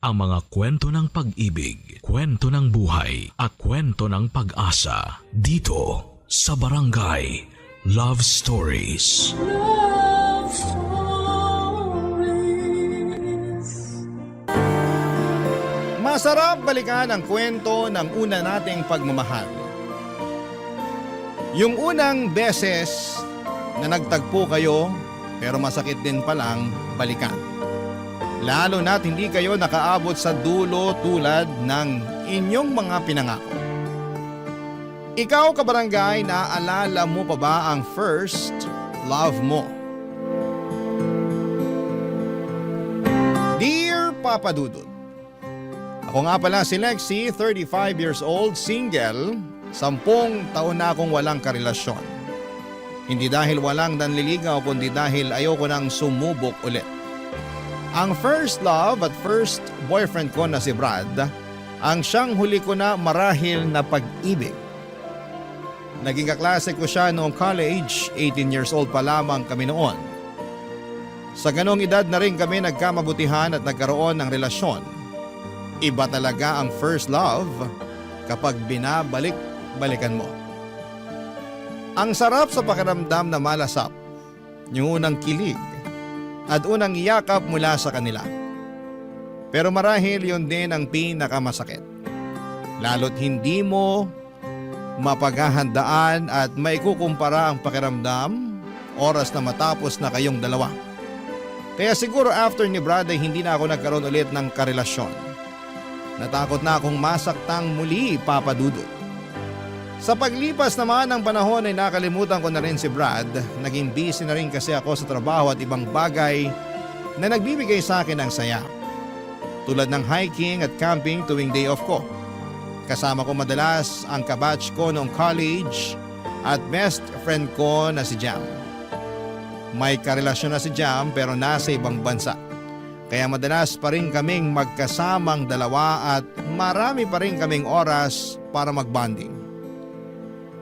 ang mga kwento ng pag-ibig, kwento ng buhay at kwento ng pag-asa dito sa Barangay Love Stories. Love Stories. Masarap balikan ang kwento ng una nating pagmamahal. Yung unang beses na nagtagpo kayo pero masakit din palang balikan. Lalo na't hindi kayo nakaabot sa dulo tulad ng inyong mga pinangako. Ikaw kabarangay, naaalala mo pa ba ang first love mo? Dear Papa Dudut, ako nga pala si Lexie, 35 years old, single, 10 taon na akong walang karelasyon. Hindi dahil walang nanliligaw kundi dahil ayoko nang sumubok ulit. Ang first love at first boyfriend ko na si Brad, ang siyang huli ko na marahil na pag-ibig. Naging kaklase ko siya noong college, 18 years old pa lamang kami noon. Sa ganong edad na rin kami nagkamabutihan at nagkaroon ng relasyon. Iba talaga ang first love kapag binabalik-balikan mo. Ang sarap sa pakiramdam na malasap, yung unang kilig at unang yakap mula sa kanila. Pero marahil yun din ang pinakamasakit. Lalo't hindi mo mapaghahandaan at maikukumpara ang pakiramdam oras na matapos na kayong dalawa. Kaya siguro after ni Brad ay hindi na ako nagkaroon ulit ng karelasyon. Natakot na akong masaktang muli, Papa Dudut. Sa paglipas naman ng panahon ay nakalimutan ko na rin si Brad. Naging busy na rin kasi ako sa trabaho at ibang bagay na nagbibigay sa akin ng saya. Tulad ng hiking at camping tuwing day off ko. Kasama ko madalas ang kabatch ko noong college at best friend ko na si Jam. May karelasyon na si Jam pero nasa ibang bansa. Kaya madalas pa rin kaming magkasamang dalawa at marami pa rin kaming oras para magbonding.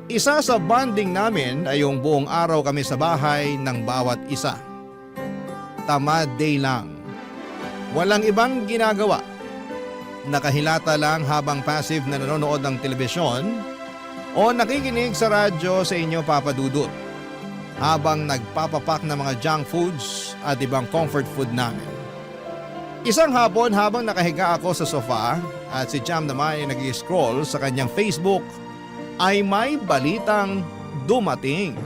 Isa sa bonding namin ay yung buong araw kami sa bahay ng bawat isa. Tamad day lang. Walang ibang ginagawa. Nakahilata lang habang passive na nanonood ng telebisyon o nakikinig sa radyo sa inyo, Papa Dudut, habang nagpapapak ng mga junk foods at ibang comfort food namin. Isang hapon habang nakahiga ako sa sofa at si Jam naman ay nag-scroll sa kanyang Facebook ay may balitang dumating.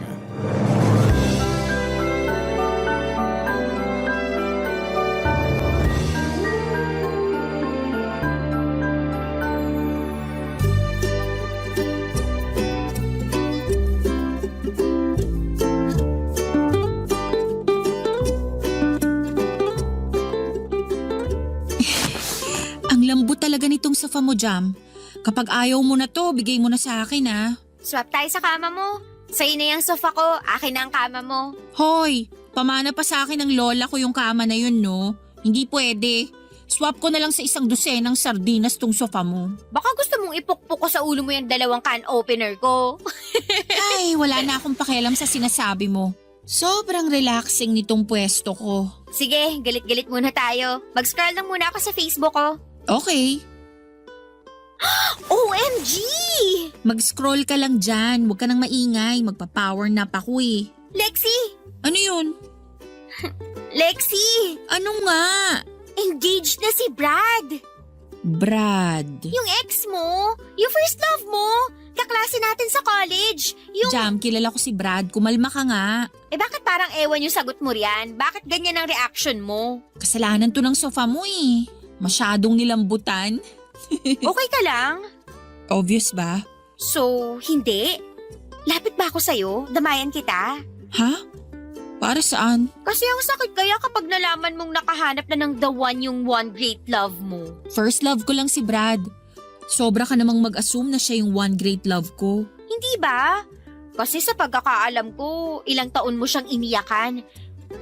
Ang lambot talaga nitong sofa mo, Jam. Kapag ayaw mo na to, bigay mo na sa akin, ha? Swap tayo sa kama mo. Sa'yo na yung sofa ko, akin na ang kama mo. Hoy, pamana pa sa akin ng lola ko yung kama na yun, no? Hindi pwede. Swap ko na lang sa isang dosenang sardinas tong sofa mo. Baka gusto mong ipukpok ko sa ulo mo yung 2 can opener ko. Ay, wala na akong pakialam sa sinasabi mo. Sobrang relaxing nitong pwesto ko. Sige, galit-galit muna tayo. Mag-scroll lang muna ako sa Facebook ko. Okay. OMG! Mag-scroll ka lang dyan. Huwag ka nang maingay. Magpa-power nap ako eh. Lexie! Ano yun? Lexie! Ano nga? Engaged na si Brad! Brad. Yung ex mo, yung first love mo, kaklase natin sa college. Yung... Jam, kilala ko si Brad. Kumalma ka nga. Eh bakit parang ewan yung sagot mo riyan? Bakit ganyan ang reaction mo? Kasalanan to ng sofa mo eh. Masyadong nilambutan. Okay ka lang? Obvious ba? So, hindi? Lapit ba ako sa'yo? Damayan kita? Ha? Para saan? Kasi ang sakit kaya kapag nalaman mong nakahanap na ng the one yung one great love mo. First love ko lang si Brad. Sobra ka namang mag-assume na siya yung one great love ko. Hindi ba? Kasi sa pagkakaalam ko, ilang taon mo siyang iniyakan.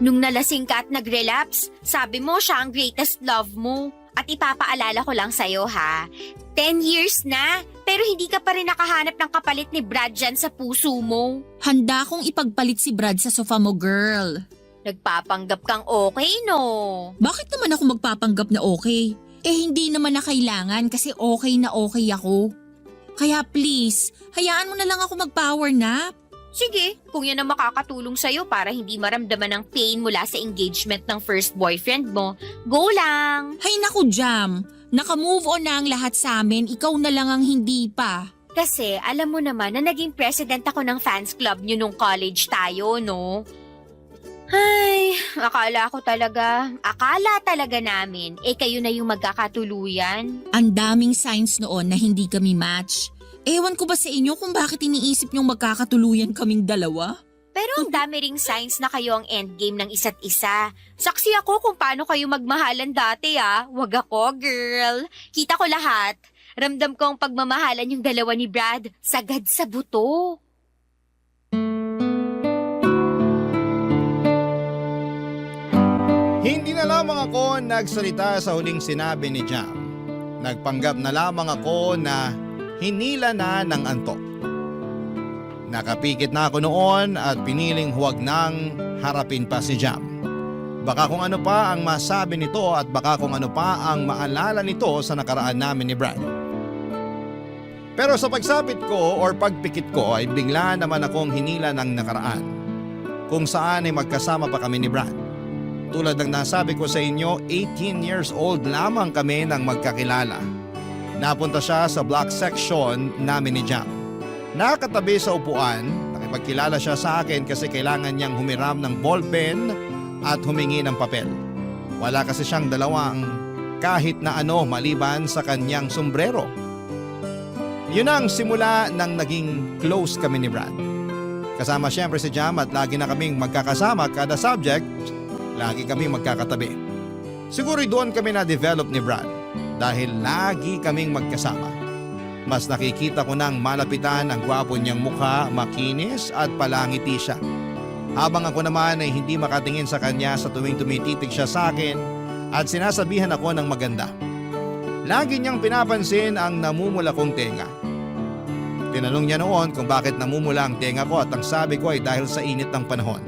Nung nalasing ka at nag-relapse, sabi mo siya ang greatest love mo. At ipapaalala ko lang sa'yo ha, 10 years na, pero hindi ka pa rin nakahanap ng kapalit ni Brad dyan sa puso mo. Handa kong ipagpalit si Brad sa sofa mo, girl. Nagpapanggap kang okay, no? Bakit naman ako magpapanggap na okay? Hindi naman na kailangan kasi okay na okay ako. Kaya please, hayaan mo na lang ako mag-power nap. Sige, kung yan ang makakatulong sa'yo para hindi maramdaman ng pain mula sa engagement ng first boyfriend mo, go lang! Hay naku, Jam. Naka-move on na ang lahat sa amin, ikaw na lang ang hindi pa. Kasi alam mo naman na naging president ako ng fans club nyo nung college tayo, no? Ay, akala talaga namin, kayo na yung magkakatuluyan. Ang daming signs noon na hindi kami match. Ewan ko ba sa inyo kung bakit iniisip niyong magkakatuluyan kaming dalawa? Pero ang dami ring signs na kayo ang endgame ng isa't isa. Saksi ako kung paano kayo magmahalan dati Wag ako, girl. Kita ko lahat. Ramdam ko ang pagmamahalan yung dalawa ni Brad. Sagad sa buto. Hindi na lamang ako nagsalita sa huling sinabi ni Jam. Nagpanggap na lamang ako na hinila na ng antok. Nakapikit na ako noon at piniling huwag nang harapin pa si Jam. Baka kung ano pa ang masabi nito at baka kung ano pa ang maalala nito sa nakaraan namin ni Brad. Pero sa pagsapit ko or pagpikit ko ay bigla naman akong hinila ng nakaraan. Kung saan ay magkasama pa kami ni Brad. Tulad ng nasabi ko sa inyo, 18 years old lamang kami nang magkakilala. Napunta siya sa block section namin ni Jam. Nakatabi sa upuan, nakipagkilala siya sa akin kasi kailangan niyang humiram ng ballpen at humingi ng papel. Wala kasi siyang dalawang kahit na ano maliban sa kanyang sombrero. Yun ang simula ng naging close kami ni Brad. Kasama siyempre si Jam at lagi na kaming magkakasama kada subject. Lagi kami magkakatabi. Siguro doon kami na-develop ni Brad dahil lagi kaming magkasama. Mas nakikita ko nang malapitan ang gwapo niyang mukha, makinis at palangiti siya. Habang ako naman ay hindi makatingin sa kanya sa tuwing tumititig siya sa akin at sinasabihan ako ng maganda. Lagi niyang pinapansin ang namumula kong tenga. Tinanong niya noon kung bakit namumula ang tenga ko at ang sabi ko ay dahil sa init ng panahon.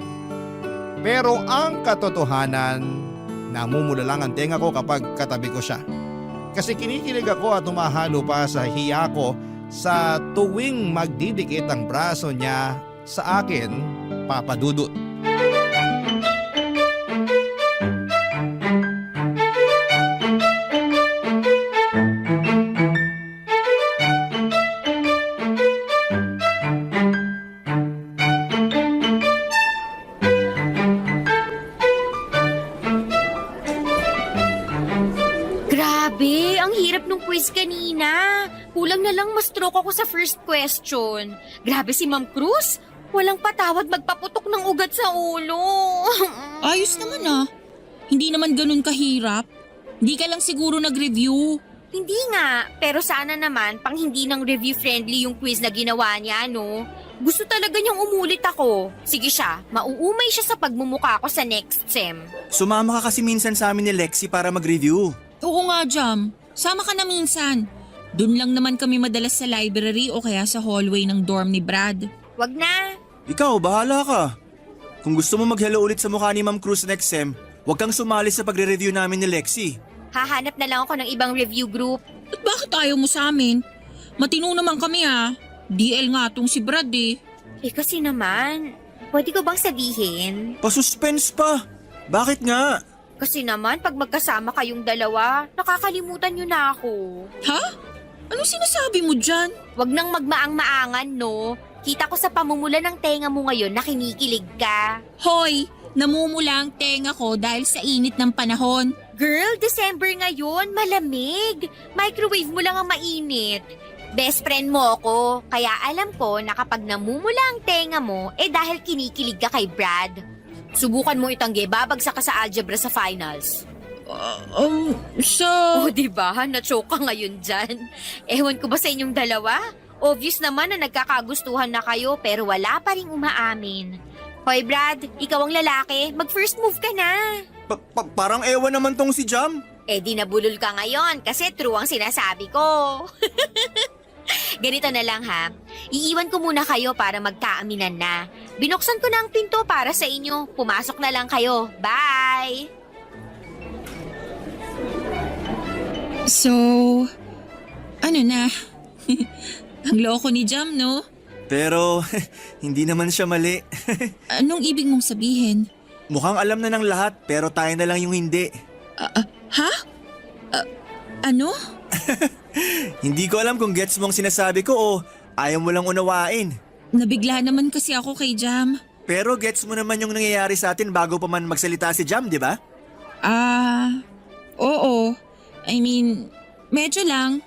Pero ang katotohanan, namumula lang ang tenga ko kapag katabi ko siya. Kasi kinikilig ako at humahalo pa sa hiya ko sa tuwing magdidikit ang braso niya sa akin, Papa Dudut. Grabe, ang hirap nung quiz kanina. Kulang na lang ma-stroke ako sa first question. Grabe si Ma'am Cruz. Walang patawad magpaputok ng ugat sa ulo. Ayos naman Hindi naman ganun kahirap. Hindi ka lang siguro nag-review. Hindi nga, pero sana naman pang hindi ng review-friendly yung quiz na ginawa niya, no? Gusto talaga niyang umulit ako. Sige siya, mauumay siya sa pagmumukha ko sa next sem. Sumama ka kasi minsan sa amin ni Lexi para mag-review. Oo nga, Jam. Sama ka na minsan. Doon lang naman kami madalas sa library o kaya sa hallway ng dorm ni Brad. Wag na. Ikaw, bahala ka. Kung gusto mo mag-hello ulit sa mukha ni Ma'am Cruz next sem, huwag kang sumali sa pagre-review namin ni Lexi. Hahanap na lang ako ng ibang review group. At bakit ayaw mo sa amin? Matino naman kami DL nga tong si Brad Kasi naman, pwede ko bang sabihin? Pa-suspense pa. Bakit nga? Kasi naman, pag magkasama kayong dalawa, nakakalimutan niyo na ako. Ha? Anong sinasabi mo dyan? Wag nang magmaang-maangan, no? Kita ko sa pamumula ng tenga mo ngayon na kinikilig ka. Hoy, namumula ang tenga ko dahil sa init ng panahon. Girl, December ngayon, malamig. Microwave mo lang ang mainit. Best friend mo ako, kaya alam ko na kapag namumula ang tenga mo, dahil kinikilig ka kay Brad. Subukan mo itanggi, babagsak ka sa algebra sa finals. Oh, diba? Na-choke ka ngayon dyan. Ewan ko ba sa inyong dalawa? Obvious naman na nagkakagustuhan na kayo pero wala pa ring umaamin. Hoy Brad, ikaw ang lalaki, mag-first move ka na. Parang ewan naman tong si Jam. Di nabulol ka ngayon kasi true ang sinasabi ko. Ganito na lang ha, iiwan ko muna kayo para magkaaminan na. Binuksan ko na ang pinto para sa inyo, pumasok na lang kayo. Bye! So, ano na? Ang loko ni Jam, no? Pero hindi naman siya mali. Anong ibig mong sabihin? Mukhang alam na ng lahat pero tayo na lang yung hindi. Ha? Ano? Hindi ko alam kung gets mo ang sinasabi ko o ayaw mo lang unawain. Nabigla naman kasi ako kay Jam. Pero gets mo naman yung nangyayari sa atin bago pa man magsalita si Jam, di ba? Oo. I mean, medyo lang.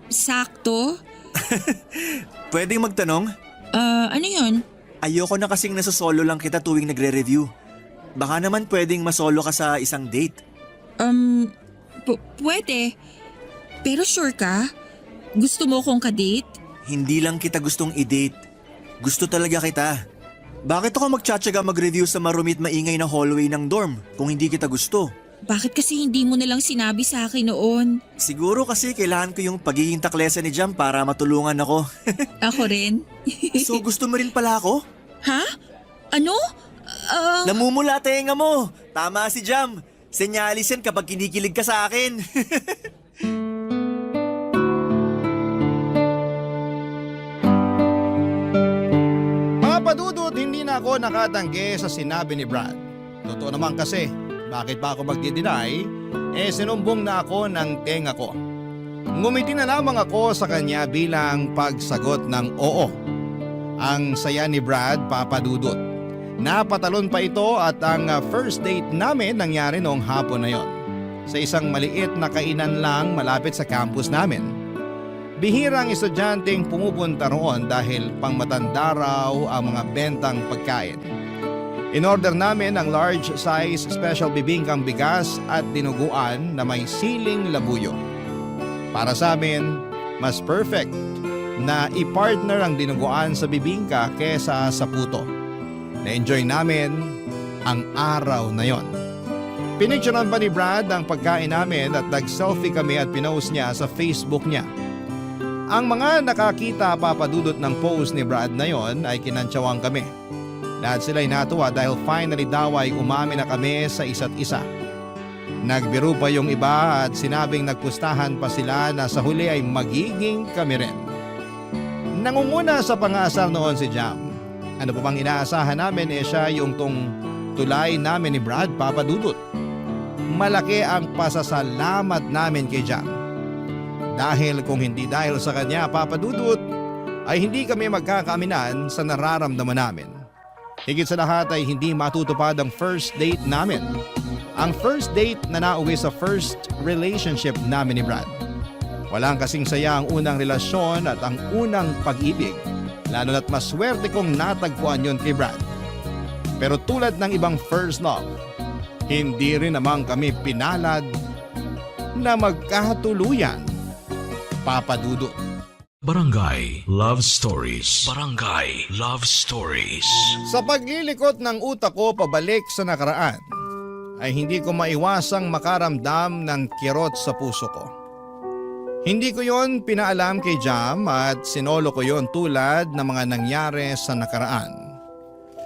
Sakto. Pwedeng magtanong? Ano yun? Ayoko na kasing nasosolo lang kita tuwing nagre-review. Baka naman pwedeng masolo ka sa isang date. Pwede. Pero sure ka? Gusto mo kong kadate? Hindi lang kita gustong i-date. Gusto talaga kita. Bakit ako magtsatsaga mag-review sa marumit maingay na hallway ng dorm kung hindi kita gusto? Bakit kasi hindi mo nalang sinabi sa akin noon? Siguro kasi kailangan ko yung pagiging taklesa ni Jam para matulungan ako. Ako rin. So gusto mo rin pala ako? Ha? Ano? Namumula tenga mo. Tama si Jam. Senyalis yan kapag kinikilig ka sa akin. Papadudot, hindi na ako nakatanggi sa sinabi ni Brad. Totoo naman kasi, bakit pa ako magdi-deny? Sinumbong na ako ng tenga ko. Ngumiti na lamang ako sa kanya bilang pagsagot ng oo. Ang saya ni Brad, papadudot. Napatalon pa ito at ang first date namin nangyari noong hapon na yon. Sa isang maliit na kainan lang malapit sa campus namin. Bihirang estudyanteng pumupunta roon dahil pangmatanda raw ang mga bentang pagkain. In-order namin ang large size special bibingkang bigas at dinuguan na may siling labuyo. Para sa amin, mas perfect na i-partner ang dinuguan sa bibingka kesa sa puto. Na-enjoy namin ang araw na yon. Pinicturean pa ni Brad ang pagkain namin at nag-selfie kami at pinost niya sa Facebook niya. Ang mga nakakita papadudot ng post ni Brad na yon ay kinantsawang kami. Lahat sila'y natuwa dahil finally daw ay umamin na kami sa isa't isa. Nagbiro pa yung iba at sinabing nagpustahan pa sila na sa huli ay magiging kami rin. Nangunguna sa pang-aasar noon si Jam. Ano pa bang inaasahan namin siya yung tulay namin ni Brad, papadudot. Malaki ang pasasalamat namin kay Jam. Dahil kung hindi dahil sa kanya, papadudot, ay hindi kami magkakaaminan sa nararamdaman namin. Higit sa lahat ay hindi matutupad ang first date namin. Ang first date na nauwi sa first relationship namin ni Brad. Walang kasing saya ang unang relasyon at ang unang pag-ibig. Lalo na't maswerte kong natagpuan yon kay Brad. Pero tulad ng ibang first love, hindi rin naman kami pinalad na magkatuluyan. Papadudot. Barangay Love Stories. Barangay Love Stories. Sa paglilikot ng utak ko pabalik sa nakaraan, ay hindi ko maiwasang makaramdam ng kirot sa puso ko. Hindi ko yon pinaalam kay Jam at sinolo ko yon tulad ng mga nangyari sa nakaraan.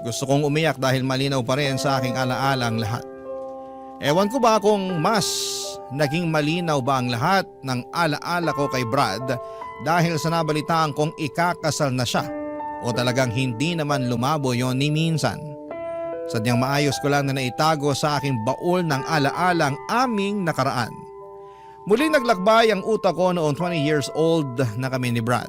Gusto kong umiyak dahil malinaw pa rin sa aking alaala ang lahat. Ewan ko ba kung mas naging malinaw ba ang lahat ng alaala ko kay Brad dahil sa nabalitaan kong ikakasal na siya o talagang hindi naman lumabo yon ni minsan. Sadyang maayos ko lang na naitago sa aking baul ng alaala ang aming nakaraan. Muling naglakbay ang utak ko noong 20 years old na kami ni Brad.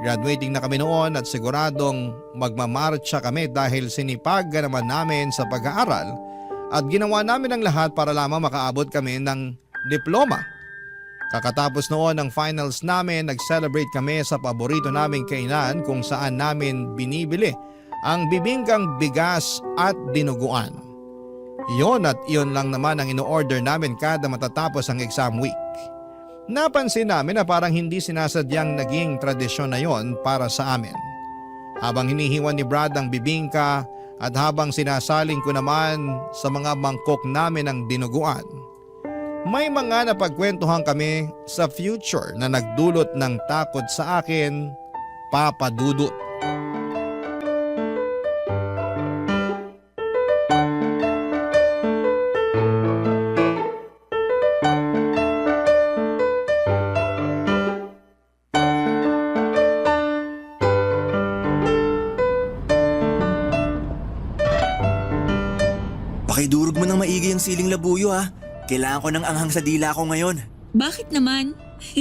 Graduating na kami noon at siguradong magmamarcha kami dahil sinipag naman namin sa pag-aaral at ginawa namin ang lahat para lamang makaabot kami ng diploma. Kakatapos noon ng finals namin, nag-celebrate kami sa paborito naming kainan kung saan namin binibili ang bibingkang bigas at dinuguan. Iyon at iyon lang naman ang ino-order namin kada matatapos ang exam week. Napansin namin na parang hindi sinasadyang naging tradisyon na yon para sa amin. Habang hinihiwan ni Brad ang bibingka at habang sinasaling ko naman sa mga mangkok namin ang dinuguan, may mga napagkwentuhan kami sa future na nagdulot ng takot sa akin, papadudot. Tumigil yung siling labuyo ha. Kailangan ko ng anghang sa dila ko ngayon. Bakit naman?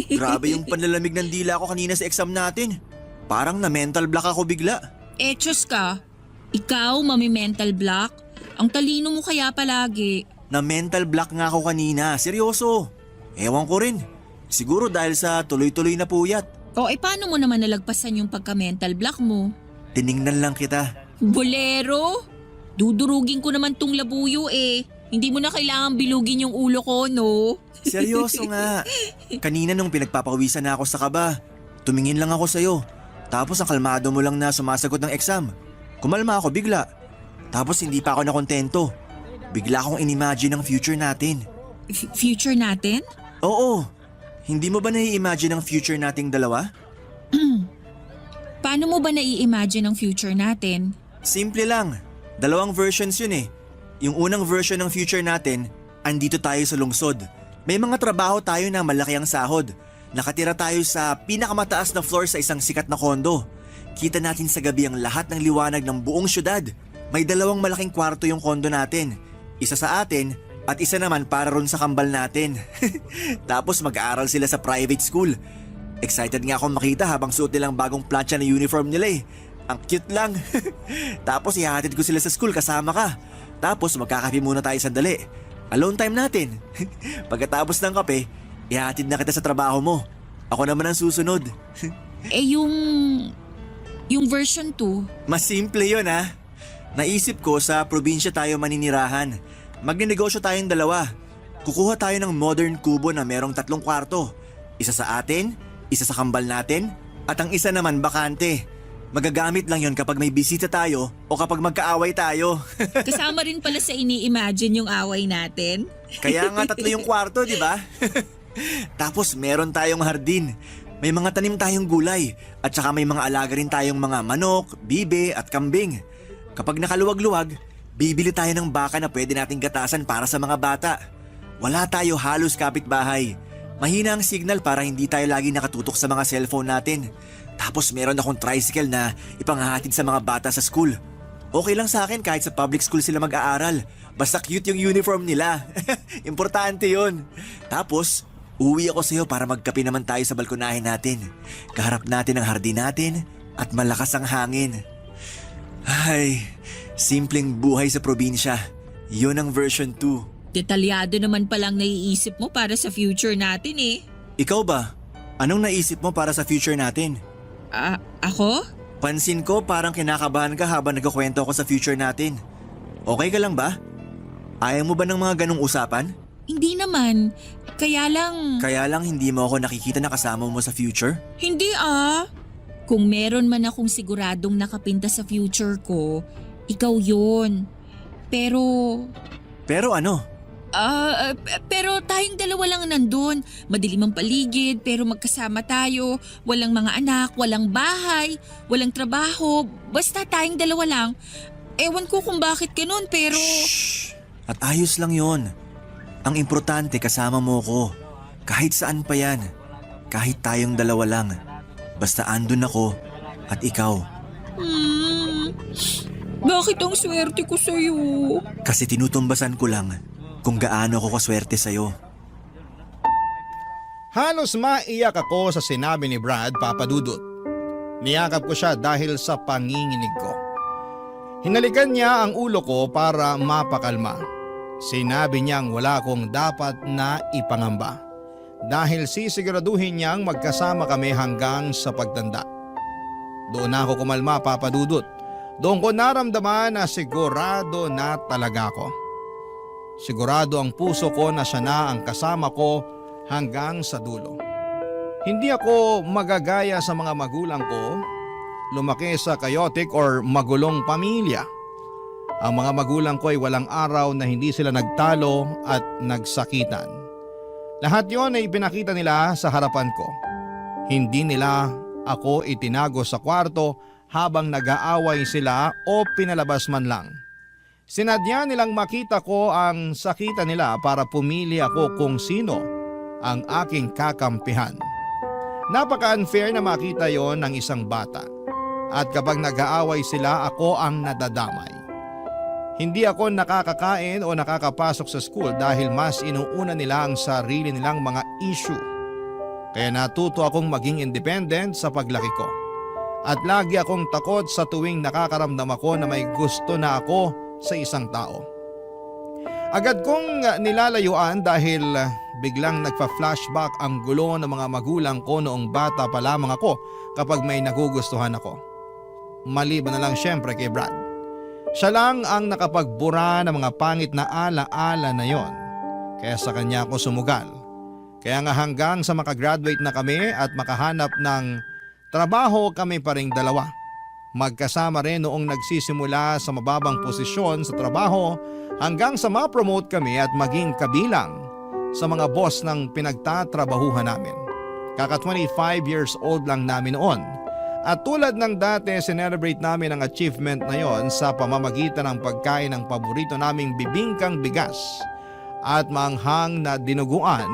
Grabe yung panlalamig ng dila ko kanina sa exam natin. Parang na-mental block ako bigla. Etos ka. Ikaw, mami-mental block? Ang talino mo kaya palagi. Na-mental block nga ako kanina, seryoso. Ewan ko rin. Siguro dahil sa tuloy-tuloy na puyat. O paano mo naman nalagpasan yung pagka-mental block mo? Tiningnan lang kita. Bolero? Dudurugin ko naman tong labuyo eh. Hindi mo na kailangan bilugin yung ulo ko, no? Seryoso nga. Kanina nung pinagpapawisan na ako sa kaba, tumingin lang ako sa'yo. Tapos ang kalmado mo lang na sumasagot ng exam. Kumalma ako bigla. Tapos hindi pa ako nakontento. Bigla akong inimagine ang future natin. Future natin? Oo. Hindi mo ba nai-imagine ang future nating dalawa? Paano mo ba nai-imagine ang future natin? Simple lang. Dalawang versions yun eh. Yung unang version ng future natin, andito tayo sa lungsod. May mga trabaho tayo na malaki ang sahod. Nakatira tayo sa pinakamataas na floor sa isang sikat na kondo. Kita natin sa gabi ang lahat ng liwanag ng buong syudad. May dalawang malaking kwarto yung kondo natin. Isa sa atin at isa naman para ron sa kambal natin. Tapos mag-aaral sila sa private school. Excited nga akong makita habang suot nilang bagong plancha na uniform nila eh. Ang cute lang. Tapos ihahatid ko sila sa school kasama ka. Tapos magkakape muna tayo sandali. Alone time natin. Pagkatapos ng kape, ihahatid na kita sa trabaho mo. Ako naman ang susunod. Yung version 2? Mas simple yun ha. Naisip ko sa probinsya tayo maninirahan. Magnenegosyo tayong dalawa. Kukuha tayo ng modern kubo na merong 3 kwarto. Isa sa atin, isa sa kambal natin, at ang isa naman bakante. Magagamit lang yon kapag may bisita tayo o kapag magkaaway tayo. Kasama rin pala sa ini-imagine yung away natin. Kaya nga 3 yung kwarto, di ba? Tapos meron tayong hardin. May mga tanim tayong gulay at saka may mga alaga rin tayong mga manok, bibe at kambing. Kapag nakaluwag-luwag, bibili tayo ng baka na pwede nating gatasan para sa mga bata. Wala tayo halos kapitbahay. Mahina ang signal para hindi tayo lagi nakatutok sa mga cellphone natin. Tapos meron akong tricycle na ipanghahatid sa mga bata sa school. Okay lang sa akin kahit sa public school sila mag-aaral. Basta cute yung uniform nila. Importante yun. Tapos, uwi ako sa'yo para magkape naman tayo sa balkonahin natin. Kaharap natin ang hardin natin at malakas ang hangin. Ay, simpleng buhay sa probinsya. Yun ang version 2. Detalyado naman palang naiisip mo para sa future natin eh. Ikaw ba? Anong naisip mo para sa future natin? Ako? Pansin ko parang kinakabahan ka habang nagkukwento ako sa future natin. Okay ka lang ba? Ayaw mo ba ng mga ganong usapan? Hindi naman. Kaya lang Hindi mo ako nakikita na kasama mo sa future? hindi ah. Kung meron man akong siguradong nakapinta sa future ko, ikaw yun. Pero ano? Pero tayong dalawa lang nandun. Madilim ang paligid pero magkasama tayo. Walang mga anak, walang bahay, walang trabaho. Basta tayong dalawa lang. Ewan ko kung bakit ganun pero… Shh! At ayos lang yon. Ang importante kasama mo ko. Kahit saan pa yan. Kahit tayong dalawa lang. Basta andun ako at ikaw. Bakit ang swerte ko sa'yo? Kasi tinutumbasan ko lang kung gaano ako kaswerte sa'yo. Halos maiyak ako sa sinabi ni Brad, Papa Dudut. Niyakap ko siya dahil sa panginginig ko. Hinalikan niya ang ulo ko para mapakalma. Sinabi niyang wala akong dapat na ipangamba. Dahil sisiguraduhin niyang magkasama kami hanggang sa pagtanda. Doon ako kumalma, Papa Dudut. Doon ko naramdaman na sigurado na talaga ako. Sigurado ang puso ko na siya na ang kasama ko hanggang sa dulo. Hindi ako magagaya sa mga magulang ko, lumaki sa chaotic or magulong pamilya. Ang mga magulang ko ay walang araw na hindi sila nagtalo at nagsakitan. Lahat yon ay pinakita nila sa harapan ko. Hindi nila ako itinago sa kwarto habang nag-aaway sila o pinalabas man lang. Sinadya nilang makita ko ang sakitan nila para pumili ako kung sino ang aking kakampihan. Napaka-unfair na makita yon ng isang bata. At kapag nag-aaway sila, ako ang nadadamay. Hindi ako nakakakain o nakakapasok sa school dahil mas inuuna nila ang sarili nilang mga issue. Kaya natuto akong maging independent sa paglaki ko. At lagi akong takot sa tuwing nakakaramdam ako na may gusto na ako sa isang tao. Agad kong nilalayuan dahil biglang nagpa-flashback ang gulo ng mga magulang ko noong bata pa lamang ako kapag may nagugustuhan ako. Maliban na lang syempre kay Brad. Siya lang ang nakapagbura ng mga pangit na ala-ala na yon. Kaya sa kanya ako sumugal. Kaya nga hanggang sa makagraduate na kami at makahanap ng trabaho kami pa ring dalawa. Magkasama rin noong nagsisimula sa mababang posisyon sa trabaho hanggang sa ma-promote kami at maging kabilang sa mga boss ng pinagtatrabahuhan namin. Kaka 25 years old lang namin noon. At tulad ng dati, sinelebrate namin ang achievement na yon sa pamamagitan ng pagkain ng paborito naming bibingkang bigas at manghang na dinuguan,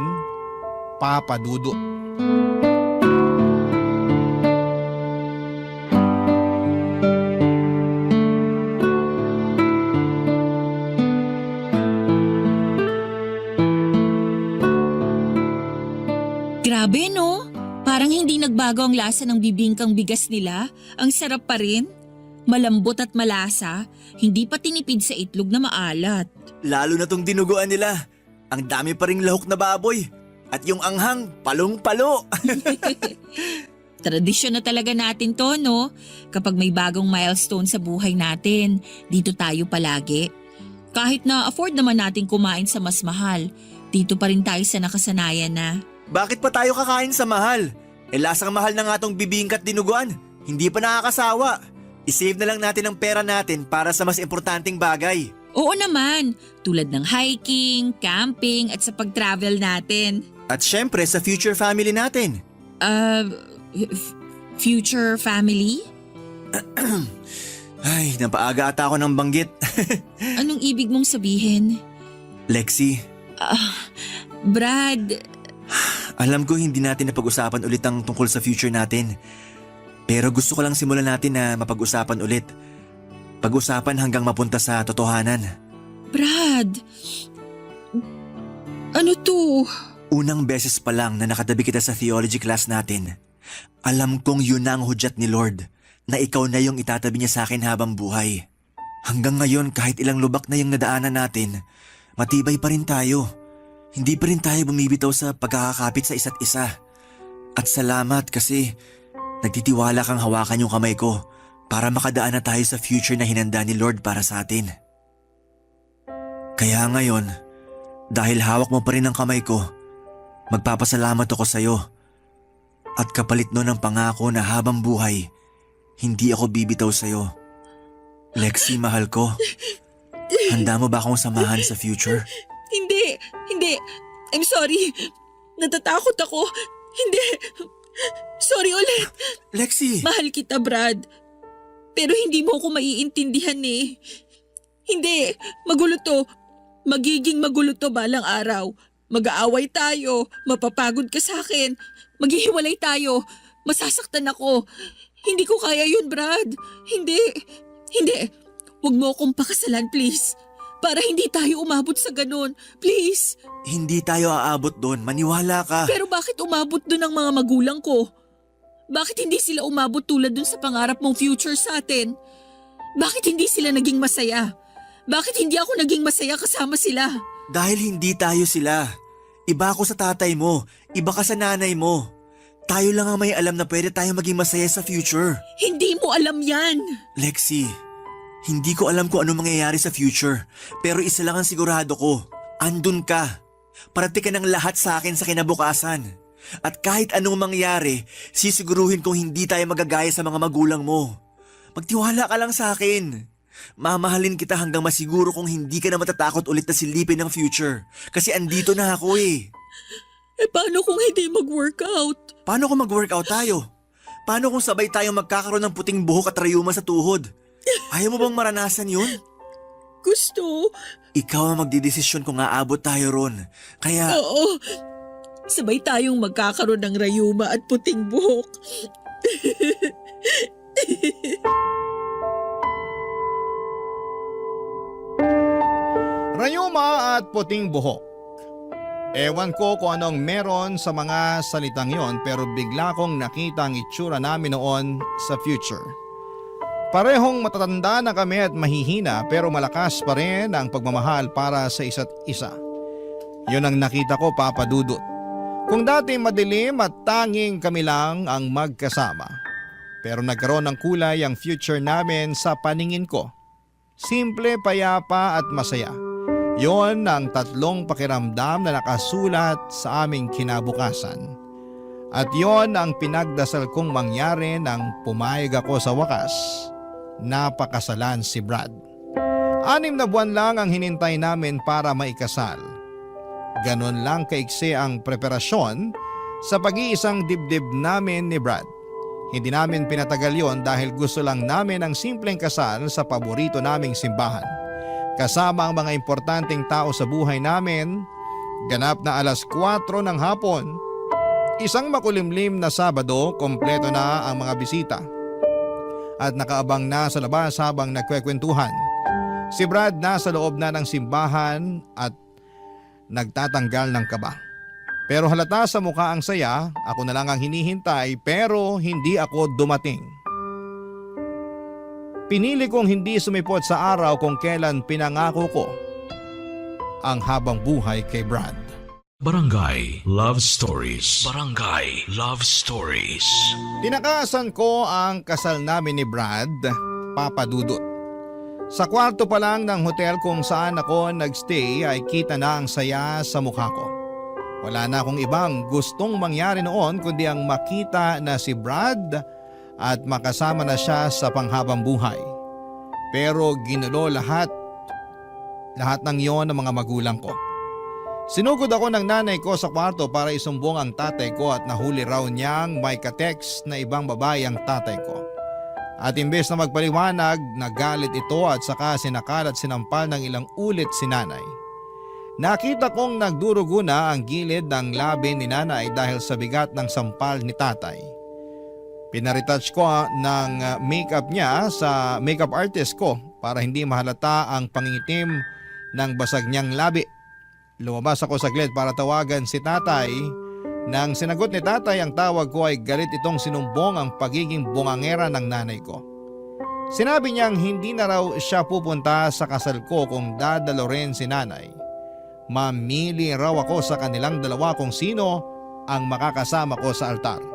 Papa Dudut. Grabe no? Parang hindi nagbago ang lasa ng bibingkang bigas nila. Ang sarap pa rin. Malambot at malasa, hindi pa tinipid sa itlog na maalat. Lalo na tong dinuguan nila. Ang dami pa ring lahok na baboy. At yung anghang, palong-palo. Tradisyon na talaga natin to, no? Kapag may bagong milestone sa buhay natin, dito tayo palagi. Kahit na afford naman natin kumain sa mas mahal, dito pa rin tayo sa nakasanayan na. Bakit pa tayo kakain sa mahal? Lasang mahal na nga tong bibingkat dinuguan. Hindi pa nakakasawa. I-save na lang natin ang pera natin para sa mas importanteng bagay. Oo naman, tulad ng hiking, camping at sa pag-travel natin. At syempre sa future family natin. Future family? Ay, napaaga ata ako ng banggit. Anong ibig mong sabihin? Lexi, Brad, alam ko hindi natin napag-usapan ulit ang tungkol sa future natin. Pero gusto ko lang simulan natin na mapag-usapan ulit. Pag-usapan hanggang mapunta sa totohanan. Brad, ano to? Unang beses pa lang na nakatabi kita sa theology class natin, alam kong yun na ang hudyat ni Lord na ikaw na yung itatabi niya sa akin habang buhay. Hanggang ngayon kahit ilang lubak na yung nadaanan natin, matibay pa rin tayo. Hindi pa rin tayo bumibitaw sa pagkakakapit sa isa't isa. At salamat kasi nagtitiwala kang hawakan yung kamay ko para makadaan na tayo sa future na hinanda ni Lord para sa atin. Kaya ngayon, dahil hawak mo pa rin ang kamay ko, magpapasalamat ako sa'yo. At kapalit nun ang pangako na habang buhay, hindi ako bibitaw sa'yo. Lexi, mahal ko. Handa mo ba akong samahan sa future? Hindi. I'm sorry. Natatakot ako. Hindi. Sorry ulit. Lexi! Mahal kita, Brad. Pero hindi mo ako maiintindihan eh. Hindi. Magulo to. Magiging magulo to balang araw. Mag-aaway tayo. Mapapagod ka sa akin. Maghihiwalay tayo. Masasaktan ako. Hindi ko kaya yun, Brad. Hindi. Huwag mo akong pakasalan, please. Para hindi tayo umabot sa ganun. Please. Hindi tayo aabot doon. Maniwala ka. Pero bakit umabot doon ang mga magulang ko? Bakit hindi sila umabot tulad dun sa pangarap mong future sa atin? Bakit hindi sila naging masaya? Bakit hindi ako naging masaya kasama sila? Dahil hindi tayo sila. Iba ako sa tatay mo. Iba ka sa nanay mo. Tayo lang ang may alam na pwede tayo maging masaya sa future. Hindi mo alam yan. Lexi, hindi ko alam kung ano mangyayari sa future. Pero isa lang ang sigurado ko. Andun ka. Parati ka ng lahat sa akin sa kinabukasan. At kahit anong mangyari, sisiguruhin kong hindi tayo magagaya sa mga magulang mo. Magtiwala ka lang sa akin. Mamahalin kita hanggang masiguro kong hindi ka na matatakot ulit na silipin ng future. Kasi andito na ako eh. Paano kung hindi mag-workout? Paano kung mag-workout tayo? Paano kung sabay tayong magkakaroon ng puting buhok at rayuma sa tuhod? Ayaw mo bang maranasan yun? Gusto. Ikaw ang magdidesisyon kung aabot tayo ron. Kaya... Oo. Sabay tayong magkakaroon ng rayuma at puting buhok. Rayuma at puting buhok. Ewan ko kung anong meron sa mga salitang yon pero bigla kong nakita ang itsura namin noon sa future. Parehong matatanda na kami at mahihina pero malakas pa rin ang pagmamahal para sa isa't isa. Yun ang nakita ko, Papa Dudut. Kung dati madilim at tanging kami lang ang magkasama. Pero nagkaroon ng kulay ang future namin sa paningin ko. Simple, payapa at masaya. Yon ang tatlong pakiramdam na nakasulat sa aming kinabukasan. At yon ang pinagdasal kong mangyari nang pumayag ako sa wakas. Napakasalan si Brad. 6 na buwan lang ang hinintay namin para maikasal. Ganon lang kaiksi ang preparasyon sa pag-iisang dibdib namin ni Brad. Hindi namin pinatagal yon dahil gusto lang namin ang simpleng kasal sa paborito naming simbahan. Kasama ang mga importanteng tao sa buhay namin, ganap na 4:00 ng hapon. Isang makulimlim na Sabado, kompleto na ang mga bisita. At nakaabang na sa labas habang nagkwekwentuhan. Si Brad nasa loob na ng simbahan at nagtatanggal ng kaba. Pero halata sa mukha ang saya, ako na lang ang hinihintay pero hindi ako dumating. Pinili kong hindi sumipot sa araw kung kailan pinangako ko ang habang buhay kay Brad. Barangay Love Stories. Barangay Love Stories. Tinakasan ko ang kasal namin ni Brad, Papa Dudut. Sa kwarto pa lang ng hotel kung saan ako nagstay ay kita na ang saya sa mukha ko. Wala na akong ibang gustong mangyari noon kundi ang makita na si Brad at makasama na siya sa panghabang buhay. Pero ginulo lahat ng yon ng mga magulang ko. Sinugod ako ng nanay ko sa kwarto para isumbong ang tatay ko at nahuli raw niyang may ka-text na ibang babae ang tatay ko. At imbes na magpaliwanag, nagalit ito at saka sinakal at sinampal ng ilang ulit si nanay. Nakita kong nagdurugo na ang gilid ng labi ni nanay dahil sa bigat ng sampal ni tatay. Pinaretouch ko ng makeup niya sa makeup artist ko para hindi mahalata ang pangingitim ng basag niyang labi. Lumabas ako saglit para tawagan si tatay. Nang sinagot ni tatay ang tawag ko ay galit itong sinumbong ang pagiging bungangera ng nanay ko. Sinabi niyang hindi na raw siya pupunta sa kasal ko kung dadalo rin si nanay. Mamili raw ako sa kanilang dalawa kung sino ang makakasama ko sa altar.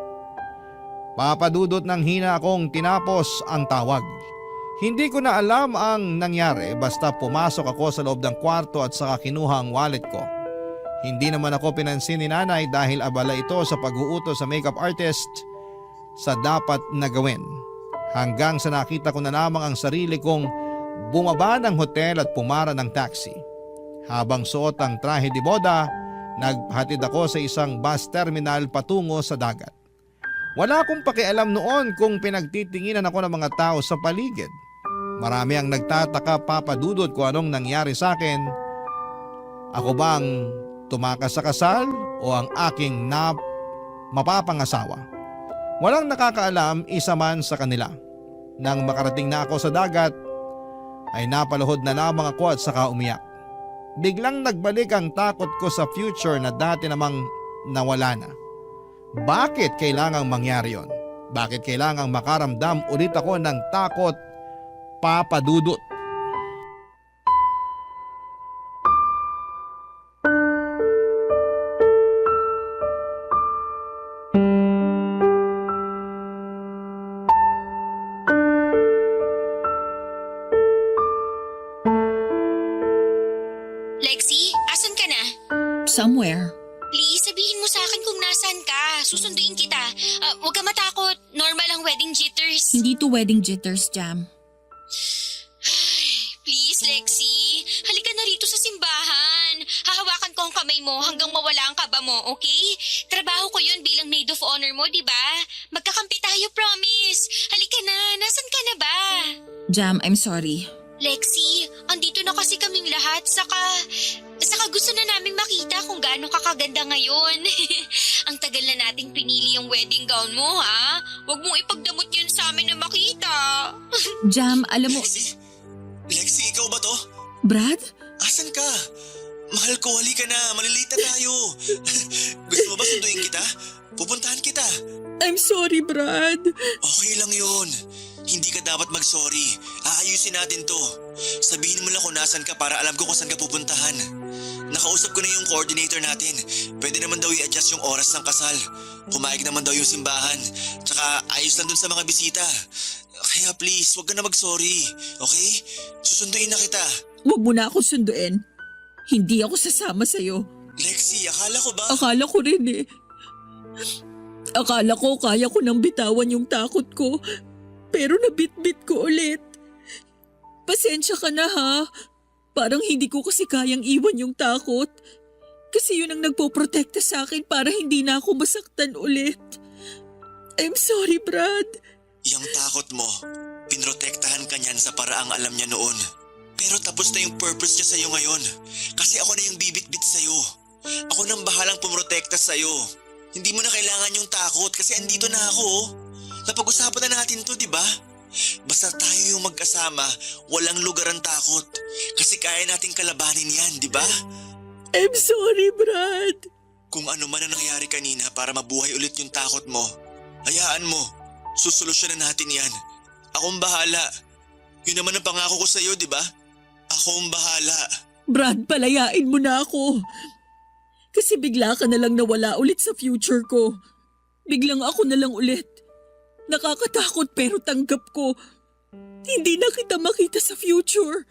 Papadudot ng hina akong tinapos ang tawag. Hindi ko na alam ang nangyari basta pumasok ako sa loob ng kwarto at saka kinuha ang wallet ko. Hindi naman ako pinansin ni nanay dahil abala ito sa pag-uutos sa makeup artist sa dapat na gawin. Hanggang sa nakita ko na lamang ang sarili kong bumaba ng hotel at pumara ng taxi. Habang suot ang trahe de boda, naghatid ako sa isang bus terminal patungo sa dagat. Wala akong pakialam noon kung pinagtitinginan ako ng mga tao sa paligid. Marami ang nagtataka, Papa Dudut, kung anong nangyari sa akin. Ako bang tumakas sa kasal o ang aking mapapangasawa? Walang nakakaalam, isa man sa kanila. Nang makarating na ako sa dagat, ay napaluhod na lamang ako at saka umiyak. Biglang nagbalik ang takot ko sa future na dati namang nawala na. Bakit kailangang mangyari yon? Bakit kailangang makaramdam ulit ako ng takot, Papa Dudut? Lexi, asan ka na? Somewhere. Please, sabihin mo sa akin kung nasan ka. Susunduin kita. Huwag ka matakot. Normal ang wedding jitters. Hindi to wedding jitters, Jam. Please, Lexi. Halika na rito sa simbahan. Hahawakan ko ang kamay mo hanggang mawala ang kaba mo, okay? Trabaho ko yun bilang maid of honor mo, di ba? Magkakampi tayo, promise. Halika na. Nasan ka na ba? Jam, I'm sorry. Lexi, andito na kasi kaming lahat. Saka gusto na naming makita kung gaano kakaganda ngayon. Ang tagal na nating pinili yung wedding gown mo, ha? Huwag mong ipagdamot yan sa amin na makita. Jam, alam mo... Lexi, ikaw ba to? Brad? Asan Nasaan ka? Mahal ko, halika na. Malilate na tayo. Gusto mo ba sunduin kita? Pupuntahan kita. I'm sorry, Brad. Okay lang yun. Hindi ka dapat mag-sorry. Aayusin natin to. Sabihin mo lang kung nasan ka para alam ko kung saan ka pupuntahan. Nakausap ko na yung coordinator natin. Pwede naman daw i-adjust yung oras ng kasal. Kumaig naman daw yung simbahan. Tsaka ayos lang dun sa mga bisita. Kaya please, wag ka na mag-sorry. Okay? Susunduin na kita. Huwag mo na ako sunduin. Hindi ako sasama sa'yo. Lexi, akala ko ba? Akala ko rin eh. Akala ko kaya ko nang bitawan yung takot ko. Pero nabitbit ko ulit. Pasensya ka na ha. Parang hindi ko kasi kayang iwan yung takot. Kasi yun ang nagpoprotekta sa akin para hindi na ako masaktan ulit. I'm sorry, Brad. Yang takot mo, pinrotektahan ka niyan sa paraang alam niya noon. Pero tapos na yung purpose niya sa'yo ngayon. Kasi ako na yung bibit-bit sa'yo. Ako nang bahalang pumrotekta sa'yo. Hindi mo na kailangan yung takot kasi andito na ako. Napag-usapan na natin to, di ba? Basta tayo yung magkasama, walang lugar ang takot. Kasi kaya nating kalabanin yan, di ba? I'm sorry, Brad. Kung ano man ang nangyari kanina para mabuhay ulit yung takot mo, hayaan mo. Susolusyonan natin yan. Akong bahala. Yun naman ang pangako ko sa'yo, di ba? Akong bahala. Brad, palayain mo na ako. Kasi bigla ka na lang nawala ulit sa future ko. Biglang ako na lang ulit. Nakakatakot pero tanggap ko. Hindi na kita makita sa future.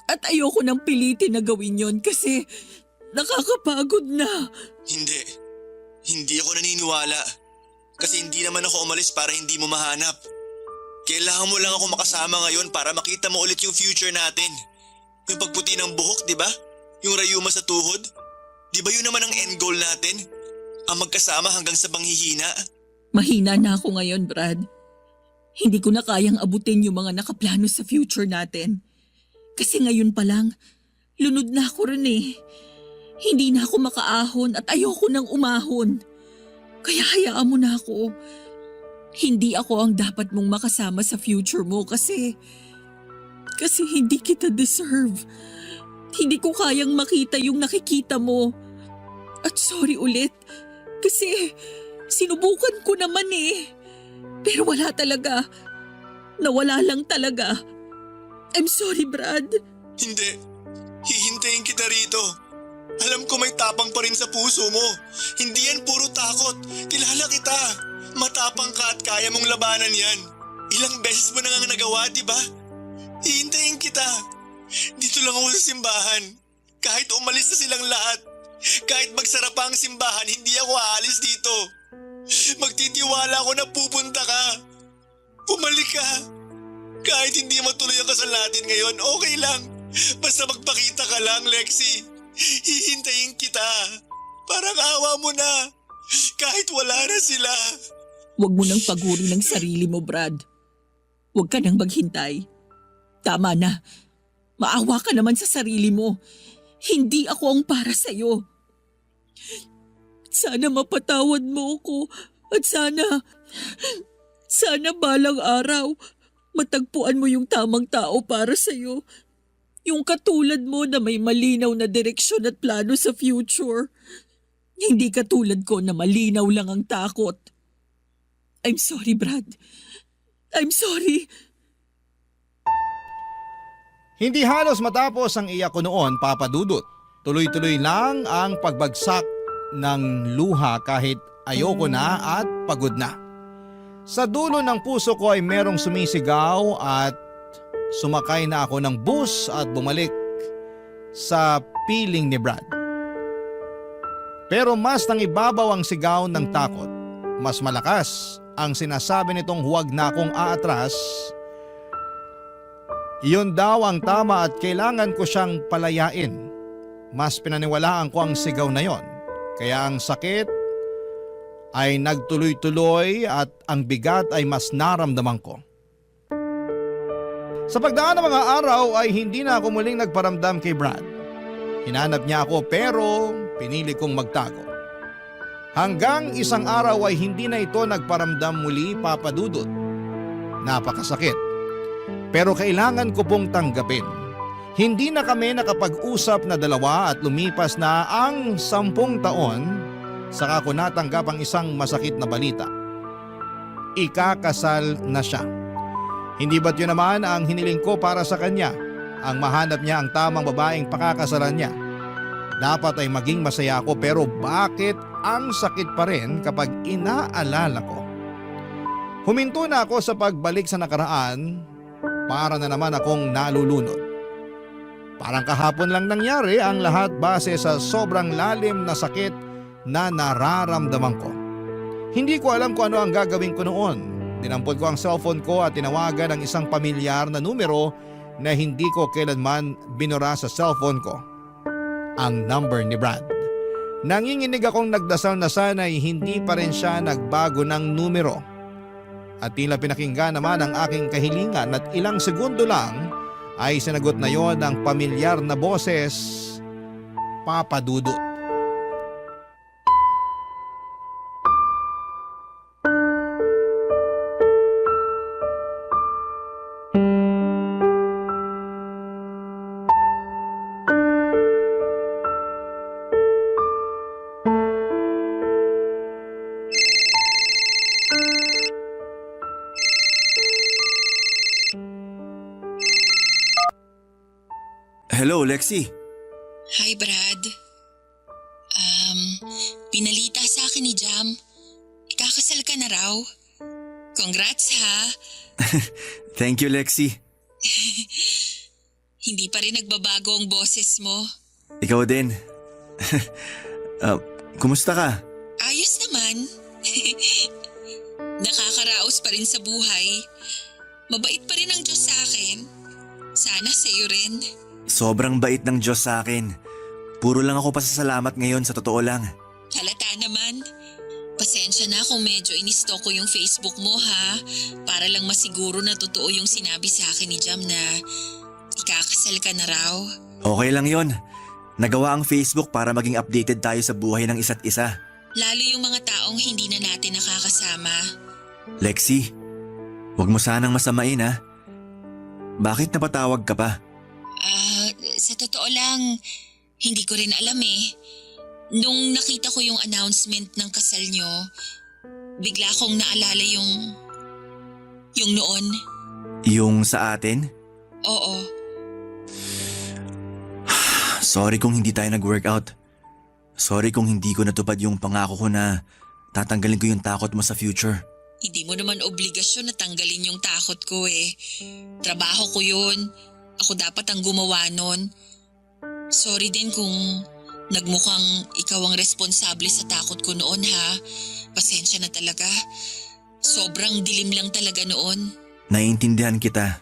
At ayoko nang pilitin na gawin yon kasi nakakapagod na. Hindi. Hindi ako naniniwala. Kasi hindi naman ako umalis para hindi mo mahanap. Kailangan mo lang ako makasama ngayon para makita mo ulit yung future natin. Yung pagputi ng buhok, di ba? Yung rayuma sa tuhod. Di ba yun naman ang end goal natin? Ang magkasama hanggang sa panghihina. Mahina na ako ngayon, Brad. Hindi ko na kayang abutin yung mga nakaplano sa future natin. Kasi ngayon pa lang, lunod na ako rin eh. Hindi na ako makaahon at ayoko nang umahon. Kaya hayaan mo na ako. Hindi ako ang dapat mong makasama sa future mo kasi hindi kita deserve. Hindi ko kayang makita yung nakikita mo. At sorry ulit kasi sinubukan ko naman eh. Pero wala talaga. Nawala lang talaga. I'm sorry, Brad. Hindi. Hihintayin kita rito. Alam ko may tapang pa rin sa puso mo. Hindi yan puro takot. Kilala kita. Matapang ka at kaya mong labanan yan. Ilang beses mo nang nagawa, di ba? Hihintayin kita. Dito lang ako sa simbahan. Kahit umalis na silang lahat. Kahit magsara pa ang simbahan, hindi ako aalis dito. Magtitiwala ako na pupunta ka. Bumalik ka. Kahit hindi matuloy ang kasal natin ngayon, okay lang. Basta magpakita ka lang, Lexi. Hihintayin kita. Parang awa mo na. Kahit wala na sila. Huwag mo nang paguri ng sarili mo, Brad. Huwag ka nang maghintay. Tama na. Maawa ka naman sa sarili mo. Hindi ako ang para sa'yo. Sana mapatawad mo ako at sana balang araw matagpuan mo yung tamang tao para sa'yo. Yung katulad mo na may malinaw na direksyon at plano sa future. Hindi katulad ko na malinaw lang ang takot. I'm sorry, Brad. I'm sorry. Hindi halos matapos ang iyak ko noon, Papa Dudut. Tuloy-tuloy lang ang pagbagsak ng luha kahit ayoko na at pagod na. Sa dulo ng puso ko ay merong sumisigaw at sumakay na ako ng bus at bumalik sa piling ni Brad. Pero mas nangibabaw ang sigaw ng takot. Mas malakas ang sinasabi nitong huwag na akong aatras. Iyon daw ang tama at kailangan ko siyang palayain. Mas pinaniwalaan ko ang sigaw na yon. Kaya ang sakit ay nagtuloy-tuloy at ang bigat ay mas naramdaman ko. Sa pagdaan ng mga araw ay hindi na ako muling nagparamdam kay Brad. Hinanap niya ako pero pinili kong magtago. Hanggang isang araw ay hindi na ito nagparamdam muli, Papa Dudut. Napakasakit. Pero kailangan ko pong tanggapin. Hindi na kami nakapag-usap na dalawa at lumipas na ang 10 taon saka ko natanggap ang isang masakit na balita. Ikakasal na siya. Hindi ba't yun naman ang hiniling ko para sa kanya? Ang mahanap niya ang tamang babaeng pakakasalan niya. Dapat ay maging masaya ako pero bakit ang sakit pa rin kapag inaalala ko? Huminto na ako sa pagbalik sa nakaraan para na naman akong nalulunod. Parang kahapon lang nangyari ang lahat base sa sobrang lalim na sakit na nararamdaman ko. Hindi ko alam kung ano ang gagawin ko noon. Dinampot ko ang cellphone ko at tinawagan ang isang pamilyar na numero na hindi ko kailanman binura sa cellphone ko. Ang number ni Brad. Nanginginig akong nagdasal na sana'y hindi pa rin siya nagbago ng numero. At tila pinakinggan naman ang aking kahilingan at ilang segundo lang ay sinagot na yon ng pamilyar na boses, Papa Dudut. Hello, Lexi. Hi, Brad. Pinalita sa akin ni Jam. Ikakasal ka na raw. Congrats ha. Thank you, Lexi. Hindi pa rin nagbabago ang boses mo. Ikaw din. Kumusta ka? Ayos naman. Nakakaraos pa rin sa buhay. Mabait pa rin ang Diyos sa akin. Sana sa'yo rin. Sobrang bait ng Diyos sa akin. Puro lang ako pasasalamat ngayon sa totoo lang. Halata naman. Pasensya na kung medyo inistalk ko yung Facebook mo ha. Para lang masiguro na totoo yung sinabi sa akin ni Jam na ikakasal ka na raw. Okay lang yon. Nagawa ang Facebook para maging updated tayo sa buhay ng isa't isa. Lalo yung mga taong hindi na natin nakakasama. Lexi, huwag mo sanang masamain ha. Bakit napatawag ka pa? Sa totoo lang, hindi ko rin alam eh. Nung nakita ko yung announcement ng kasal nyo, bigla kong naalala yung noon. Yung sa atin? Oo. Sorry kung hindi tayo nag-workout. Sorry kung hindi ko natupad yung pangako ko na tatanggalin ko yung takot mo sa future. Hindi mo naman obligasyon na tanggalin yung takot ko eh. Trabaho ko yun. Ako dapat ang gumawa nun. Sorry din kung nagmukhang ikaw ang responsable sa takot ko noon ha. Pasensya na talaga. Sobrang dilim lang talaga noon. Naiintindihan kita.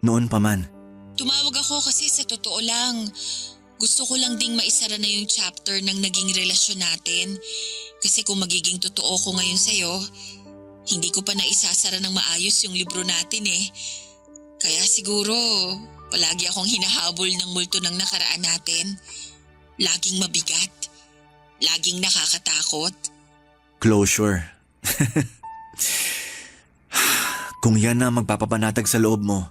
Noon pa man. Tumawag ako kasi sa totoo lang. Gusto ko lang ding maisara na yung chapter ng naging relasyon natin. Kasi kung magiging totoo ko ngayon sa'yo, hindi ko pa naisasara ng maayos yung libro natin eh. Kaya siguro palagi akong hinahabol ng multo ng nakaraan natin. Laging mabigat. Laging nakakatakot. Closure. Kung yan na magpapapanatag sa loob mo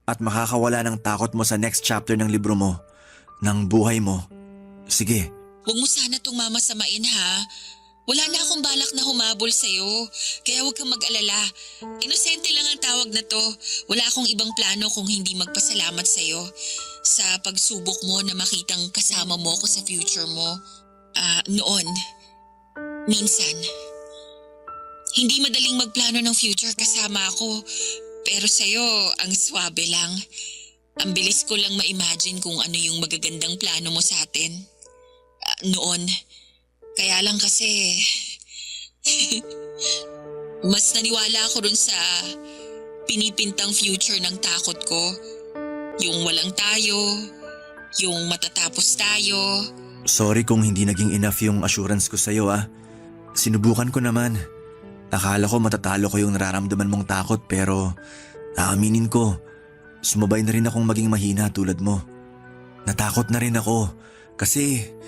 at makakawala ng takot mo sa next chapter ng libro mo, ng buhay mo, sige. Huwag mo sana itong mamasamain ha. Wala na akong balak na humabol sa'yo, kaya huwag kang mag-alala. Inosente lang ang tawag na to. Wala akong ibang plano kung hindi magpasalamat sa'yo sa pagsubok mo na makitang kasama mo ko sa future mo. Noon, minsan. Hindi madaling magplano ng future kasama ako, pero sa'yo ang swabe lang. Ang bilis ko lang ma-imagine kung ano yung magagandang plano mo sa atin. Noon. Kaya lang kasi, mas naniwala ako dun sa pinipintang future ng takot ko. Yung walang tayo, yung matatapos tayo. Sorry kung hindi naging enough yung assurance ko sa'yo ah. Sinubukan ko naman. Akala ko matatalo ko yung nararamdaman mong takot pero aaminin ko, sumabay na rin akong maging mahina tulad mo. Natakot na rin ako kasi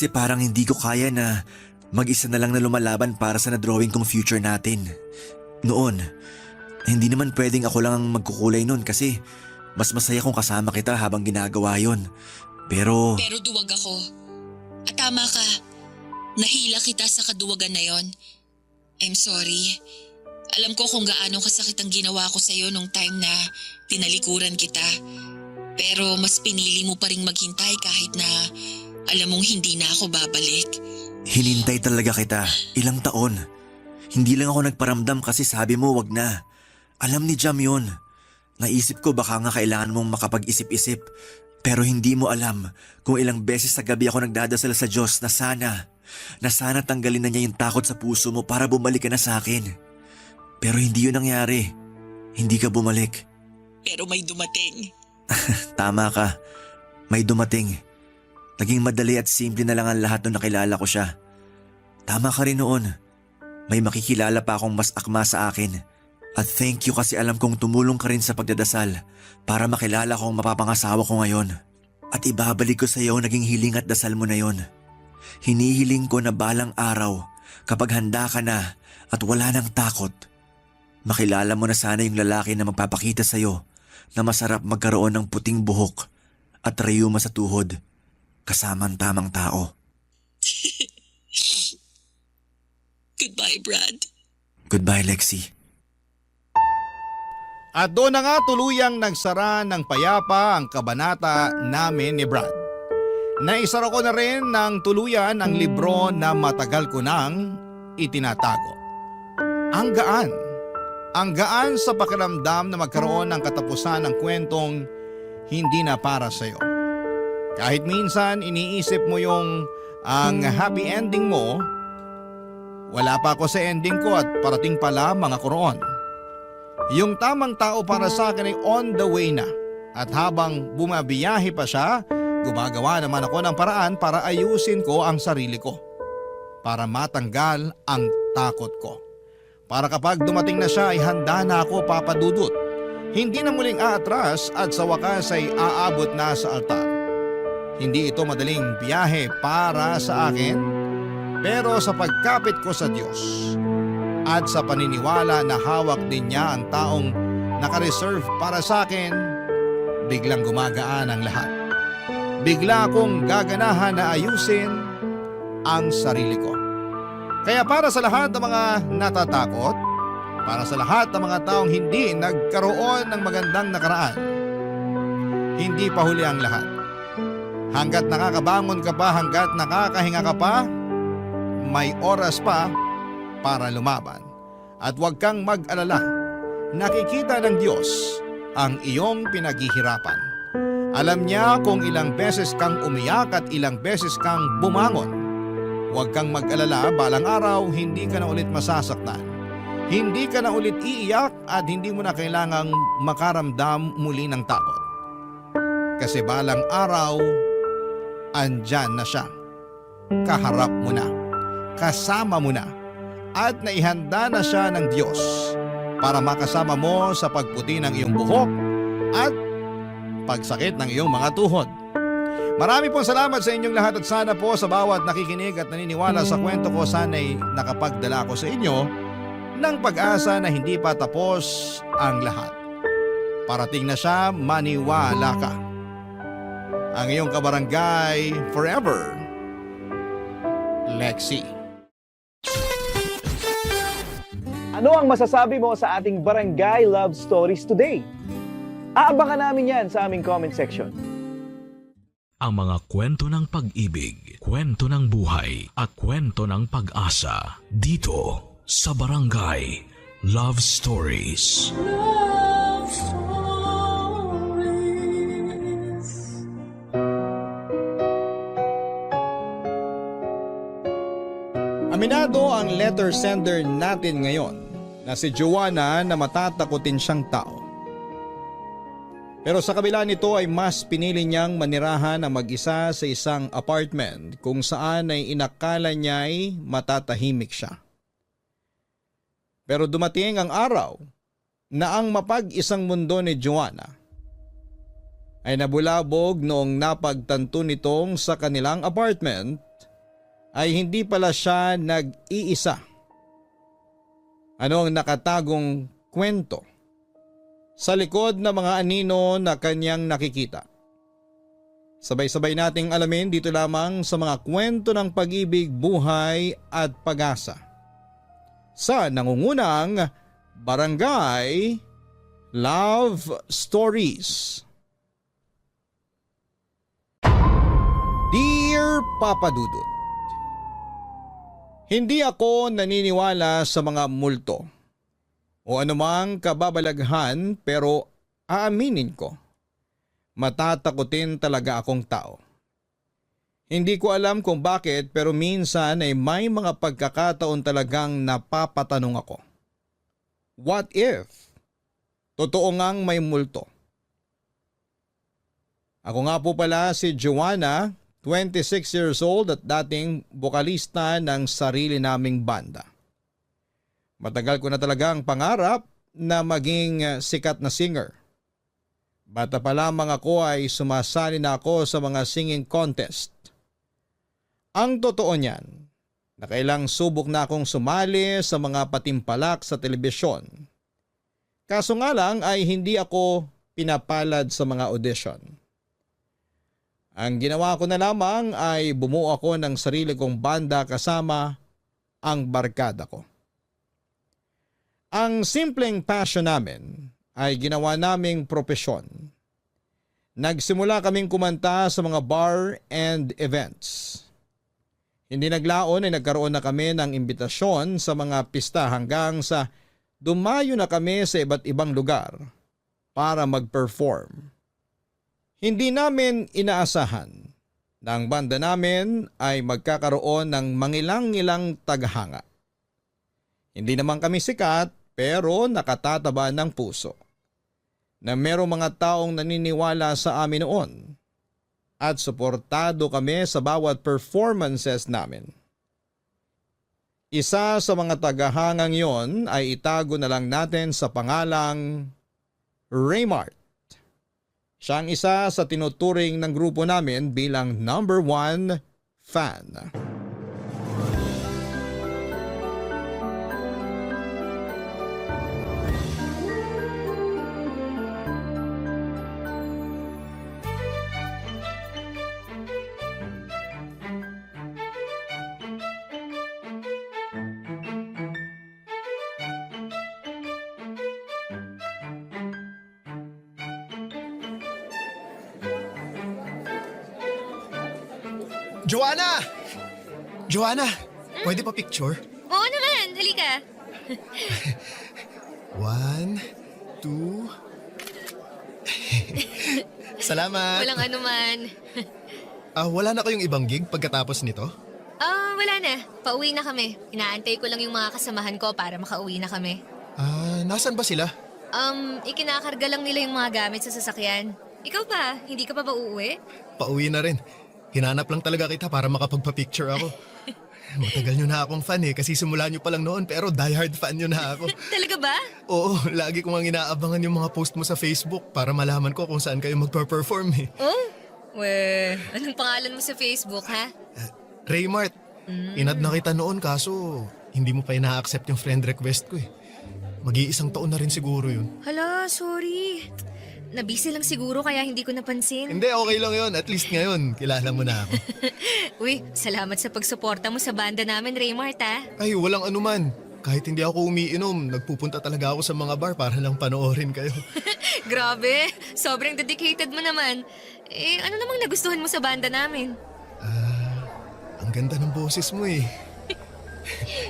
parang hindi ko kaya na mag-isa na lang na lumalaban para sa na-drawing kong future natin. Noon, hindi naman pwedeng ako lang ang magkukulay noon kasi Mas masaya kung kasama kita habang ginagawa yon. Pero Pero duwag ako. At tama ka. Nahila kita sa kaduwagan na yon. I'm sorry. Alam ko kung gaano kasakit ang ginawa ko sa'yo nung time na tinalikuran kita. Pero mas pinili mo pa ring maghintay kahit na alam mong hindi na ako babalik. hinintay talaga kita. Ilang taon. Hindi lang ako nagparamdam kasi sabi mo wag na. Alam ni Jam yun. Naisip ko baka nga kailangan mong makapag-isip-isip. Pero hindi mo alam kung ilang beses sa gabi ako nagdadasal sa Diyos na sana tanggalin na niya yung takot sa puso mo para bumalik ka na sa akin. Pero hindi yun nangyari. Hindi ka bumalik. Pero may dumating. Tama ka. May dumating. Naging madali at simple na lang ang lahat nung nakilala ko siya. Tama ka rin noon. May makikilala pa akong mas akma sa akin. At thank you kasi alam kong tumulong ka rin sa pagdadasal para makilala ko ang mapapangasawa ko ngayon. At ibabalik ko sa iyo naging hiling at dasal mo na yon. Hinihiling ko na balang araw kapag handa ka na at wala nang takot, makilala mo na sana yung lalaki na magpapakita sa iyo na masarap magkaroon ng puting buhok at rayuma sa tuhod kasama ang tamang tao. Goodbye, Brad. Goodbye, Lexi. At doon na nga tuluyang nagsara ng payapa ang kabanata namin ni Brad. Naisara ko na rin ng tuluyan ang libro na matagal ko nang itinatago. Ang gaan. Ang gaan sa pakiramdam na magkaroon ng katapusan ng kwentong hindi na para sa'yo. Kahit minsan iniisip mo yung ang happy ending mo, wala pa ako sa ending ko at parating pala mga kuroon. Yung tamang tao para sa akin ay on the way na. At habang bumabiyahe pa siya, gumagawa naman ako ng paraan para ayusin ko ang sarili ko. Para matanggal ang takot ko. Para kapag dumating na siya ay handa na ako papadudot. Hindi na muling aatras at sa wakas ay aabot na sa altar. Hindi ito madaling biyahe para sa akin, pero sa pagkapit ko sa Diyos at sa paniniwala na hawak din niya ang taong nakareserve para sa akin, biglang gumagaan ang lahat. Bigla akong gaganahan na ayusin ang sarili ko. Kaya para sa lahat ng mga natatakot, para sa lahat ng mga taong hindi nagkaroon ng magandang nakaraan, hindi pa huli ang lahat. Hanggat nakakabangon ka pa, hanggat nakakahinga ka pa, may oras pa para lumaban. At huwag kang mag-alala, nakikita ng Diyos ang iyong pinaghihirapan. Alam niya kung ilang beses kang umiyak at ilang beses kang bumangon. Huwag kang mag-alala, balang araw hindi ka na ulit masasaktan. Hindi ka na ulit iiyak at hindi mo na kailangang makaramdam muli ng takot. Kasi balang araw, andyan na siya. Kaharap mo na, kasama mo na, at naihanda na siya ng Diyos para makasama mo sa pagputi ng iyong buhok at pagsakit ng iyong mga tuhod. Marami pong salamat sa inyong lahat at sana po sa bawat nakikinig at naniniwala sa kwento ko, sana'y nakapagdala ko sa inyo ng pag-asa na hindi pa tapos ang lahat. Parating na siya, maniwala ka. Ang iyong kabarangay forever, Lexi. Ano ang masasabi mo sa ating Barangay Love Stories today? Aabangan namin yan sa aming comment section. Ang mga kwento ng pag-ibig, kwento ng buhay, at kwento ng pag-asa dito sa Barangay Love Stories. Love Stories. Aminado ang letter sender natin ngayon na si Joanna na matatakotin siyang tao. Pero sa kabila nito ay mas pinili niyang manirahan na mag-isa sa isang apartment kung saan ay inakala niya ay matatahimik siya. Pero dumating ang araw na ang mapag-isang mundo ni Joanna ay nabulabog noong napagtanto nitong sa kanilang apartment ay hindi pala siya nag-iisa. Ano ang nakatagong kwento sa likod ng mga anino na kanyang nakikita. Sabay-sabay nating alamin dito lamang sa mga kwento ng pag-ibig, buhay at pag-asa sa nangungunang Barangay Love Stories. Dear Papa Dudut, hindi ako naniniwala sa mga multo o anumang kababalaghan, pero aaminin ko, matatakotin talaga akong tao. Hindi ko alam kung bakit, pero minsan ay may mga pagkakataon talagang napapatanong ako. What if totoo ngang may multo? Ako nga po pala si Joanna, 26 years old at dating bokalista ng sarili naming banda. Matagal ko na talagang pangarap na maging sikat na singer. Bata pa lamang ako ay sumasali na ako sa mga singing contest. Ang totoo niyan, nakailang subok na akong sumali sa mga patimpalak sa telebisyon. Kaso nga lang ay hindi ako pinapalad sa mga audition. Ang ginawa ko na lamang ay bumuo ako ng sarili kong banda kasama ang barkada ko. Ang simpleng passion namin ay ginawa naming propesyon. Nagsimula kaming kumanta sa mga bar and events. Hindi naglaon ay nagkaroon na kami ng imbitasyon sa mga pista hanggang sa dumayo na kami sa iba't ibang lugar para mag-perform. Hindi namin inaasahan na ang banda namin ay magkakaroon ng mangilang-ilang tagahanga. Hindi naman kami sikat pero nakatataba ng puso na merong mga taong naniniwala sa amin noon at suportado kami sa bawat performances namin. Isa sa mga tagahangang yon ay itago na lang natin sa pangalang Raymart. Siya ang isa sa tinuturing ng grupo namin bilang number 1 fan. Joanna! Joanna, pwede pa picture? Oo naman, halika. 1, 2... Salamat! Walang anuman. Wala na kayong ibang gig pagkatapos nito? Wala na. Pauwi na kami. Inaantay ko lang yung mga kasamahan ko para makauwi na kami. Nasaan ba sila? Ikinakarga lang nila yung mga gamit sa sasakyan. Ikaw pa, hindi ka pa ba uuwi? Pauwi na rin. Hinanap lang talaga kita para makapagpa-picture ako. Matagal nyo na akong fan kasi simula nyo pa lang noon pero diehard fan nyo na ako. Talaga ba? Oo, lagi ko nga inaabangan yung mga post mo sa Facebook para malaman ko kung saan kayo magpa-perform Oh? Anong pangalan mo sa Facebook, ha? Raymart, inad na kita noon kaso hindi mo pa ina-accept yung friend request ko eh. Mag-iisang taon na rin siguro yun. Hala, sorry. Nabisi lang siguro kaya hindi ko napansin. Hindi, okay lang yun. At least ngayon, kilala mo na ako. Uy, salamat sa pagsuporta mo sa banda namin, Raymart, ha? Ay, walang anuman. Kahit hindi ako umiinom, nagpupunta talaga ako sa mga bar para lang panoorin kayo. Grabe, sobrang dedicated mo naman. Ano namang nagustuhan mo sa banda namin? Ang ganda ng boses mo eh.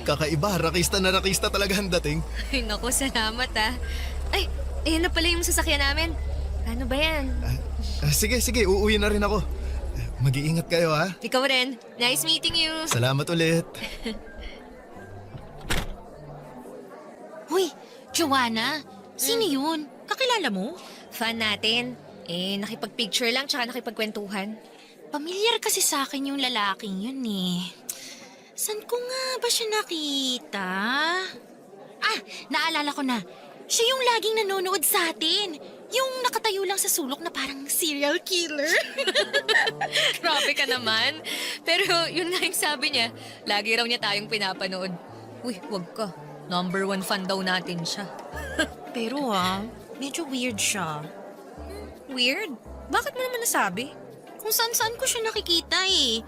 Kakaiba, rakista na rakista talaga ang dating. Ay, naku, salamat, ha? Ay, na pala yung sasakyan namin. Ano ba yan? Sige, uuwi na rin ako. Mag-iingat kayo ha. Ikaw rin. Nice meeting you. Salamat ulit. Hoy, Joanna, sino yun? Kakilala mo? Fan natin. Nakipag-picture lang tsaka nakipagkwentuhan. Pamilyar kasi sa akin yung lalaking yun eh. San ko nga ba siya nakita? Naalala ko na. Siya yung laging nanonood sa atin. Yung nakatayo lang sa sulok na parang serial killer. Grabe ka naman. Pero yun nga yung sabi niya. Lagi raw niya tayong pinapanood. Uy, wag ka. Number 1 fan daw natin siya. Pero Medyo weird siya. Weird? Bakit mo naman nasabi? Kung saan-saan ko siya nakikita eh.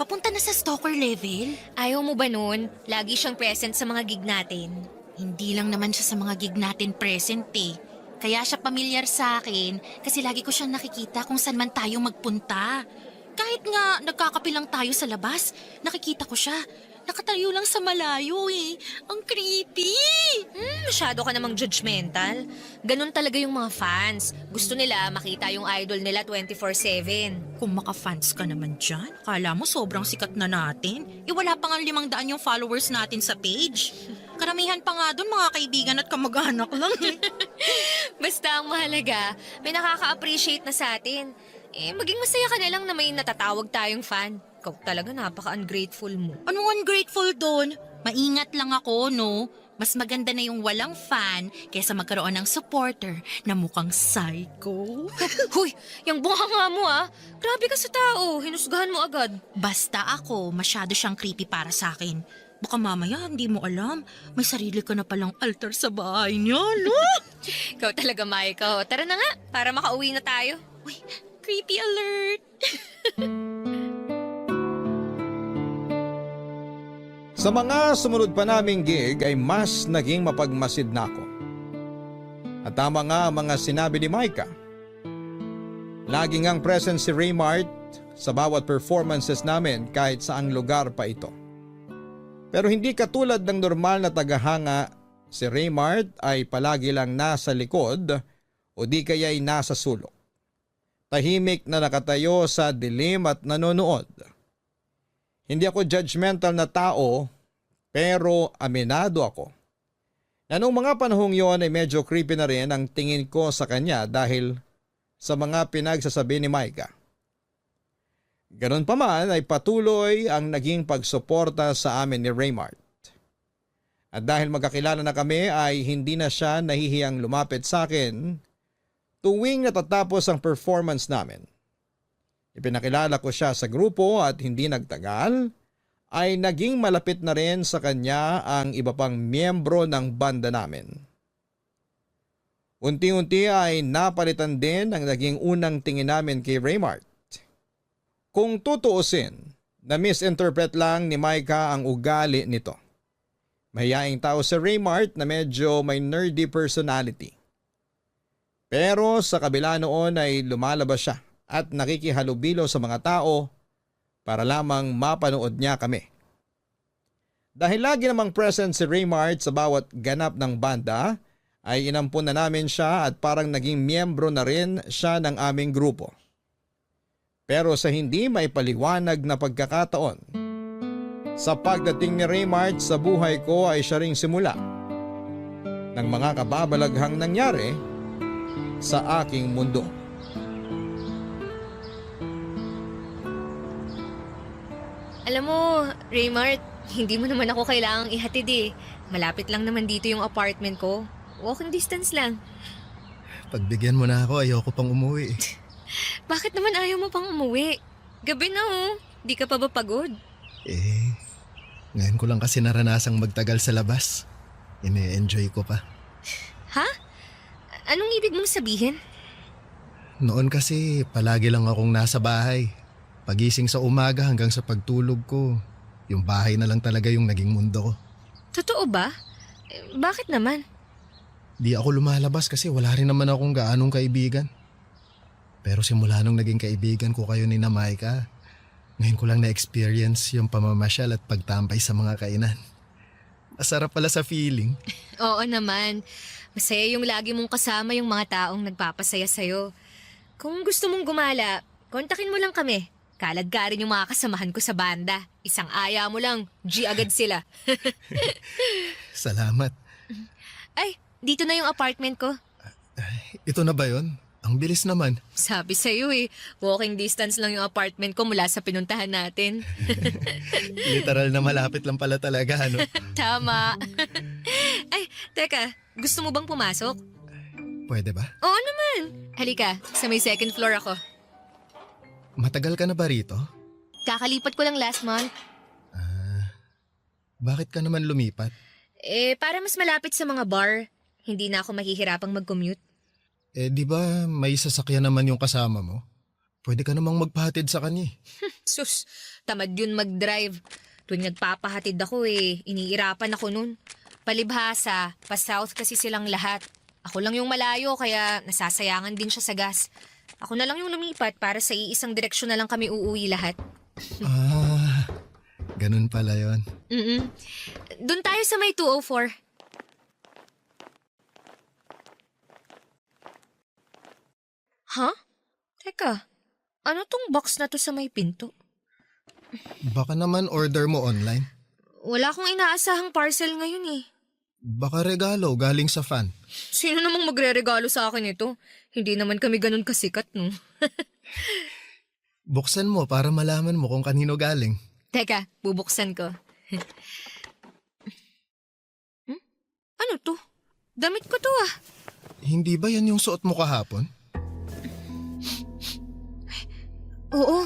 Papunta na sa stalker level. Ayaw mo ba nun? Lagi siyang present sa mga gig natin. Hindi lang naman siya sa mga gig natin present eh. Kaya siya pamilyar sa akin kasi lagi ko siyang nakikita kung saan man tayo magpunta. Kahit nga nagkakape lang tayo sa labas, nakikita ko siya. Nakatayo lang sa malayo eh. Ang creepy! Masyado ka namang judgmental. Ganun talaga yung mga fans. Gusto nila makita yung idol nila 24/7. Kung maka-fans ka naman dyan, akala mo sobrang sikat na natin. Wala pa nga 500 yung followers natin sa page. Karamihan pa nga doon mga kaibigan at kamag-anak lang. Basta ang mahalaga, may nakaka-appreciate na sa atin. Maging masaya ka na lang na may natatawag tayong fan. Ikaw talaga napaka-ungrateful mo. Anong ungrateful doon? Maingat lang ako, no? Mas maganda na yung walang fan kaysa magkaroon ng supporter na mukhang psycho. Huy, yung bunganga mo Grabe ka sa tao, hinusgahan mo agad. Basta ako, masyado siyang creepy para sa akin. Baka mamaya hindi mo alam, may sarili ka na palang altar sa bahay niya, no? Ikaw talaga, Maiko. Tara na nga, para makauwi na tayo. Uy, creepy alert! Sa mga sumunod pa naming gig ay mas naging mapagmasid na ako. At tama nga ang mga sinabi ni Micah. Lagi ngang present si Raymart sa bawat performances namin kahit saang lugar pa ito. Pero hindi katulad ng normal na tagahanga, si Raymart ay palagi lang nasa likod o di kaya'y nasa sulok. Tahimik na nakatayo sa dilim at nanonood. Hindi ako judgmental na tao pero aminado ako. Na noong mga panahong yon ay medyo creepy na rin ang tingin ko sa kanya dahil sa mga pinagsasabi ni Micah. Ganon pa man ay patuloy ang naging pagsuporta sa amin ni Raymart. At dahil magkakilala na kami ay hindi na siya nahihiyang lumapit sa akin tuwing natatapos ang performance namin. Ipinakilala ko siya sa grupo at hindi nagtagal ay naging malapit na rin sa kanya ang iba pang miyembro ng banda namin. Unti-unti ay napalitan din ang naging unang tingin namin kay Raymart. Kung tutuusin, na-misinterpret lang ni Micah ang ugali nito. Mahiyaing tao si Raymart na medyo may nerdy personality. Pero sa kabila noon ay lumalabas siya at nakikihalubilo sa mga tao para lamang mapanood niya kami. Dahil lagi namang present si Raymart sa bawat ganap ng banda, ay inampun na namin siya at parang naging miyembro na rin siya ng aming grupo. Pero sa hindi maipaliwanag na pagkakataon, sa pagdating ni Raymart sa buhay ko ay siya ring simula ng mga kababalaghang nangyari sa aking mundo. Alam mo, Raymart, hindi mo naman ako kailangang ihatid eh. Malapit lang naman dito yung apartment ko. Walking distance lang. Pagbigyan mo na ako, ayoko pang umuwi. Bakit naman ayaw mo pang umuwi? Gabi na Di ka pa ba pagod? Ngayon ko lang kasi naranasang magtagal sa labas. Ine-enjoy ko pa. Ha? Anong ibig mong sabihin? Noon kasi palagi lang akong nasa bahay. Pagising sa umaga hanggang sa pagtulog ko, yung bahay na lang talaga yung naging mundo ko. Totoo ba? Bakit naman? Di ako lumalabas kasi wala rin naman akong gaanong kaibigan. Pero simula nung naging kaibigan ko kayo ni Micah, ngayon ko lang na-experience yung pamamasyal at pagtampay sa mga kainan. Masarap pala sa feeling. Oo naman. Masaya yung lagi mong kasama yung mga taong nagpapasaya sa'yo. Kung gusto mong gumala, kontakin mo lang kami. Kaladkarin yung mga kasamahan ko sa banda. Isang aya mo lang, G agad sila. Salamat. Ay, dito na yung apartment ko. Ito na ba yon? Ang bilis naman. Sabi sa'yo walking distance lang yung apartment ko mula sa pinuntahan natin. Literal na malapit lang pala talaga, ano? Tama. Ay, teka, gusto mo bang pumasok? Pwede ba? Oo naman. Halika, sa may second floor ako. Matagal ka na ba rito? Kakalipat ko lang last month. Bakit ka naman lumipat? Para mas malapit sa mga bar. Hindi na ako mahihirapang mag-commute. Di ba may sasakyan naman yung kasama mo? Pwede ka namang magpahatid sa kanya. Sus, tamad yun mag-drive. Tuwing nagpapahatid ako iniirapan ako nun. Palibhasa, pa-south kasi silang lahat. Ako lang yung malayo kaya nasasayangan din siya sa gas. Ako na lang yung lumipat para sa iisang direksyon na lang kami uuwi lahat. Ganun pala yon. Doon tayo sa may 204. Huh? Teka, ano tong box na to sa may pinto? Baka naman order mo online. Wala akong inaasahang parcel ngayon Baka regalo galing sa fan. Sino namang magre-regalo sa akin ito? Hindi naman kami ganun kasikat, no? Buksan mo para malaman mo kung kanino galing. Teka, bubuksan ko. Ano to? Damit ko to Hindi ba yan yung suot mo kahapon? Oo,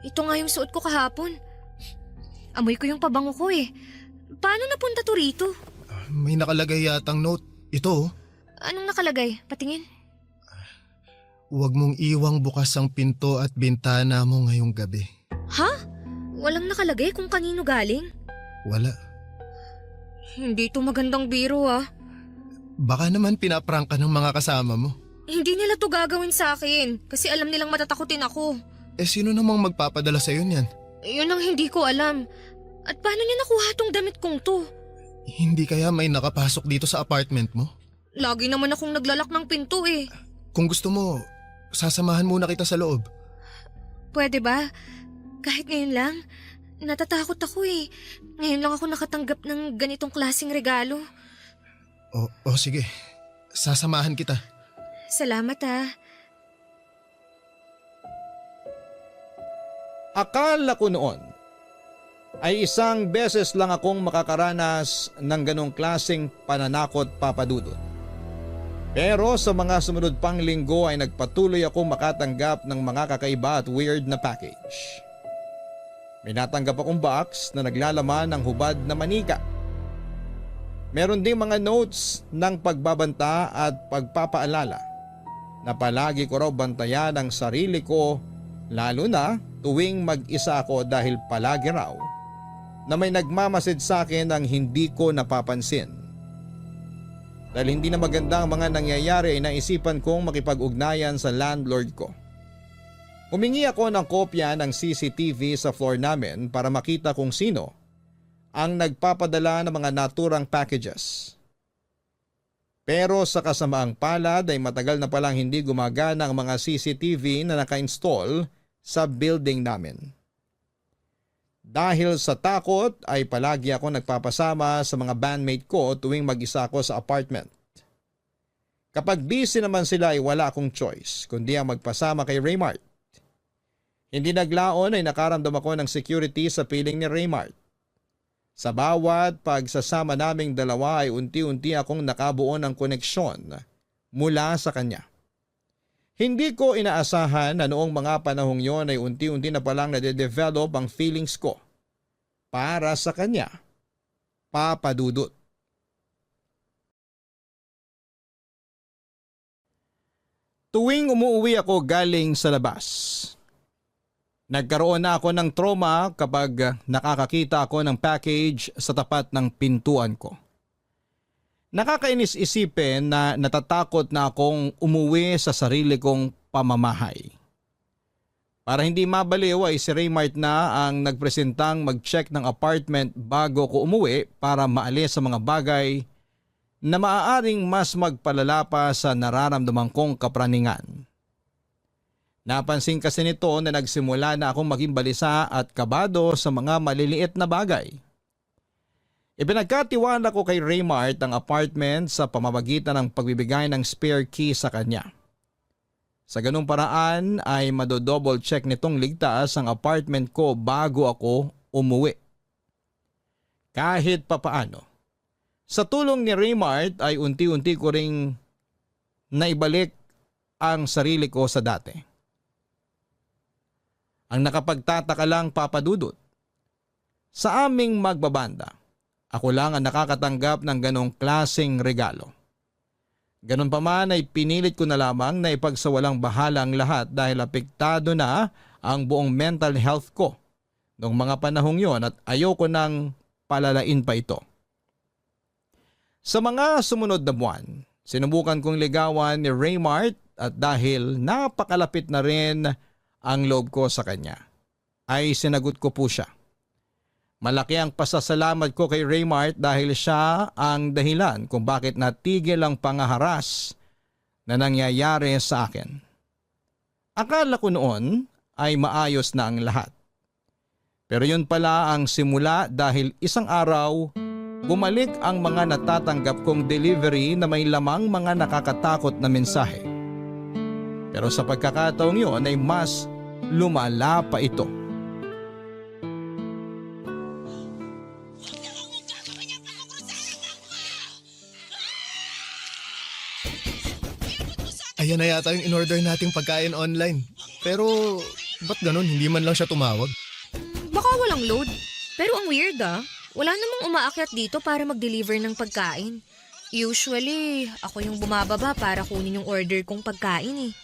ito nga yung suot ko kahapon. Amoy ko yung pabango ko Paano napunta to rito? May nakalagay yatang note. Ito. Anong nakalagay? Patingin. Huwag mong iwang bukas ang pinto at bintana mo ngayong gabi. Ha? Walang nakalagay kung kanino galing? Wala. Hindi to magandang biro Baka naman pinaprank ka ng mga kasama mo. Hindi nila to gagawin sa akin kasi alam nilang matatakutin ako. Sino namang magpapadala sa'yo niyan? Yun ang hindi ko alam. At paano niya nakuha tong damit kong to? Hindi kaya may nakapasok dito sa apartment mo? Lagi naman akong naglalak ng pinto Kung gusto mo, sasamahan muna kita sa loob. Pwede ba? Kahit ngayon lang. Natatakot ako Ngayon lang ako nakatanggap ng ganitong klaseng regalo. O sige, sasamahan kita. Salamat Akala ko noon ay isang beses lang akong makakaranas ng ganong klaseng pananakot, Papa Dudut. Pero sa mga sumunod pang linggo ay nagpatuloy akong makatanggap ng mga kakaiba at weird na package. May natanggap akong box na naglalaman ng hubad na manika. Meron ding mga notes ng pagbabanta at pagpapaalala na palagi ko raw bantayan ang sarili ko, lalo na tuwing mag-isa ako dahil palagi raw na may nagmamasid sa akin ang hindi ko napapansin. Dahil hindi na maganda ang mga nangyayari ay naisipan kong makipag-ugnayan sa landlord ko. Humingi ako ng kopya ng CCTV sa floor namin para makita kung sino ang nagpapadala ng mga naturang packages. Pero sa kasamaang palad ay matagal na palang hindi gumagana ang mga CCTV na naka-install sa building namin. Dahil sa takot ay palagi ako nagpapasama sa mga bandmate ko tuwing mag-isa ako sa apartment. Kapag busy naman sila ay wala akong choice kundi ang magpasama kay Raymart. Hindi naglaon ay nakaramdam ako ng security sa piling ni Raymart. Sa bawat pagsasama naming dalawa ay unti-unti akong nakabuo ng koneksyon mula sa kanya. Hindi ko inaasahan na noong mga panahong yon ay unti-unti na palang nade-develop ang feelings ko para sa kanya, Papa Dudut. Tuwing umuwi ako galing sa labas, nagkaroon na ako ng trauma kapag nakakakita ako ng package sa tapat ng pintuan ko. Nakakainis isipin na natatakot na akong umuwi sa sarili kong pamamahay. Para hindi mabaliw ay si Raymart na ang nagpresentang mag-check ng apartment bago ko umuwi para maalis sa mga bagay na maaaring mas magpalala pa sa nararamdaman kong kapraningan. Napansin kasi nito na nagsimula na akong maging balisa at kabado sa mga maliliit na bagay. Ipinagkatiwala ko kay Raymart ang apartment sa pamamagitan ng pagbibigay ng spare key sa kanya. Sa ganung paraan ay madodouble check nitong ligtas ang apartment ko bago ako umuwi. Kahit papaano, sa tulong ni Raymart ay unti-unti ko ring naibalik ang sarili ko sa dati. Ang nakapagtataka lang, Papa Dudut, sa aming magbabanda, ako lang ang nakakatanggap ng ganong klaseng regalo. Ganun pa man ay pinilit ko na lamang na ipagsawalang bahala ang lahat dahil apektado na ang buong mental health ko noong mga panahong yon at ayoko nang palalain pa ito. Sa mga sumunod na buwan, sinubukan kong ligawan ni Raymart at dahil napakalapit na rin ang loob ko sa kanya, ay sinagot ko po siya. Malaki ang pasasalamat ko kay Raymart dahil siya ang dahilan kung bakit natigil ang pangaharas na nangyayari sa akin. Akala ko noon ay maayos na ang lahat. Pero yun pala ang simula dahil isang araw, bumalik ang mga natatanggap kong delivery na may lamang mga nakakatakot na mensahe. Pero sa pagkakataong yun ay mas lumala pa ito. Ayan na yata yung in-order nating pagkain online. Pero ba't ganun? Hindi man lang siya tumawag. Baka walang load. Pero ang weird wala namang umaakyat dito para mag-deliver ng pagkain. Usually, ako yung bumababa para kunin yung order kong pagkain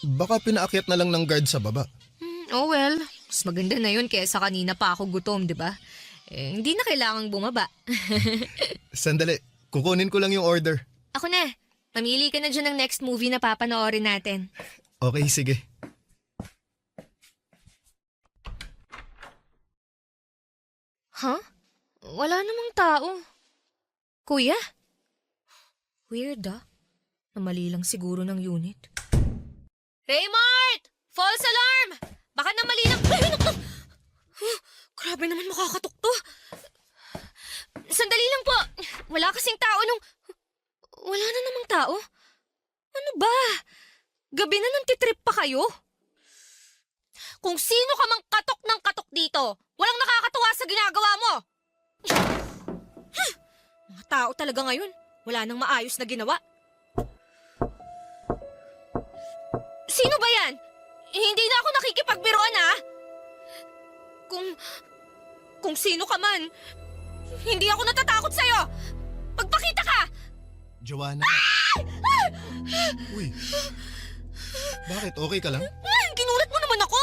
Baka pinaakyat na lang ng guard sa baba. Oh well, mas maganda na yun kaysa kanina pa ako gutom, di ba? Hindi na kailangang bumaba. Sandali, kukunin ko lang yung order. Ako na. Mamili ka na dyan ng next movie na papanoorin natin. Okay, sige. Huh? Wala namang tao. Kuya? Weird na mali lang siguro ng unit. Raymart! False alarm! Baka na mali lang... Ay, naku! Grabe naman makakatok to. Sandali lang po. Wala kasing tao nung... Wala na namang tao. Ano ba? Gabi na nang titrip pa kayo? Kung sino ka mang katok ng katok dito, walang nakakatuwa sa ginagawa mo. Mga tao talaga ngayon. Wala nang maayos na ginawa. Sino ba yan? Hindi na ako nakikipagbiruan Kung sino ka man, hindi ako natatakot sa'yo. Magpakita ka! Joanna. Uy. Bakit? Okay ka lang? Ginulat mo naman ako!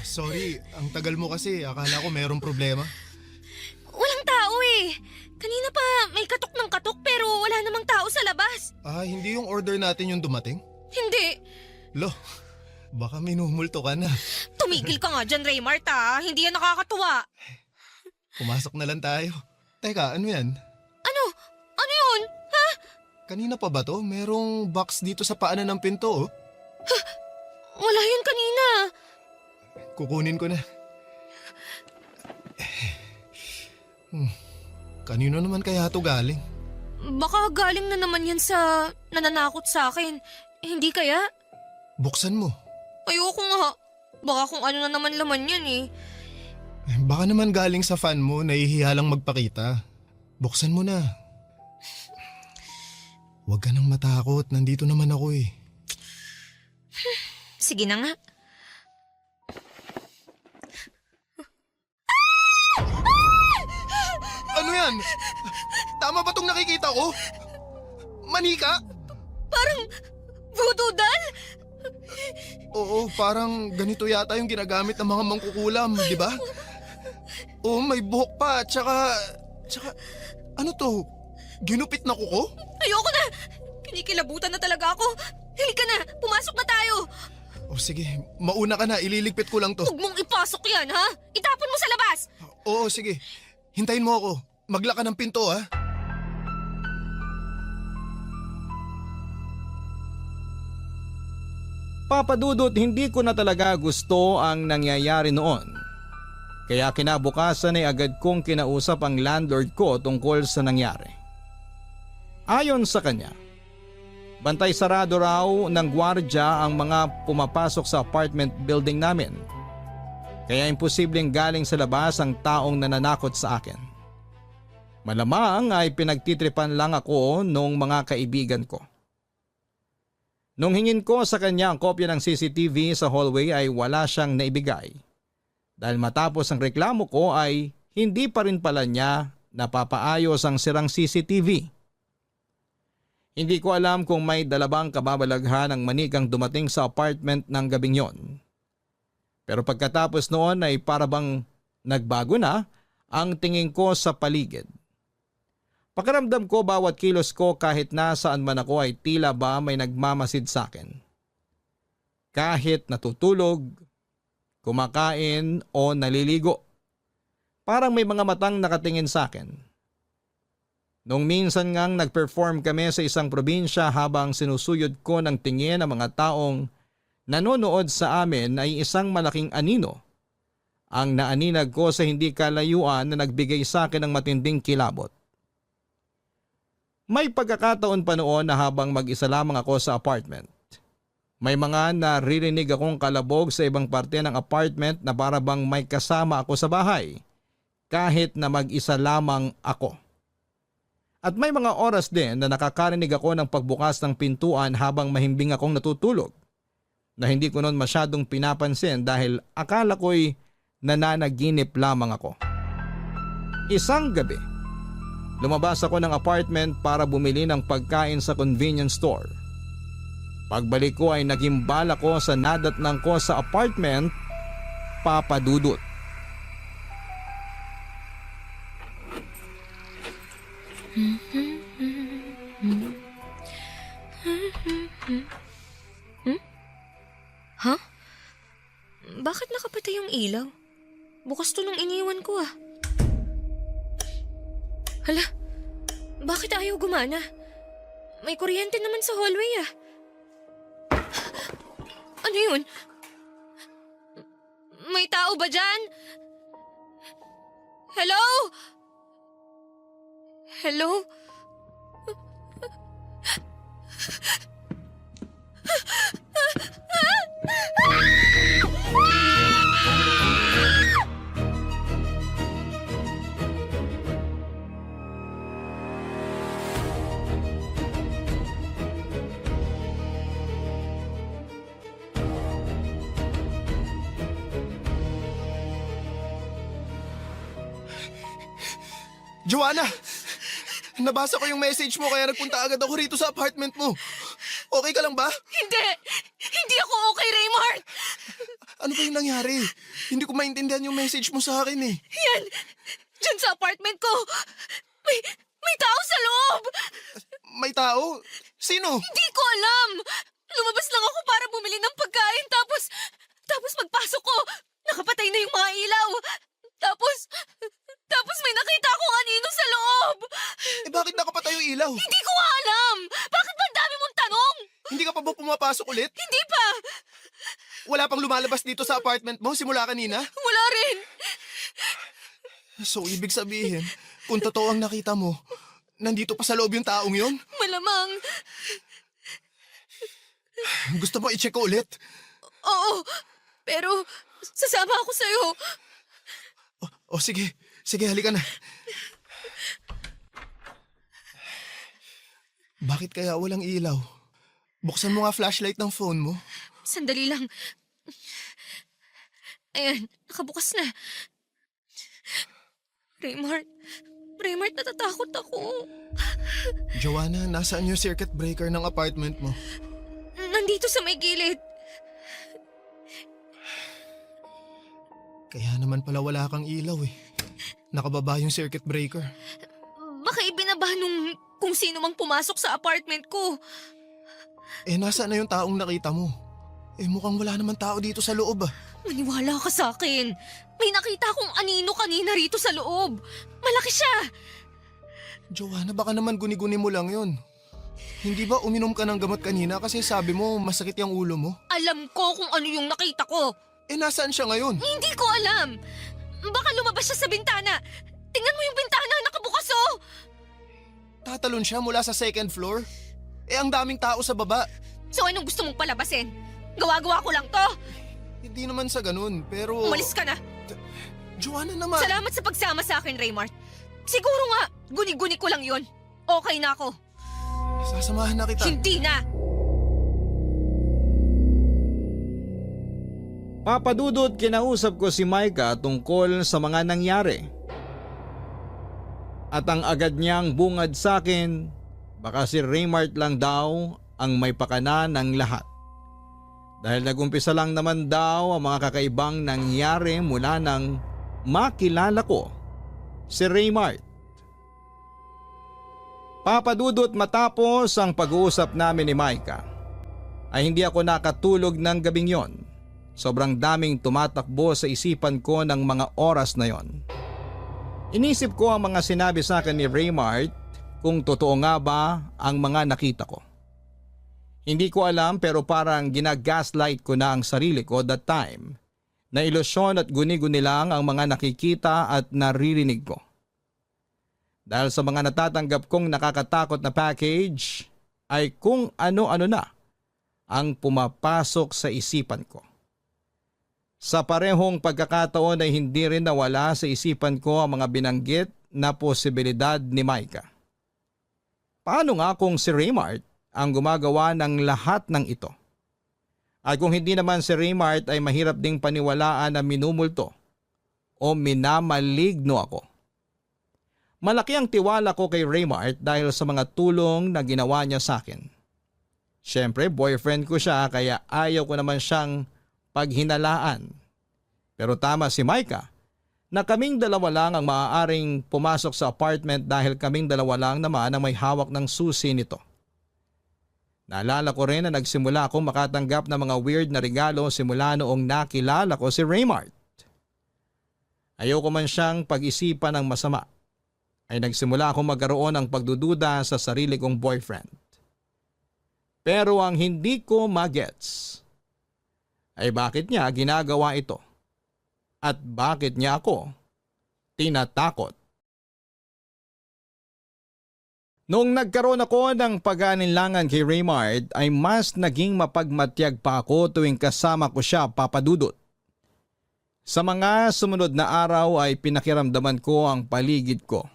Sorry, ang tagal mo kasi. Akala ko mayroong problema. Walang tao Kanina pa may katok ng katok pero wala namang tao sa labas. Hindi yung order natin yung dumating? Hindi. Lo, baka minumulto ka na. Tumigil ka nga dyan, Raymart Hindi yan nakakatuwa. Pumasok na lang tayo. Teka, ano yan? Ano? Ano yun? Ha? Kanina pa ba to? Merong box dito sa paanan ng pinto, Wala yun kanina. Kukunin ko na. Kanino naman kaya to galing? Baka galing na naman yan sa nananakot sa akin. Hindi kaya? Buksan mo. Ayoko nga. Baka kung ano na naman laman yan Baka naman galing sa fan mo, nahihiya lang magpakita. Buksan mo na. Huwag ka nang matakot, nandito naman ako Sige na nga. Ano yan? Tama ba tong nakikita ko? Manika? Parang voodoo doll? Oo, parang ganito yata yung ginagamit ng mga mangkukulam, di ba? Oo, may buhok pa, tsaka, ano to? Ginupit na kuko? Ayoko na! Kinikilabutan na talaga ako. Halika na, pumasok na tayo. O sige, mauna ka na, ililigpit ko lang to. Huwag mong ipasok yan, ha? Itapon mo sa labas! Oo, sige. Hintayin mo ako. Maglaka ng pinto, ha? Papadudot, hindi ko na talaga gusto ang nangyayari noon. Kaya kinabukasan ay agad kong kinausap ang landlord ko tungkol sa nangyari. Ayon sa kanya, bantay sarado raw ng gwardya ang mga pumapasok sa apartment building namin. Kaya imposibleng galing sa labas ang taong nananakot sa akin. Malamang ay pinagtitripan lang ako nung mga kaibigan ko. Nung hingin ko sa kanya ang kopya ng CCTV sa hallway ay wala siyang naibigay. Dahil matapos ang reklamo ko ay hindi pa rin pala niya napapaayos ang sirang CCTV. Hindi ko alam kung may dalabang kababalaghan ang manikang dumating sa apartment ng gabing yon. Pero pagkatapos noon ay parabang nagbago na ang tingin ko sa paligid. Pakiramdam ko bawat kilos ko kahit nasaan man ako ay tila ba may nagmamasid sa akin. Kahit natutulog, kumakain o naliligo. Parang may mga matang nakatingin sa akin. Nung minsan ngang nag-perform kami sa isang probinsya habang sinusuyod ko ng tingin ng mga taong nanonood sa amin ay isang malaking anino. Ang naaninag ko sa hindi kalayuan na nagbigay sa akin ng matinding kilabot. May pagkakataon pa noon na habang mag-isa lamang ako sa apartment. May mga naririnig akong kalabog sa ibang parte ng apartment na para bang may kasama ako sa bahay kahit na mag-isa lamang ako. At may mga oras din na nakakarinig ako ng pagbukas ng pintuan habang mahimbing akong natutulog na hindi ko noon masyadong pinapansin dahil akala ko'y nananaginip lamang ako. Isang gabi, lumabas ako ng apartment para bumili ng pagkain sa convenience store. Pagbalik ko ay naging bala ko sa nadatnang ko sa apartment, papadudot. Huh? Bakit nakapatay yung ilaw? Bukas to nung iniwan ko ah. Hala, bakit ayaw gumana? May kuryente naman sa hallway ah. Ano yun? May tao ba dyan? Hello? Hello? Joanna! Nabasa ko yung message mo kaya nagpunta agad ako rito sa apartment mo. Okay ka lang ba? Hindi! Hindi ako okay, Raymart! Ano ba yung nangyari? Hindi ko maintindihan yung message mo sa akin eh. Yan! Diyan sa apartment ko! May tao sa loob! May tao? Sino? Hindi ko alam! Lumabas lang ako para bumili ng pagkain tapos magpasok ko. Nakapatay na yung mga ilaw. Tapos may nakita akong anino sa loob. Eh bakit nakapatay yung ilaw? Hindi ko nga alam! Bakit ba ang dami mong tanong? Hindi ka pa ba pumapasok ulit? Hindi pa! Wala pang lumalabas dito sa apartment mo simula kanina? Wala rin! So ibig sabihin, kung totoo ang nakita mo, nandito pa sa loob yung taong yon? Malamang. Gusto mo i-check ko ulit? Oo, pero sasama ako sa'yo. O sige, halika na. Bakit kaya walang ilaw? Buksan mo nga flashlight ng phone mo. Sandali lang. Ayan, nakabukas na. Raymart, natatakot ako. Joanna, nasaan yung circuit breaker ng apartment mo? Nandito sa may gilid. Kaya naman pala wala kang ilaw eh. Nakababa yung circuit breaker. Baka ibinaba nung kung sino mang pumasok sa apartment ko. Eh nasaan na yung taong nakita mo? Eh mukhang wala naman tao dito sa loob ah. Maniwala ka sa akin. May nakita akong anino kanina rito sa loob. Malaki siya. Joanna, baka naman guni-guni mo lang yun. Hindi ba uminom ka ng gamot kanina kasi sabi mo masakit yung ulo mo? Alam ko kung ano yung nakita ko. Eh nasaan siya ngayon? Hindi ko alam. Baka lumabas siya sa bintana. Tingnan mo yung bintana, nakabukas oh. Tatalon siya mula sa second floor? Eh ang daming tao sa baba. So anong gusto mong palabasin? Gawa-gawa ko lang to. Hindi naman sa ganun, pero... Umalis ka na. Joanna naman. Salamat sa pagsama sa akin, Raymart. Siguro nga, guni-guni ko lang yun. Okay na ako. Sasamahan na kita. Hindi na. Papadudot, kinausap ko si Micah tungkol sa mga nangyari. At ang agad niyang bungad sa akin, Baka si Raymart lang daw ang may pakana ng lahat. Dahil nagumpisa lang naman daw ang mga kakaibang nangyari mula nang makilala ko si Raymart. Papadudot, matapos ang pag-uusap namin ni Micah ay hindi ako nakatulog ng gabing yon. Sobrang daming tumatakbo sa isipan ko ng mga oras na yon. Inisip ko ang mga sinabi sa akin ni Raymart kung totoo nga ba ang mga nakita ko. Hindi ko alam, pero parang ginagaslight ko na ang sarili ko that time na ilusyon at guni-guni lang ang mga nakikita at naririnig ko. Dahil sa mga natatanggap kong nakakatakot na package ay kung ano-ano na ang pumapasok sa isipan ko. Sa parehong pagkakataon ay hindi rin nawala sa isipan ko ang mga binanggit na posibilidad ni Micah. Paano nga kung si Raymart ang gumagawa ng lahat ng ito? At kung hindi naman si Raymart ay mahirap ding paniwalaan na minumulto o minamaligno ako. Malaki ang tiwala ko kay Raymart dahil sa mga tulong na ginawa niya sa akin. Siyempre, boyfriend ko siya kaya ayaw ko naman siyang paghinalaan. Pero tama si Micah na kaming dalawa lang ang maaaring pumasok sa apartment dahil kaming dalawa lang naman ang may hawak ng susi nito. Naalala ko rin na nagsimula akong makatanggap ng mga weird na regalo simula noong nakilala ko si Raymart. Ayoko man siyang pag-isipan ng masama, ay nagsimula akong magkaroon ng pagdududa sa sarili kong boyfriend. Pero ang hindi ko magets ay bakit niya ginagawa ito at bakit niya ako tinatakot. Noong nagkaroon ako ng pag-aalinlangan kay Raymart ay mas naging mapagmatyag pa ako tuwing kasama ko siya, papadudot. Sa mga sumunod na araw ay pinakiramdaman ko ang paligid ko.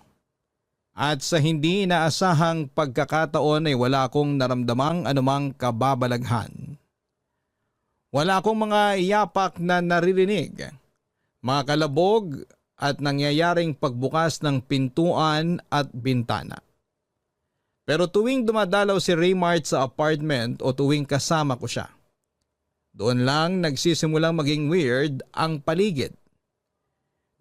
At sa hindi inaasahang pagkakataon ay wala akong naramdamang anumang kababalaghan. Wala akong mga iyapak na naririnig, mga kalabog at nangyayaring pagbukas ng pintuan at bintana. Pero tuwing dumadalaw si Raymart sa apartment o tuwing kasama ko siya, doon lang nagsisimulang maging weird ang paligid.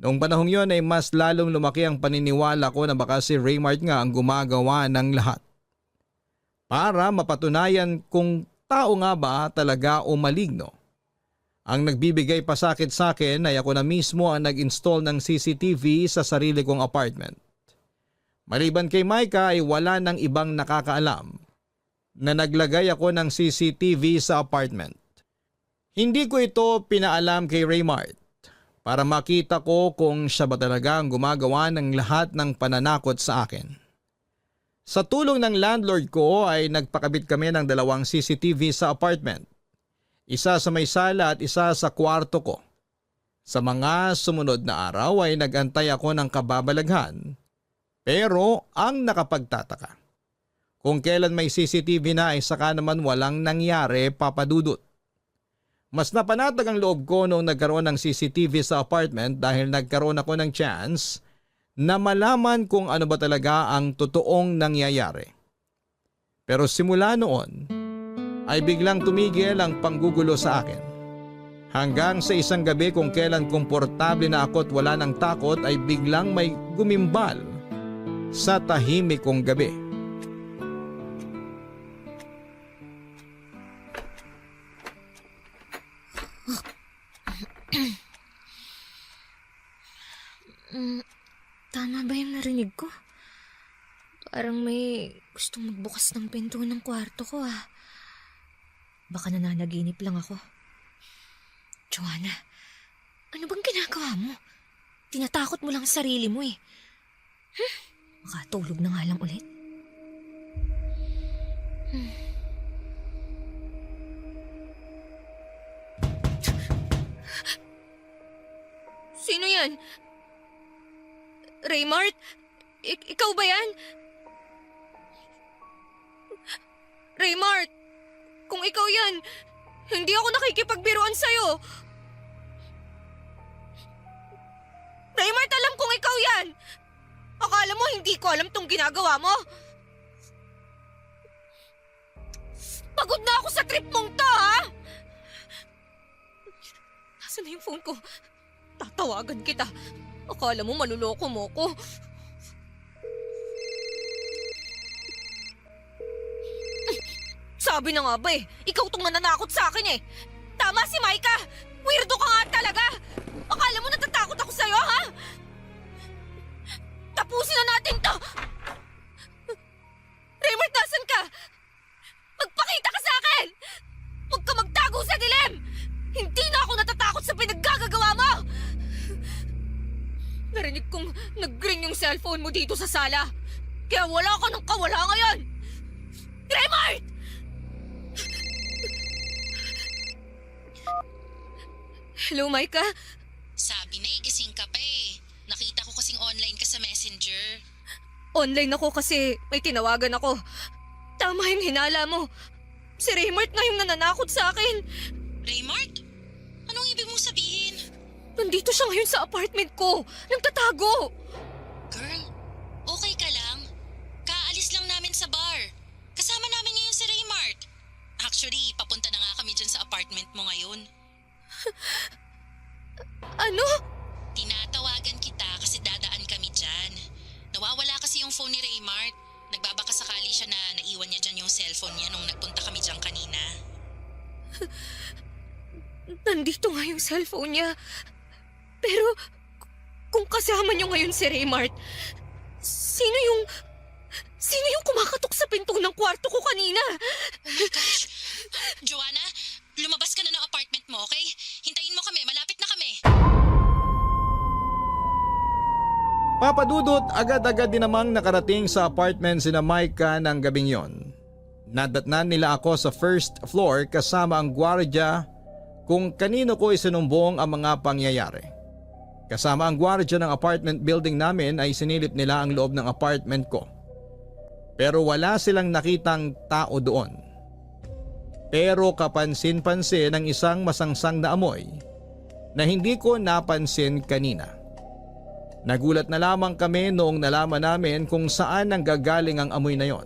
Noong panahong yon ay mas lalong lumaki ang paniniwala ko na baka si Raymart nga ang gumagawa ng lahat. Para mapatunayan kung tao nga ba talaga o maligno. Ang nagbibigay pasakit sa akin ay ako na mismo ang nag-install ng CCTV sa sarili kong apartment. Maliban kay Micah ay wala nang ibang nakakaalam na naglagay ako ng CCTV sa apartment. Hindi ko ito pinaalam kay Raymart para makita ko kung siya ba talaga ang gumagawa ng lahat ng pananakot sa akin. Sa tulong ng landlord ko ay nagpakabit kami ng 2 CCTV sa apartment. Isa sa may sala at isa sa kwarto ko. Sa mga sumunod na araw ay nagantay ako ng kababalaghan. Pero ang nakapagtataka, kung kailan may CCTV na ay saka naman walang nangyari, papadudot. Mas napanatag ang loob ko noong nagkaroon ng CCTV sa apartment dahil nagkaroon ako ng chance na malaman kung ano ba talaga ang totoong nangyayari. Pero simula noon ay biglang tumigil ang panggugulo sa akin. Hanggang sa isang gabi kung kailan komportable na ako at wala ng takot ay biglang may gumimbal sa tahimik kong gabi. Tama ba yung narinig ko? Parang may gustong magbukas ng pinto ng kwarto ko ah. Baka nananaginip lang ako. Joanna, ano bang ginagawa mo? Tinatakot mo lang ang sarili mo eh. Makatulog na nga lang ulit. Sino yan? Raymart? Ikaw ba yan? Raymart, kung ikaw yan, hindi ako nakikipagbiruan sa'yo. Raymart, alam kong ikaw yan. Akala mo hindi ko alam tong ginagawa mo? Pagod na ako sa trip mong to, ha? Nasaan na yung phone ko? Tatawagan kita. Akala mo maluloko mo ko. Sabi na nga ba eh, ikaw tong nananakot sa akin eh. Tama si Maika! Weirdo ka nga talaga! Akala mo natatakot ako sa'yo, ha? Tapusin na natin to! Raymond, nasan ka? Magpakita ka sa akin! Huwag ka magtago sa dilim! Hindi na ako natatakot sa pinaggagawa mo! Narinig kong nag-ring yung cellphone mo dito sa sala. Kaya wala ka ng kawala ngayon! Raymond! Hello, Maika? Sabi na gising ka pa eh. Nakita ko kasing online ka sa Messenger. Online ako kasi may tinawagan ako. Tama yung hinala mo. Si Raymart nga yung nananakot sa akin. Raymart? Anong ibig mong sabihin? Nandito siya ngayon sa apartment ko. Nagtatago. Girl, okay ka lang? Kaalis lang namin sa bar. Kasama namin ngayon si Raymart. Actually, papunta na nga kami dyan sa apartment mo ngayon. Ano? Tinatawagan kita kasi dadaan kami dyan. Nawawala kasi yung phone ni Raymart. Nagbabaka sakali siya na naiwan niya dyan yung cellphone niya nung nagpunta kami dyan kanina. Nandito nga yung cellphone niya. Pero kung kasama niyo ngayon si Raymart, sino yung kumakatok sa pinto ng kwarto ko kanina? Oh my gosh. Joanna, lumabas ka na ng apartment mo, okay? Hintayin mo kami, malapit na kami. Papadudot, agad-agad din namang nakarating sa apartment sina Maika ng gabing yon. Nadatnan nila ako sa first floor kasama ang gwardya kung kanino ko isinumbong ang mga pangyayari. Kasama ang gwardya ng apartment building namin ay sinilip nila ang loob ng apartment ko. Pero wala silang nakitang tao doon. Pero kapansin-pansin ang isang masangsang na amoy na hindi ko napansin kanina. Nagulat na lamang kami noong nalaman namin kung saan nanggagaling ang amoy na yon.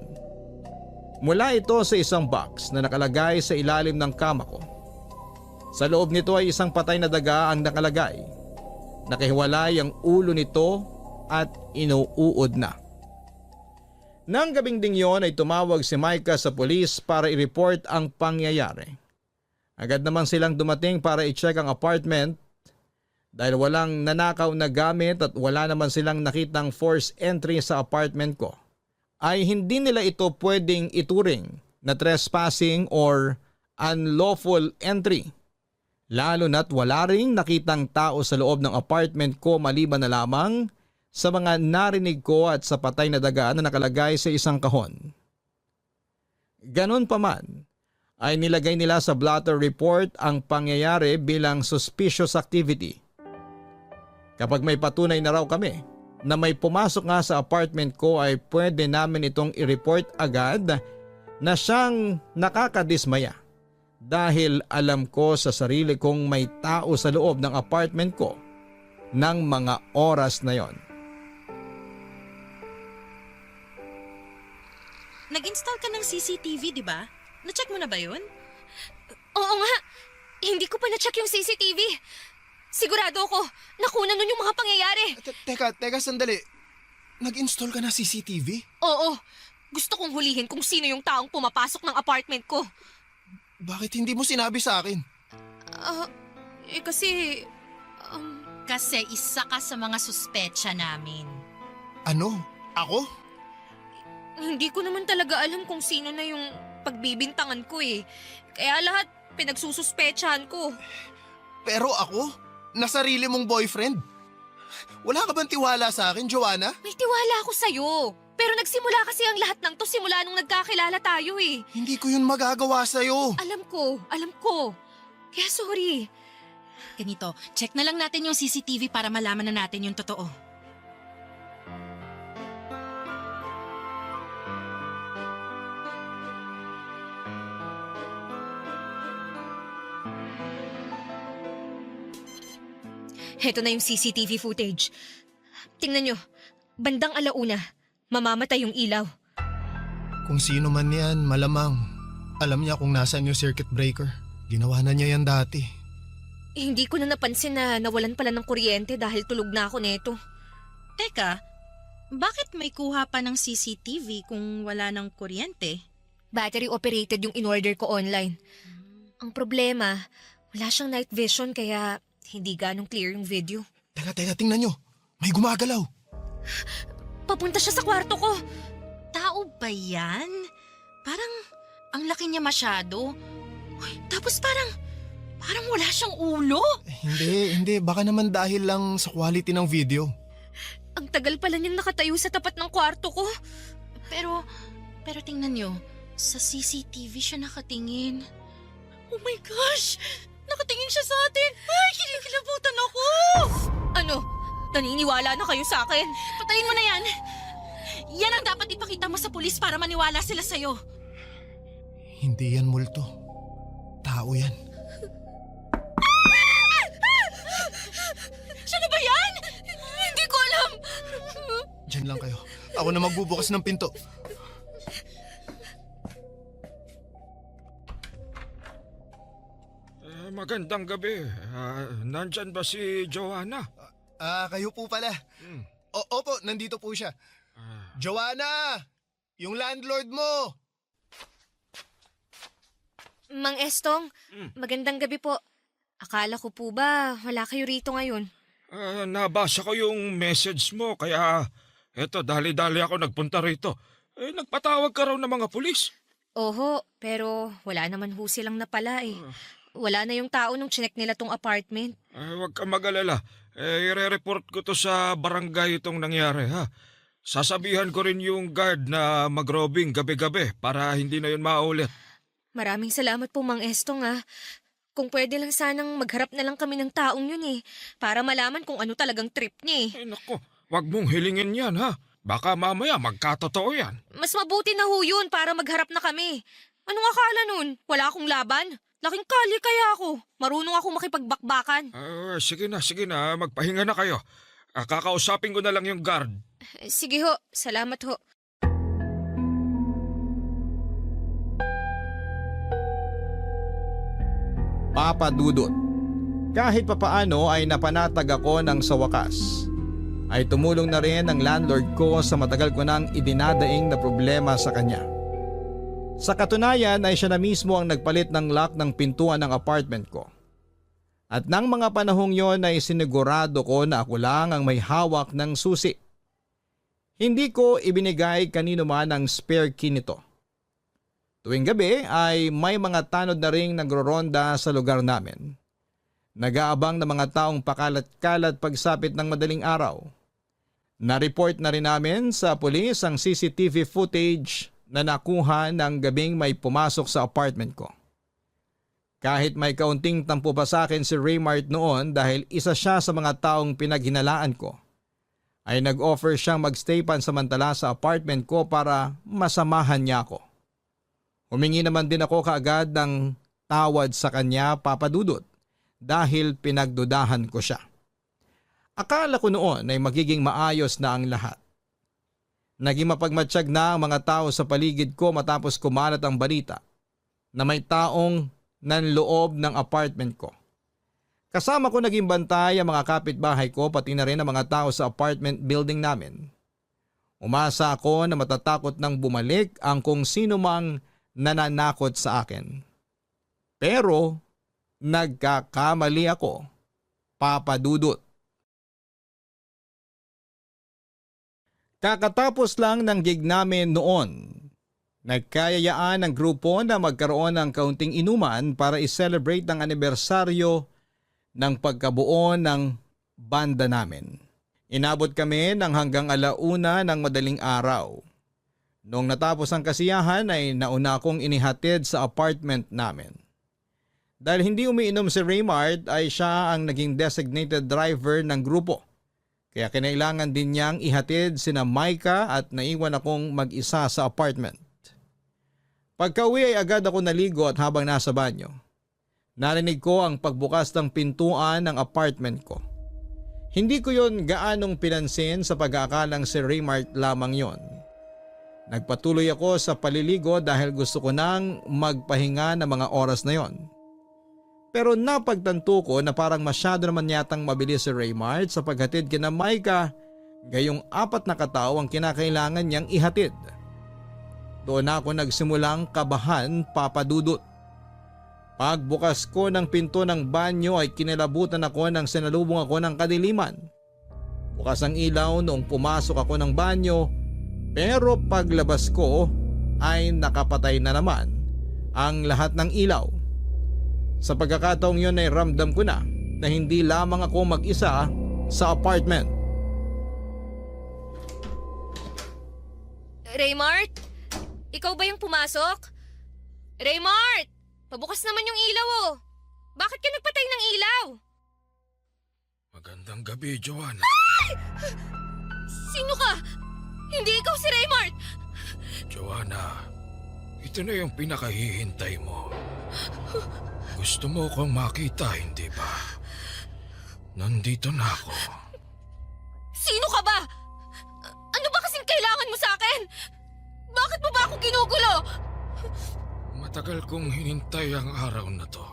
Mula ito sa isang box na nakalagay sa ilalim ng kama ko. Sa loob nito ay isang patay na daga ang nakalagay. Nakahiwalay ang ulo nito at inuuod na. Nang gabing ding yon ay tumawag si Maika sa pulis para i-report ang pangyayari. Agad naman silang dumating para i-check ang apartment dahil walang nanakaw na gamit at wala naman silang nakitang forced entry sa apartment ko. Ay hindi nila ito pwedeng ituring na trespassing or unlawful entry. Lalo na't wala ring nakitang tao sa loob ng apartment ko maliban na lamang sa mga narinig ko at sa patay na daga na nakalagay sa isang kahon. Ganon pa man, ay nilagay nila sa blotter report ang pangyayari bilang suspicious activity. Kapag may patunay na raw kami na may pumasok nga sa apartment ko ay pwede namin itong i-report agad na siyang nakakadismaya. Dahil alam ko sa sarili kong may tao sa loob ng apartment ko ng mga oras na yon. Nag-install ka ng CCTV, di ba? Na-check mo na ba yun? Oo nga. Hindi ko pa na-check yung CCTV. Sigurado ako, nakuna nun yung mga pangyayari. Teka, sandali. Nag-install ka na CCTV? Oo. Gusto kong hulihin kung sino yung taong pumapasok ng apartment ko. Bakit hindi mo sinabi sa akin? Kasi... Kasi isa ka sa mga suspetsya namin. Ano? Ako? Hindi ko naman talaga alam kung sino na yung pagbibintangan ko eh. Kaya lahat pinagsususpetsahan ko. Pero ako? Na sarili mong boyfriend? Wala ka bang tiwala sa akin, Joanna? May tiwala ako sa'yo. Pero nagsimula kasi ang lahat ng to simula nung nagkakilala tayo eh. Hindi ko yun magagawa sa'yo. Alam ko. Kaya sorry. Ganito, check na lang natin yung CCTV para malaman na natin yung totoo. Heto na yung CCTV footage. Tingnan nyo, bandang 1:00, mamamatay yung ilaw. Kung sino man yan, malamang Alam niya kung nasaan yung circuit breaker. Ginawa na niya yan dati. Hindi ko na napansin na nawalan pala ng kuryente dahil tulog na ako neto. Teka, bakit may kuha pa ng CCTV kung wala ng kuryente? Battery operated yung in-order ko online. Ang problema, wala siyang night vision kaya hindi ganong clear yung video. Teka, tingnan nyo. May gumagalaw. Papunta siya sa kwarto ko. Tao ba yan? Parang ang laki niya masyado. Uy, tapos parang wala siyang ulo. Hindi. Baka naman dahil lang sa quality ng video. Ang tagal pala niyang nakatayo sa tapat ng kwarto ko. Pero tingnan niyo, sa CCTV siya nakatingin. Oh my gosh! Nakatingin siya sa atin! Ay, kinikilabutan ako! Ano? Naniniwala na kayo sa akin? Patayin mo na yan! Yan ang dapat ipakita mo sa pulis para maniwala sila sa'yo. Hindi yan multo. Tao yan. Siya na ba yan? Hindi ko alam! Diyan lang kayo. Ako na magbubukas ng pinto. Magandang gabi. Nandyan ba si Joanna? Kayo po pala. Opo, nandito po siya. Joanna! Yung landlord mo! Mang Estong, magandang gabi po. Akala ko po ba wala kayo rito ngayon? Nabasa ko yung message mo kaya eto dali-dali ako nagpunta rito. Nagpatawag ka raw ng mga pulis. Oho, pero wala naman ho silang napala eh. Wala na yung tao nung chinek nila tong apartment. Huwag kang mag-alala. I-report ko to sa barangay itong nangyari ha. Sasabihan ko rin yung guard na mag-robbing gabi-gabi para hindi na yun maulit. Maraming salamat po Mang Estong ah. Kung pwede lang sanang magharap na lang kami ng taong yun eh. Para malaman kung ano talagang trip niya eh. Ay nako, wag mong hilingin yan ha. Baka mamaya magkatotoo yan. Mas mabuti na ho yun para magharap na kami. Anong akala nun? Wala akong laban? Laking kali kaya ako. Marunong ako makipagbakbakan. Sige na. Magpahinga na kayo. Kakausapin ko na lang yung guard. Sige ho, salamat ho. Papa Dudut. Kahit papaano ay napanatag ako ng sa wakas. Ay tumulong na rin ang landlord ko sa matagal ko nang idinadaing na problema sa kanya. Sa katunayan ay siya na mismo ang nagpalit ng lock ng pintuan ng apartment ko. At nang mga panahong yon ay sinigurado ko na ako lang ang may hawak ng susi. Hindi ko ibinigay kanino man ang spare key nito. Tuwing gabi ay may mga tanod na ring nagroronda sa lugar namin. Nag-aabang ng mga taong pakalat-kalat pagsapit ng madaling araw. Na-report na rin namin sa pulis ang CCTV footage na nakuha ng gabing may pumasok sa apartment ko. Kahit may kaunting tampo pa sa akin si Raymart noon dahil isa siya sa mga taong pinaghinalaan ko, ay nag-offer siyang magstay pansamantala sa apartment ko para masamahan niya ako. Humingi naman din ako kaagad ng tawad sa kanya, Papa Dudut, dahil pinagdudahan ko siya. Akala ko noon ay magiging maayos na ang lahat. Naging mapagmatsyag na ang mga tao sa paligid ko matapos kumalat ang balita na may taong nanloob ng apartment ko. Kasama ko naging bantay ang mga kapitbahay ko pati na rin ang mga tao sa apartment building namin. Umasa ako na matatakot nang bumalik ang kung sino mang nananakot sa akin. Pero nagkakamali ako, Papa Dudut. Kakatapos lang ng gig namin noon, nagkayayaan ng grupo na magkaroon ng kaunting inuman para i-celebrate ang anibersaryo ng pagkabuo ng banda namin. Inabot kami ng hanggang 1:00 ng madaling araw. Noong natapos ang kasiyahan ay nauna akong inihatid sa apartment namin. Dahil hindi umiinom si Raymart ay siya ang naging designated driver ng grupo. Kaya kinailangan din niyang ihatid sina Micah at naiwan akong mag-isa sa apartment. Pagka-uwi ay agad ako naligo at habang nasa banyo, narinig ko ang pagbukas ng pintuan ng apartment ko. Hindi ko yon gaanong pinansin sa pag-aakalang si Raymart lamang yon. Nagpatuloy ako sa paliligo dahil gusto ko nang magpahinga ng mga oras na yon. Pero napagtanto ko na parang masyado naman yatang mabilis si Raymart sa paghatid kina Micah, gayong 4 na katao ang kinakailangan niyang ihatid. Doon ako nagsimulang kabahan, Papa Dudut. Pagbukas ko ng pinto ng banyo ay kinilabutan ako nang sinalubong ako ng kadiliman. Bukas ang ilaw noong pumasok ako ng banyo, pero paglabas ko ay nakapatay na naman ang lahat ng ilaw. Sa pagkakataong yun ay ramdam ko na hindi lamang ako mag-isa sa apartment. Raymart? Ikaw ba yung pumasok? Raymart! Pabukas naman yung ilaw oh. Bakit ka nagpatay ng ilaw? Magandang gabi, Joanna. Ay! Sino ka? Hindi ikaw si Raymart! Joanna, ito na yung pinakahihintay mo. Gusto mo akong makita, hindi ba? Nandito na ako. Sino ka ba? Ano ba kasing kailangan mo sa akin? Bakit mo ba ako ginugulo? Matagal kong hinintay ang araw na to.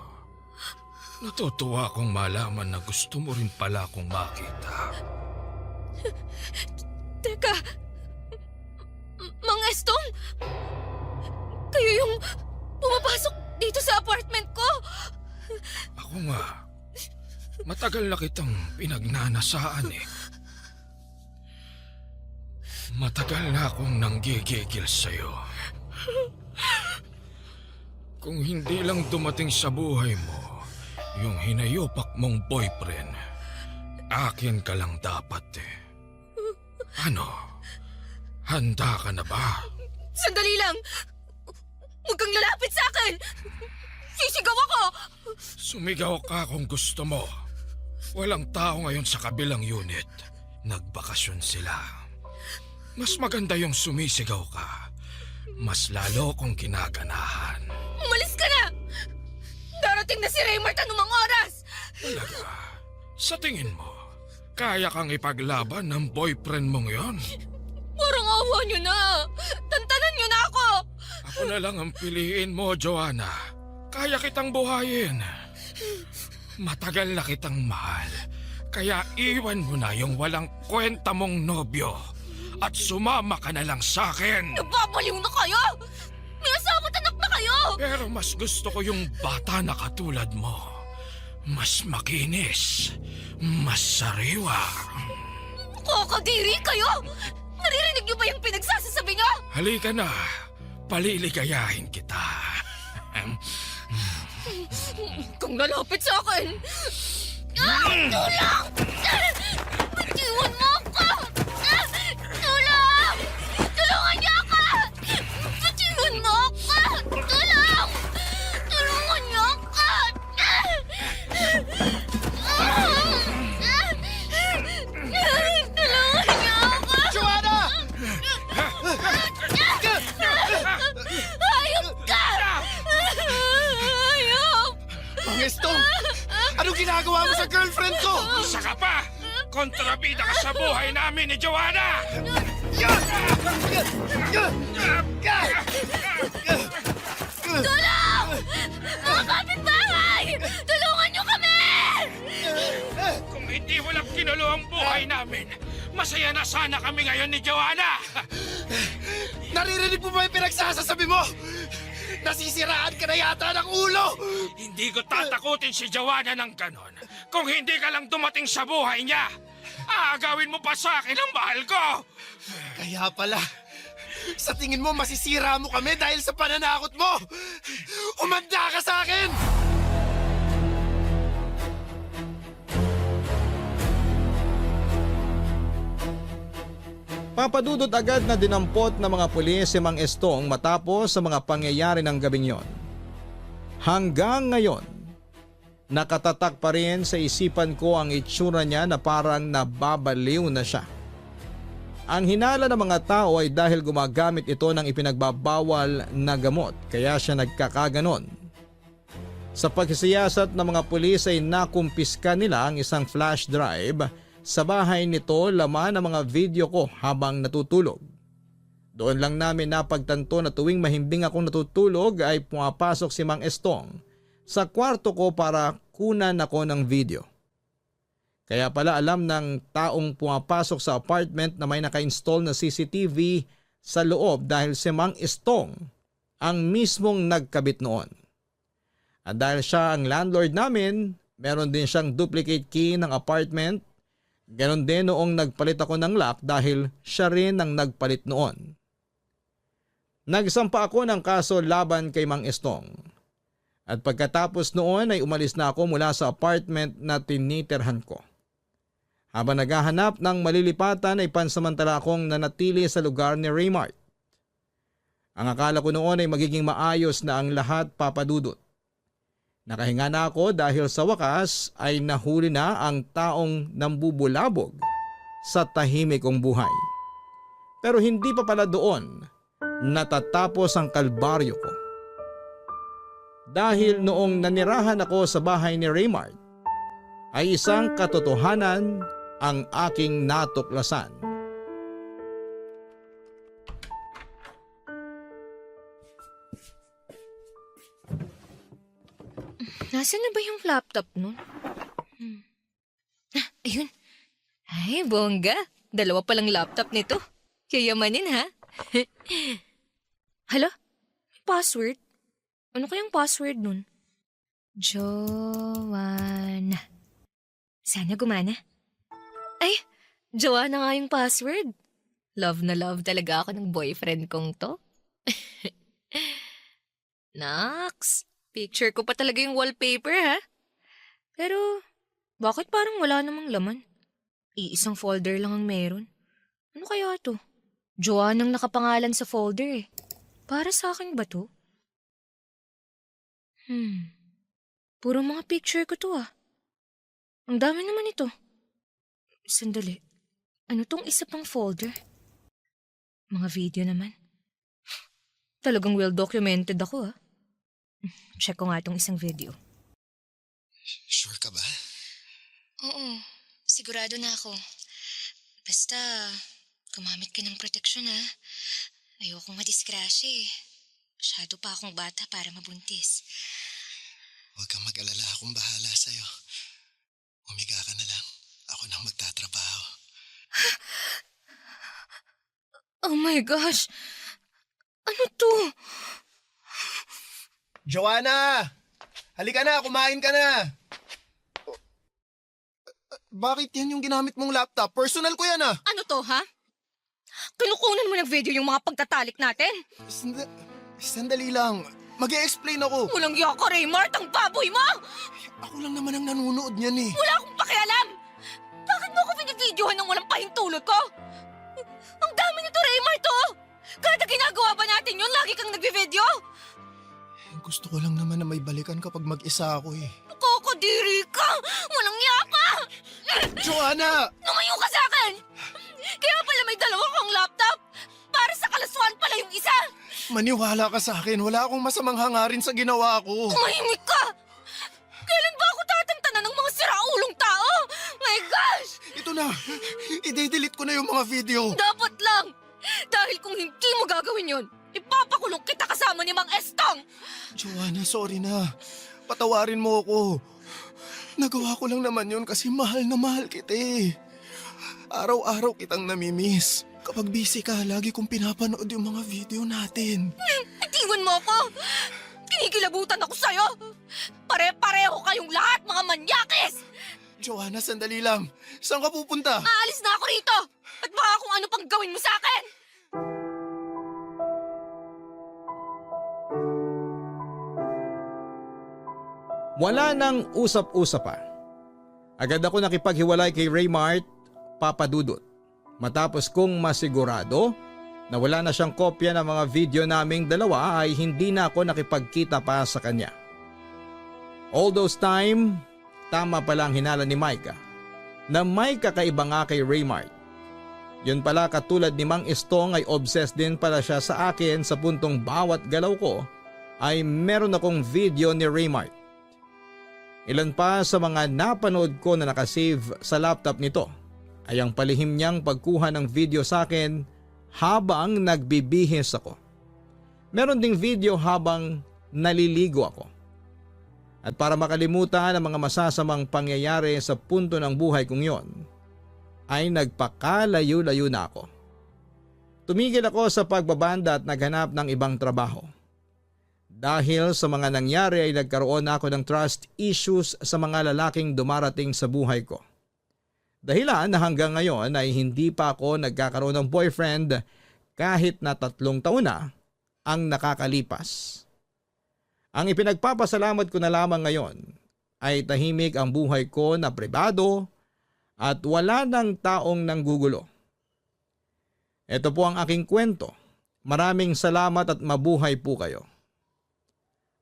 Natutuwa akong malaman na gusto mo rin pala akong makita. Teka, Mang Estong? Kayo yung pumapasok dito sa apartment ko? Ako nga. Matagal na kitang pinagnanasaan eh. Matagal na akong nanggigigil sa'yo. Kung hindi lang dumating sa buhay mo yung hinayupak mong boyfriend, akin ka lang dapat eh. Ano? Handa ka na ba? Sandali lang! Huwag kang lalapit sa akin! Sisigaw ako! Sumigaw ka kung gusto mo. Walang tao ngayon sa kabilang unit. Nagbakasyon sila. Mas maganda yung sumisigaw ka. Mas lalo kong kinaganahan. Umalis ka na! Darating na si Raymart anumang oras! Talaga? Sa tingin mo, kaya kang ipaglaban ng boyfriend mong yon? Parang awa niyo na! Tantanan niyo na ako! Ako na lang ang piliin mo, Joanna. Kaya kitang buhayin. Matagal na kitang mahal. Kaya iwan mo na yung walang kwenta mong nobyo. At sumama ka na lang sa akin. Nababaliw na kayo! May asawa at anak na kayo! Pero mas gusto ko yung bata na katulad mo. Mas makinis. Mas sariwa. Kakadiri kayo! Naririnig niyo ba yung pinagsasasabi niyo? Halika na. Paliligayahin kita. Kung lalapit sa akin! Tulong! Bitiwan mo ako! Tulong! Tulungan niyo ako! Bitiwan mo ako! Tulong! Tulungan niyo ako! Tulungan niyo ako! Joanna! Hayop ka! Hayop! Mang Estong! Anong ginagawa mo sa girlfriend ko? Isa ka pa! Kontrabida ka sa buhay namin ni Joanna! Tulong! Mga kapitbahay! Tulungan niyo kami! Kung hindi mo lang kinulo ang buhay namin, masaya na sana kami ngayon ni Joanna! Naririnig mo ba yung pinagsasasabi mo? Nasisiraan ka na yata ng ulo! Hindi ko tatakutin si Joanna ng ganon. Kung hindi ka lang dumating sa buhay niya, aagawin mo pa sa akin ang mahal ko! Kaya pala, sa tingin mo masisira mo kami dahil sa pananakot mo! Umanda ka sa akin! Papadudot agad na dinampot ng mga pulis si Mang Estong matapos sa mga pangyayari ng gabing yon. Hanggang ngayon, nakatatak pa rin sa isipan ko ang itsura niya na parang nababaliw na siya. Ang hinala ng mga tao ay dahil gumagamit ito ng ipinagbabawal na gamot kaya siya nagkakaganon. Sa pagsisiyasat ng mga pulis ay nakumpiska nila ang isang flash drive. Sa bahay nito laman ang mga video ko habang natutulog. Doon lang namin napagtanto na tuwing mahimbing akong natutulog ay pumapasok si Mang Estong sa kwarto ko para kunan ako ng video. Kaya pala alam ng taong pumapasok sa apartment na may naka-install na CCTV sa loob dahil si Mang Estong ang mismong nagkabit noon. At dahil siya ang landlord namin, meron din siyang duplicate key ng apartment. Ganon din noong nagpalit ako ng lock dahil siya rin ang nagpalit noon. Nagsampa ako ng kaso laban kay Mang Estong. At pagkatapos noon ay umalis na ako mula sa apartment na tinitirhan ko. Habang naghahanap ng malilipatan ay pansamantala akong nanatili sa lugar ni Raymart. Ang akala ko noon ay magiging maayos na ang lahat, Papa Dudut. Nakahinga na ako dahil sa wakas ay nahuli na ang taong nambubulabog sa tahimik kong buhay. Pero hindi pa pala doon natatapos ang kalbaryo ko. Dahil noong nanirahan ako sa bahay ni Raymart, ay isang katotohanan ang aking natuklasan. Nasaan na ba yung laptop nun? Ayun. Ay, bongga. 2 palang laptop nito. Yayamanin ha? Hala? May password? Ano kayang password nun? Joanna. Sana gumana. Ay, Joanna nga yung password. Love na love talaga ako ng boyfriend kong to. Naks, picture ko pa talaga yung wallpaper ha? Pero, bakit parang wala namang laman? Iisang folder lang ang meron. Ano kaya to? Joanna ang nakapangalan sa folder eh. Para sa akin ba to? Puro mga picture ko to ah. Ang dami naman ito. Sandali. Ano tong isa pang folder? Mga video naman. Talagang well documented ako ah. Check ko nga itong isang video. Sure ka ba? Oo, sigurado na ako. Basta, gumamit ka ng proteksyon ha. Ayoko madisgrasya eh. Masyado pa akong bata para mabuntis. Huwag kang mag-alala, akong bahala sa'yo. Umiga ka na lang. Ako nang magtatrabaho. Oh my gosh! Ano to? Joanna! Halika na, kumain ka na! Bakit yan yung ginamit mong laptop? Personal ko yan ah! Ano to ha? Kinukunan mo ng video yung mga pagtatalik natin? Sandali lang. Mag-e-explain ako. Walang yaka, Raymart, ang baboy mo! Ako lang naman ang nanonood niyan eh. Wala akong pakialam! Bakit mo ako binibidyohan ng walang pahintulot ko? Ang dami nito, Raymart, oh! Kada ginagawa ba natin yun, lagi kang nagbe-video? Gusto ko lang naman na may balikan kapag mag-isa ako eh. Nakakadiri ka! Walang yaka! Joanna! Lumayo ka sa akin! Kaya pala may 2 kang laptop! Para sa kalaswaan pala yung isa! Maniwala ka sa akin. Wala akong masamang hangarin sa ginawa ko. Tumahimik ka! Kailan ba ako tatantanan ng mga siraulong tao? My gosh! Ito na. I-delete ko na yung mga video. Dapat lang! Dahil kung hindi mo gagawin yun, ipapakulong kita kasama ni Mang Estong! Joanna, sorry na. Patawarin mo ako. Nagawa ko lang naman yun kasi mahal na mahal kita eh. Araw-araw kitang namimiss. Kapag busy ka, lagi kong pinapanood yung mga video natin. Itiwan mo ako! Kinikilabutan ako sa'yo! Pare-pareho kayong lahat, mga manyakis! Joanna, sandali lang. Saan ka pupunta? Aalis na ako rito! At baka kung ano pang gawin mo sa akin! Wala nang usap-usap pa. Agad ako nakipaghiwalay kay Raymart, Papa Dudut. Matapos kong masigurado na wala na siyang kopya ng mga video naming dalawa ay hindi na ako nakipagkita pa sa kanya. All those time, tama pala ang hinala ni Micah na may kakaiba nga kay Raymart. Yun pala, katulad ni Mang Estong ay obsessed din pala siya sa akin sa puntong bawat galaw ko ay meron akong video ni Raymart. Ilan pa sa mga napanood ko na nakasave sa laptop nito ay ang palihim niyang pagkuha ng video sa akin habang nagbibihis ako. Meron ding video habang naliligo ako. At para makalimutan ang mga masasamang pangyayari sa punto ng buhay kong yon, ay nagpakalayo-layo na ako. Tumigil ako sa pagbabanda at naghanap ng ibang trabaho. Dahil sa mga nangyari ay nagkaroon na ako ng trust issues sa mga lalaking dumarating sa buhay ko. Dahilan na hanggang ngayon ay hindi pa ako nagkakaroon ng boyfriend kahit na 3 taon na ang nakakalipas. Ang ipinagpapasalamat ko na lamang ngayon ay tahimik ang buhay ko na pribado at wala ng taong nanggugulo. Ito po ang aking kwento. Maraming salamat at mabuhay po kayo.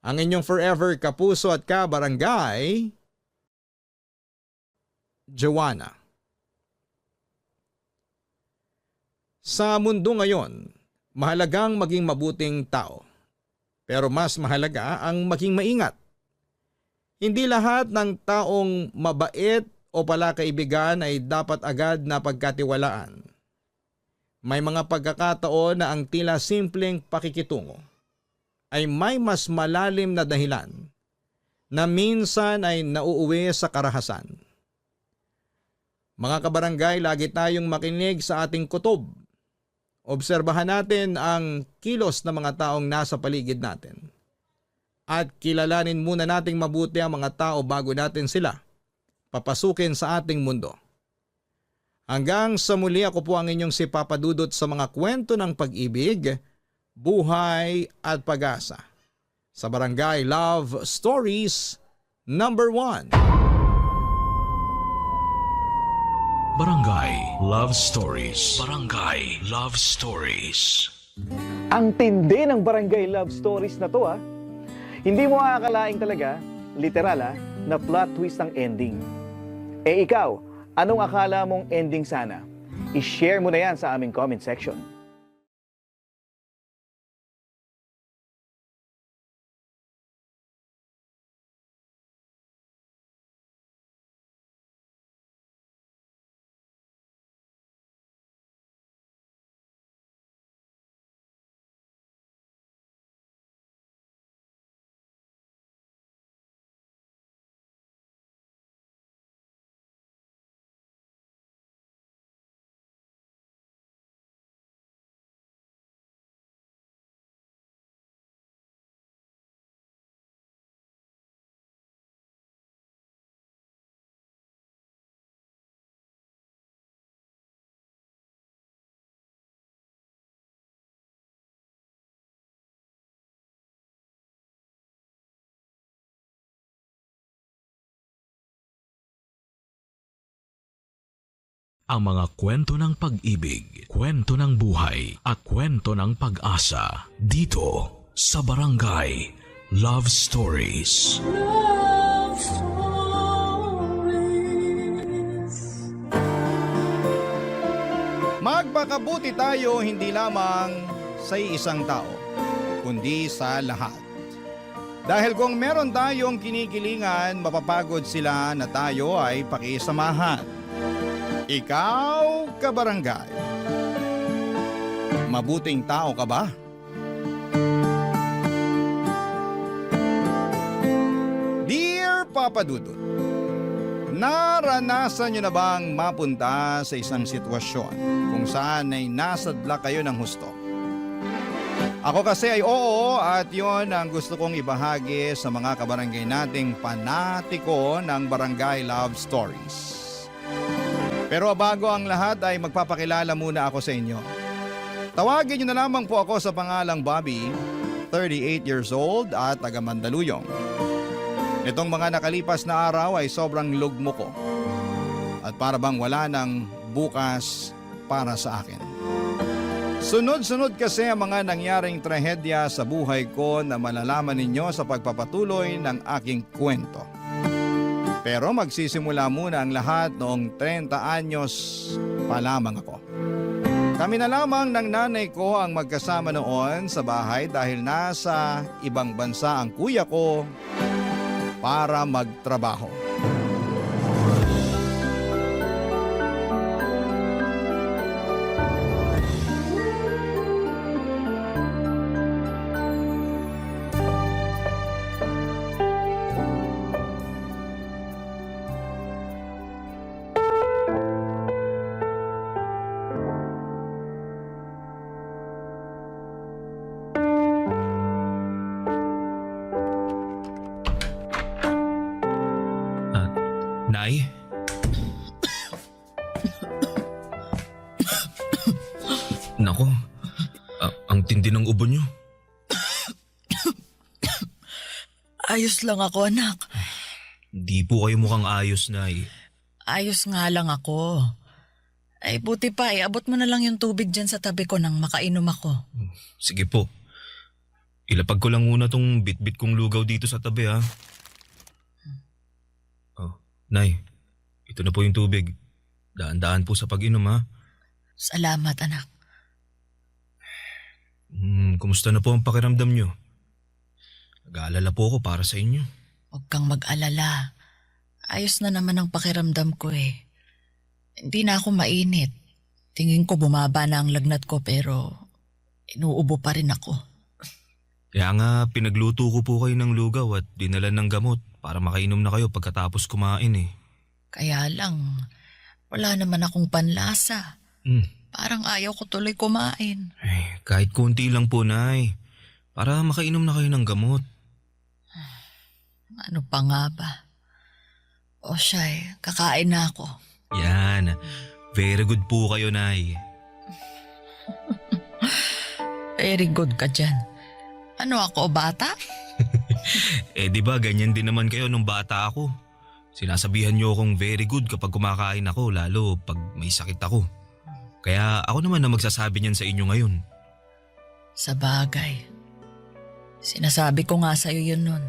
Ang inyong forever kapuso at kabarangay, Joanna. Sa mundo ngayon, mahalagang maging mabuting tao. Pero mas mahalaga ang maging maingat. Hindi lahat ng taong mabait o palakaibigan ay dapat agad na pagkatiwalaan. May mga pagkakataon na ang tila simpleng pakikitungo ay may mas malalim na dahilan na minsan ay nauuwi sa karahasan. Mga kabarangay, lagi tayong makinig sa ating kutob. Obserbahan natin ang kilos ng mga taong nasa paligid natin. At kilalanin muna nating mabuti ang mga tao bago natin sila papasukin sa ating mundo. Hanggang sa muli, ako po ang inyong si Papa Dudut sa mga kwento ng pag-ibig, buhay at pag-asa. Sa Barangay Love Stories number 1. Barangay Love Stories. Barangay Love Stories. Ang tindi ng Barangay Love Stories na to Hindi mo aakalaing talaga, literal na plot twist ang ending. Eh ikaw, anong akala mong ending sana? I-share mo na yan sa aming comment section. Ang mga kwento ng pag-ibig, kwento ng buhay at kwento ng pag-asa dito sa Barangay Love Stories. Love Stories. Magpakabuti tayo hindi lamang sa isang tao, kundi sa lahat. Dahil kung meron tayong kinikilingan, mapapagod sila na tayo ay pakisamahan. Ikaw, kabarangay, mabuting tao ka ba? Dear Papa Dudut, naranasan nyo na bang mapunta sa isang sitwasyon kung saan ay nasadla kayo ng husto? Ako kasi ay oo, at yon ang gusto kong ibahagi sa mga kabarangay nating panatiko ng Barangay Love Stories. Pero bago ang lahat ay magpapakilala muna ako sa inyo. Tawagin niyo na lamang po ako sa pangalang Bobby, 38 years old at taga Mandaluyong. Nitong mga nakalipas na araw ay sobrang lugmo ko at para bang wala nang bukas para sa akin. Sunod-sunod kasi ang mga nangyaring trahedya sa buhay ko na malalaman ninyo sa pagpapatuloy ng aking kwento. Pero magsisimula muna ang lahat noong 30 anyos pa lamang ako. Kami na lamang ng nanay ko ang magkasama noon sa bahay dahil nasa ibang bansa ang kuya ko para magtrabaho. Nay? Nako, ang tindi ng ubo niyo. Ayos lang ako, anak. Di po kayo mukhang ayos, Nay. Ayos nga lang ako. Ay, buti pa abot mo na lang yung tubig dyan sa tabi ko nang makainom ako. Sige po. Ilapag ko lang muna tong bit-bit kong lugaw dito sa tabi, ha? Oh, Nay, ito na po yung tubig. Daan-daan po sa pag-inom, ha? Salamat, anak. Kumusta na po ang pakiramdam niyo? Nag-aalala po ako para sa inyo. Huwag kang mag-alala. Ayos na naman ang pakiramdam ko eh. Hindi na ako mainit. Tingin ko bumaba na ang lagnat ko pero inuubo pa rin ako. Kaya nga pinagluto ko po kayo ng lugaw at dinala ng gamot para makainom na kayo pagkatapos kumain eh. Kaya lang, wala naman akong panlasa. Parang ayaw ko tuloy kumain. Ay, kahit konti lang po, Nay. Para makainom na kayo ng gamot. Ano pa nga ba? O siya kakain na ako. Yan. Very good po kayo, Nay. Very good ka dyan. Ano ako, bata? Di ba ganyan din naman kayo nung bata ako. Sinasabihan niyo akong very good kapag kumakain ako, lalo pag may sakit ako. Kaya ako naman na magsasabi niyan sa inyo ngayon. Sa bagay. Sinasabi ko nga sa'yo yun nun.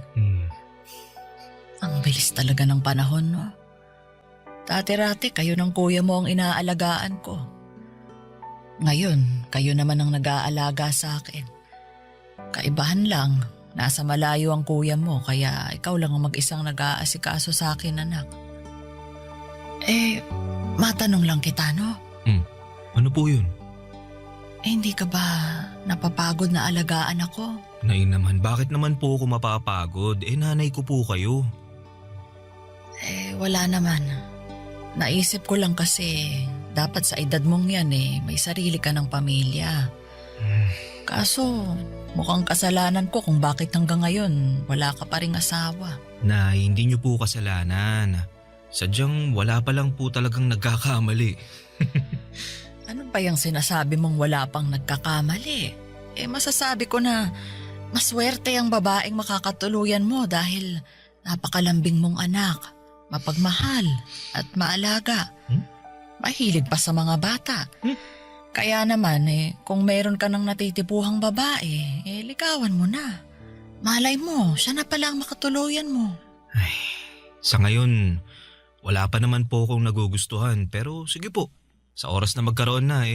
Ang bilis talaga ng panahon, no? Dati-rati kayo ng kuya mo ang inaalagaan ko. Ngayon, kayo naman ang nag-aalaga sa akin. Kaibahan lang, nasa malayo ang kuya mo kaya ikaw lang ang mag-isang nag-aasikaso sa akin, anak. Matanong lang kita, no? Ano po yun? Hindi ka ba napapagod na alagaan ako? Nay naman, bakit naman po ako mapapagod? Nanay ko po kayo. Wala naman. Naisip ko lang kasi dapat sa edad mong yan may sarili ka ng pamilya. Kaso mukhang kasalanan ko kung bakit hanggang ngayon wala ka pa ring asawa. Nay, hindi niyo po kasalanan. Sadyang wala pa lang po talagang nagkakamali. Ano ba yung sinasabi mong wala pang nagkakamali? Masasabi ko na maswerte ang babaeng makakatuluyan mo dahil napakalambing mong anak, mapagmahal at maalaga. Mahilig pa sa mga bata. Kaya naman kung meron ka ng natitipuhang babae, ligawan mo na. Malay mo, siya na pala ang makatuluyan mo. Ay, sa ngayon, wala pa naman po akong nagugustuhan pero sige po. Sa oras na magkaroon na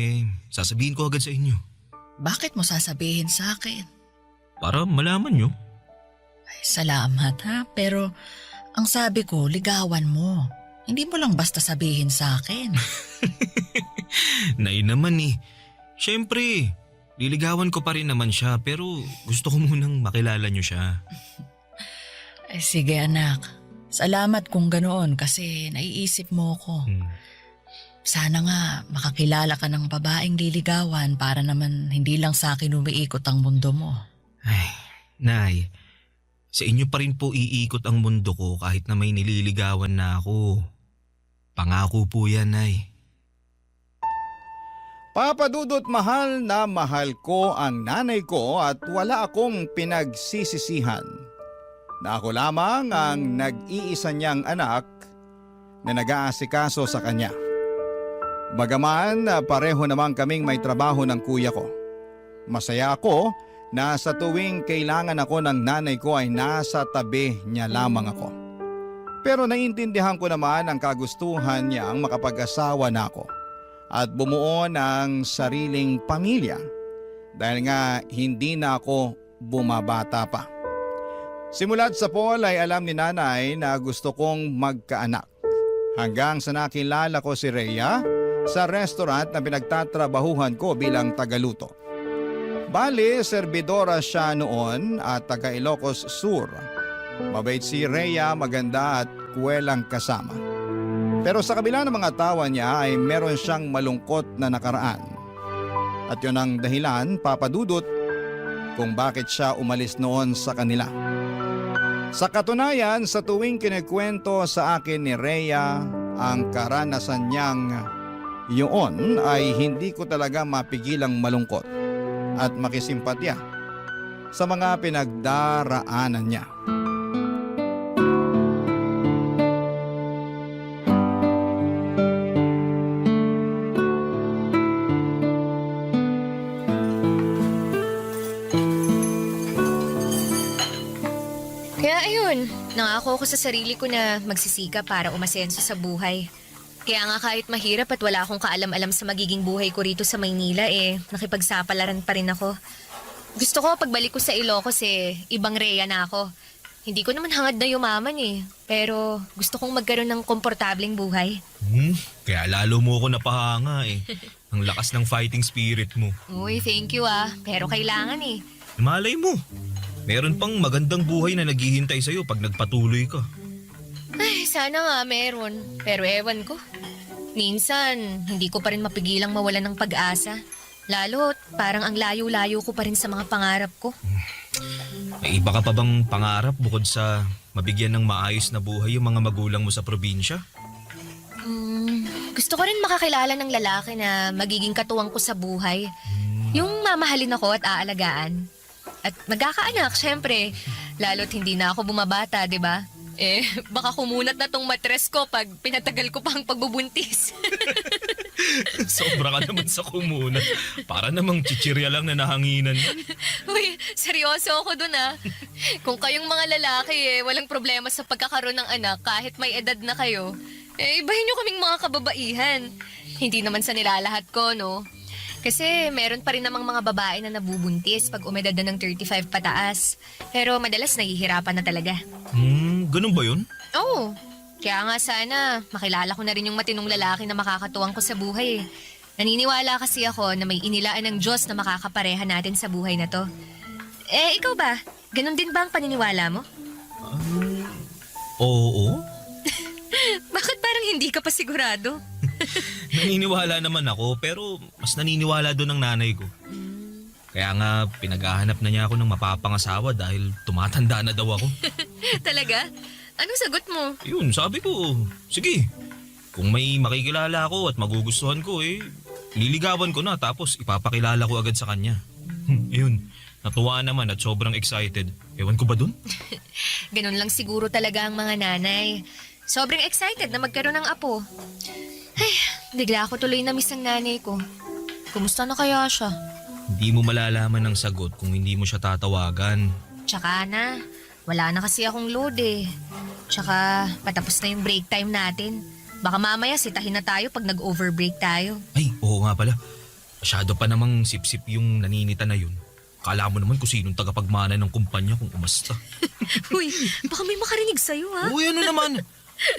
sasabihin ko agad sa inyo. Bakit mo sasabihin sa akin? Para malaman nyo. Ay, salamat ha, pero ang sabi ko, ligawan mo. Hindi mo lang basta sabihin sa akin. Nay naman Siyempre, liligawan ko pa rin naman siya pero gusto ko munang makilala nyo siya. Sige anak, salamat kung ganoon kasi naiisip mo ko. Sana nga makakilala ka ng babaeng liligawan para naman hindi lang sa akin umiikot ang mundo mo. Ay, Nay, sa inyo pa rin po iikot ang mundo ko kahit na may nililigawan na ako. Pangako po yan, Nay. Papa Dudut, mahal na mahal ko ang nanay ko at wala akong pinagsisisihan na ako lamang ang nag-iisa niyang anak na nag-aasikaso sa kanya. Bagaman pareho naman kaming may trabaho ng kuya ko. Masaya ako na sa tuwing kailangan ako ng nanay ko ay nasa tabi niya lamang ako. Pero naiintindihan ko naman ang kagustuhan niyang makapag-asawa na ako at bumuo ng sariling pamilya dahil nga hindi na ako bumabata pa. Simulat sa Paul ay alam ni nanay na gusto kong magkaanak. Hanggang sa nakilala ko si Rhea sa restaurant na pinagtatrabahuhan ko bilang tagaluto. Bali, serbidora siya noon at taga Ilocos Sur. Mabait si Rhea, maganda at kuwelang kasama. Pero sa kabila ng mga tawa niya ay meron siyang malungkot na nakaraan. At yun ang dahilan, Papa Dudut, kung bakit siya umalis noon sa kanila. Sa katunayan, sa tuwing kinikwento sa akin ni Rhea ang karanasan niyang yun ay hindi ko talaga mapigilang malungkot at makisimpatya sa mga pinagdaraanan niya. Kaya ayun, nangako ko sa sarili ko na magsisika para umasenso sa buhay. Kaya nga kahit mahirap at wala akong kaalam-alam sa magiging buhay ko rito sa Maynila nakipagsapalaran pa rin ako. Gusto ko pagbalik ko sa Ilocos ibang Rhea na ako. Hindi ko naman hangad na yumaman pero gusto kong magkaroon ng komportableng buhay. Kaya lalo mo ako napahanga Ang lakas ng fighting spirit mo. Uy, thank you pero kailangan Malay mo, meron pang magandang buhay na naghihintay sa'yo pag nagpatuloy ka. Ay, sana nga meron. Pero ewan ko. Minsan, hindi ko pa rin mapigilang mawalan ng pag-asa. Lalo't parang ang layo-layo ko pa rin sa mga pangarap ko. May iba ka pa bang pangarap bukod sa mabigyan ng maayos na buhay yung mga magulang mo sa probinsya? Gusto ko rin makakilala ng lalaki na magiging katuwang ko sa buhay. Yung mamahalin ako at aalagaan. At magkakaanak, syempre. Lalo't hindi na ako bumabata, di ba? Baka kumunat na tong matres ko pag pinatagal ko pang pagbubuntis. Sobra ka naman sa kumunat. Para namang chichirya lang na nahanginan yan. Uy, seryoso ako dun Kung kayong mga lalaki walang problema sa pagkakaroon ng anak kahit may edad na kayo, ibahin nyo kaming mga kababaihan. Hindi naman sa nilalahat ko, no? Kasi meron pa rin namang mga babae na nabubuntis pag umedad na ng 35 pataas. Pero madalas nahihirapan na talaga. Ganun ba yun? Oo. Kaya nga sana makilala ko na rin yung matinong lalaki na makakatuwang ko sa buhay. Naniniwala kasi ako na may inilaan ng Diyos na makakapareha natin sa buhay na to. Ikaw ba? Ganun din ba ang paniniwala mo? Oo. Bakit parang hindi ka pa sigurado? Naniniwala naman ako pero mas naniniwala doon ang nanay ko. Kaya nga pinaghahanap na niya ako ng mapapangasawa dahil tumatanda na daw ako. Talaga? Anong sagot mo? Yun, sabi ko, sige. Kung may makikilala ako at magugustuhan ko liligawan ko na tapos ipapakilala ko agad sa kanya. Yun, natuwa naman at sobrang excited. Ewan ko ba dun? Ganun lang siguro talaga ang mga nanay. Sobrang excited na magkaroon ng apo. Ay, bigla ako tuloy na miss ang nanay ko. Kumusta na kaya siya? Hindi mo malalaman ng sagot kung hindi mo siya tatawagan. Tsaka na, wala na kasi akong load Tsaka patapos na yung break time natin. Baka mamaya sitahin na tayo pag nag-overbreak tayo. Ay, oo nga pala. Masyado pa namang sip-sip yung naninita na yun. Kala mo naman kung sinong tagapagmana ng kumpanya kung umasta. Uy, baka may makarinig sa'yo Uy, ano naman?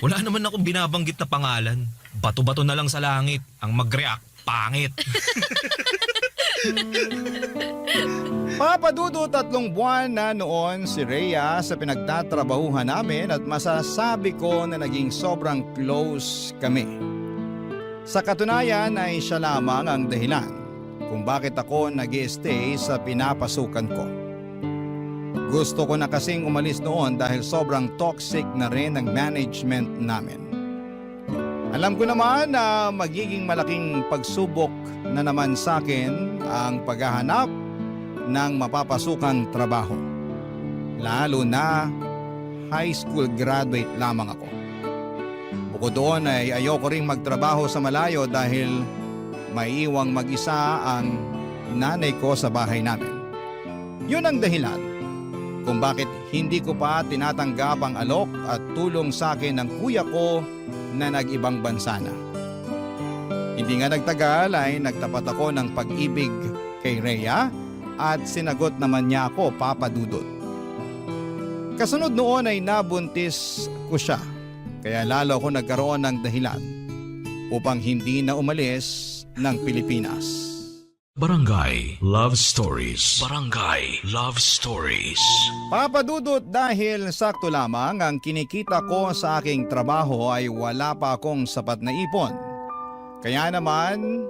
Wala naman akong binabanggit na pangalan. Bato-bato na lang sa langit. Ang mag-react, pangit. Papadudo 3 buwan na noon si Rhea sa pinagtatrabahuhan namin at masasabi ko na naging sobrang close kami. Sa katunayan ay siya lamang ang dahilan kung bakit ako nag-i-stay sa pinapasukan ko. Gusto ko na kasing umalis noon dahil sobrang toxic na rin ang management namin. Alam ko naman na magiging malaking pagsubok na naman sa akin ang paghahanap ng mapapasukang trabaho. Lalo na high school graduate lamang ako. Bukod doon ay ayoko ring magtrabaho sa malayo dahil maiiwang mag-isa ang nanay ko sa bahay namin. Yun ang dahilan kung bakit hindi ko pa tinatanggap ang alok at tulong sa akin ng kuya ko na nag-ibang bansa na. Hindi nga nagtagal ay nagtapat ako ng pag-ibig kay Rhea at sinagot naman niya ako, Papa Dudut. Kasunod noon ay nabuntis ko siya, kaya lalo ako nagkaroon ng dahilan upang hindi na umalis ng Pilipinas. Barangay Love Stories. Barangay Love Stories. Papa Dudut, dahil sakto lamang ang kinikita ko sa aking trabaho ay wala pa akong sapat na ipon. Kaya naman,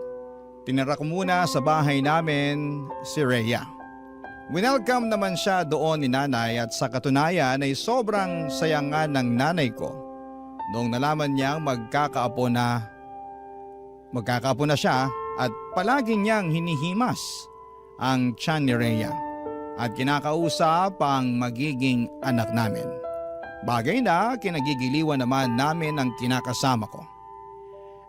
tinira ko muna sa bahay namin si Rhea. Winelcome naman siya doon ni nanay at sa katunayan ay sobrang saya nga ng nanay ko noong nalaman niyang magkakaapo na siya at palagi niyang hinihimas ang tiyan ni Rhea at kinakausap ang magiging anak namin. Bagay na kinagigiliwan naman namin ang kinakasama ko.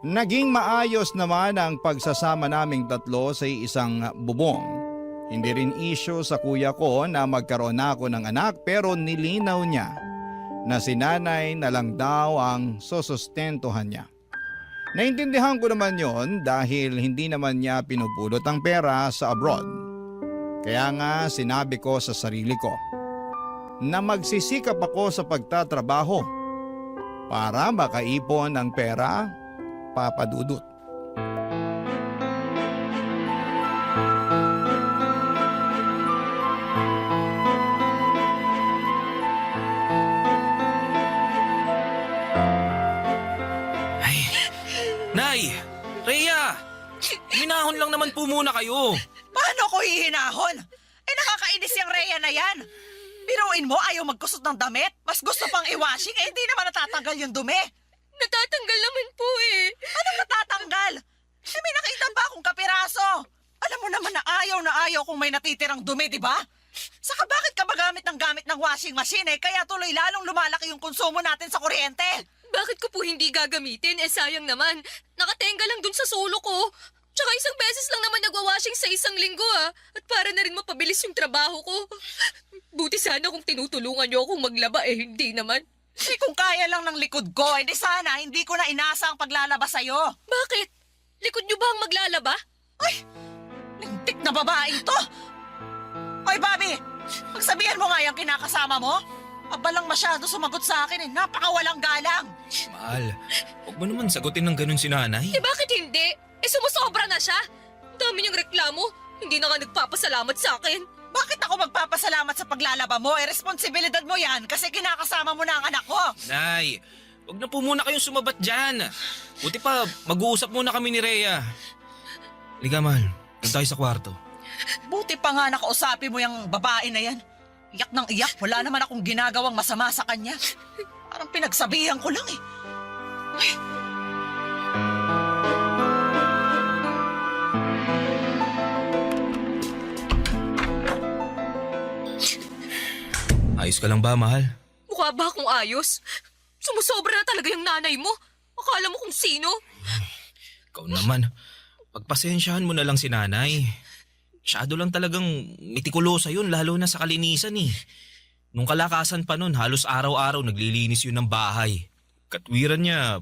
Naging maayos naman ang pagsasama naming tatlo sa isang bubong. Hindi rin issue sa kuya ko na magkaroon na ako ng anak pero nilinaw niya na si nanay na lang daw ang susustentuhan niya. Naintindihan ko naman yon dahil hindi naman niya pinupulot ang pera sa abroad. Kaya nga sinabi ko sa sarili ko na magsisikap ako sa pagtatrabaho para makaipon ng pera, Papa Dudut. Nay! Rhea! Minahon lang naman po muna kayo. Paano ko hihinahon? Nakakainis yung Rhea na yan. Biruin mo, ayaw magkusot ng damit? Mas gusto pang i-washing, hindi naman natatanggal yung dumi. Natatanggal naman po eh. Anong natatanggal? May nakita ba akong kapiraso? Alam mo naman na ayaw kung may natitirang dumi, di ba? Saka bakit ka ba gamit ng washing machine kaya tuloy lalong lumalaki yung konsumo natin sa kuryente? Bakit ko po hindi gagamitin? Sayang naman. Nakatenga lang dun sa solo ko. Tsaka isang beses lang naman nagwa-washing sa isang linggo At para na rin mapabilis yung trabaho ko. Buti sana kung tinutulungan niyo akong maglaba hindi naman. Kung kaya lang ng likod ko, di sana hindi ko na inasa ang paglalaba sa'yo. Bakit? Likod niyo ba ang maglalaba? Ay! Lintik na babae ito! Oy, Bobby! Pagsabihan mo nga yung kinakasama mo. Abalang masyado sumagot sa akin napakawalang galang. Mahal, huwag mo naman sagutin ng ganun si nanay. Bakit hindi? Sumusobra na siya. Ang dami niyang reklamo. Hindi na nga nagpapasalamat sa akin. Bakit ako magpapasalamat sa paglalaba mo? Responsibilidad mo yan kasi kinakasama mo na ang anak ko. Nay, huwag na po muna kayong sumabat dyan. Buti pa, mag-uusap muna kami ni Rhea. Liga, mahal. Doon tayo sa kwarto. Buti pa nga nakausapin mo yung babae na yan. Iyak ng iyak. Wala naman akong ginagawang masama sa kanya. Parang pinagsabihan ko lang Ay. Ayos ka lang ba, mahal? Mukha ba akong ayos? Sumusobra na talaga yung nanay mo. Akala mo kung sino? Ikaw naman. Pagpasensyahan mo na lang si nanay. Masyado lang talagang mitikulosa yun, lalo na sa kalinisan Nung kalakasan pa nun, halos araw-araw naglilinis yun ng bahay. Katwiran niya,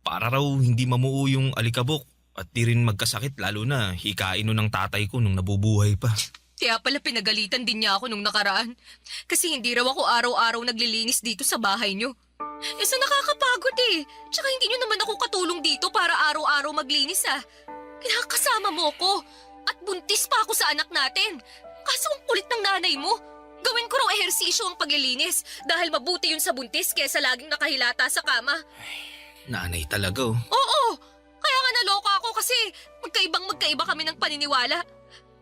para raw hindi mamuo yung alikabok at di rin magkasakit, lalo na hikain nun ng tatay ko nung nabubuhay pa. Kaya pala pinagalitan din niya ako nung nakaraan. Kasi hindi raw ako araw-araw naglilinis dito sa bahay niyo. So nakakapagod Tsaka hindi niyo naman ako katulong dito para araw-araw maglinis Kinakasama mo ko. At buntis pa ako sa anak natin. Kaso ang kulit ng nanay mo. Gawin ko raw ehersisyo ang paglilinis dahil mabuti yun sa buntis kesa laging nakahilata sa kama. Nanay talaga Oo! Kaya nga naloka ako kasi magkaiba kami ng paniniwala.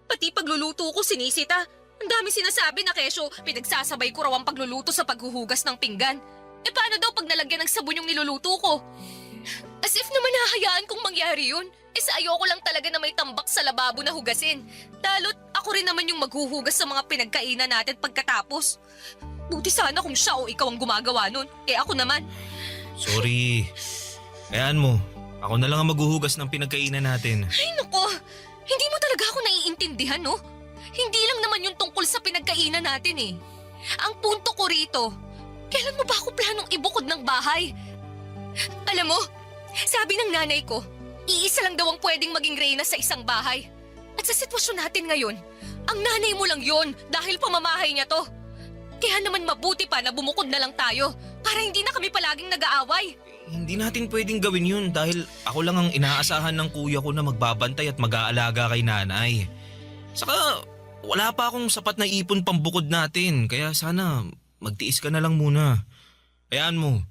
Pati pagluluto ko sinisita. Ang dami sinasabi na kesyo pinagsasabay ko raw ang pagluluto sa paghuhugas ng pinggan. Paano daw pag nalagyan ng sabon yung niluluto ko? As if naman nahahayaan kong mangyari yun. Sa ayoko lang talaga na may tambak sa lababo na hugasin. Lalo't ako rin naman yung maghuhugas sa mga pinagkainan natin pagkatapos. Buti sana kung siya o ikaw ang gumagawa nun. Ako naman. Sorry. Hayaan mo. Ako na lang ang maghuhugas ng pinagkainan natin. Ay nako, hindi mo talaga ako naiintindihan no? Hindi lang naman yung tungkol sa pinagkainan natin Ang punto ko rito, kailan mo ba ako planong ibukod ng bahay? Alam mo, sabi ng nanay ko, iisa lang daw ang pwedeng maging reyna sa isang bahay. At sa sitwasyon natin ngayon, ang nanay mo lang yon dahil pamamahay niya to. Kaya naman mabuti pa na bumukod na lang tayo para hindi na kami palaging nag-aaway. Hindi natin pwedeng gawin yun dahil ako lang ang inaasahan ng kuya ko na magbabantay at mag-aalaga kay nanay. Saka wala pa akong sapat na ipon pambukod natin kaya sana magtiis ka na lang muna. Hayaan mo,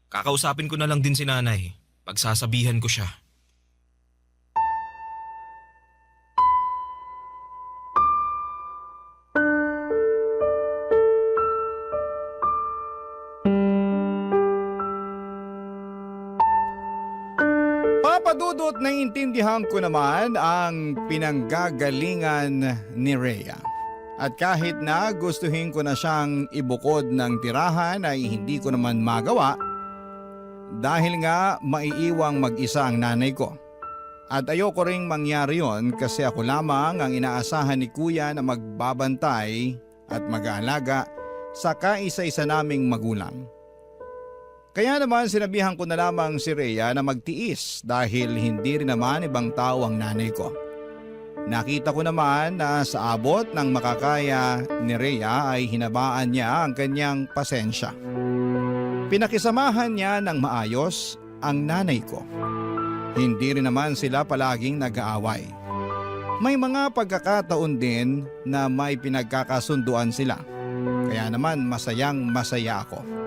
kakausapin ko na lang din si nanay. Pagsasabihan ko siya. Papa Dudut, naiintindihan ko naman ang pinanggagalingan ni Rhea. At kahit na gustuhin ko na siyang ibukod ng tirahan ay hindi ko naman magawa dahil nga maiiwang mag-isa ang nanay ko. At ayoko ring mangyari yon kasi ako lamang ang inaasahan ni Kuya na magbabantay at mag-aalaga sa kaisa-isa naming magulang. Kaya naman sinabihan ko na lamang si Rhea na magtiis dahil hindi rin naman ibang tao ang nanay ko. Nakita ko naman na sa abot ng makakaya ni Rhea ay hinabaan niya ang kanyang pasensya. Pinakisamahan niya ng maayos ang nanay ko. Hindi rin naman sila palaging nag-aaway. May mga pagkakataon din na may pinagkakasunduan sila. Kaya naman masayang masaya ako.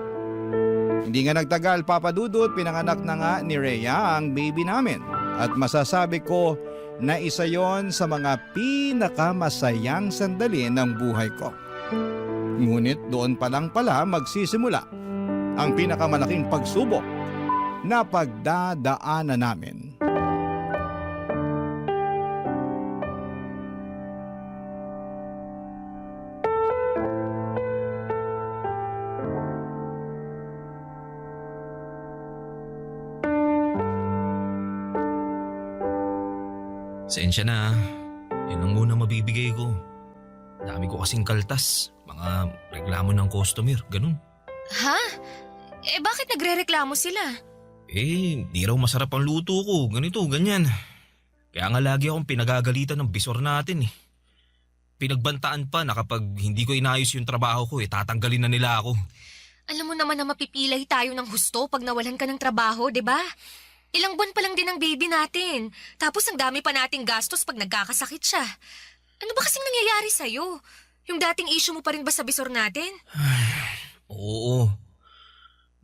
Hindi nga nagtagal, Papa Dudut, pinanganak na nga ni Rhea ang baby namin. At masasabi ko na isa yon sa mga pinakamasayang sandali ng buhay ko. Ngunit doon pa lang pala magsisimula ang pinakamalaking pagsubok na pagdadaanan namin. Sensya na, yun ang muna mabibigay ko. Dami ko kasing kaltas, mga reklamo ng customer, ganun. Ha? Bakit nagre-reklamo sila? Di raw masarap ang luto ko, ganito, ganyan. Kaya nga lagi akong pinagagalitan ng bisor natin . Pinagbantaan pa na kapag hindi ko inayos yung trabaho ko, tatanggalin na nila ako. Alam mo naman na mapipilay tayo ng husto pag nawalan ka ng trabaho, di ba? Ilang buwan pa lang din ang baby natin. Tapos ang dami pa nating gastos pag nagkakasakit siya. Ano ba kasing nangyayari sa'yo? Yung dating issue mo pa rin ba sa bisor natin? Oo.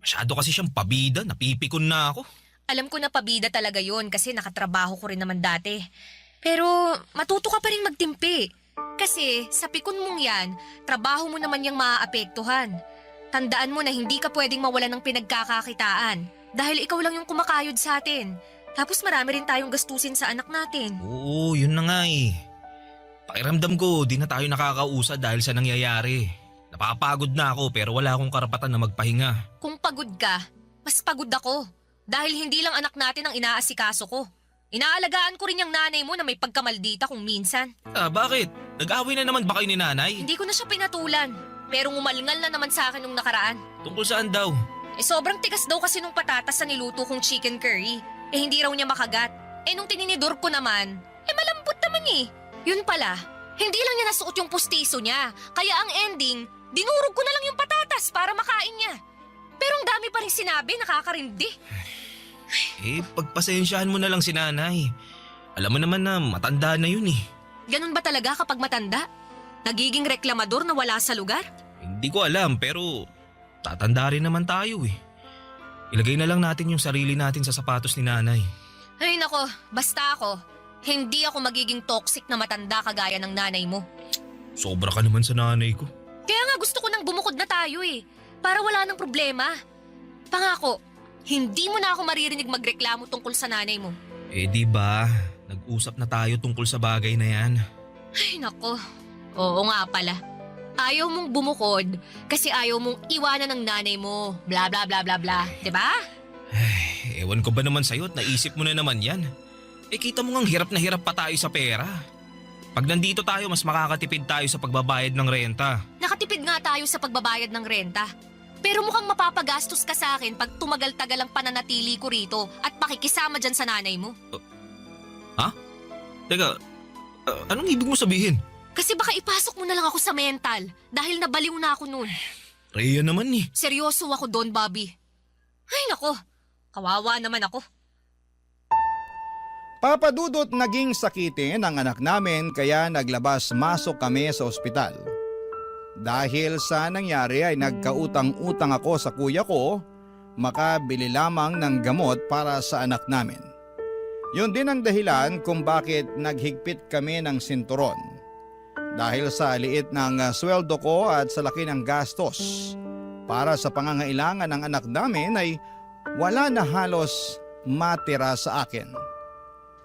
Masyado kasi siyang pabida, napipikon na ako. Alam ko na pabida talaga yon kasi nakatrabaho ko rin naman dati. Pero matuto ka pa rin magtimpi. Kasi sa pikon mong yan, trabaho mo naman yung maaapektuhan. Tandaan mo na hindi ka pwedeng mawala ng pinagkakakitaan. Dahil ikaw lang yung kumakayod sa atin. Tapos marami rin tayong gastusin sa anak natin. Oo, yun na nga . Pakiramdam ko, di na tayo nakakausad dahil sa nangyayari. Napapagod na ako pero wala akong karapatan na magpahinga. Kung pagod ka, mas pagod ako. Dahil hindi lang anak natin ang inaasikaso ko. Inaalagaan ko rin yung nanay mo na may pagkamaldita kung minsan. Bakit? Nag-away na naman ba kayo ni nanay? Hindi ko na siya pinatulan. Pero ngumalngal na naman sa akin nung nakaraan. Tungkol saan daw? Sobrang tigas daw kasi nung patatas sa niluto kong chicken curry. Hindi raw niya makagat. Nung tininidor ko naman, malambot naman . Yun pala, hindi lang niya nasuot yung pustiso niya. Kaya ang ending, dinurog ko na lang yung patatas para makain niya. Pero ang dami pa rin sinabi, nakakarindi. Pagpasensyahan mo na lang si nanay. Alam mo naman na matanda na yun . Ganun ba talaga kapag matanda? Nagiging reklamador na wala sa lugar? Hindi ko alam pero tatanda rin naman tayo . Ilagay na lang natin yung sarili natin sa sapatos ni nanay. Ay nako, basta ako. Hindi ako magiging toxic na matanda kagaya ng nanay mo. Sobra ka naman sa nanay ko. Kaya nga gusto ko nang bumukod na tayo para wala nang problema. Pangako, hindi mo na ako maririnig magreklamo tungkol sa nanay mo. Di ba? Nag-usap na tayo tungkol sa bagay na yan. Ay nako, oo nga pala. Ayaw mong bumukod kasi ayaw mong iwanan ng nanay mo. Bla bla bla bla bla. Diba? Ewan ko ba naman sa'yo at naisip mo na naman yan. Kita mo ngang hirap na hirap pa tayo sa pera. Pag nandito tayo, mas makakatipid tayo sa pagbabayad ng renta. Nakatipid nga tayo sa pagbabayad ng renta. Pero mukhang mapapagastos ka sa akin pag tumagal-tagal ang pananatili ko rito at pakikisama dyan sa nanay mo. Ha? Teka, anong ibig mo sabihin? Kasi baka ipasok mo na lang ako sa mental dahil nabaliw na ako nun. Rhea naman . Seryoso ako doon, Bobby. Ay nako, kawawa naman ako. Papa Dudut, naging sakitin ang anak namin kaya naglabas-masok kami sa ospital. Dahil sa nangyari ay nagkautang-utang ako sa kuya ko, makabili lamang ng gamot para sa anak namin. Yun din ang dahilan kung bakit naghigpit kami ng sinturon. Dahil sa liit ng sweldo ko at sa laki ng gastos, para sa pangangailangan ng anak namin ay wala na halos matira sa akin.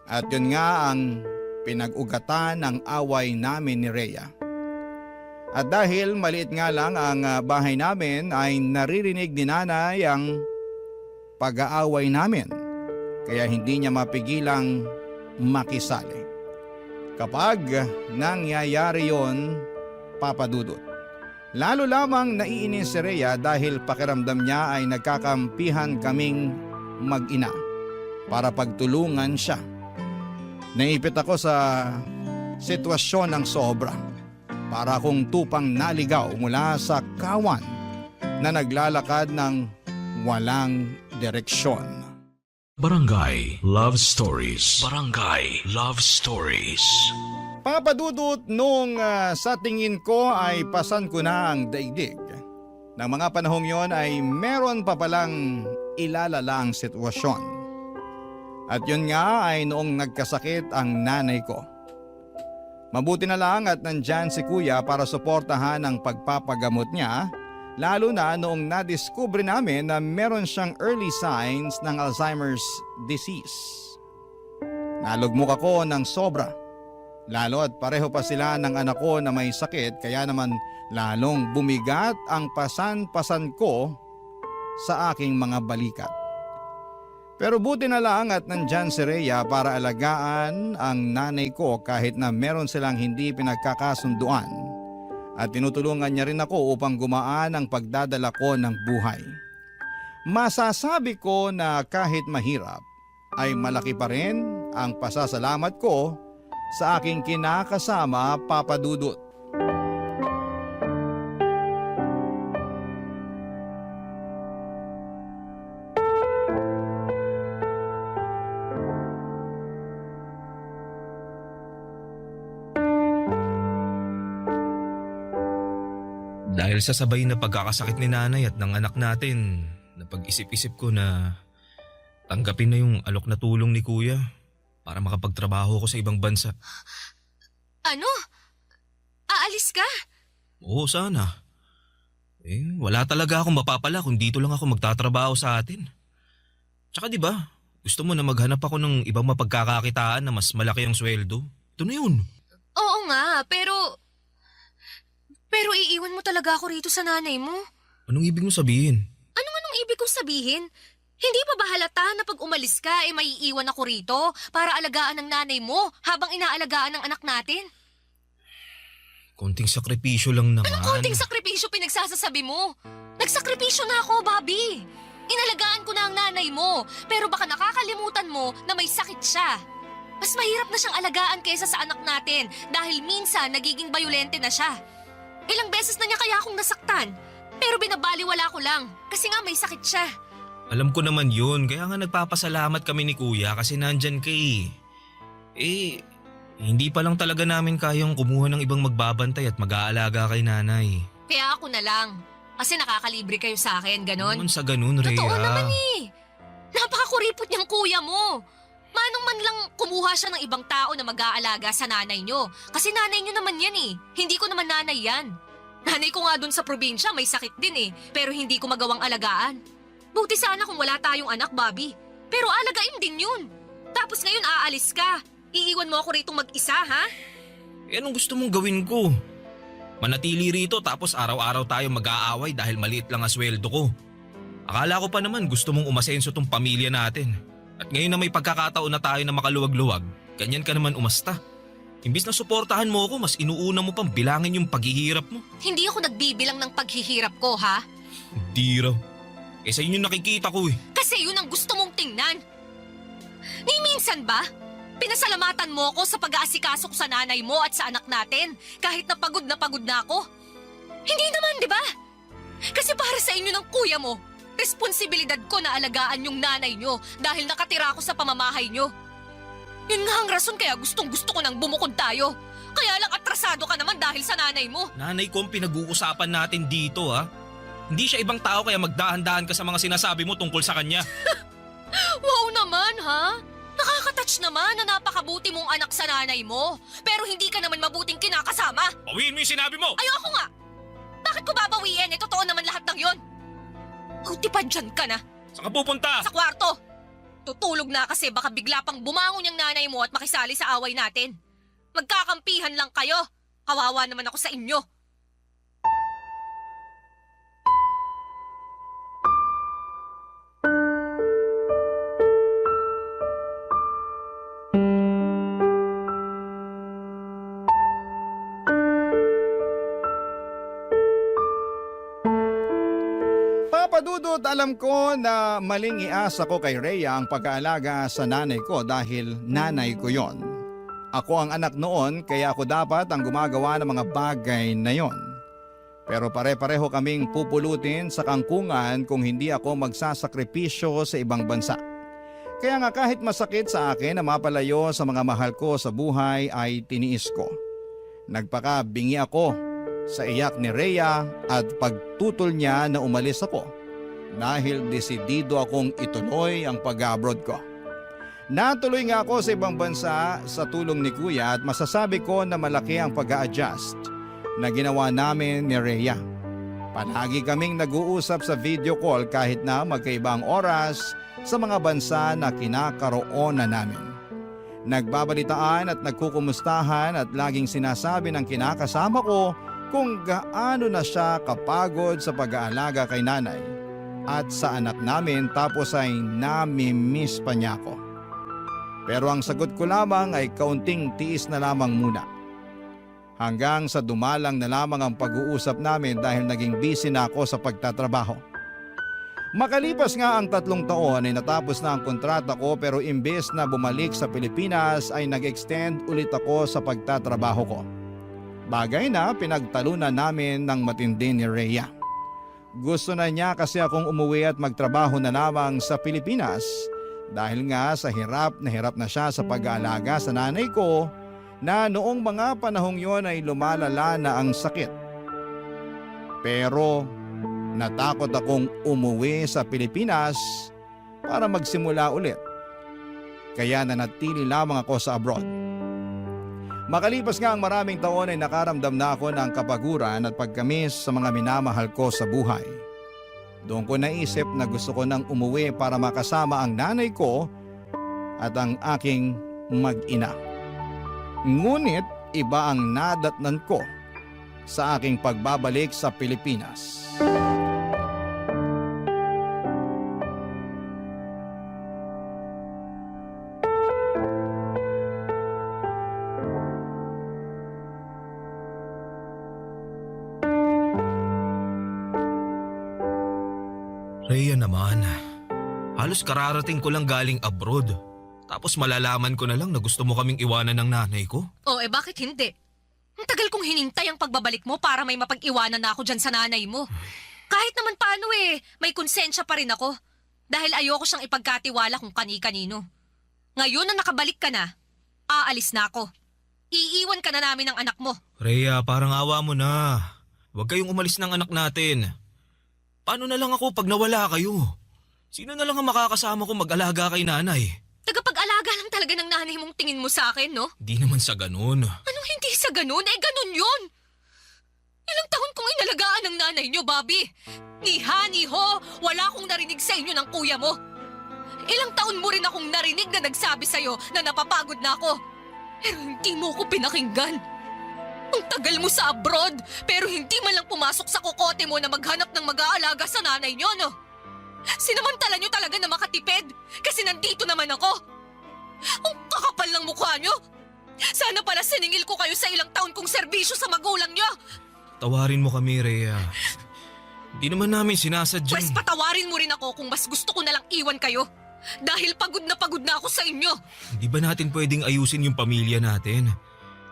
At yun nga ang pinag-ugatan ng away namin ni Rhea. At dahil maliit nga lang ang bahay namin ay naririnig ni nanay ang pag-aaway namin. Kaya hindi niya mapigilang makisali. Kapag nangyayari yon, Papa Dudut. Lalo lamang naiinis si Rhea dahil pakiramdam niya ay nagkakampihan kaming mag-ina para pagtulungan siya. Naipit ako sa sitwasyon ng sobra. Para akong tupang naligaw mula sa kawan na naglalakad ng walang direksyon. Barangay Love Stories. Barangay Love Stories. Papadudot nung sa tingin ko ay pasan ko na ang daigdig. Nang mga panahong yon ay meron pa palang ilalala ang sitwasyon. At yun nga ay noong nagkasakit ang nanay ko. Mabuti na lang at nandyan si kuya para suportahan ang pagpapagamot niya, lalo na noong nadiskubre namin na meron siyang early signs ng Alzheimer's disease. Nalugmok ako ng sobra, lalo at pareho pa sila ng anak ko na may sakit kaya naman lalong bumigat ang pasan-pasan ko sa aking mga balikat. Pero buti na lang at nandyan si Rhea para alagaan ang nanay ko kahit na meron silang hindi pinagkakasunduan. At tinutulungan niya rin ako upang gumaan ang pagdadala ko ng buhay. Masasabi ko na kahit mahirap ay malaki pa rin ang pasasalamat ko sa aking kinakasama, Papa Dudut. Dahil sa sabay na pagkakasakit ni nanay at ng anak natin, napag-isip-isip ko na tanggapin na yung alok na tulong ni kuya para makapagtrabaho ko sa ibang bansa. Ano? Aalis ka? Oo, sana. Wala talaga akong mapapala kung dito lang ako magtatrabaho sa atin. Tsaka di ba, gusto mo na maghanap ako ng ibang mapagkakakitaan na mas malaki ang sweldo? Ito na yun. Oo nga, pero iiwan mo talaga ako rito sa nanay mo. Anong ibig mo sabihin? Anong ibig kong sabihin? Hindi pa ba halata na pag umalis ka maiiwan ako rito para alagaan ng nanay mo habang inaalagaan ng anak natin? Konting sakripisyo lang naman. Anong konting sakripisyo pinagsasasabi mo? Nagsakripisyo na ako, Bobby. Inalagaan ko na ang nanay mo, pero baka nakakalimutan mo na may sakit siya. Mas mahirap na siyang alagaan kaysa sa anak natin dahil minsan nagiging bayolente na siya. Ilang beses na niya kaya akong nasaktan, pero binabaliwala ko lang kasi nga may sakit siya. Alam ko naman yun, kaya nga nagpapasalamat kami ni kuya kasi nandyan ka hindi pa lang talaga namin kayang kumuha ng ibang magbabantay at mag-aalaga kay nanay. Kaya ako na lang, kasi nakakalibre kayo sa akin, ganon. Naman sa ganon, Rhea. Totoo naman Napakakuripot niyang kuya mo. Manong man lang kumuha siya ng ibang tao na mag-aalaga sa nanay niyo. Kasi nanay niyo naman yan Hindi ko naman nanay yan. Nanay ko nga dun sa probinsya may sakit din pero hindi ko magawang alagaan. Buti sana kung wala tayong anak, Bobby. Pero alagain din yun. Tapos ngayon aalis ka. Iiwan mo ako rito mag-isa, ha? Anong gusto mong gawin ko? Manatili rito tapos araw-araw tayo mag-aaway dahil maliit lang ang sweldo ko. Akala ko pa naman gusto mong umasenso tong pamilya natin. At ngayon na may pagkakataon na tayo na makaluwag-luwag, ganyan ka naman umasta. Imbis na suportahan mo ako, mas inuuna mo pang bilangin yung paghihirap mo. Hindi ako nagbibilang ng paghihirap ko, ha? Hindi raw. Sa inyo nakikita ko Kasi yun ang gusto mong tingnan. Ni minsan ba? Pinasalamatan mo ako sa pag-aasikaso ko sa nanay mo at sa anak natin kahit na pagod na ako? Hindi naman, di ba? Kasi para sa inyo ng kuya mo, responsibilidad ko na alagaan yung nanay nyo dahil nakatira ako sa pamamahay nyo. Yun nga ang rason kaya gustong-gusto ko nang bumukod tayo. Kaya lang atrasado ka naman dahil sa nanay mo. Nanay ko ang pinag-uusapan natin dito, ha? Hindi siya ibang tao kaya magdahan-dahan ka sa mga sinasabi mo tungkol sa kanya. Wow naman, ha? Nakaka-touch naman na napakabuti mong anak sa nanay mo. Pero hindi ka naman mabuting kinakasama. Bawiin mo yung sinabi mo! Ayoko nga! Bakit ko babawiin? Totoo naman lahat ng yon. Buti pa dyan ka na. Saan ka pupunta? Sa kwarto. Tutulog na kasi baka bigla pang bumangon yung nanay mo at makisali sa away natin. Magkakampihan lang kayo. Kawawa naman ako sa inyo. Papadudot, alam ko na maling iasa ko kay Rhea ang pag-aalaga sa nanay ko dahil nanay ko yon. Ako ang anak noon kaya ako dapat ang gumagawa ng mga bagay na yon. Pero pare-pareho kaming pupulutin sa kangkungan kung hindi ako magsasakripisyo sa ibang bansa. Kaya nga kahit masakit sa akin na mapalayo sa mga mahal ko sa buhay ay tiniis ko. Nagpakabingi ako sa iyak ni Rhea at pagtutol niya na umalis ako dahil desidido akong ituloy ang pag-abroad ko. Natuloy nga ako sa ibang bansa sa tulong ni Kuya at masasabi ko na malaki ang pag-a-adjust na ginawa namin ni Rhea. Palagi kaming nag-uusap sa video call kahit na magkaibang oras sa mga bansa na kinakaroonan namin. Nagbabalitaan at nagkukumustahan at laging sinasabi ng kinakasama ko kung gaano na siya kapagod sa pag-aalaga kay nanay at sa anak namin tapos ay nami-miss pa niya ako. Pero ang sagot ko lamang ay kaunting tiis na lamang muna. Hanggang sa dumalang na lamang ang pag-uusap namin dahil naging busy na ako sa pagtatrabaho. Makalipas nga ang 3 taon ay natapos na ang kontrata ko pero imbes na bumalik sa Pilipinas ay nag-extend ulit ako sa pagtatrabaho ko. Bagay na pinagtalunan namin ng matindi ni Rhea. Gusto na niya kasi akong umuwi at magtrabaho na lamang sa Pilipinas dahil nga sa hirap na siya sa pag-aalaga sa nanay ko na noong mga panahong yon ay lumalala na ang sakit. Pero natakot akong umuwi sa Pilipinas para magsimula ulit. Kaya nanatili lamang ako sa abroad. Makalipas nga ang maraming taon ay nakaramdam na ako ng kapaguran at pagkamis sa mga minamahal ko sa buhay. Doon ko naisip na gusto ko nang umuwi para makasama ang nanay ko at ang aking mag-ina. Ngunit iba ang nadatnan ko sa aking pagbabalik sa Pilipinas. Rhea naman, halos kararating ko lang galing abroad. Tapos malalaman ko na lang na gusto mo kaming iwanan ng nanay ko. Oh, bakit hindi? Ang tagal kong hinintay ang pagbabalik mo para may mapag-iwanan na ako dyan sa nanay mo. Kahit naman paano may konsensya pa rin ako. Dahil ayoko siyang ipagkatiwala kung kani-kanino. Ngayon na nakabalik ka na, aalis na ako. Iiwan ka na namin ng anak mo. Rhea, parang awa mo na. Huwag kayong umalis ng anak natin. Paano na lang ako pag nawala kayo? Sino na lang ang makakasama ko mag-alaga kay nanay? Tagapag-alaga lang talaga ng nanay mong tingin mo sa akin, no? Di naman sa ganun. Anong hindi sa ganun? Ganun yun! Ilang taon kong inalagaan ng nanay niyo, Bobby. Ni ha, ni ho, wala akong narinig sa inyo ng kuya mo. Ilang taon mo rin akong narinig na nagsabi sa'yo na napapagod na ako. Pero hindi mo ko pinakinggan. Ang tagal mo sa abroad, pero hindi man lang pumasok sa kokote mo na maghanap ng mag-aalaga sa nanay niyo, no? Sinamantala niyo talaga na makatipid kasi nandito naman ako. Ang kakapal ng mukha niyo. Sana pala siningil ko kayo sa ilang taon kong serbisyo sa magulang niyo. Tawarin mo kami, Rhea. Hindi naman namin sinasadya. Pwes patawarin mo rin ako kung mas gusto ko na lang iwan kayo. Dahil pagod na ako sa inyo. Hindi ba natin pwedeng ayusin yung pamilya natin?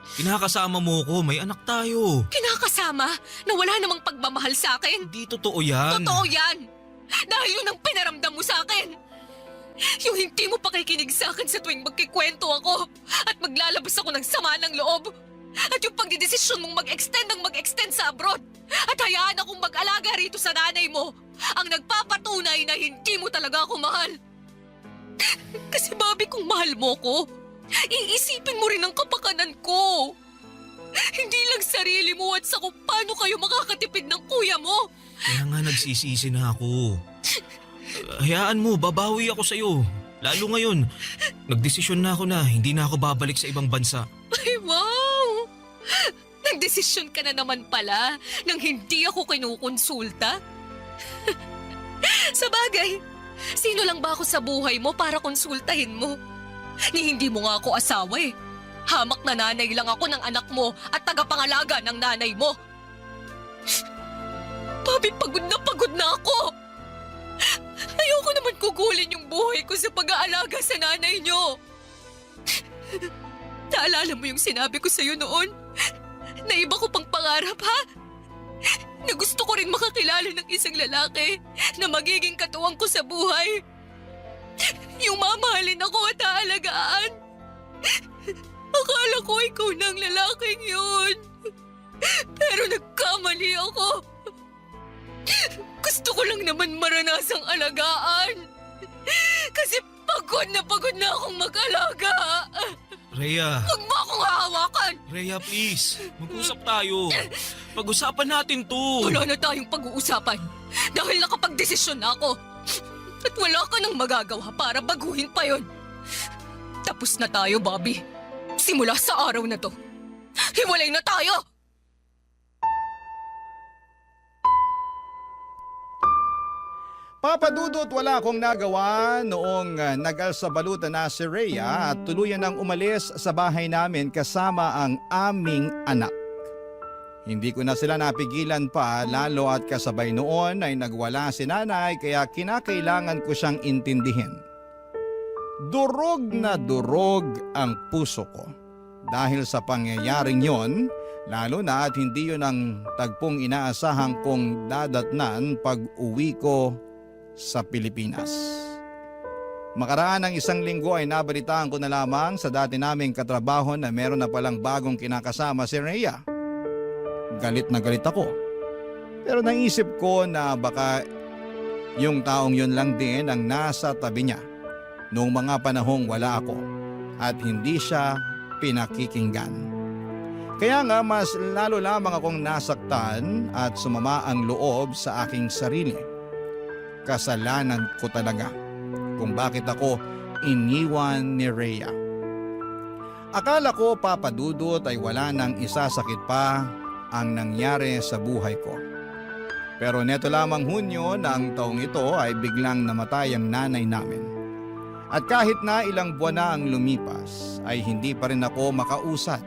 Kinakasama mo ko, may anak tayo. Kinakasama na wala namang pagmamahal sa akin? Hindi totoo yan. Totoo yan. Dahil yun ang pinaramdam mo sa akin. Yung hindi mo pakikinig sa akin sa tuwing magkikwento ako at maglalabas ako ng sama ng loob. At yung pagdidesisyon mong mag-extend sa abroad at hayaan akong mag-alaga rito sa nanay mo ang nagpapatunay na hindi mo talaga ako mahal. Kasi Bobby, kung mahal mo ko, iisipin mo rin ang kapakanan ko. Hindi lang sarili mo at sa kung paano kayo makakatipid ng kuya mo. Kaya nga nagsisisi na ako. Hayaan mo, babawi ako sa'yo. Lalo ngayon, nagdesisyon na ako na hindi na ako babalik sa ibang bansa. Ay, wow! Nagdesisyon ka na naman pala nang hindi ako kinukonsulta? Sa bagay, sino lang ba ako sa buhay mo para konsultahin mo? Ni hindi mo nga ako asawa eh. Hamak na nanay lang ako ng anak mo at tagapangalaga ng nanay mo. Bobby, pagod na ako. Ayoko naman kugulin yung buhay ko sa pag-aalaga sa nanay niyo. Naalala mo yung sinabi ko sa'yo noon? Na iba ko pang pangarap, ha? Na gusto ko rin makakilala ng isang lalaki na magiging katuwang ko sa buhay. Yung mamahalin ako at aalagaan. Akala ko ikaw na ang lalaking yun. Pero nagkamali ako. Gusto ko lang naman maranasang alagaan. Kasi pagod na akong mag-alaga. Rhea. Huwag mo akong hahawakan. Rhea, please. Mag-usap tayo. Pag-usapan natin to. Wala na tayong pag-uusapan. Dahil nakapag-desisyon na ako. At wala ka nang magagawa para baguhin pa yon. Tapos na tayo, Bobby. Simula sa araw na to. Hiwalay na tayo! Papa Dudut, wala akong nagawa noong nag-alsabalutan na si Rhea at tuluyan nang umalis sa bahay namin kasama ang aming anak. Hindi ko na sila napigilan pa lalo at kasabay noon ay nagwala si nanay kaya kinakailangan ko siyang intindihin. Durog na durog ang puso ko dahil sa pangyayaring yon, lalo na at hindi yun ang tagpong inaasahan kong dadatnan pag uwi ko sa Pilipinas. Makaraan ng 1 linggo ay nabalitaan ko na lamang sa dati naming katrabaho na meron na palang bagong kinakasama si Rhea. Galit na galit ako. Pero naisip ko na baka yung taong yun lang din ang nasa tabi niya noong mga panahong wala ako at hindi siya pinakikinggan. Kaya nga mas lalo lamang akong nasaktan at sumama ang loob sa aking sarili. Kasalanan ko talaga kung bakit ako iniwan ni Rhea. Akala ko, Papa Dudut, ay wala nang isasakit pa ang nangyari sa buhay ko. Pero neto lamang Hunyo ng taong ito ay biglang namatay ang nanay namin. At kahit na ilang buwan na ang lumipas ay hindi pa rin ako makausad.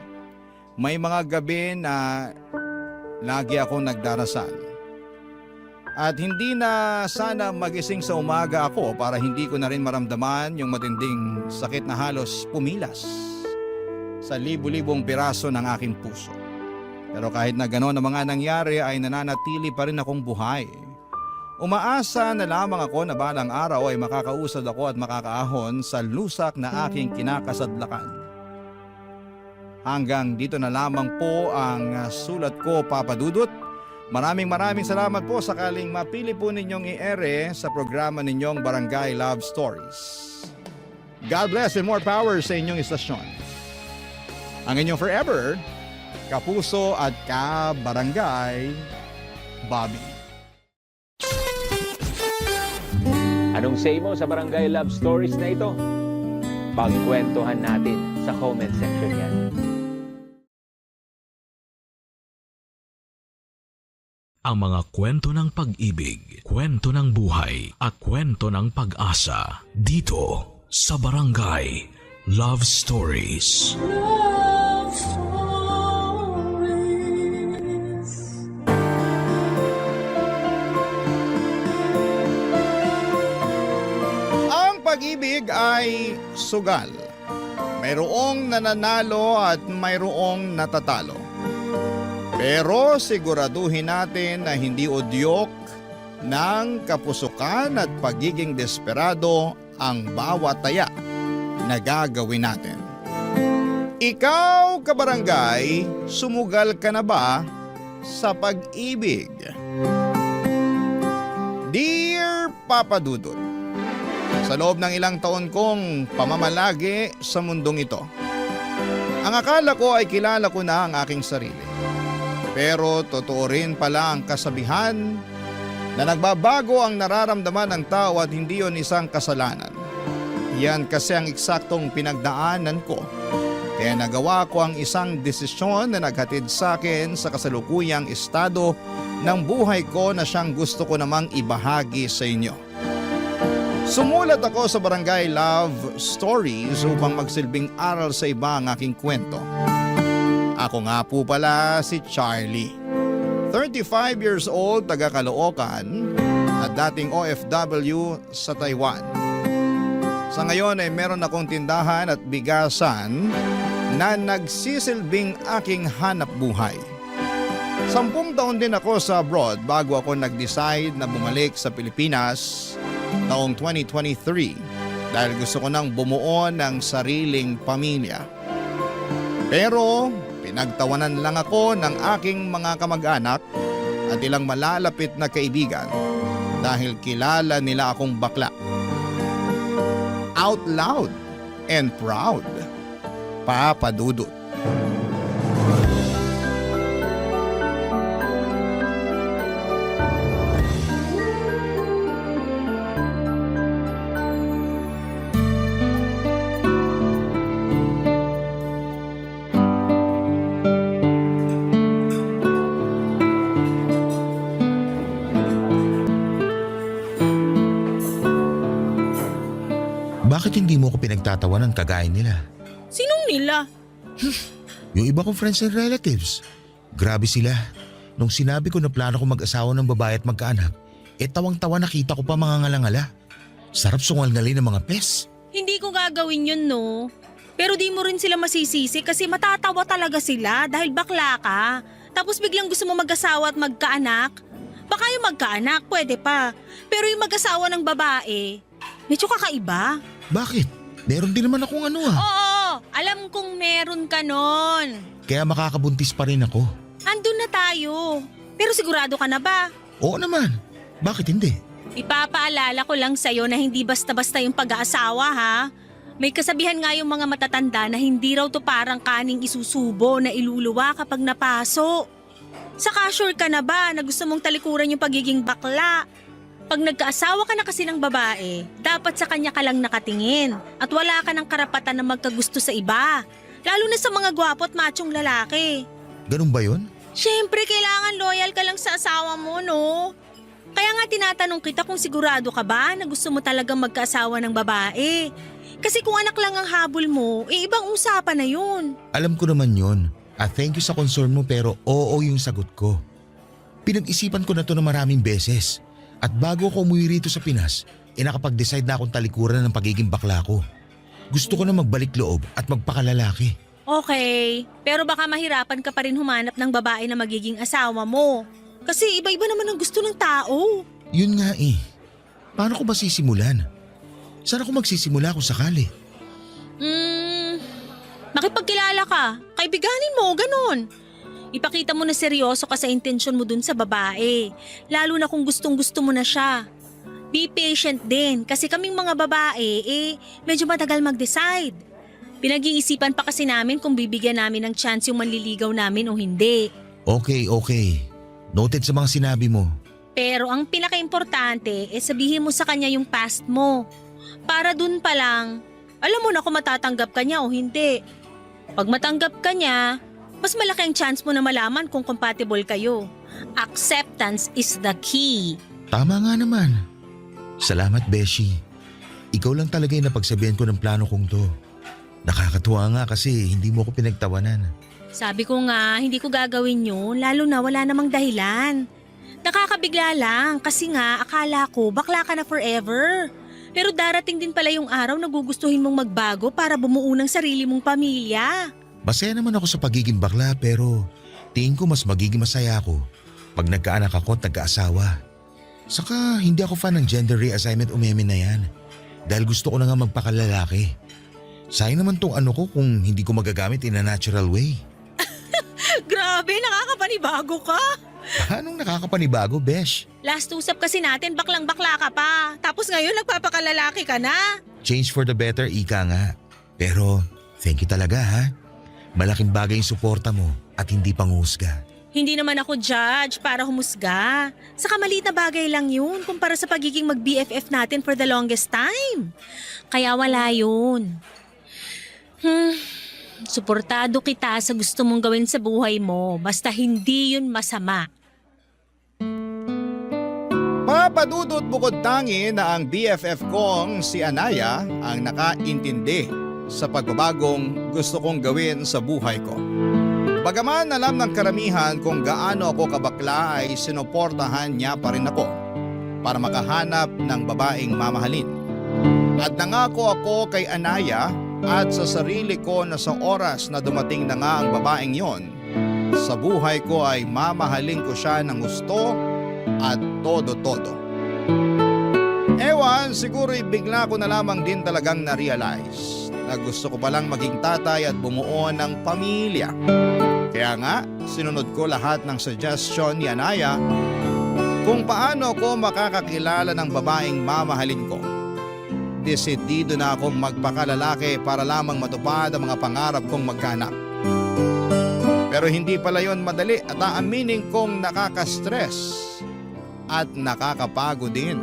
May mga gabi na lagi akong nagdarasal. At hindi na sana magising sa umaga ako para hindi ko na rin maramdaman yung matinding sakit na halos pumilas sa libu-libong piraso ng aking puso. Pero kahit na gano'n ang mga nangyari ay nananatili pa rin akong buhay. Umaasa na lamang ako na balang araw ay makakausad ako at makakaahon sa lusak na aking kinakasadlakan. Hanggang dito na lamang po ang sulat ko, Papa Dudut. Maraming salamat po sakaling mapili po ninyong i-ere sa programa ninyong Barangay Love Stories. God bless and more power sa inyong istasyon. Ang inyong forever, kapuso at kabarangay, Bobby. Anong say mo sa Barangay Love Stories na ito? Pagkwentuhan natin sa comment section yan. Ang mga kwento ng pag-ibig, kwento ng buhay at kwento ng pag-asa dito sa Barangay Love Stories. Love Stories. Ang pag-ibig ay sugal. Mayroong nananalo at mayroong natatalo. Pero siguraduhin natin na hindi udyok ng kapusukan at pagiging desperado ang bawat taya na gagawin natin. Ikaw, kabarangay, sumugal ka na ba sa pag-ibig? Dear Papa Dudut, sa loob ng ilang taon kong pamamalagi sa mundong ito, ang akala ko ay kilala ko na ang aking sarili. Pero totoo rin pala ang kasabihan na nagbabago ang nararamdaman ng tao at hindi yon isang kasalanan. Yan kasi ang eksaktong pinagdaanan ko. Kaya nagawa ko ang isang desisyon na naghatid sa akin sa kasalukuyang estado ng buhay ko na siyang gusto ko namang ibahagi sa inyo. Sumulat ako sa Barangay Love Stories upang magsilbing aral sa iba ang aking kwento. Ako nga po pala si Charlie. 35 years old, taga Caloocan at dating OFW sa Taiwan. Sa ngayon ay meron akong tindahan at bigasan na nagsisilbing aking hanap buhay. 10 taon din ako sa abroad bago ako nag-decide na bumalik sa Pilipinas taong 2023 dahil gusto ko nang bumuo ng sariling pamilya. Pero pinagtawanan lang ako ng aking mga kamag-anak at ilang malalapit na kaibigan dahil kilala nila akong bakla. Out loud and proud. Papa Dudut. Bakit hindi mo ko pinagtatawanan kagaya nila? Sinong nila? Yung iba kong friends and relatives. Grabe sila. Nung sinabi ko na plano ko mag-asawa ng babae at magkaanak, tawang-tawa nakita ko pa mga ngalangala. Sarap sungal-ngalin ng mga pes. Hindi ko gagawin yun, no? Pero di mo rin sila masisisi kasi matatawa talaga sila dahil bakla ka. Tapos biglang gusto mo mag-asawa at magkaanak. Baka yung magkaanak, pwede pa. Pero yung mag-asawa ng babae, medyo kakaiba. Bakit? Meron din naman akong ano ah. Oo, alam kong meron ka nun. Kaya makakabuntis pa rin ako. Andun na tayo. Pero sigurado ka na ba? Oo naman. Bakit hindi? Ipapaalala ko lang sa'yo na hindi basta-basta yung pag-aasawa ha. May kasabihan nga yung mga matatanda na hindi raw to parang kaning isusubo na iluluwa kapag napaso. Saka sure ka na ba na gusto mong talikuran yung pagiging bakla? Pag nagkaasawa ka na kasi ng babae, dapat sa kanya ka lang nakatingin at wala ka ng karapatan na magkagusto sa iba. Lalo na sa mga gwapo at machong lalaki. Ganun ba yun? Siyempre, kailangan loyal ka lang sa asawa mo, no? Kaya nga tinatanong kita kung sigurado ka ba na gusto mo talagang magkaasawa ng babae. Kasi kung anak lang ang habol mo, ibang usapan na yun. Alam ko naman yun. At thank you sa concern mo pero oo yung sagot ko. Pinag-isipan ko na to na maraming beses. At bago ako umuwi rito sa Pinas, nakapag-decide na akong talikuran ng pagiging bakla ko. Gusto ko na magbalik loob at magpakalalaki. Okay, pero baka mahirapan ka pa rin humanap ng babae na magiging asawa mo. Kasi iba-iba naman ang gusto ng tao. Yun nga eh. Paano ko ba sisimulan? Saan ako magsisimula kung sakali? Makipagkilala ka. Kaibiganin mo, ganun. Ipakita mo na seryoso ka sa intensyon mo dun sa babae. Lalo na kung gustong-gusto mo na siya. Be patient din kasi kaming mga babae medyo matagal mag-decide. Pinag-iisipan pa kasi namin kung bibigyan namin ng chance yung manliligaw namin o hindi. Okay. Noted sa mga sinabi mo. Pero ang pinaka-importante sabihin mo sa kanya yung past mo. Para dun pa lang, alam mo na kung matatanggap ka niya o hindi. Pag matanggap ka niya, mas malaki ang chance mo na malaman kung compatible kayo. Acceptance is the key. Tama nga naman. Salamat, Beshi. Ikaw lang talaga yung napagsabihan ko ng plano kong to. Nakakatuwa nga kasi hindi mo ko pinagtawanan. Sabi ko nga, hindi ko gagawin yun lalo na wala namang dahilan. Nakakabigla lang kasi nga akala ko bakla ka na forever. Pero darating din pala yung araw na gugustuhin mong magbago para bumuo ng sarili mong pamilya. Masaya naman ako sa pagiging bakla pero tingin ko mas magiging masaya ako pag nagkaanak ako at nagkaasawa. Saka hindi ako fan ng gender reassignment umeme na yan dahil gusto ko na nga magpakalalaki. Sayang naman tong ano ko kung hindi ko magagamit in a natural way. Grabe, nakakapanibago ka. Anong nakakapanibago, Besh? Last usap kasi natin baklang-bakla ka pa. Tapos ngayon nagpapakalalaki ka na. Change for the better, ika nga. Pero thank you talaga ha. Malaking bagay yung suporta mo at hindi panghusga. Hindi naman ako judge para humusga. Saka maliit na bagay lang yun kumpara sa pagiging mag-BFF natin for the longest time. Kaya wala yun. Suportado kita sa gusto mong gawin sa buhay mo, basta hindi yun masama. Papadudot bukod tangi na ang BFF kong si Anaya ang nakaintindi sa pagbabagong gusto kong gawin sa buhay ko. Bagaman alam ng karamihan kung gaano ako kabakla ay sinuportahan niya pa rin ako para makahanap ng babaeng mamahalin. At nangako ako kay Anaya at sa sarili ko na sa oras na dumating na nga ang babaeng yon, sa buhay ko ay mamahalin ko siya ng gusto at todo-todo. Ewan, siguro bigla ko na lamang din talagang na-realize na gusto ko palang maging tatay at bumuo ng pamilya. Kaya nga, sinunod ko lahat ng suggestion ni Anaya kung paano ko makakakilala ng babaeng mamahalin ko. Desidido na akong magpakalalaki para lamang matupad ang mga pangarap kong magkaanak. Pero hindi pala yon madali at aaminin kong nakaka-stress at nakakapagod din.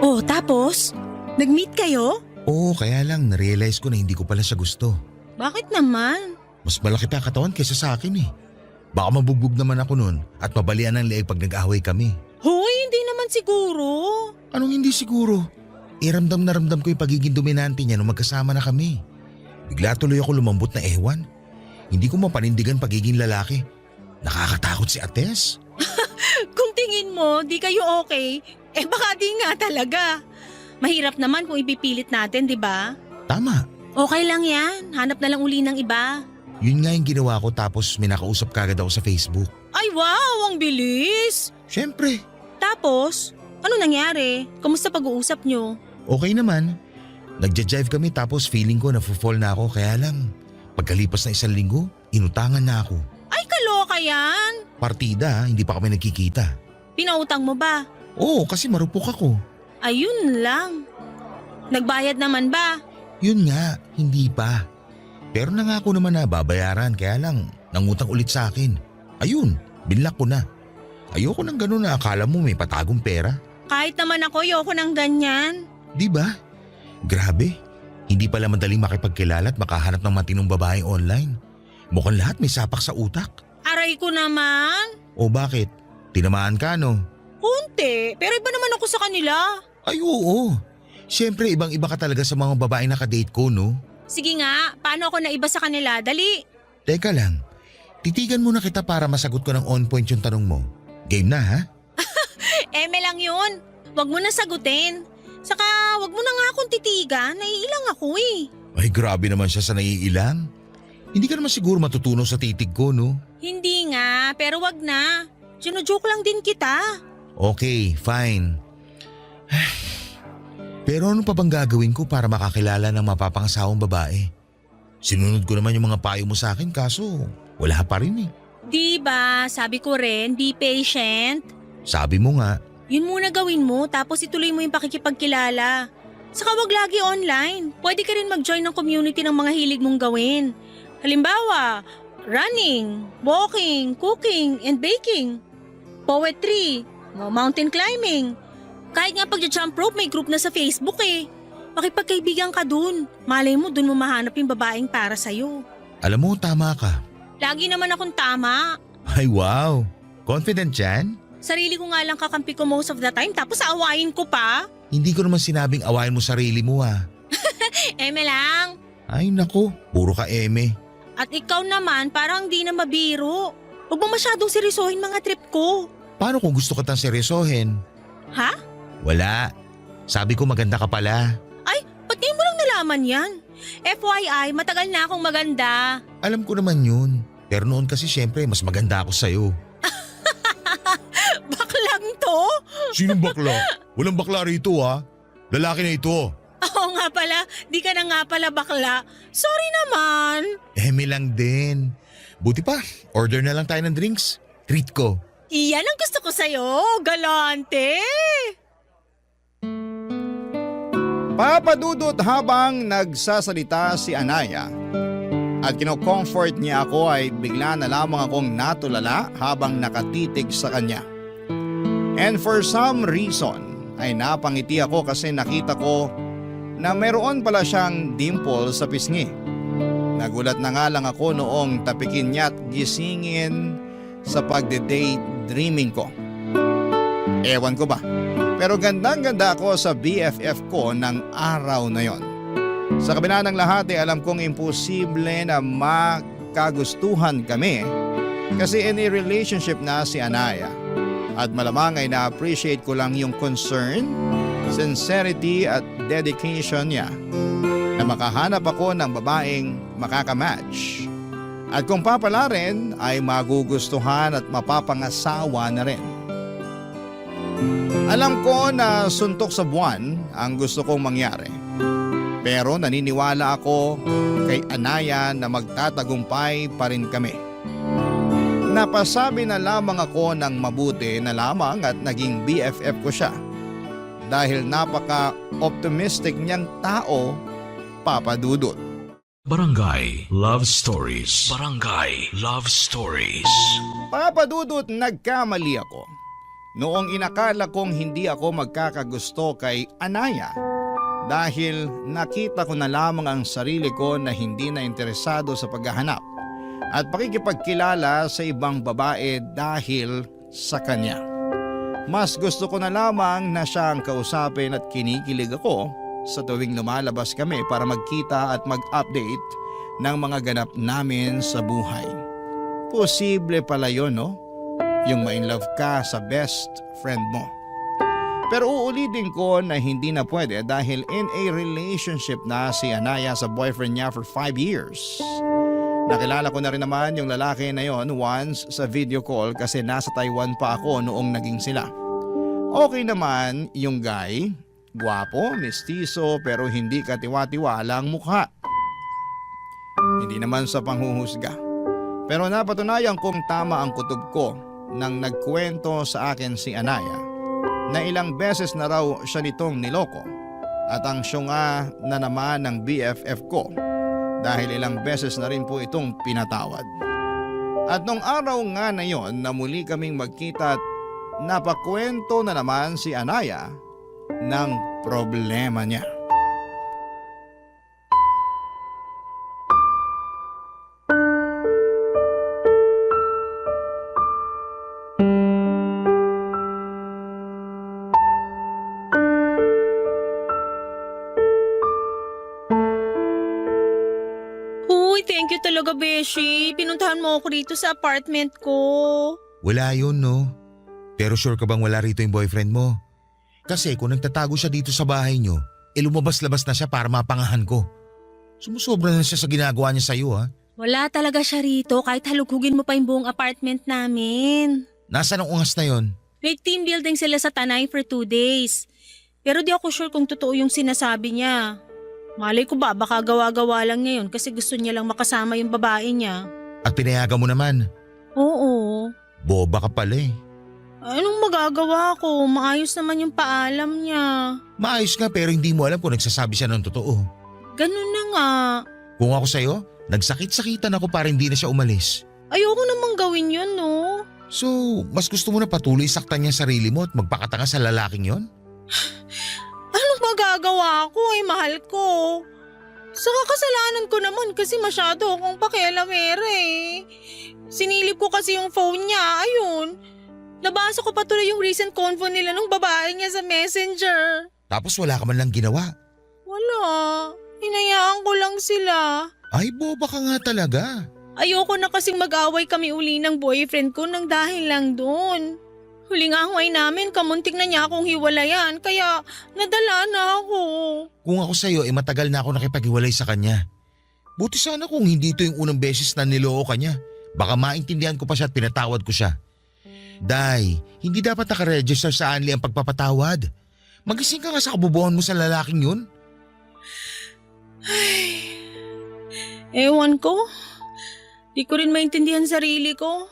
Oh, tapos? Nag-meet kayo? Oo, kaya lang na-realize ko na hindi ko pala siya gusto. Bakit naman? Mas malaki pa katawan kaysa sa akin eh. Baka mabugbog naman ako nun at mabalian ng leeg pag nag-away kami. Hoy, hindi naman siguro. Anong hindi siguro? Ramdam na ramdam ko yung pagiging dominante niya nung magkasama na kami. Bigla tuloy ako lumambot na ewan. Hindi ko mapanindigan pagiging lalaki. Nakakatakot si Ates. Kung tingin mo, di kayo okay, baka di nga talaga. Mahirap naman kung ipipilit natin, di ba? Tama. Okay lang yan. Hanap na lang uli ng iba. Yun nga yung ginawa ko tapos may nakausap kagad ako sa Facebook. Ay wow, ang bilis! Siyempre. Tapos, ano nangyari? Kamusta pag-uusap nyo? Okay naman. Nagja-jive kami tapos feeling ko na-fall na ako kaya lang. Pagkalipas na 1 linggo, inutangan na ako. Ay, kaloka yan! Partida, hindi pa kami nagkikita. Pinautang mo ba? Oo, kasi marupok ako. Ayun lang. Nagbayad naman ba? Yun nga, hindi pa. Pero nangako naman na babayaran kaya lang nangutang ulit sa akin. Ayun, binlock ko na. Ayoko nang ganun na akala mo may patagong pera. Kahit naman ako, ayoko ng ganyan. Di ba? Grabe, hindi pala madaling makipagkilala at makahanap ng matinong babae online. Mukhang lahat may sapak sa utak. Aray ko naman. O bakit? Tinamaan ka no? Kunti, pero iba naman ako sa kanila. Ay oo. Siyempre ibang-iba ka talaga sa mga babae nakadate ko no? Sige nga, paano ako naiba sa kanila? Dali. Teka lang, titigan muna kita para masagot ko ng on point yung tanong mo. Game na ha? Eme lang yun. Huwag mo na sagutin. Saka huwag mo na nga akong titigan, naiilang ako eh. Ay grabe naman siya sa naiilang. Hindi ka naman siguro matutunaw sa titig ko no? Hindi nga, pero wag na. Sino-joke lang din kita. Okay, fine. Pero ano pa bang gagawin ko para makakilala ng mapapangasawang babae? Sinunod ko naman yung mga payo mo sa akin kaso wala pa rin eh. Diba, sabi ko rin, be patient. Sabi mo nga. Yun muna gawin mo tapos ituloy mo yung pakikipagkilala. Saka wag lagi online. Pwede ka rin mag-join ng community ng mga hilig mong gawin. Halimbawa, running, walking, cooking, and baking. Poetry, mountain climbing. Kahit nga pag-jump rope may group na sa Facebook eh. Makipagkaibigan ka dun. Malay mo dun mo mahanap yung babaeng para sa'yo. Alam mo, tama ka. Lagi naman akong tama. Ay wow, confident yan? Sarili ko nga lang kakampi ko most of the time tapos aawayin ko pa. Hindi ko naman sinabing awayin mo sarili mo ah. Eme lang. Ay nako, puro ka eme. At ikaw naman parang di na mabiro. Huwag mo masyadong seryosohin mga trip ko. Paano kung gusto ka tang seryosohin? Ha? Wala. Sabi ko maganda ka pala. Ay, ba't ngayon mo lang nalaman yan? FYI, matagal na akong maganda. Alam ko naman yun. Pero noon kasi syempre mas maganda ako sa'yo. Baklang to? Sinong bakla? Walang bakla rito ha. Lalaki na ito. Oo nga pala, di ka na nga pala bakla. Sorry naman. Eme lang din. Buti pa, order na lang tayo ng drinks. Treat ko. Iyan ang gusto ko sa'yo, galante! Papadudot habang nagsasalita si Anaya at kino-comfort niya ako ay bigla na lamang akong natulala habang nakatitig sa kanya. And for some reason ay napangiti ako kasi nakita ko na meron pala siyang dimple sa pisngi. Nagulat na nga lang ako noong tapikin niya at gisingin sa pagde-daydreaming ko. Ewan ko ba? Pero gandang-ganda ako sa BFF ko ng araw na yon. Sa kabila ng lahat ay alam kong imposible na makagustuhan kami kasi in a relationship na si Anaya. At malamang ay na-appreciate ko lang yung concern, sincerity at dedication niya na makahanap ako ng babaeng makakamatch. At kung papala rin ay magugustuhan at mapapangasawa na rin. Alam ko na suntok sa buwan ang gusto kong mangyari. Pero naniniwala ako kay Anaya na magtatagumpay pa rin kami. Napasabi na lamang ako ng mabuti na lamang at naging BFF ko siya. Dahil napaka-optimistic niyang tao, Papa Dudut. Barangay Love Stories. Barangay Love Stories. Papa Dudut, nagkamali ako. Noong inakala kong hindi ako magkakagusto kay Anaya dahil nakita ko na lamang ang sarili ko na hindi na interesado sa paghahanap at pakikipagkilala sa ibang babae dahil sa kanya. Mas gusto ko na lamang na siya ang kausapin at kinikilig ako sa tuwing lumalabas kami para magkita at mag-update ng mga ganap namin sa buhay. Posible pala yun, no? Yung ma-inlove ka sa best friend mo. Pero uulitin ko na hindi na pwede dahil in a relationship na si Anaya sa boyfriend niya for 5 years. Nakilala ko na rin naman yung lalaki na yon once sa video call kasi nasa Taiwan pa ako noong naging sila. Okay naman yung guy, gwapo, mestizo pero hindi katiwa-tiwala ang mukha. Hindi naman sa panghuhusga. Pero napatunayan kong tama ang kutob ko nang nagkwento sa akin si Anaya na ilang beses na raw siya nitong niloko at ang syunga na naman ng BFF ko dahil ilang beses na rin po itong pinatawad. At nung araw nga na yon na muli kaming magkita at napakwento na naman si Anaya ng problema niya. Thank you talaga, Beshi. Pinuntahan mo ako rito sa apartment ko. Wala yun, no? Pero sure ka bang wala rito yung boyfriend mo? Kasi kung nagtatago siya dito sa bahay nyo, lumabas-labas na siya para mapangahan ko. Sumusobra na siya sa ginagawa niya sa'yo, ha? Wala talaga siya rito kahit halugugin mo pa yung buong apartment namin. Nasaan ang ungas na yon? May team building sila sa Tanay for 2 days. Pero di ako sure kung totoo yung sinasabi niya. Malay ko ba baka gawa-gawa lang niya yun kasi gusto niya lang makasama yung babae niya. At pinayagan mo naman? Oo. Boba ka pala eh. Anong magagawa ko? Maayos naman yung paalam niya. Maayos nga pero hindi mo alam kung nagsasabi siya ng totoo. Ganun na nga. Kung ako sa'yo, nagsakit-sakitan ako para hindi na siya umalis. Ayoko namang gawin yun, no? So, mas gusto mo na patuloy saktan niya sarili mo at magpakatanga sa lalaking yon? Anong magagawa ko mahal ko? Saka kasalanan ko naman kasi masyado akong pakialamera eh. Sinilip ko kasi yung phone niya, ayun. Nabasa ko pa tuloy yung recent convo nila ng babae niya sa messenger. Tapos wala ka man lang ginawa? Wala. Hinayaan ko lang sila. Ay, boba ka nga talaga. Ayoko na kasing mag-away kami uli ng boyfriend ko nang dahil lang doon. Huling away namin, kamuntik na niya akong hiwalayan kaya nadala na ako. Kung ako sa'yo, matagal na ako nakipaghiwalay sa kanya. Buti sana kung hindi ito yung unang beses na niloko ka niya. Baka maintindihan ko pa siya at pinatawad ko siya. Day, hindi dapat nakaregister sa Anli ang pagpapatawad. Magising ka nga sa kabubuhan mo sa lalaking yun. Ay, ewan ko. Di ko rin maintindihan sarili ko.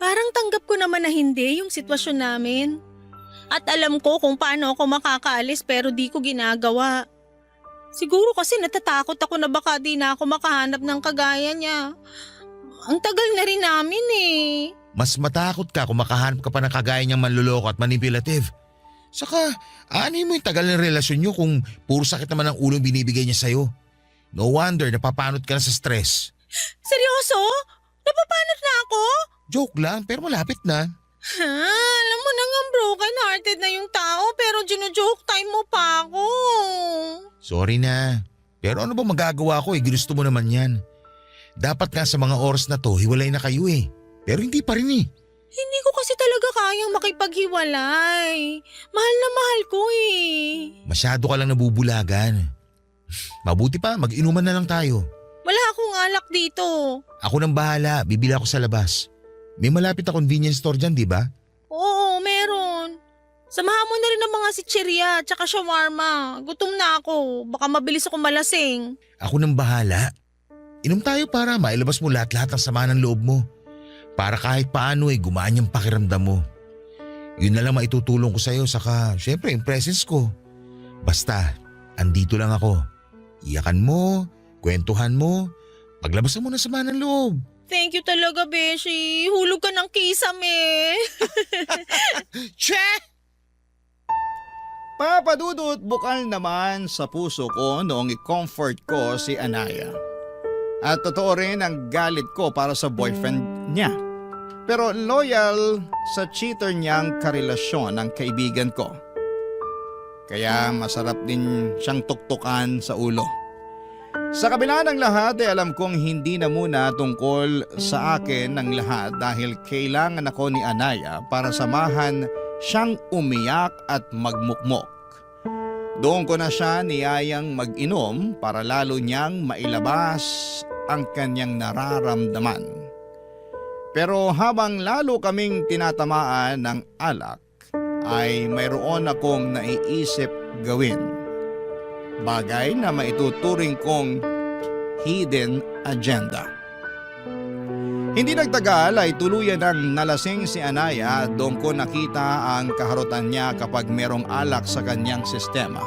Parang tanggap ko naman na hindi yung sitwasyon namin. At alam ko kung paano ako makakaalis pero di ko ginagawa. Siguro kasi natatakot ako na baka di na ako makahanap ng kagaya niya. Ang tagal na rin namin eh. Mas matakot ka kung makahanap ka pa ng kagaya niyang manluloko at manipulative. Saka, aanin mo yung tagal ng relasyon niyo kung puro sakit naman ang ulo binibigay niya sa'yo. No wonder napapanot ka na sa stress. Seryoso? Napapanot na ako? Joke lang, pero malapit na. Alam mo na nga broken-hearted na yung tao pero gino-joke time mo pa ako. Sorry na. Pero ano ba magagawa ko eh, ginusto mo naman yan. Dapat nga sa mga oras na to, hiwalay na kayo eh. Pero hindi pa rin eh. Hindi ko kasi talaga kayang makipaghiwalay. Mahal na mahal ko eh. Masyado ka lang nabubulagan. Mabuti pa, mag-inuman na lang tayo. Wala akong alak dito. Ako nang bahala, bibili ako sa labas. May malapit na convenience store dyan, di ba? Oo, meron. Samahan mo na rin ang mga sitsirya at saka shawarma. Gutom na ako. Baka mabilis ako malasing. Ako nang bahala. Inom tayo para mailabas mo lahat-lahat ng sama ng loob mo. Para kahit paano gumaan yung pakiramdam mo. Yun na lang maitutulong ko sa'yo saka syempre yung presence ko. Basta, andito lang ako. Iyakan mo, kwentuhan mo, paglabasan mo na sama ng loob. Thank you talaga, Beshi. Hulog ka ng kisame. Che! Papadudot bukal naman sa puso ko noong i-comfort ko si Anaya. At totoo rin ang galit ko para sa boyfriend niya. Pero loyal sa cheater niyang karelasyon ng kaibigan ko. Kaya masarap din siyang tuktukan sa ulo. Sa kabila ng lahat alam kong hindi na muna tungkol sa akin ng lahat dahil kailangan ako ni Anaya para samahan siyang umiyak at magmukmok. Doon ko na siya niyayang mag-inom para lalo niyang mailabas ang kanyang nararamdaman. Pero habang lalo kaming tinatamaan ng alak ay mayroon akong naiisip gawin. Bagay na maituturing kong hidden agenda. Hindi nagtagal ay tuluyan ng nalasing si Anaya at doon ko nakita ang kaharutan niya kapag merong alak sa kanyang sistema.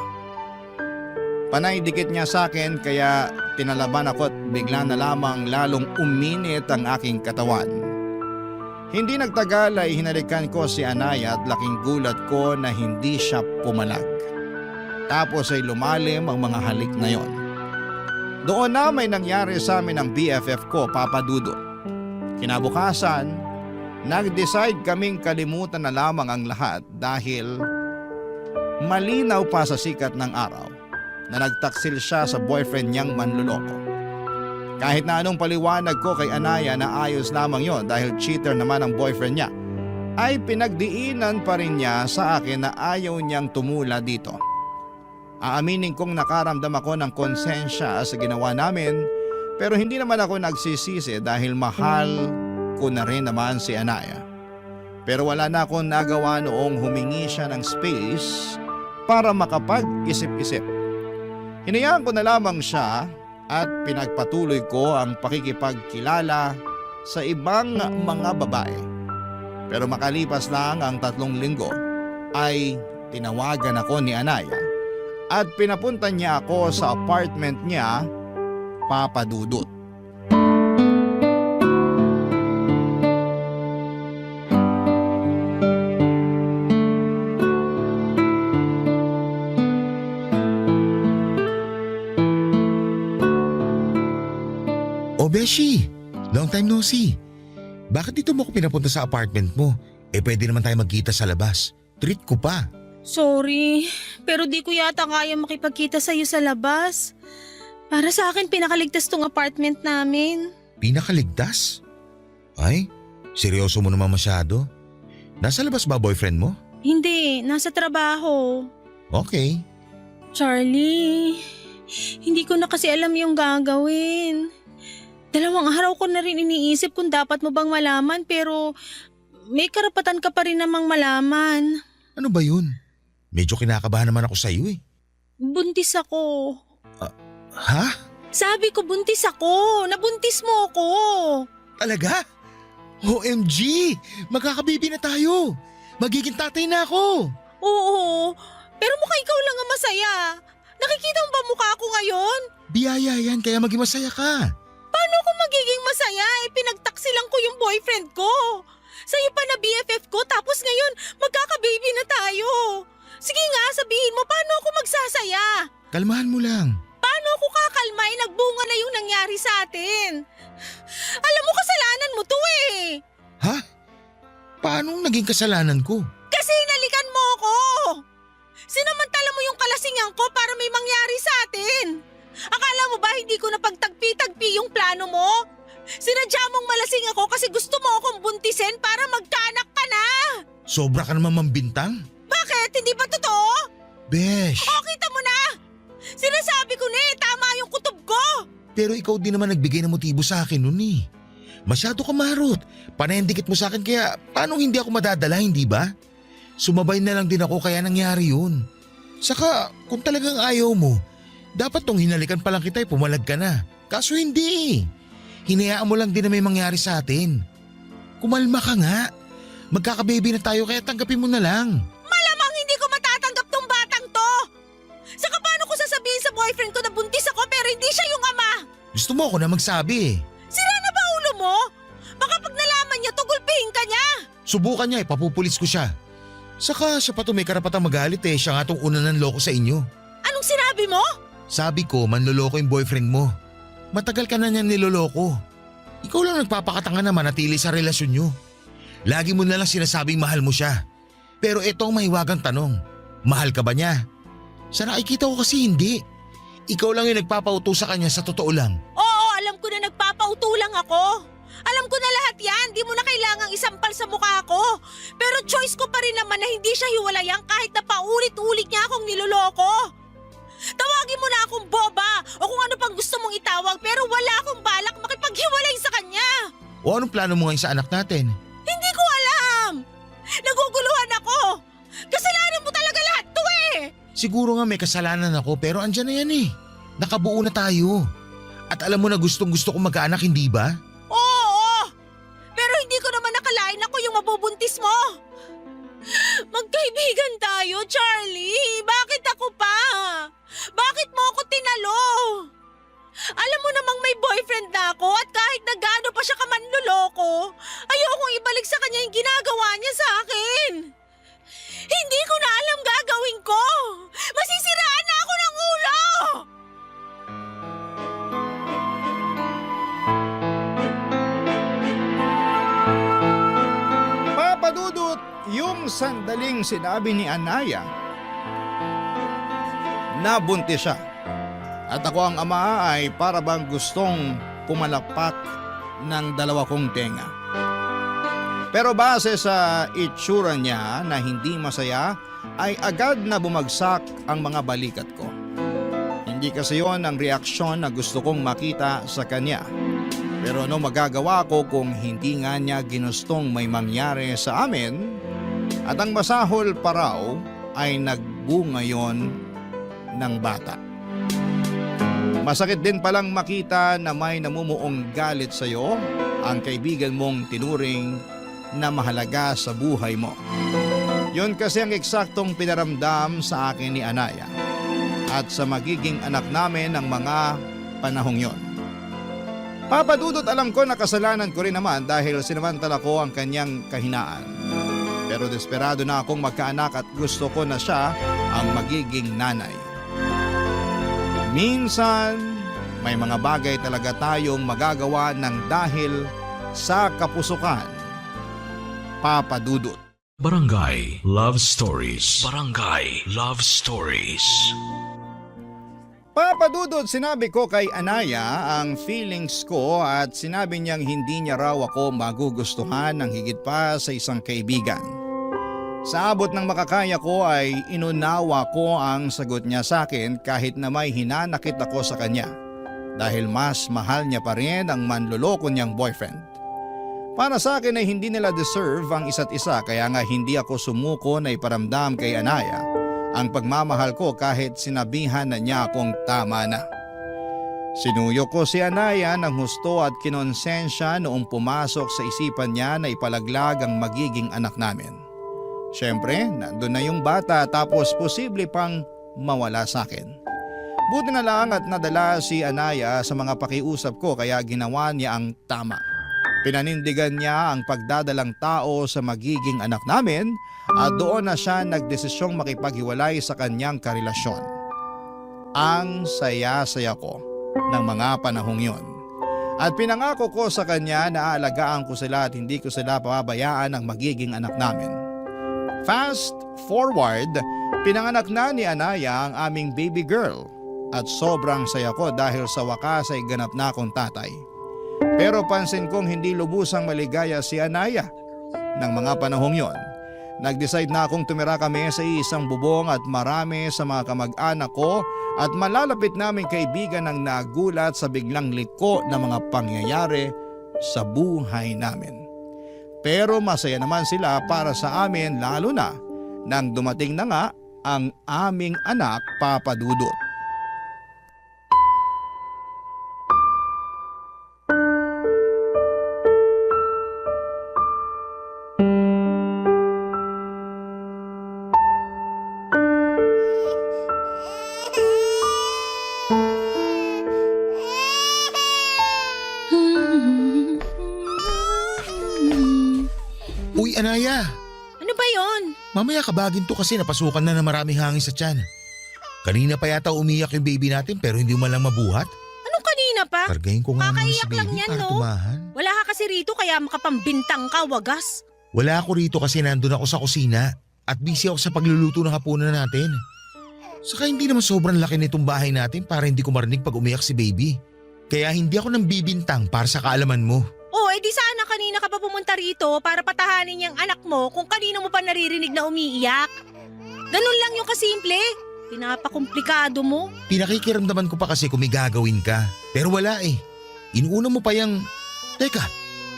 Panay dikit niya sa akin kaya tinalaban ako at bigla na lamang lalong uminit ang aking katawan. Hindi nagtagal ay hinalikan ko si Anaya at laking gulat ko na hindi siya pumalag. Tapos ay lumalim ang mga halik na yon. Doon na may nangyari sa amin ng BFF ko, Papa Dudo. Kinabukasan, nag-decide kaming kalimutan na lamang ang lahat dahil malinaw pa sa sikat ng araw na nagtaksil siya sa boyfriend niyang manluloko. Kahit na anong paliwanag ko kay Anaya na ayos lamang yon dahil cheater naman ang boyfriend niya, ay pinagdiinan pa rin niya sa akin na ayaw niyang tumula dito. Aaminin kong nakaramdam ako ng konsensya sa ginawa namin pero hindi naman ako nagsisisi dahil mahal ko na rin naman si Anaya. Pero wala na akong nagawa noong humingi siya ng space para makapag-isip-isip. Hinayaan ko na lamang siya at pinagpatuloy ko ang pakikipagkilala sa ibang mga babae. Pero makalipas lang ang 3 linggo ay tinawagan ako ni Anaya at pinapunta niya ako sa apartment niya, Papa Dudut. O Beshi, long time no see. Bakit dito mo ako pinapunta sa apartment mo? Pwede naman tayo magkita sa labas. Treat ko pa. Sorry, pero di ko yata kaya makipagkita sa'yo sa labas. Para sa akin, pinakaligtas tong apartment namin. Pinakaligtas? Ay, seryoso mo naman masyado. Nasa labas ba boyfriend mo? Hindi, nasa trabaho. Okay. Charlie, hindi ko na kasi alam yung gagawin. 2 araw ko na rin iniisip kung dapat mo bang malaman pero may karapatan ka pa rin namang malaman. Ano ba yun? Medyo kinakabahan naman ako sa iyo eh. Buntis ako. Ha? Sabi ko buntis ako. Nabuntis mo ako. Talaga? OMG! Magkakababy na tayo! Magiging tatay na ako! Oo, pero mukhang ikaw lang ang masaya. Nakikita mo ba mukha ko ngayon? Biyaya yan, kaya maging masaya ka. Paano ako magiging masaya? Pinagtaksi lang ko yung boyfriend ko. Sa'yo pa na BFF ko tapos ngayon magkakababy na tayo. Sige nga, sabihin mo paano ako magsasaya? Kalmahan mo lang. Paano ako kakalmay? Nagbunga na yung nangyari sa atin. Alam mo, kasalanan mo to eh. Ha? Paano naging kasalanan ko? Kasi inalikan mo ako. Sinamantala mo yung kalasingan ko para may mangyari sa atin. Akala mo ba hindi ko napagtagpi-tagpi yung plano mo? Sinadya mong malasing ako kasi gusto mo akong buntisin para magkaanak ka na. Sobra ka naman mambintang? Bakit? Hindi ba totoo? Besh! O, kita mo na. Sinasabi ko na tama yung kutob ko. Pero ikaw din naman nagbigay ng motibo sa akin nun eh. Masyado ka marot. Panayandikit mo sa akin kaya paano hindi ako madadala, hindi ba? Sumabay na lang din ako kaya nangyari yun. Saka kung talagang ayaw mo, dapat tong hinalikan pa lang kita pumalag ka na. Kaso hindi. Hinayaan mo lang din na may mangyari sa atin. Kumalma ka nga. Magkakababy na tayo kaya tanggapin mo na lang. Malamang hindi ko matatanggap tong batang to. Saka paano ko sasabihin sa boyfriend ko na buntis ako pero hindi siya yung ama? Gusto mo ako na magsabi eh. Sira na ba ulo mo? Baka pag nalaman niya, tugulpihin ka niya. Subukan niya papupulis ko siya. Saka siya pa to may karapatang magalit eh. Siya nga tong una ng loko sa inyo. Anong sinabi mo? Sabi ko manloloko yung boyfriend mo. Matagal ka na niyan niloloko. Ikaw lang nagpapakatanga na manatili sa relasyon nyo. Lagi mo na lang sinasabing mahal mo siya. Pero ito ang mahiwagang tanong. Mahal ka ba niya? Sa nakikita ko kasi hindi. Ikaw lang yung nagpapauto sa kanya sa totoo lang. Oo, alam ko na nagpapauto lang ako. Alam ko na lahat yan, di mo na kailangang isampal sa mukha ko. Pero choice ko pa rin naman na hindi siya hiwalayan kahit na paulit-ulit niya akong niloloko. Tawagin mo na akong boba o kung ano pang gusto mong itawag pero wala akong balak makipaghiwalay sa kanya. O anong plano mo ngayon sa anak natin? Hindi ko alam. Naguguluhan ako. Kasalanan mo talaga lahat to eh. Siguro nga may kasalanan ako pero andyan na yan eh. Nakabuo na tayo. At alam mo na gustong gusto kong magkaanak, hindi ba? Oo, pero hindi ko naman nakalain ako yung mabubuntis mo. Magkaibigan tayo, Charlie. Bakit ako pa? Bakit mo ako tinalo? Alam mo namang may boyfriend na ako at kahit na gaano pa siya kamanloloko, ayokong ibalik sa kanya yung ginagawa niya sa akin. Hindi ko na alam gagawin ko. Masisiraan na ako ng ulo. Papadudot, yung sandaling sinabi ni Anaya na buntis siya. At ako ang ama ay para bang gustong pumalakpak ng dalawa kong tenga. Pero base sa itsura niya na hindi masaya ay agad na bumagsak ang mga balikat ko. Hindi kasi yon ang reaksyon na gusto kong makita sa kanya. Pero ano magagawa ko kung hindi nga niya ginustong may mangyari sa amin at ang masahol pa raw ay nagbunga yon ng bata. Masakit din palang makita na may namumuong galit sa iyo ang kaibigan mong tinuring na mahalaga sa buhay mo. Yun kasi ang eksaktong pinaramdam sa akin ni Anaya at sa magiging anak namin ng mga panahong yon. Papadudot, alam ko na kasalanan ko rin naman dahil sinamantala ko ang kanyang kahinaan. Pero desperado na akong magkaanak at gusto ko na siya ang magiging nanay. Minsan, may mga bagay talaga tayong magagawa ng dahil sa kapusukan. Papadudot. Barangay Love Stories. Barangay Love Stories. Papadudot, sinabi ko kay Anaya ang feelings ko at sinabi niyang hindi niya raw ako magugustuhan ng higit pa sa isang kaibigan. Sa abot ng makakaya ko ay inunawa ko ang sagot niya sa akin kahit na may hinanakit ako sa kanya dahil mas mahal niya pa rin ang manloloko niyang boyfriend. Para sa akin ay hindi nila deserve ang isa't isa kaya nga hindi ako sumuko na iparamdam kay Anaya ang pagmamahal ko kahit sinabihan na niya akong tama na. Sinuyo ko si Anaya ng husto at kinonsensya noong pumasok sa isipan niya na ipalaglag ang magiging anak namin. Siyempre, nandun na yung bata tapos posible pang mawala sa akin. Buti na lang at nadala si Anaya sa mga pakiusap ko kaya ginawa niya ang tama. Pinanindigan niya ang pagdadalang tao sa magiging anak namin at doon na siya nagdesisyong makipaghiwalay sa kanyang karelasyon. Ang saya-saya ko ng mga panahong yon. At pinangako ko sa kanya na aalagaan ko sila at hindi ko sila pababayaan ang magiging anak namin. Fast forward, pinanganak na ni Anaya ang aming baby girl at sobrang saya ko dahil sa wakas ay ganap na akong tatay. Pero pansin kong hindi lubusang maligaya si Anaya ng mga panahong yon. Nag-decide na akong tumira kami sa isang bubong at marami sa mga kamag-anak ko at malalapit naming kaibigan ang nagulat sa biglang liko ng mga pangyayari sa buhay namin. Pero masaya naman sila para sa amin lalo na nang dumating na nga ang aming anak Papa Dudut. Uy, Anaya! Ano ba yon? Mamaya kabagin to kasi napasukan na ng maraming hangin sa tiyan. Kanina pa yata umiyak yung baby natin pero hindi mo man lang mabuhat. Anong kanina pa? Kargahin ko nga muna si Kakaiyak lang baby yan, para no? tumahan. Wala ka kasi rito kaya makapambintang ka, wagas. Wala ako rito kasi nandun ako sa kusina at busy ako sa pagluluto ng hapunan natin. Saka hindi naman sobrang laki nitong bahay natin para hindi ko marinig pag umiyak si baby. Kaya hindi ako nang bibintang para sa kaalaman mo. Oh, edi sana kanina ka pa pumunta rito para patahanin yung anak mo kung kanino mo pa naririnig na umiiyak. Ganun lang yung kasimple. Pinapakomplikado mo. Pinakikiramdaman ko pa kasi kung may gagawin ka. Pero wala eh. Inuuna mo pa yung… Teka,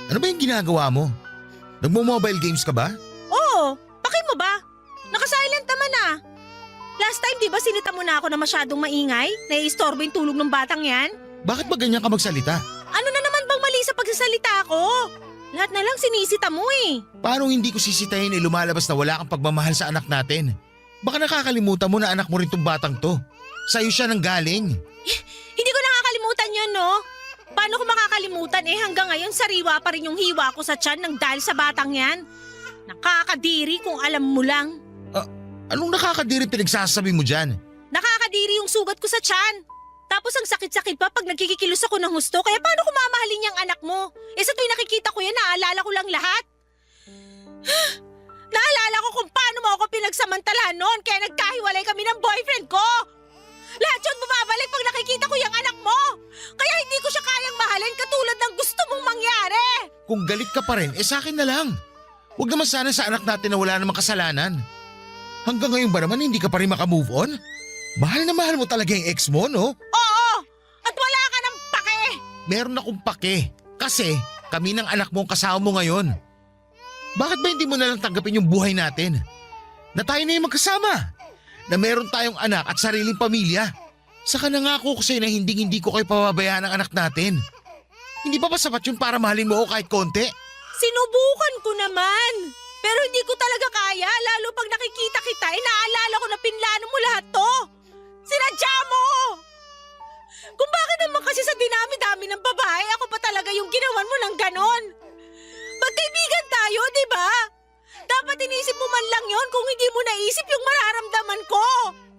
ano ba yung ginagawa mo? Nagmo-mobile games ka ba? Oo, bakit mo ba? Naka-silent naman ah. Last time di ba sinita mo na ako na masyadong maingay? Naiistorbo yung tulog ng batang yan? Bakit ba ganyan ka magsalita? Ano na naman bang mali sa pagsasalita ko? Lahat na lang sinisita mo eh. Paano hindi ko sisitahin eh lumalabas na wala kang pagmamahal sa anak natin? Baka nakakalimutan mo na anak mo rin tong batang to. Sa'yo siya nang galing. Hindi ko nakakalimutan yun, no? Paano ko makakalimutan eh hanggang ngayon sariwa pa rin yung hiwa ko sa tiyan ng dahil sa batang yan? Nakakadiri kung alam mo lang. Anong nakakadiri pinagsasabi mo dyan? Nakakadiri yung sugat ko sa tiyan. Tapos ang sakit-sakit pa pag nagkikikilos ako ng husto. Kaya paano ko mamahalin yung anak mo? Eh sa tuwing nakikita ko yan, naalala ko lang lahat. Naalala ko kung paano mo ako pinagsamantalahan noon kaya nagkahiwalay kami ng boyfriend ko. Lahat yun bumabalik pag nakikita ko yung anak mo. Kaya hindi ko siya kayang mahalin katulad ng gusto mong mangyari. Kung galit ka pa rin, eh sa akin na lang. Huwag naman sana sa anak natin na wala namang kasalanan. Hanggang ngayon ba naman hindi ka pa rin makamove on? Mahal na mahal mo talaga yung ex mo, no? Oo! At wala ka ng pake! Meron akong pake. Kasi kami ng anak mo ang kasama mo ngayon. Bakit ba hindi mo na lang tanggapin yung buhay natin? Na tayo na yung magkasama. Na meron tayong anak at sariling pamilya. Saka nangako ko sa'yo na hindi ko kayo pababayaan ng anak natin. Hindi pa ba sapat yun para mahalin mo ako kahit konti? Sinubukan ko naman. Pero hindi ko talaga kaya, lalo pag nakikita kita, inaalala ko na pinlano mo lahat to. Sinadya mo! Kung bakit naman kasi sa dinami-dami ng babae, ako pa talaga yung ginawan mo ng ganon. Magkaibigan tayo, di ba? Dapat inisip mo man lang yon kung hindi mo naisip yung mararamdaman ko.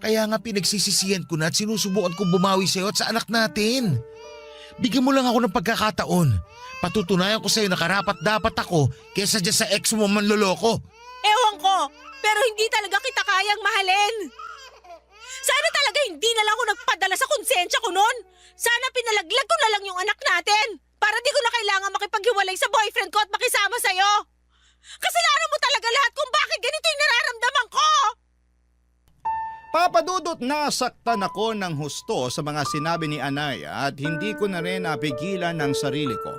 Kaya nga pinagsisisihan ko na at sinusubukan kong bumawi sa'yo at sa anak natin. Bigyan mo lang ako ng pagkakataon. Patutunayan ko sa'yo na karapat-dapat ako kesa dyan sa ex mo manloloko. Ewan ko, pero hindi talaga kita kayang mahalin. Sana talaga hindi na lang ako nagpadala sa konsensya ko noon. Sana pinalaglag ko na lang yung anak natin para di ko na kailangan makipaghiwalay sa boyfriend ko at makisama sa'yo. Kasalanan mo talaga lahat kung bakit ganito yung nararamdaman ko. Papa Dudut, nasaktan ako ng husto sa mga sinabi ni Anaya at hindi ko na rin napigilan ng sarili ko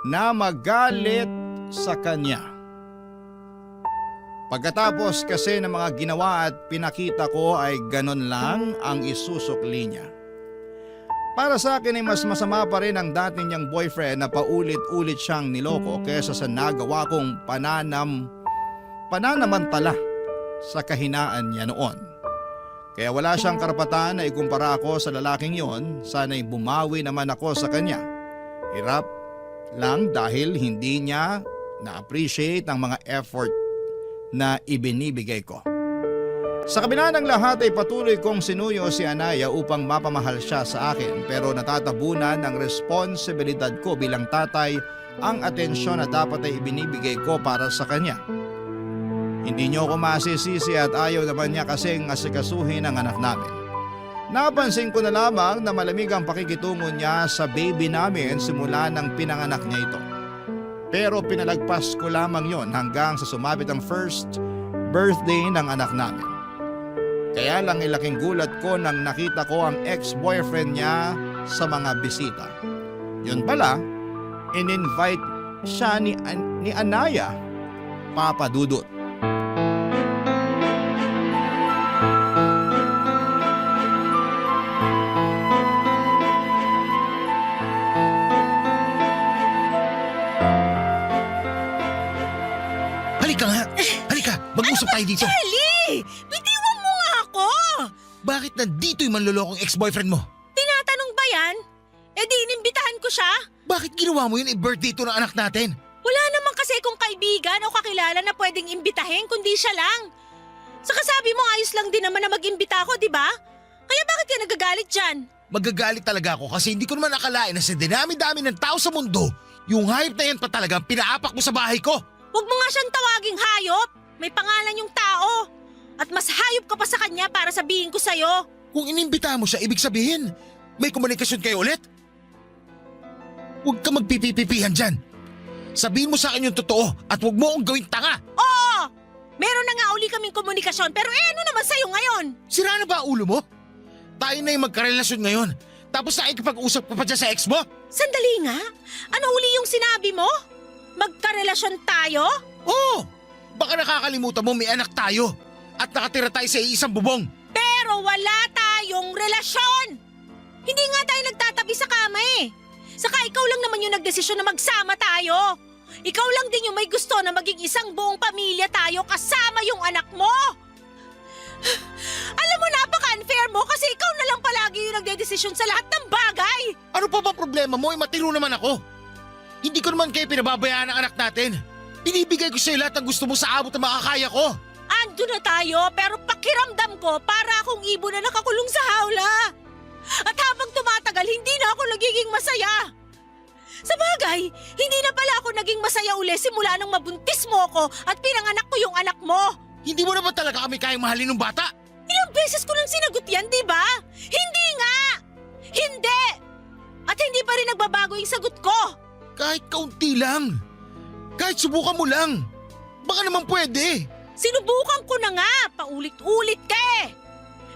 na magalit sa kanya. Pagkatapos kasi ng mga ginawa at pinakita ko ay ganon lang ang isusukli niya. Para sa akin ay mas masama pa rin ang dati niyang boyfriend na paulit-ulit siyang niloko kaysa sa nagawa kong pananamantala sa kahinaan niya noon. Kaya wala siyang karapatan na ikumpara ako sa lalaking yon, sana'y bumawi naman ako sa kanya. Hirap lang dahil hindi niya na-appreciate ang mga effort na ibinibigay ko. Sa kabila ng lahat ay patuloy kong sinuyo si Anaya upang mapamahal siya sa akin, pero natatabunan ng responsibilidad ko bilang tatay ang atensyon na dapat ay ibinibigay ko para sa kanya. Hindi niyo ako masisisi at ayaw naman niya kasing asikasuhin ang anak namin. Napansin ko na lamang na malamig ang pakikitungo niya sa baby namin simula nang pinanganak niya ito. Pero pinalagpas ko lamang yon hanggang sa sumapit ang first birthday ng anak namin. Kaya lang ilaking gulat ko nang nakita ko ang ex-boyfriend niya sa mga bisita. Yun pala, in-invite siya ni Anaya, Papa Dudut. Halika nga! Halika! Mag-usap tayo dito! Jelly! Bitiwan mo nga ako! Bakit nandito yung manlolokong ex-boyfriend mo? Tinatanong ba yan? Eh di inimbitahan ko siya? Bakit ginawa mo yun birthday to ng anak natin? Wala naman kasi kung kaibigan o kakilala na pwedeng imbitahin kundi siya lang. Saka sabi mo ayos lang din naman na mag-imbita ako, di ba? Kaya bakit ka nagagalit dyan? Magagalit talaga ako kasi hindi ko naman akalain na sa dinami-dami ng tao sa mundo, yung hayop na yan pa talagang pinaapak mo sa bahay ko. Huwag mo nga siyang tawaging hayop. May pangalan yung tao. At mas hayop ka pa sa kanya para sabihin ko sa'yo. Kung inimbita mo siya, ibig sabihin, may komunikasyon kayo ulit? Huwag ka magpipipipihan dyan. Sabihin mo sa akin yung totoo at huwag mo akong gawing tanga. Oo! Meron na nga uli kaming komunikasyon pero ano naman sa'yo ngayon? Sira na ba ang ulo mo? Tayo na yung magkarelasyon ngayon. Tapos nakikipag-usap ka pa dyan sa ex mo? Sandali nga. Ano uli yung sinabi mo? Magkarelasyon tayo? Oo! Baka nakakalimutan mo may anak tayo at nakatira tayo sa iisang bubong. Pero wala tayong relasyon! Hindi nga tayo nagtatabi sa kama eh. Saka ikaw lang naman yung nagdesisyon na magsama tayo. Ikaw lang din yung may gusto na maging isang buong pamilya tayo kasama yung anak mo. Alam mo, napaka-unfair mo kasi ikaw na lang palagi yung nagdedesisyon sa lahat ng bagay. Ano pa bang problema mo? Matino naman ako. Hindi ko naman kayo pinababayaan ng anak natin. Binibigay ko sa'yo lahat ng gusto mo sa abot na makakaya ko. Ando na tayo pero pakiramdam ko para akong ibon na nakakulong sa hawla. At habang tumatagal, hindi na ako nagiging masaya. Sa bagay, hindi na pala ako naging masaya uli simula nang mabuntis mo ko at pinanganak ko yung anak mo. Hindi mo naman talaga kami kayang mahalin ng bata? Ilang beses ko nang sinagot yan, di ba? Hindi nga! Hindi! At hindi pa rin nagbabago yung sagot ko. Kahit kaunti lang. Kahit subukan mo lang. Baka naman pwede. Sinubukan ko na nga, paulit-ulit ka eh.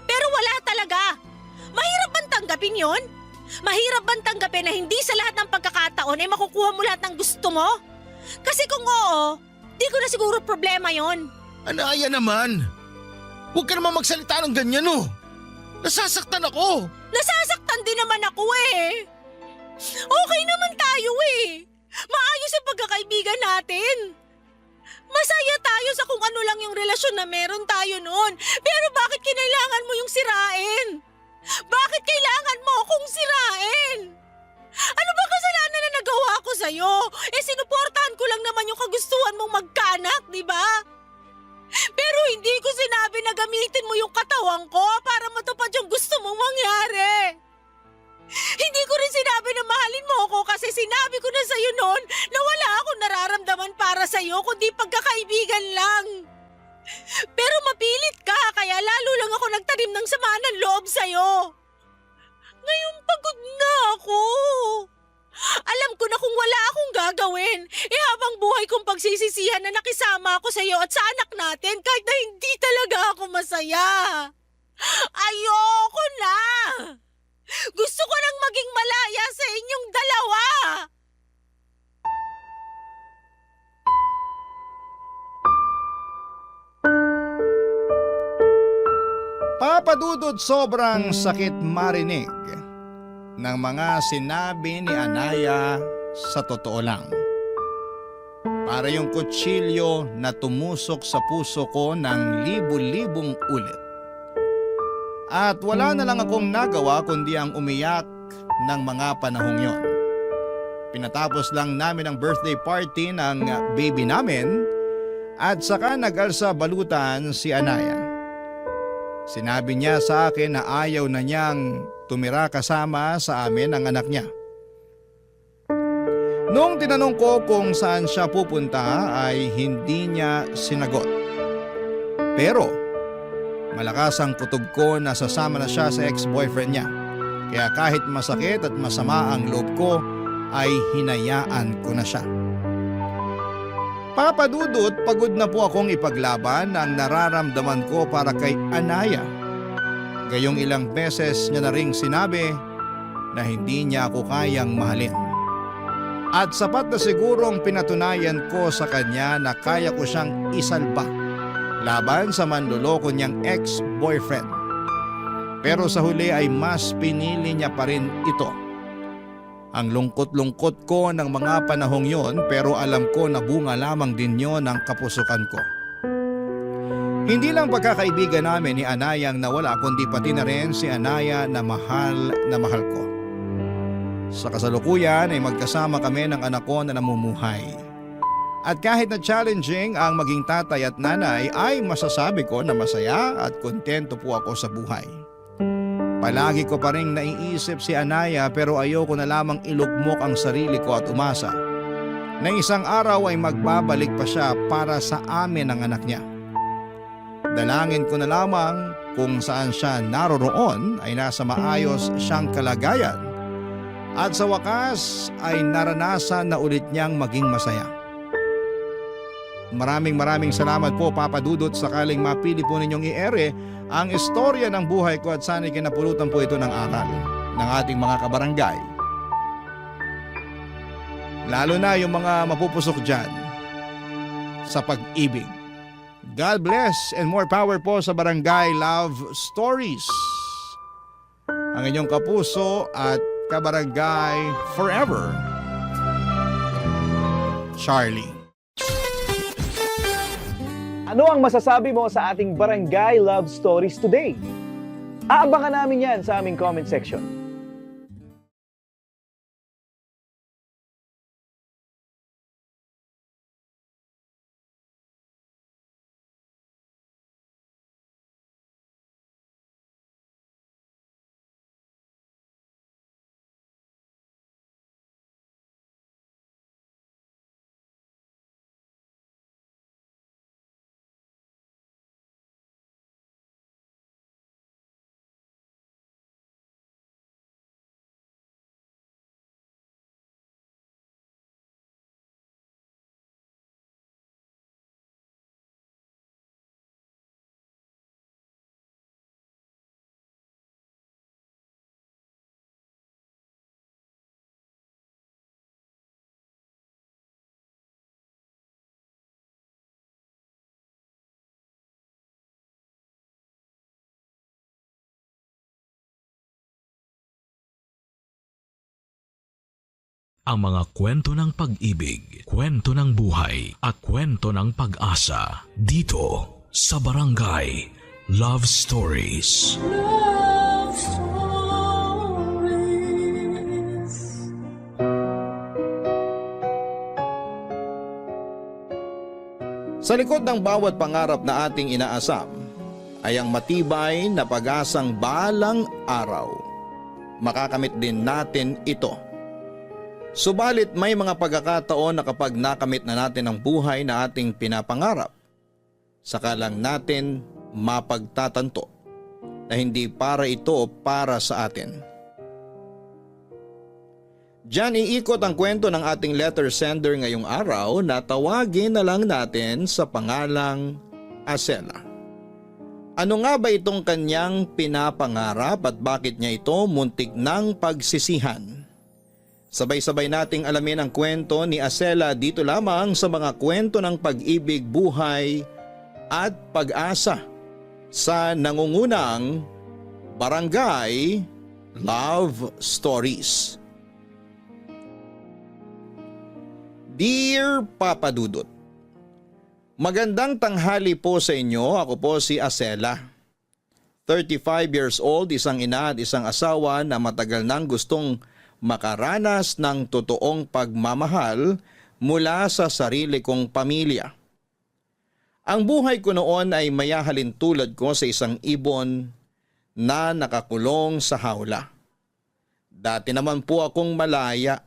Pero wala talaga. Mahirap bang tanggapin yon? Mahirap bang tanggapin na hindi sa lahat ng pagkakataon ay makukuha mo lahat ng gusto mo? Kasi kung oo, di ko na siguro problema yon. Anaya naman. Huwag ka naman magsalita ng ganyan oh. Nasasaktan ako. Nasasaktan din naman ako eh. Okay naman tayo eh. Maayos ang pagkakaibigan natin. Masaya tayo sa kung ano lang yung relasyon na meron tayo noon. Pero bakit kinailangan mo yung sirain? Bakit kailangan mo akong sirain? Ano ba kasalanan na nagawa ko sa'yo? Eh sinuportahan ko lang naman yung kagustuhan mong magkaanak, di ba? Pero hindi ko sinabi na gamitin mo yung katawan ko para matupad yung gusto mong mangyari. Hindi ko rin sinabi na mahalin mo ako kasi sinabi ko na sa'yo noon na wala akong nararamdaman para sa'yo kundi pagkakaibigan lang. Pero mapilit ka kaya lalo lang ako nagtanim ng sama ng loob sa'yo. Ngayon pagod na ako. Alam ko na kung wala akong gagawin, habang buhay kong pagsisisihan na nakisama ako sa'yo at sa anak natin kahit na hindi talaga ako masaya. Ayoko na! Gusto ko nang maging malaya sa inyong dalawa! Papadudod sobrang sakit marinig ng mga sinabi ni Anaya sa totoo lang. Para yung kutsilyo na tumusok sa puso ko ng libu-libong ulit. At wala na lang akong nagawa kundi ang umiyak ng mga panahong yon. Pinatapos lang namin ang birthday party ng baby namin at saka nag-alsa balutan si Anaya. Sinabi niya sa akin na ayaw na niyang tumira kasama sa amin ang anak niya. Noong tinanong ko kung saan siya pupunta ay hindi niya sinagot. Pero malakas ang kutob ko na sasama na siya sa ex-boyfriend niya. Kaya kahit masakit at masama ang loob ko ay hinayaan ko na siya. Papa Dudut, pagod na po akong ipaglaban ang nararamdaman ko para kay Anaya. Gayong ilang beses niya na ring sinabi na hindi niya ako kayang mahalin. At sapat na sigurong pinatunayan ko sa kanya na kaya ko siyang isalba laban sa manloloko niyang ex-boyfriend. Pero sa huli ay mas pinili niya pa rin ito. Ang lungkot-lungkot ko ng mga panahong yon pero alam ko na bunga lamang din yon ng kapusukan ko. Hindi lang pagkakaibigan namin ni Anaya ang nawala kundi pati na rin si Anaya na mahal ko. Sa kasalukuyan ay magkasama kami ng anak ko na namumuhay. At kahit na challenging ang maging tatay at nanay ay masasabi ko na masaya at kontento po ako sa buhay. Palagi ko pa rin naiisip si Anaya pero ayoko na lamang ilugmok ang sarili ko at umasa na isang araw ay magbabalik pa siya para sa amin ang anak niya. Dalangin ko na lamang kung saan siya naroroon ay nasa maayos siyang kalagayan at sa wakas ay naranasan na ulit niyang maging masaya. Maraming salamat po Papa Dudut sakaling mapili po ninyong i-ere ang istorya ng buhay ko at sana'y kinapulutan po ito ng aral ng ating mga kabarangay. Lalo na yung mga mapupusok dyan sa pag-ibig. God bless and more power po sa Barangay Love Stories. Ang inyong kapuso at kabarangay forever, Charlie. Ano ang masasabi mo sa ating Barangay Love Stories today? Aabangan namin yan sa aming comment section. Ang mga kwento ng pag-ibig, kwento ng buhay at kwento ng pag-asa dito sa Barangay Love Stories. Love Stories. Sa likod ng bawat pangarap na ating inaasam ay ang matibay na pag-asang balang araw. Makakamit din natin ito. Subalit may mga pagkakataon na kapag nakamit na natin ang buhay na ating pinapangarap, saka lang natin mapagtatanto na hindi para ito para sa atin. Diyan iikot ang kwento ng ating letter sender ngayong araw na tawagin na lang natin sa pangalang Acela. Ano nga ba itong kanyang pinapangarap at bakit niya ito muntik ng pagsisihan? Sabay-sabay nating alamin ang kwento ni Acela dito lamang sa mga kwento ng pag-ibig, buhay at pag-asa sa nangungunang Barangay Love Stories. Dear Papa Dudut, magandang tanghali po sa inyo. Ako po si Acela. 35 years old, isang ina at isang asawa na matagal nang gustong makaranas ng totoong pagmamahal mula sa sarili kong pamilya. Ang buhay ko noon ay mayahalin tulad ko sa isang ibon na nakakulong sa hawla. Dati naman po akong malaya.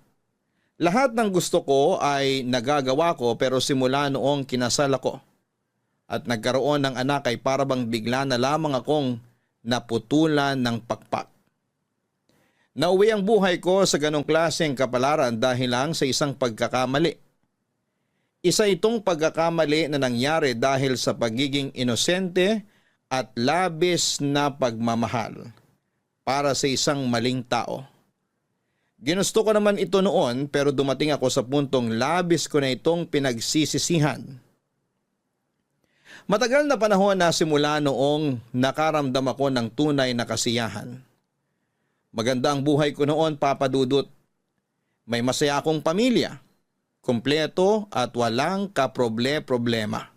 Lahat ng gusto ko ay nagagawa ko, pero simula noong kinasal ako at nagkaroon ng anak ay parabang bigla na lamang akong naputulan ng pakpak. Nauwi ang buhay ko sa ganong klaseng kapalaran dahil lang sa isang pagkakamali. Isa itong pagkakamali na nangyari dahil sa pagiging inosente at labis na pagmamahal para sa isang maling tao. Ginusto ko naman ito noon, pero dumating ako sa puntong labis ko na itong pinagsisisihan. Matagal na panahon na simula noong nakaramdam ako ng tunay na kasiyahan. Maganda ang buhay ko noon, Papa Dudut. May masaya akong pamilya, kumpleto at walang kaproble-problema.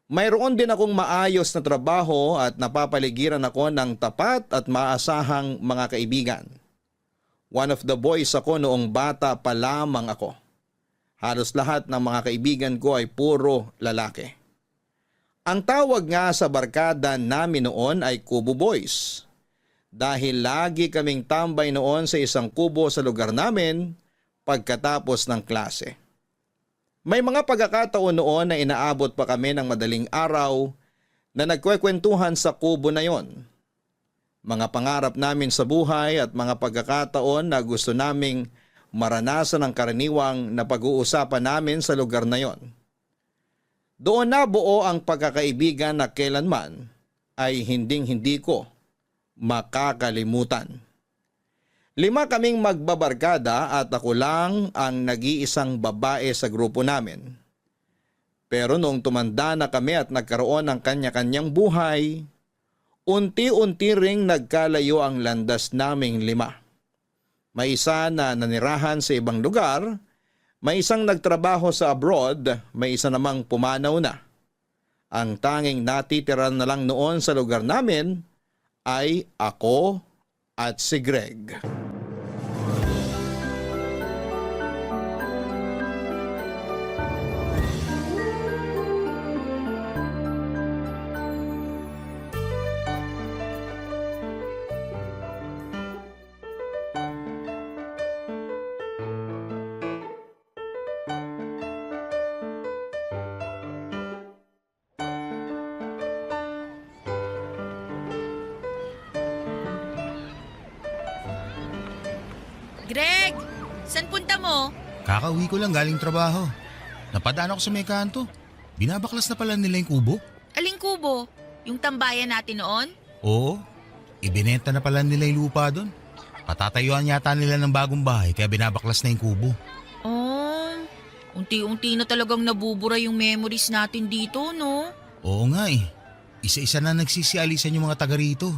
Mayroon din akong maayos na trabaho at napapaligiran ako ng tapat at maasahang mga kaibigan. One of the boys ako noong bata pa lamang ako. Halos lahat ng mga kaibigan ko ay puro lalaki. Ang tawag nga sa barkada namin noon ay Kubo Boys. Dahil lagi kaming tambay noon sa isang kubo sa lugar namin pagkatapos ng klase. May mga pagkakataon noon na inaabot pa kami ng madaling araw na nagkwekwentuhan sa kubo na yon. Mga pangarap namin sa buhay at mga pagkakataon na gusto naming maranasan ang karaniwang na pag-uusapan namin sa lugar na yon. Doon nabuo ang pagkakaibigan na kailanman ay hinding-hindi ko makakalimutan. 5 kaming magbabarkada at ako lang ang nag-iisang babae sa grupo namin. Pero noong tumanda na kami at nagkaroon ng kanya-kanyang buhay, unti-unti ring nagkalayo ang landas naming 5. May isa na nanirahan sa ibang lugar, may isang nagtrabaho sa abroad, may isa namang pumanaw na. Ang tanging natitira na lang noon sa lugar namin ay ako at si Greg. Greg, saan punta mo? Kakauwi ko lang galing trabaho. Napadaan ako sa may kanto. Binabaklas na pala nila yung kubo. Aling kubo? Yung tambayan natin noon? Oo, ibinenta na pala nila yung lupa doon. Patatayuan yata nila ng bagong bahay kaya binabaklas na yung kubo. Oh, unti-unti na talagang nabubura yung memories natin dito, no? Oo nga eh. Isa-isa na nagsisialisan yung mga taga rito.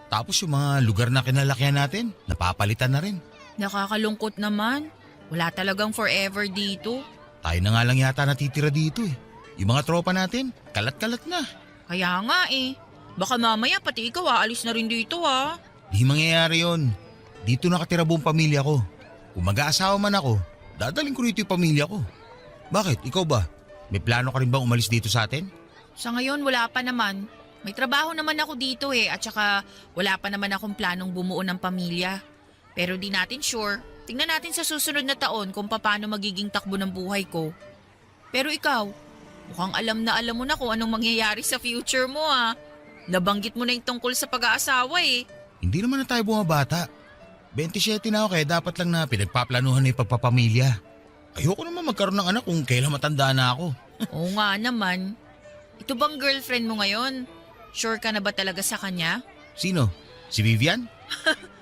Tapos yung mga lugar na kinalakihan natin, napapalitan na rin. Nakakalungkot naman. Wala talagang forever dito. Tayo na nga lang yata natitira dito eh. Yung mga tropa natin, kalat-kalat na. Kaya nga eh. Baka mamaya pati ikaw aalis na rin dito ah. Di mangyayari yun. Dito nakatira buong pamilya ko. Kung mag-aasawa man ako, dadaling ko rito yung pamilya ko. Bakit? Ikaw ba? May plano ka rin bang umalis dito sa atin? Sa ngayon wala pa naman. May trabaho naman ako dito eh at saka wala pa naman akong planong bumuo ng pamilya. Pero di natin sure. Tingnan natin sa susunod na taon kung paano magiging takbo ng buhay ko. Pero ikaw, mukhang alam mo na kung anong mangyayari sa future mo ah. Nabanggit mo na yung tungkol sa pag-aasawa eh. Hindi naman na tayo bumabata. 27 na ako kaya dapat lang na pinagpaplanuhan na yung pagpapamilya. Ayoko naman magkaroon ng anak kung kailan matanda na ako. Oo nga naman. Ito bang girlfriend mo ngayon? Sure ka na ba talaga sa kanya? Sino? Si Vivian?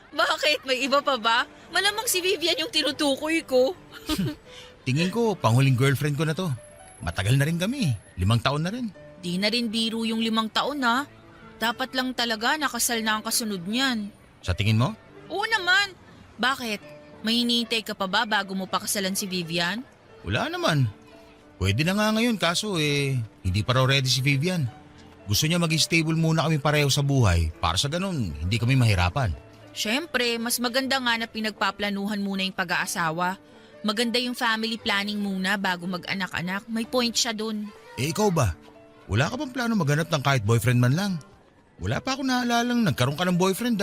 Bakit? May iba pa ba? Malamang si Vivian yung tinutukoy ko. Tingin ko, panghuling girlfriend ko na to. Matagal na rin kami. 5 taon na rin. Di na rin biro yung 5 taon ha. Dapat lang talaga nakasal na ang kasunod niyan. Sa tingin mo? Oo naman. Bakit? May hinihintay ka pa ba bago mo pakasalan si Vivian? Wala naman. Pwede na nga ngayon kaso hindi pa raw ready si Vivian. Gusto niya maging stable muna kami pareho sa buhay para sa ganun hindi kami mahirapan. Siyempre, mas maganda nga na pinagpaplanuhan muna yung pag-aasawa. Maganda yung family planning muna bago mag-anak-anak. May point siya dun. Ikaw ba? Wala ka bang plano maghanap ng kahit boyfriend man lang? Wala pa ako naalalang nagkaroon ka ng boyfriend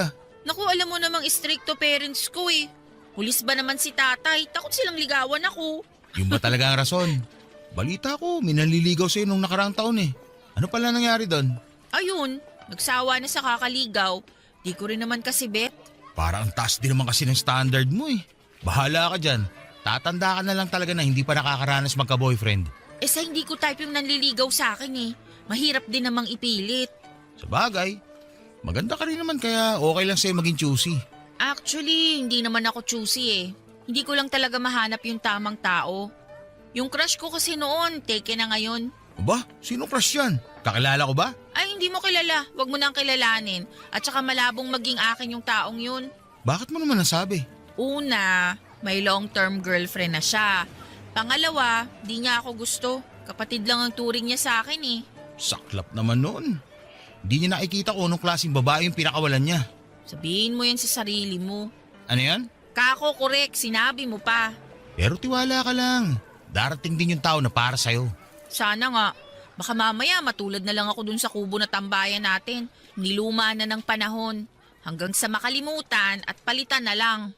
Naku, alam mo namang stricto parents ko eh. Pulis ba naman si tatay? Takot silang ligawan ako. Yung ba talaga ang rason? Balita ko, may nanliligaw sa'yo nung nakaraang taon Ano pala nangyari doon? Ayun, nagsawa na sa kakaligaw. Di ko rin naman kasi bet. Parang ang taas din naman kasi ng standard mo Bahala ka dyan. Tatanda ka na lang talaga na hindi pa nakakaranas magka-boyfriend. Sa hindi ko type yung nanliligaw sa akin Mahirap din namang ipilit. Sa bagay, maganda ka rin naman kaya okay lang sa'yo maging choosy. Actually, hindi naman ako choosy Hindi ko lang talaga mahanap yung tamang tao. Yung crush ko kasi noon, taken na ngayon. Aba, sino crush yan? Kakilala ko ba? Ay, hindi mo kilala. Huwag mo nang kilalanin. At saka malabong maging akin yung taong yun. Bakit mo naman nasabi? Una, may long-term girlfriend na siya. Pangalawa, di niya ako gusto. Kapatid lang ang turing niya sa akin Saklap naman noon. Hindi niya nakikita kung anong klaseng babae yung pinakawalan niya. Sabihin mo yan sa sarili mo. Ano yan? Kako, correct. Sinabi mo pa. Pero tiwala ka lang. Darating din yung tao na para sa'yo. Sana nga. Baka mamaya matulad na lang ako dun sa kubo na tambayan natin. Niluma na ng panahon. Hanggang sa makalimutan at palitan na lang.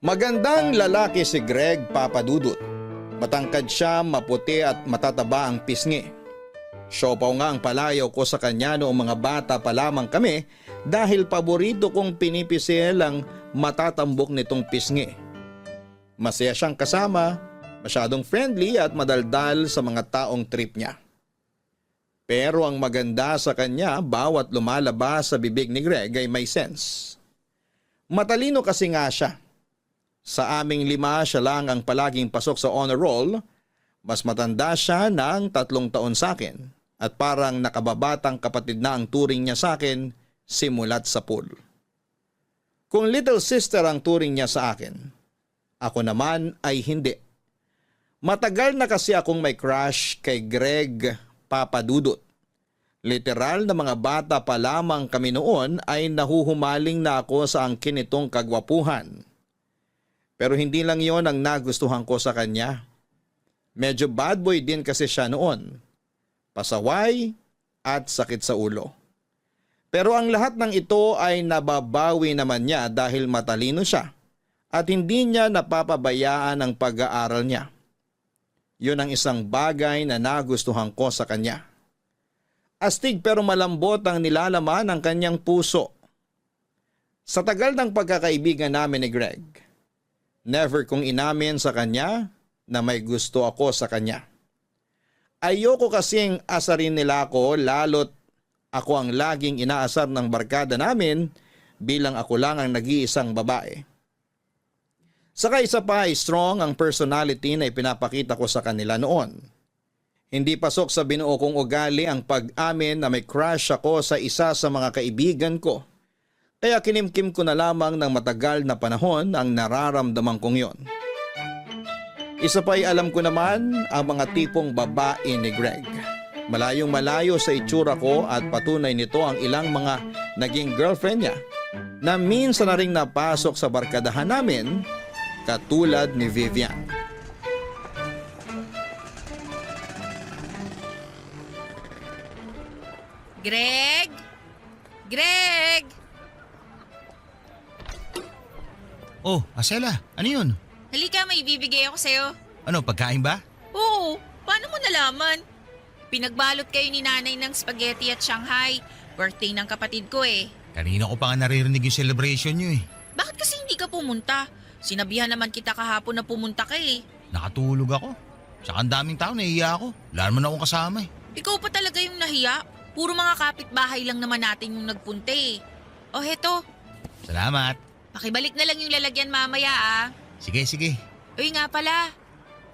Magandang lalaki si Greg Papadudut. Matangkad siya, maputi at matataba ang pisngi. Siopaw nga ang palayaw ko sa kanya noong mga bata pa lamang kami dahil paborito kong pinipisil ang matatambok nitong pisngi. Masaya siyang kasama, masyadong friendly at madaldal sa mga taong trip niya. Pero ang maganda sa kanya, bawat lumalabas sa bibig ni Greg ay may sense. Matalino kasi nga siya. Sa aming 5, siya lang ang palaging pasok sa honor roll. Mas matanda siya ng 3 taon sa akin at parang nakababatang kapatid na ang turing niya sa akin simulat sa pool. Kung little sister ang turing niya sa akin, ako naman ay hindi. Matagal na kasi akong may crush kay Greg Papadudut. Literal na mga bata pa lamang kami noon ay nahuhumaling na ako sa angkin nitong kagwapuhan. Pero hindi lang yon ang nagustuhan ko sa kanya. Medyo bad boy din kasi siya noon. Pasaway at sakit sa ulo. Pero ang lahat ng ito ay nababawi naman niya dahil matalino siya at hindi niya napapabayaan ang pag-aaral niya. Yun ang isang bagay na nagustuhan ko sa kanya. Astig pero malambot ang nilalaman ng kanyang puso. Sa tagal ng pagkakaibigan namin ni Greg, never kong inamin sa kanya na may gusto ako sa kanya. Ayoko kasing asarin nila ako lalo't ako ang laging inaasar ng barkada namin bilang ako lang ang nag-iisang babae. Saka isa pa ay strong ang personality na ipinapakita ko sa kanila noon. Hindi pasok sa binuo kong ugali ang pag-amin na may crush ako sa isa sa mga kaibigan ko. Kaya kinimkim ko na lamang ng matagal na panahon ang nararamdaman kong yon. Isa pa ay alam ko naman ang mga tipong babae ni Greg. Malayong malayo sa itsura ko at patunay nito ang ilang mga naging girlfriend niya na minsan na ring napasok sa barkadahan namin katulad ni Vivian. Greg? Greg? Oh, Asela, ano yun? Halika, may ibibigay ako sa'yo. Ano, pagkain ba? Oo, paano mo nalaman? Pinagbalot kayo ni nanay ng spaghetti at Shanghai. Birthday ng kapatid ko Kanina ko pa nga naririnig yung celebration nyo Bakit kasi hindi ka pumunta? Sinabihan naman kita kahapon na pumunta ka Nakatulog ako. Tsaka ang daming tao, nahiya ako. Wala naman akong kasama Ikaw pa talaga yung nahiya. Puro mga kapitbahay lang naman natin yung nagpunta O heto. Salamat. Pakibalik na lang yung lalagyan mamaya Sige, sige. Uy nga pala,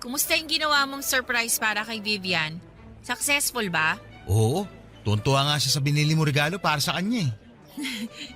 kumusta yung ginawa mong surprise para kay Vivian? Successful ba? Oo, Tuntua nga siya sa binili mo regalo para sa kanya eh.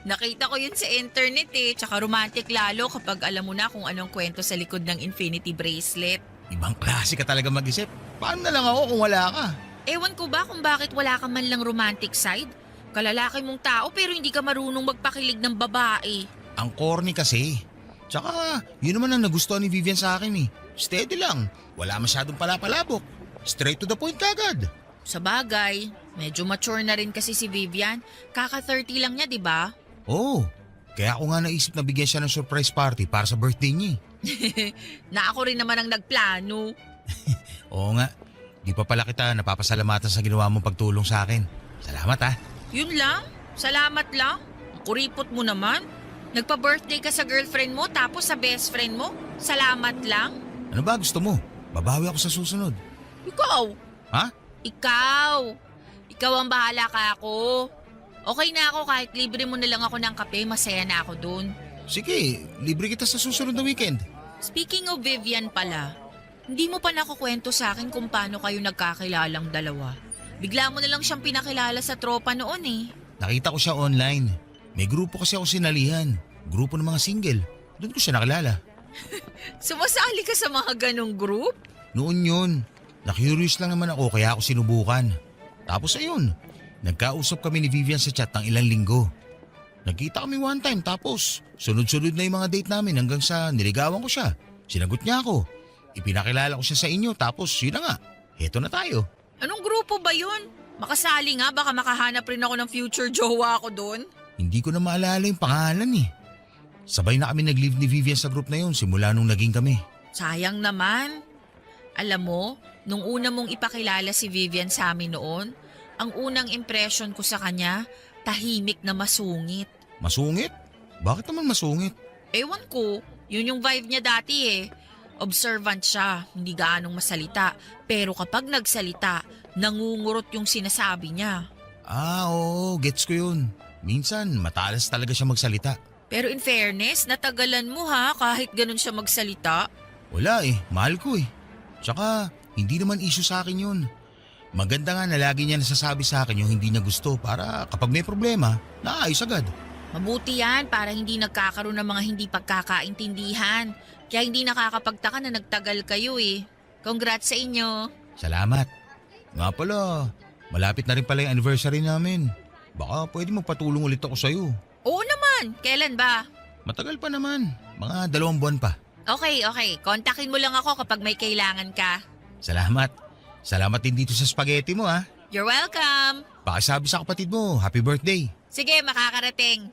Nakita ko yun sa internet eh. Tsaka romantic lalo kapag alam mo na kung anong kwento sa likod ng infinity bracelet. Ibang klase ka talaga mag-isip. Paano na lang ako kung wala ka? Ewan ko ba kung bakit wala ka man lang romantic side? Kalalaki mong tao pero hindi ka marunong magpakilig ng babae. Ang corny kasi. Tsaka, yun naman ang nagustuhan ni Vivian sa akin eh. Steady lang. Wala masyadong palapalabok. Straight to the point kagad. Sa bagay, medyo mature na rin kasi si Vivian. Kaka-30 lang niya, di ba? Oo. Kaya ako nga naisip na bigyan siya ng surprise party para sa birthday niya. Na ako rin naman ang nagplano. Oo nga. Di pa pala kita napapasalamatan sa ginawa mong pagtulong sa akin. Salamat ha. Yun lang? Salamat lang? Ang kuripot mo naman. Nagpa-birthday ka sa girlfriend mo tapos sa best friend mo? Salamat lang? Ano ba gusto mo? Babawi ako sa susunod. Ikaw? Ha? Ikaw. Ikaw ang bahala ka ako. Okay na ako kahit libre mo na lang ako ng kape, masaya na ako dun. Sige, libre kita sa susunod na weekend. Speaking of Vivian pala, hindi mo pa nakukwento sa akin kung paano kayo nagkakilalang dalawa. Bigla mo na lang siyang pinakilala sa tropa noon eh. Nakita ko siya online. May grupo kasi ako sinalihan. Grupo ng mga single. Doon ko siya nakilala. Sumasali ka sa mga ganong group? Noon yun. Na-curious lang naman ako kaya ako sinubukan. Tapos ayun, nagkausap kami ni Vivian sa chat ng ilang linggo. Nagkita kami one time tapos sunod-sunod na yung mga date namin hanggang sa niligawan ko siya. Sinagot niya ako. Ipinakilala ko siya sa inyo tapos yun na nga. Heto na tayo. Anong grupo ba yun? Makasali nga, baka makahanap rin ako ng future jowa ko doon. Hindi ko na maalala yung pangalan eh. Sabay na kami nag-live ni Vivian sa group na yun simula nung naging kami. Sayang naman. Alam mo, nung una mong ipakilala si Vivian sa amin noon, ang unang impression ko sa kanya, tahimik na masungit. Masungit? Bakit naman masungit? Ewan ko, yun yung vibe niya dati eh. Observant siya, hindi gaanong masalita. Pero kapag nagsalita, nangungurot yung sinasabi niya. Ah, oo, gets ko yun. Minsan, matalas talaga siya magsalita. Pero in fairness, natagalan mo ha kahit ganun siya magsalita. Wala eh, mahal ko eh. Tsaka, hindi naman issue sa akin yun. Maganda nga na lagi niya nasasabi sa akin yung hindi niya gusto para kapag may problema, naayos agad. Mabuti yan para hindi nagkakaroon ng mga hindi pagkakaintindihan. Kaya hindi nakakapagtaka na nagtagal kayo eh. Congrats sa inyo. Salamat. Nga pala, malapit na rin pala yung anniversary namin. Baka pwede magpatulong ulit ako sa'yo. Oo naman. Kailan ba? Matagal pa naman. Mga 2 buwan pa. Okay. Kontakin mo lang ako kapag may kailangan ka. Salamat. Salamat din dito sa spaghetti mo ha. You're welcome. Pakisabi sa kapatid mo, happy birthday. Sige, makakarating.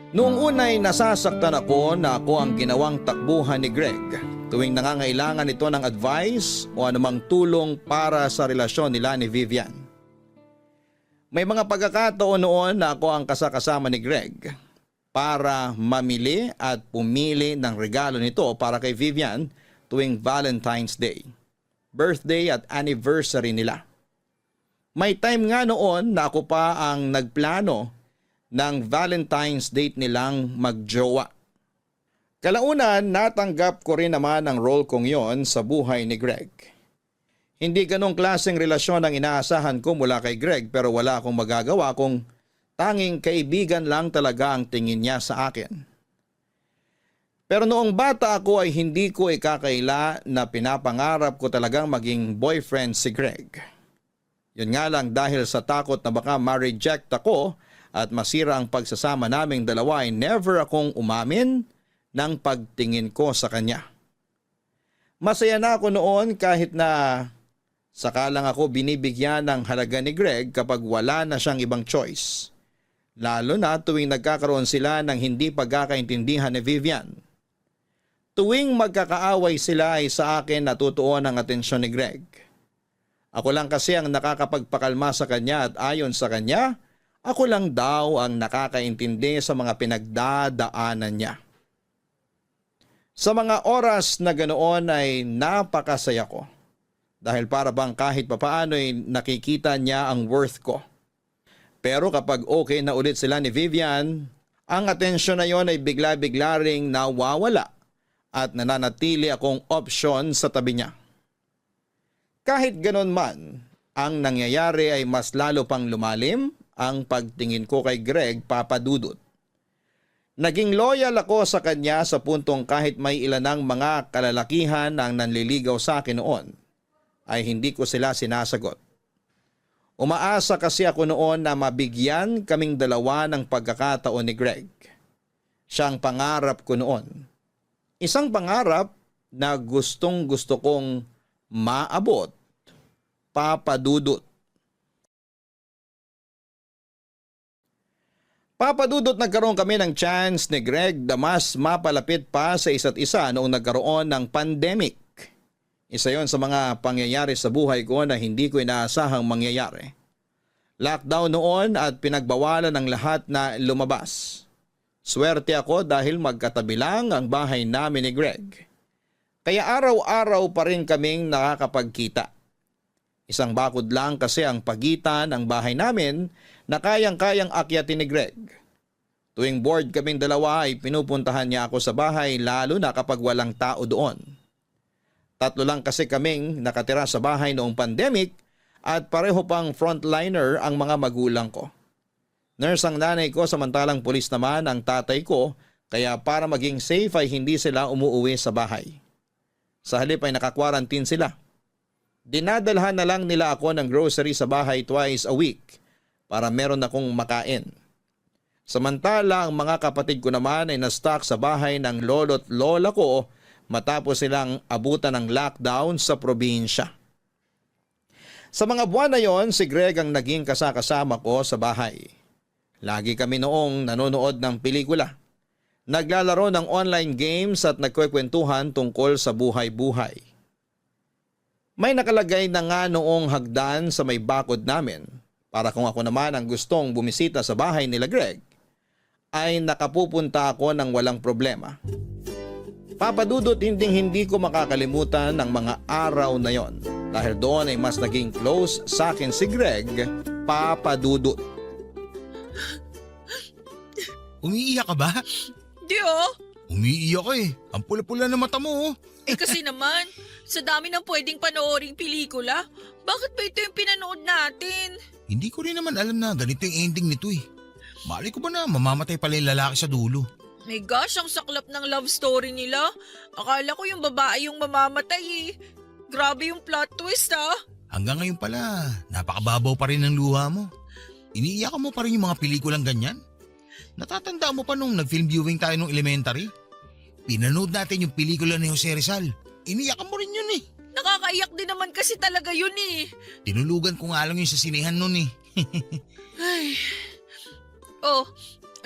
Noong unay nasasaktan ako na ako ang ginawang takbuhan ni Greg tuwing nangangailangan ito ng advice o anumang tulong para sa relasyon nila ni Vivian. May mga pagkakataon noon na ako ang kasakasama ni Greg para mamili at pumili ng regalo nito para kay Vivian tuwing Valentine's Day, birthday at anniversary nila. May time nga noon na ako pa ang nagplano ng Valentine's date nilang magjowa. Kalaunan, natanggap ko rin naman ang role kong yon sa buhay ni Greg. Hindi ganong klaseng relasyon ang inaasahan ko mula kay Greg pero wala akong magagawa kung tanging kaibigan lang talaga ang tingin niya sa akin. Pero noong bata ako ay hindi ko ikakaila na pinapangarap ko talagang maging boyfriend si Greg. Yun nga lang dahil sa takot na baka ma-reject ako at masira ang pagsasama naming dalawa ay never akong umamin ng pagtingin ko sa kanya. Masaya na ako noon kahit na sakalang ako binibigyan ng halaga ni Greg kapag wala na siyang ibang choice. Lalo na tuwing nagkakaroon sila ng hindi pagkakaintindihan ni Vivian. Tuwing magkakaaway sila ay sa akin natutuon ang atensyon ni Greg. Ako lang kasi ang nakakapagpakalma sa kanya at ayon sa kanya, ako lang daw ang nakakaintindi sa mga pinagdadaanan niya. Sa mga oras na ganoon ay napakasaya ko dahil para bang kahit papaano ay nakikita niya ang worth ko. Pero kapag okay na ulit sila ni Vivian, ang atensyon na yon ay bigla-bigla ring nawawala at nananatili akong option sa tabi niya. Kahit ganon man, ang nangyayari ay mas lalo pang lumalim ang pagtingin ko kay Greg, Papa Dudut. Naging loyal ako sa kanya sa puntong kahit may ilanang mga kalalakihan ang nanliligaw sa akin noon, ay hindi ko sila sinasagot. Umaasa kasi ako noon na mabigyan kaming dalawa ng pagkakataon ni Greg. Siyang pangarap ko noon. Isang pangarap na gustong gusto kong maabot, Papa Dudut. Papa Dudut, nagkaroon kami ng chance ni Greg na mas mapalapit pa sa isa't isa noong nagkaroon ng pandemic. Isa yon sa mga pangyayari sa buhay ko na hindi ko inaasahang mangyayari. Lockdown noon at pinagbawalan ng lahat na lumabas. Swerte ako dahil magkatabi lang ang bahay namin ni Greg. Kaya araw-araw pa rin kaming nakakapagkita. Isang bakod lang kasi ang pagitan ng bahay namin na kayang-kayang akyatin ni Greg. Tuwing bored kaming dalawa ay pinupuntahan niya ako sa bahay lalo na kapag walang tao doon. 3 lang kasi kaming nakatira sa bahay noong pandemic at pareho pang frontliner ang mga magulang ko. Nurse ang nanay ko samantalang pulis naman ang tatay ko kaya para maging safe ay hindi sila umuuwi sa bahay. Sa halip ay naka-quarantine sila. Dinadalhan na lang nila ako ng grocery sa bahay twice a week para meron akong makain. Samantala ang mga kapatid ko naman ay na-stuck sa bahay ng lolo't lola ko matapos silang abutan ng lockdown sa probinsya. Sa mga buwan na yon, si Greg ang naging kasama ko sa bahay. Lagi kami noong nanonood ng pelikula. Naglalaro ng online games at nagkwekwentuhan tungkol sa buhay-buhay. May nakalagay na nga noong hagdan sa may bakod namin para kung ako naman ang gustong bumisita sa bahay nila Greg, ay nakapupunta ako ng walang problema. Papa Dudut, hindi ko makakalimutan ng mga araw na yon dahil doon ay mas naging close sa akin si Greg, Papa Dudut. Umiiyak ka ba? Di oh. Umiiyak ka eh. Ang pula-pula na mata mo oh. Eh kasi naman, sa dami ng pwedeng panooring pelikula, bakit ba ito yung pinanood natin? Hindi ko rin naman alam na ganito yung ending nito eh. Mali ko ba na mamamatay pala yung lalaki sa dulo? My gosh, ang saklap ng love story nila. Akala ko yung babae yung mamamatay eh. Grabe yung plot twist ah. Hanggang ngayon pala, napakababaw pa rin ng luha mo. Iniiyakan mo pa rin yung mga pelikulang ganyan? Natatanda mo pa nung nag-film viewing tayo nung elementary? Pinanood natin yung pelikula ni Jose Rizal. Iniyakan mo rin yun eh. Nakakaiyak din naman kasi talaga yun eh. Tinulugan ko nga lang yun sa sinehan nun eh. Ay. Oh,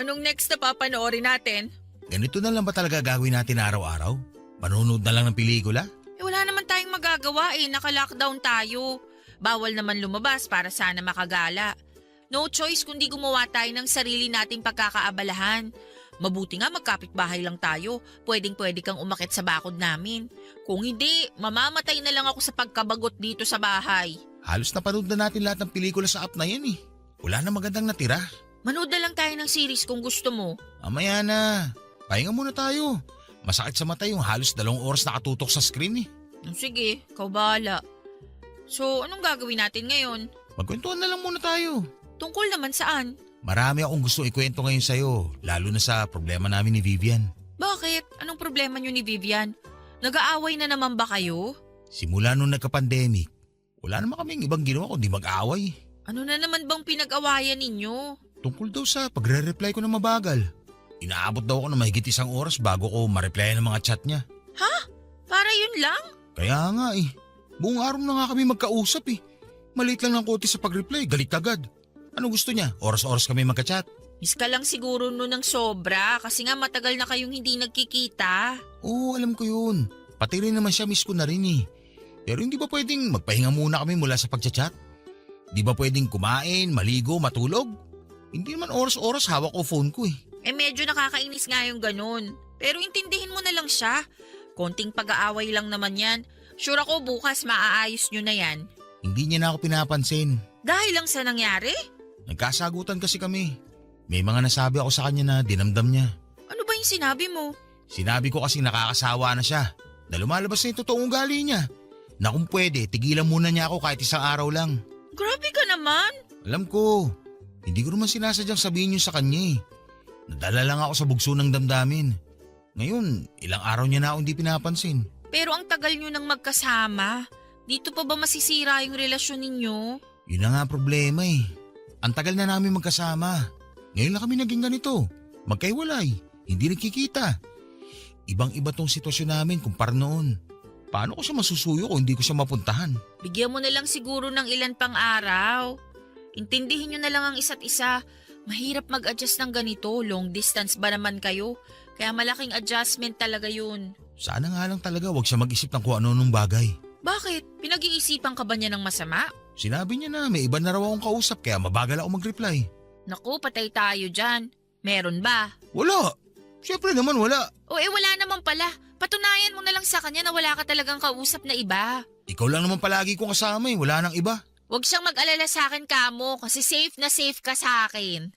anong next na papanoorin natin? Ganito na lang ba talaga gagawin natin araw-araw? Manonood na lang ng pelikula? Eh wala naman tayong magagawa eh, naka-lockdown tayo. Bawal naman lumabas para sana makagala. No choice kundi gumawa tayo ng sarili nating pagkakaabalahan. Mabuti nga magkapit-bahay lang tayo, pwedeng-pwede kang umakit sa bakod namin. Kung hindi, mamamatay na lang ako sa pagkabagot dito sa bahay. Halos napanood na natin lahat ng pelikula sa app na yan eh. Wala na magandang natira. Manood na lang tayo ng series kung gusto mo. Mamaya na. Pahinga muna tayo. Masakit sa mata yung halos 2 oras nakatutok sa screen eh. Sige, ikaw bahala. So, anong gagawin natin ngayon? Magkwentuhan na lang muna tayo. Tungkol naman saan? Marami akong gusto ikwento ngayon sa'yo, lalo na sa problema namin ni Vivian. Bakit? Anong problema niyo ni Vivian? Nag-aaway na naman ba kayo? Simula nung nagka-pandemic, wala naman kaming ibang ginawa kundi mag-aaway. Ano na naman bang pinag-awayan ninyo? Tungkol daw sa pagre-reply ko na mabagal. Inaabot daw ako ng mahigit 1 oras bago ko ma-replyan ng mga chat niya. Ha? Para yun lang? Kaya nga eh. Buong araw na nga kami magkausap eh. Maliit lang ng konti sa pag-reply, galit agad. Ano gusto niya? Oras-oras kami magka-chat. Miss ka lang siguro nun ng sobra kasi nga matagal na kayong hindi nagkikita. Oo, alam ko yun. Pati rin naman siya, miss ko na rin eh. Pero hindi ba pwedeng magpahinga muna kami mula sa pagchat-chat? Di ba pwedeng kumain, maligo, matulog? Hindi naman oras-oras hawak ko phone ko eh. Eh medyo nakakainis nga yung ganun. Pero intindihin mo na lang siya. Konting pag-aaway lang naman yan. Sure ako bukas maaayos nyo na yan. Hindi niya na ako pinapansin. Dahil lang sa nangyari? Nagkasagutan kasi kami. May mga nasabi ako sa kanya na dinamdam niya. Ano ba yung sinabi mo? Sinabi ko kasi nakakasawa na siya. Na lumalabas na yung totoong ugali niya. Na kung pwede, tigilan muna niya ako kahit isang araw lang. Grabe ka naman. Alam ko, hindi ko naman sinasadyang sabihin yun sa kanya eh. Nadala lang ako sa bugso ng damdamin. Ngayon, ilang araw niya na ako hindi pinapansin. Pero ang tagal nyo nang magkasama. Dito pa ba masisira yung relasyon ninyo? Yun na nga ang problema eh. Ang tagal na namin magkasama. Ngayon lang kami naging ganito. Magkaiwalay, hindi nagkikita. Ibang-iba tong sitwasyon namin kumpara noon. Paano ko siya masusuyo kung hindi ko siya mapuntahan? Bigyan mo na lang siguro ng ilan pang araw. Intindihin nyo na lang ang isa't isa. Mahirap mag-adjust ng ganito. Long distance ba naman kayo? Kaya malaking adjustment talaga yun. Sana nga lang talaga wag siya mag-isip ng kung ano-anong bagay. Bakit? Pinag-iisipan ka ba niya ng masama? Sinabi niya na may iba na raw akong kausap kaya mabagal ako mag-reply. Naku, patay tayo dyan. Meron ba? Wala. Siyempre naman wala. O wala naman pala. Patunayan mo na lang sa kanya na wala ka talagang kausap na iba. Ikaw lang naman palagi kong kasama eh. Wala nang iba. Huwag siyang mag-alala sa akin, Kamo, kasi safe na safe ka sa akin.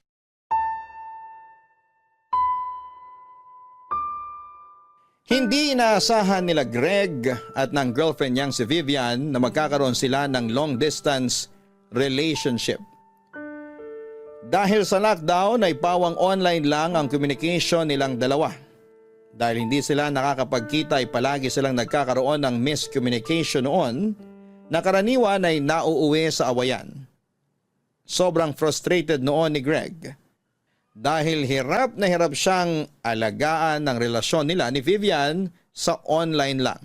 Hindi inaasahan nila Greg at ng girlfriend niyang si Vivian na magkakaroon sila ng long distance relationship. Dahil sa lockdown ay pawang online lang ang communication nilang dalawa. Dahil hindi sila nakakapagkita ay palagi silang nagkakaroon ng miscommunication noon na karaniwan ay nauuwi sa awayan. Sobrang frustrated noon ni Greg. Dahil hirap na hirap siyang alagaan ng relasyon nila ni Vivian sa online lang.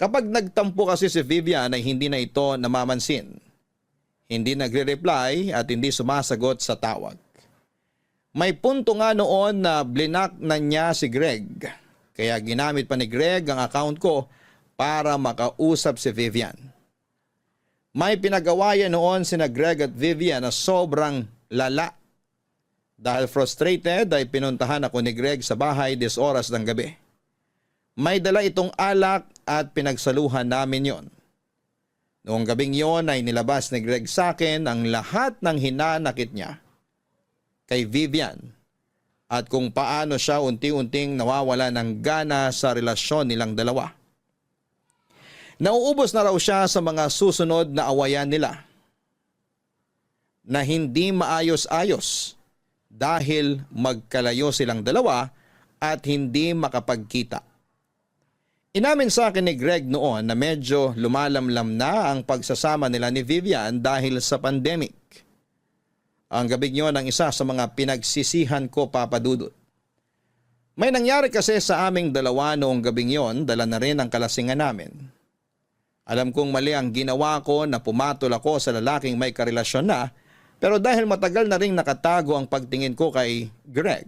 Kapag nagtampo kasi si Vivian ay hindi na ito namamansin. Hindi nagre-reply at hindi sumasagot sa tawag. May punto nga noon na blinak na niya si Greg. Kaya ginamit pa ni Greg ang account ko para makausap si Vivian. May pinagawayan noon sina Greg at Vivian na sobrang lala. Dahil frustrated ay pinuntahan ako ni Greg sa bahay 10 oras ng gabi. May dala itong alak at pinagsaluhan namin yon. Noong gabing yon ay nilabas ni Greg sa akin ang lahat ng hinanakit niya kay Vivian at kung paano siya unti-unting nawawala ng gana sa relasyon nilang dalawa. Nauubos na raw siya sa mga susunod na awayan nila na hindi maayos-ayos dahil magkalayo silang dalawa at hindi makapagkita. Inamin sa akin ni Greg noon na medyo lumalamlam na ang pagsasama nila ni Vivian dahil sa pandemic. Ang gabing yun ang isa sa mga pinagsisihan ko, Papa Dudut. May nangyari kasi sa aming dalawa noong gabing yon, dala na rin ang kalasingan namin. Alam kong mali ang ginawa ko na pumatol ako sa lalaking may karelasyon na, pero dahil matagal na ring nakatago ang pagtingin ko kay Greg,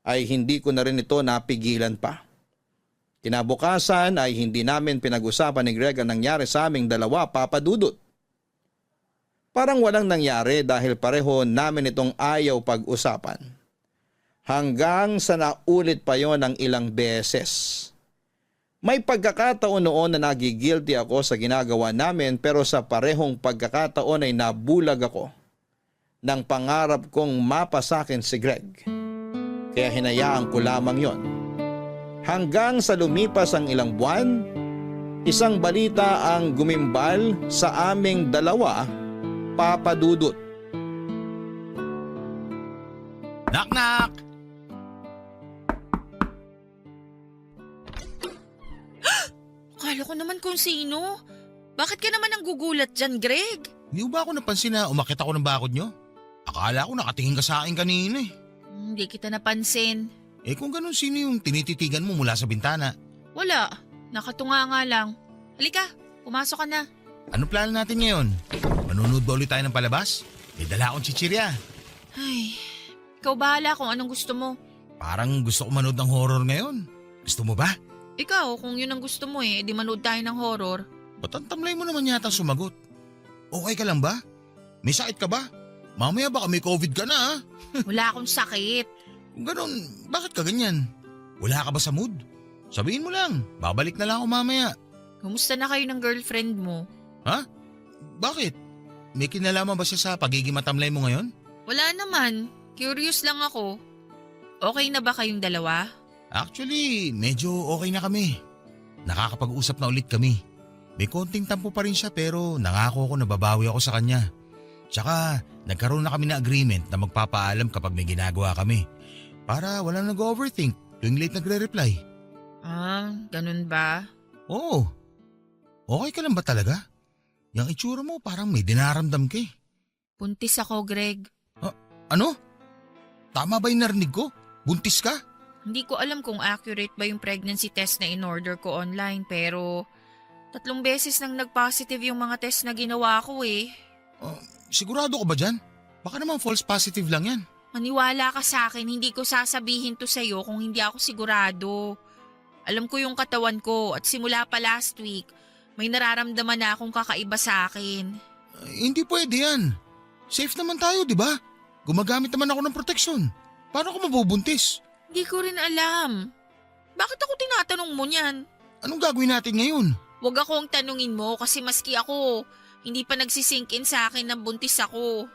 ay hindi ko na rin ito napigilan pa. Kinabukasan ay hindi namin pinag-usapan ni Greg ang nangyari sa aming dalawa, Papa Dudut. Parang walang nangyari dahil pareho namin itong ayaw pag-usapan. Hanggang sa naulit pa yon ng ilang beses. May pagkakataon noon na nagigilty ako sa ginagawa namin pero sa parehong pagkakataon ay nabulag ako ng pangarap kong mapasakin si Greg. Kaya hinayaan ko lamang yon. Hanggang sa lumipas ang ilang buwan, isang balita ang gumimbal sa aming dalawa, Papa Dudut. Knock-knock! Akala ko naman kung sino. Bakit ka naman ang gugulat dyan, Greg? Hindi ba ako napansin na umakit ako ng bakod nyo? Akala ko nakatingin ka sa akin kanina eh. Hindi kita napansin. Eh kung ganun, sino yung tinititigan mo mula sa bintana? Wala. Nakatunga nga lang. Halika, pumasok ka na. Ano plano natin ngayon? Manunod ba ulit tayo ng palabas? May dala akong chichirya. Ay, ikaw bahala kung anong gusto mo. Parang gusto ko manood ng horror ngayon. Gusto mo ba? Ikaw, kung yun ang gusto mo edi manood tayo ng horror. Ba't ang tamlay mo naman yata sumagot? Okay ka lang ba? May sakit ka ba? Mamaya baka may COVID ka na ha? Wala akong sakit. Kung ganun, bakit ka ganyan? Wala ka ba sa mood? Sabihin mo lang, babalik na lang ako mamaya. Kumusta na kayo ng girlfriend mo? Ha? Bakit? May kinalaman ba siya sa pagiging matamlay mo ngayon? Wala naman. Curious lang ako. Okay na ba kayong dalawa? Actually, medyo okay na kami. Nakakapag-usap na ulit kami. May konting tampo pa rin siya pero nangako ako na babawi ako sa kanya. Tsaka nagkaroon na kami ng agreement na magpapaalam kapag may ginagawa kami. Para walang nag-overthink tuwing late nagre-reply. Ah, ganun ba? Oo. Okay ka lang ba talaga? Yung itsura mo parang may dinaramdam ka eh. Buntis ako, Greg. Ano? Tama ba yung narinig ko? Buntis ka? Hindi ko alam kung accurate ba yung pregnancy test na in-order ko online pero 3 beses nang nag-positive yung mga test na ginawa ko eh. Sigurado ka ba dyan? Baka naman false positive lang yan. Maniwala ka sa akin, hindi ko sasabihin to sa'yo kung hindi ako sigurado. Alam ko yung katawan ko at simula pa last week, may nararamdaman na akong kakaiba sa akin. Hindi pwede yan. Safe naman tayo, di ba? Gumagamit naman ako ng proteksyon. Paano ako mabubuntis? Hindi ko rin alam. Bakit ako tinatanong mo niyan? Anong gagawin natin ngayon? Huwag akong tanungin mo kasi maski ako, hindi pa nagsisink in sa akin na buntis ako.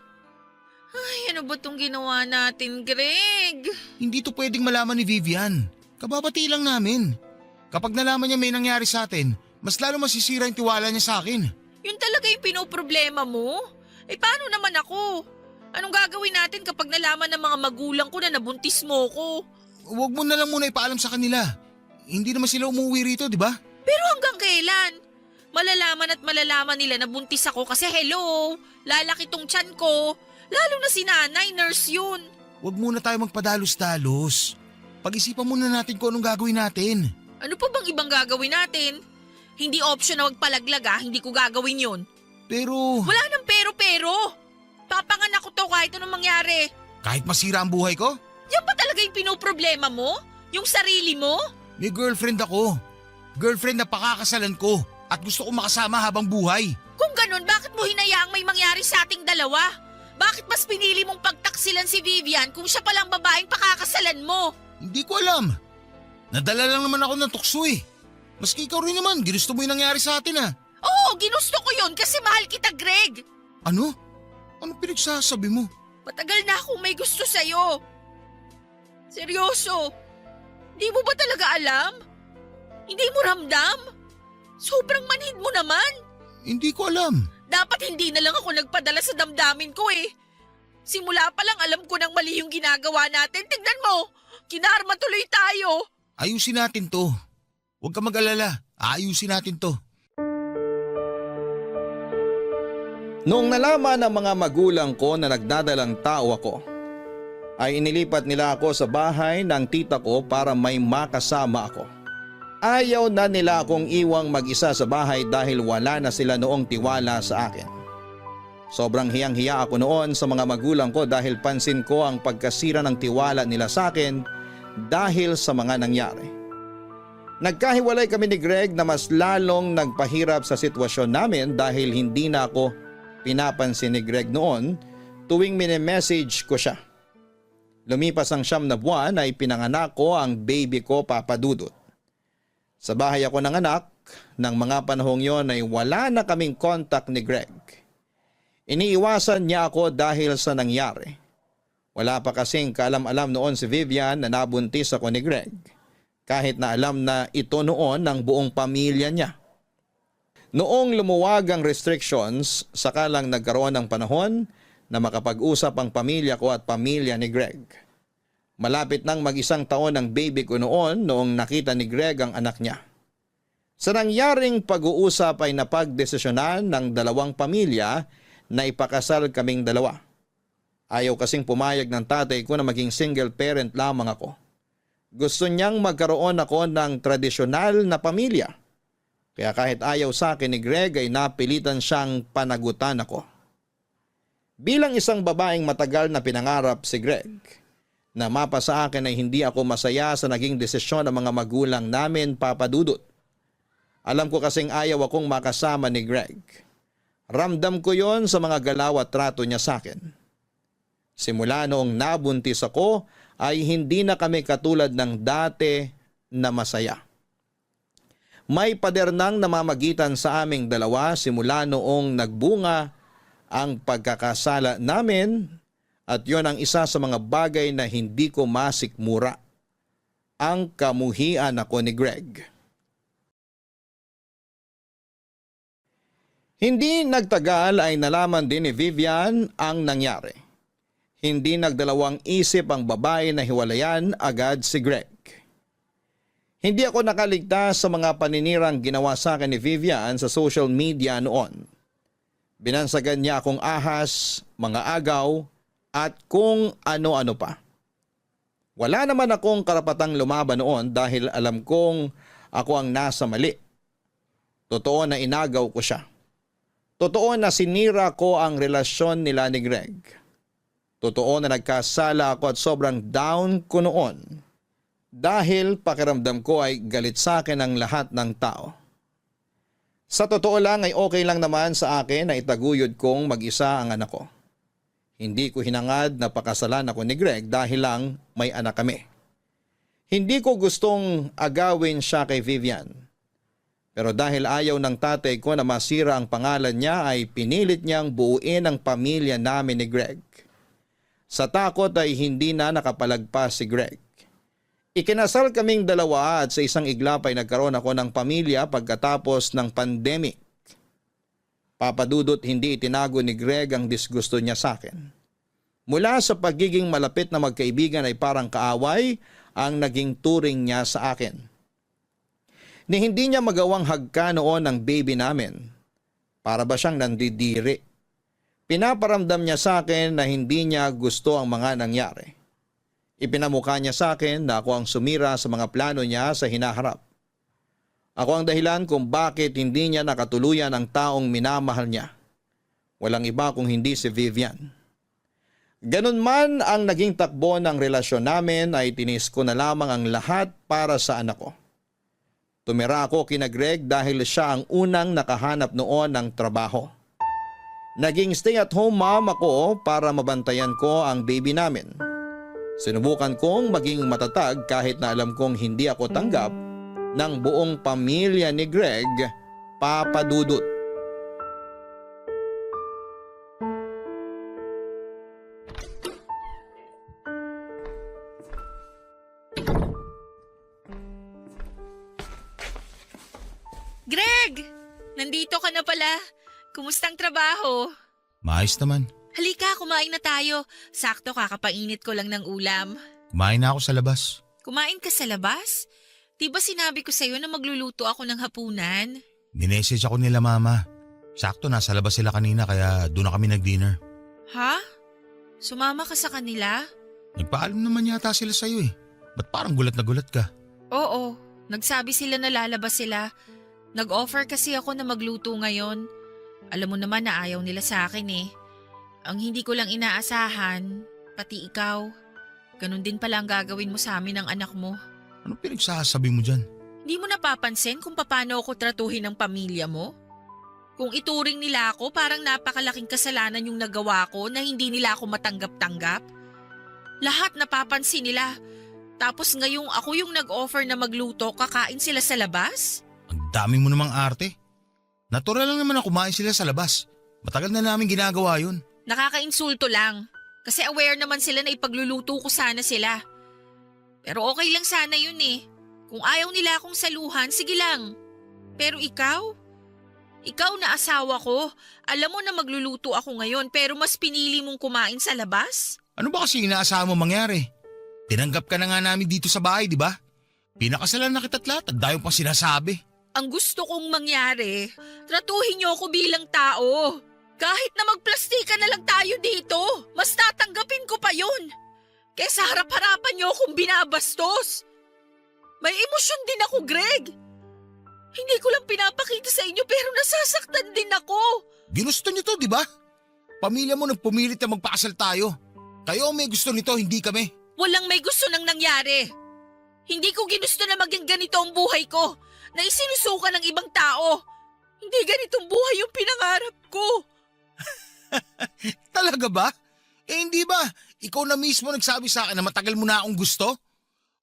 Ay, ano ba itong ginawa natin, Greg? Hindi to pwedeng malaman ni Vivian. Kababati lang namin. Kapag nalaman niya may nangyari sa atin, mas lalo masisira yung tiwala niya sa akin. Yun talaga yung pinoproblema mo? Eh paano naman ako? Anong gagawin natin kapag nalaman ng mga magulang ko na nabuntis mo ko? Huwag mo na lang muna ipaalam sa kanila. Hindi naman sila umuwi rito, di ba? Pero hanggang kailan? Malalaman nila na buntis ako kasi hello, lalaki tong tiyan ko. Lalo na si nanay, nurse yun. Huwag muna tayo magpadalos-dalos. Pag-isipan muna natin kung anong gagawin natin. Ano pa bang ibang gagawin natin? Hindi option na magpalaglag hindi ko gagawin yun. Pero… Wala nang pero. Papanganak ko to kahit anong mangyari. Kahit masira ang buhay ko? Yan ba talaga yung pinoproblema mo? Yung sarili mo? May girlfriend ako. Girlfriend na pakakasalan ko at gusto ko makasama habang buhay. Kung ganun, bakit mo hinayaang may mangyari sa ating dalawa? Bakit mas pinili mong pagtaksilan si Vivian kung siya palang babaeng pakakasalan mo? Hindi ko alam. Nadala lang naman ako ng tukso eh. Maski ikaw rin naman, ginusto mo yung nangyari sa atin Oo, ginusto ko yun kasi mahal kita, Greg. Ano? Ano pinagsasabi mo? Matagal na akong may gusto sa'yo. Seryoso. Di mo ba talaga alam? Hindi mo ramdam? Sobrang manhid mo naman. Hindi ko alam. Dapat hindi na lang ako nagpadala sa damdamin ko eh. Simula pa lang alam ko nang mali yung ginagawa natin. Tignan mo, kinarma tuloy tayo. Ayusin natin to. Huwag ka mag-alala. Ayusin natin to. Noong nalaman ng mga magulang ko na nagdadalang tao ako, ay inilipat nila ako sa bahay ng tita ko para may makasama ako. Ayaw na nila akong iwang mag-isa sa bahay dahil wala na sila noong tiwala sa akin. Sobrang hiyang-hiya ako noon sa mga magulang ko dahil pansin ko ang pagkasira ng tiwala nila sa akin dahil sa mga nangyari. Nagkahiwalay kami ni Greg na mas lalong nagpahirap sa sitwasyon namin dahil hindi na ako pinapansin ni Greg noon tuwing mini-message ko siya. Lumipas ang 9 na buwan ay pinanganak ko ang baby ko, Papa Dudut. Sa bahay ako nanganak, ng mga panahong yon ay wala na kaming contact ni Greg. Iniiwasan niya ako dahil sa nangyari. Wala pa kasing kaalam-alam noon si Vivian na nabuntis ako ni Greg. Kahit na alam na ito noon ng buong pamilya niya. Noong lumuwag ang restrictions, saka lang nagkaroon ng panahon na makapag-usap ang pamilya ko at pamilya ni Greg. Malapit nang mag-1 taon ang baby ko noong nakita ni Greg ang anak niya. Sa nangyaring pag-uusap ay napagdesisyonan ng dalawang pamilya na ipakasal kaming dalawa. Ayaw kasing pumayag ng tatay ko na maging single parent lamang ako. Gusto niyang magkaroon ako ng tradisyonal na pamilya. Kaya kahit ayaw sa akin ni Greg ay napilitan siyang panagutan ako. Bilang isang babaeng matagal na pinangarap si Greg, na mapa sa akin ay hindi ako masaya sa naging desisyon ng mga magulang namin, Papa Dudut. Alam ko kasing ayaw akong makasama ni Greg. Ramdam ko yon sa mga galaw at trato niya sa akin. Simula noong nabuntis ako ay hindi na kami katulad ng dati na masaya. May pader nang namamagitan sa aming dalawa simula noong nagbunga ang pagkakasala namin at yon ang isa sa mga bagay na hindi ko masikmura. Ang kamuhian ako ni Greg. Hindi nagtagal ay nalaman din ni Vivian ang nangyari. Hindi nagdalawang isip ang babae na hiwalayan agad si Greg. Hindi ako nakaligtas sa mga paninirang ginawa sa akin ni Vivian sa social media noon. Binansagan niya akong ahas, mga agaw, at kung ano-ano pa. Wala naman akong karapatang lumaban noon dahil alam kong ako ang nasa mali. Totoo na inagaw ko siya. Totoo na sinira ko ang relasyon nila ni Greg. Totoo na nagkasala ako at sobrang down ko noon dahil pakiramdam ko ay galit sa akin ang lahat ng tao. Sa totoo lang ay okay lang naman sa akin na itaguyod kong mag-isa ang anak ko. Hindi ko hinangad na pakasalan ako ni Greg dahil lang may anak kami. Hindi ko gustong agawin siya kay Vivian. Pero dahil ayaw ng tatay ko na masira ang pangalan niya ay pinilit niyang buuin ang pamilya namin ni Greg. Sa takot ay hindi na nakapalagpas si Greg. Ikinasal kaming dalawa at sa isang iglap ay nagkaroon ako ng pamilya pagkatapos ng pandemic. Papadudot hindi itinago ni Greg ang disgusto niya sa akin. Mula sa pagiging malapit na magkaibigan ay parang kaaway ang naging turing niya sa akin. Ni hindi niya magawang hagka noon ng baby namin. Para ba siyang nandidiri? Pinaparamdam niya sa akin na hindi niya gusto ang mga nangyari. Ipinamukha niya sa akin na ako ang sumira sa mga plano niya sa hinaharap. Ako ang dahilan kung bakit hindi niya nakatuluyan ang taong minamahal niya. Walang iba kung hindi si Vivian. Ganun man ang naging takbo ng relasyon namin ay tinis ko na lamang ang lahat para sa anak ko. Tumira ako kina Greg dahil siya ang unang nakahanap noon ng trabaho. Naging stay-at-home mom ako para mabantayan ko ang baby namin. Sinubukan kong maging matatag kahit na alam kong hindi ako tanggap ng buong pamilya ni Greg, Papa Dudut. Greg! Nandito ka na pala. Kumustang trabaho? Maayos naman. Halika, kumain na tayo. Sakto kakapainit ko lang ng ulam. Kumain na ako sa labas. Kumain ka sa labas? Di ba sinabi ko sa'yo na magluluto ako ng hapunan? Minessage ako nila mama. Sakto nasa labas sila kanina kaya doon na kami nag-dinner. Ha? Sumama ka sa kanila? Nagpaalam naman yata sila sa'yo eh. Ba't parang gulat na gulat ka? Oo, nagsabi sila na lalabas sila. Nag-offer kasi ako na magluto ngayon. Alam mo naman na ayaw nila sa akin eh. Ang hindi ko lang inaasahan, pati ikaw. Ganun din pala ang gagawin mo sa amin ng anak mo. Anong pinagsasabi mo dyan? Hindi mo napapansin kung paano ako tratuhin ng pamilya mo? Kung ituring nila ako, parang napakalaking kasalanan yung nagawa ko na hindi nila ako matanggap-tanggap. Lahat napapansin nila. Tapos ngayong ako yung nag-offer na magluto, kakain sila sa labas? Ang dami mo namang arte. Natural lang naman na kumain sila sa labas. Matagal na namin ginagawa yun. Nakakainsulto lang. Kasi aware naman sila na ipagluluto ko sana sila. Pero okay lang sana yun eh. Kung ayaw nila akong saluhan, sige lang. Pero ikaw? Ikaw na asawa ko. Alam mo na magluluto ako ngayon pero mas pinili mong kumain sa labas? Ano ba kasi inaasahan mo mangyari? Tinanggap ka na nga namin dito sa bahay, di ba? Pinakasalan na kita't lahat at dayo pang sinasabi. Ang gusto kong mangyari, tratuhin niyo ako bilang tao. Kahit na magplastika na lang tayo dito, mas tatanggapin ko pa yun. Kesa harap-harapan niyo akong binabastos. May emosyon din ako, Greg. Hindi ko lang pinapakita sa inyo pero nasasaktan din ako. Ginusto niyo to, di ba? Pamilya mo nagpumilit na magpakasal tayo. Kayo ang may gusto nito, hindi kami. Walang may gusto nang nangyari. Hindi ko ginusto na maging ganito ang buhay ko. Na isinusuka ng ibang tao. Hindi ganitong buhay yung pinangarap ko. Talaga ba? Eh hindi ba? Ikaw na mismo nagsabi sa akin na matagal mo na akong gusto?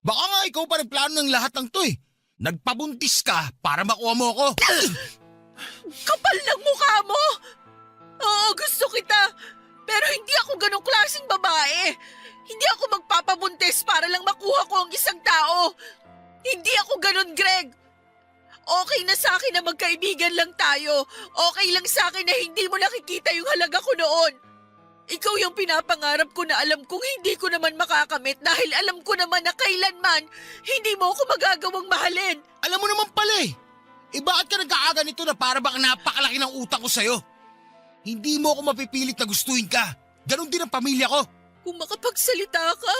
Baka nga ikaw pa nagplano ng lahat ng to eh. Nagpabuntis ka para makuha mo ako. Kapal ng mukha mo! Oo, gusto kita. Pero hindi ako ganong klaseng babae. Hindi ako magpapabuntis para lang makuha ko ang isang tao. Hindi ako ganon, Greg. Okay na sa akin na magkaibigan lang tayo. Okay lang sa akin na hindi mo nakikita yung halaga ko noon. Ikaw yung pinapangarap ko na alam kong hindi ko naman makakamit dahil alam ko naman na kailanman hindi mo ako magagawang mahalin. Alam mo naman pala eh. Bakit ka nag-aaga nito na para bang napakalaki ng utang ko sa'yo? Hindi mo ako mapipilit na gustuin ka. Ganon din ang pamilya ko. Kung makapagsalita ka,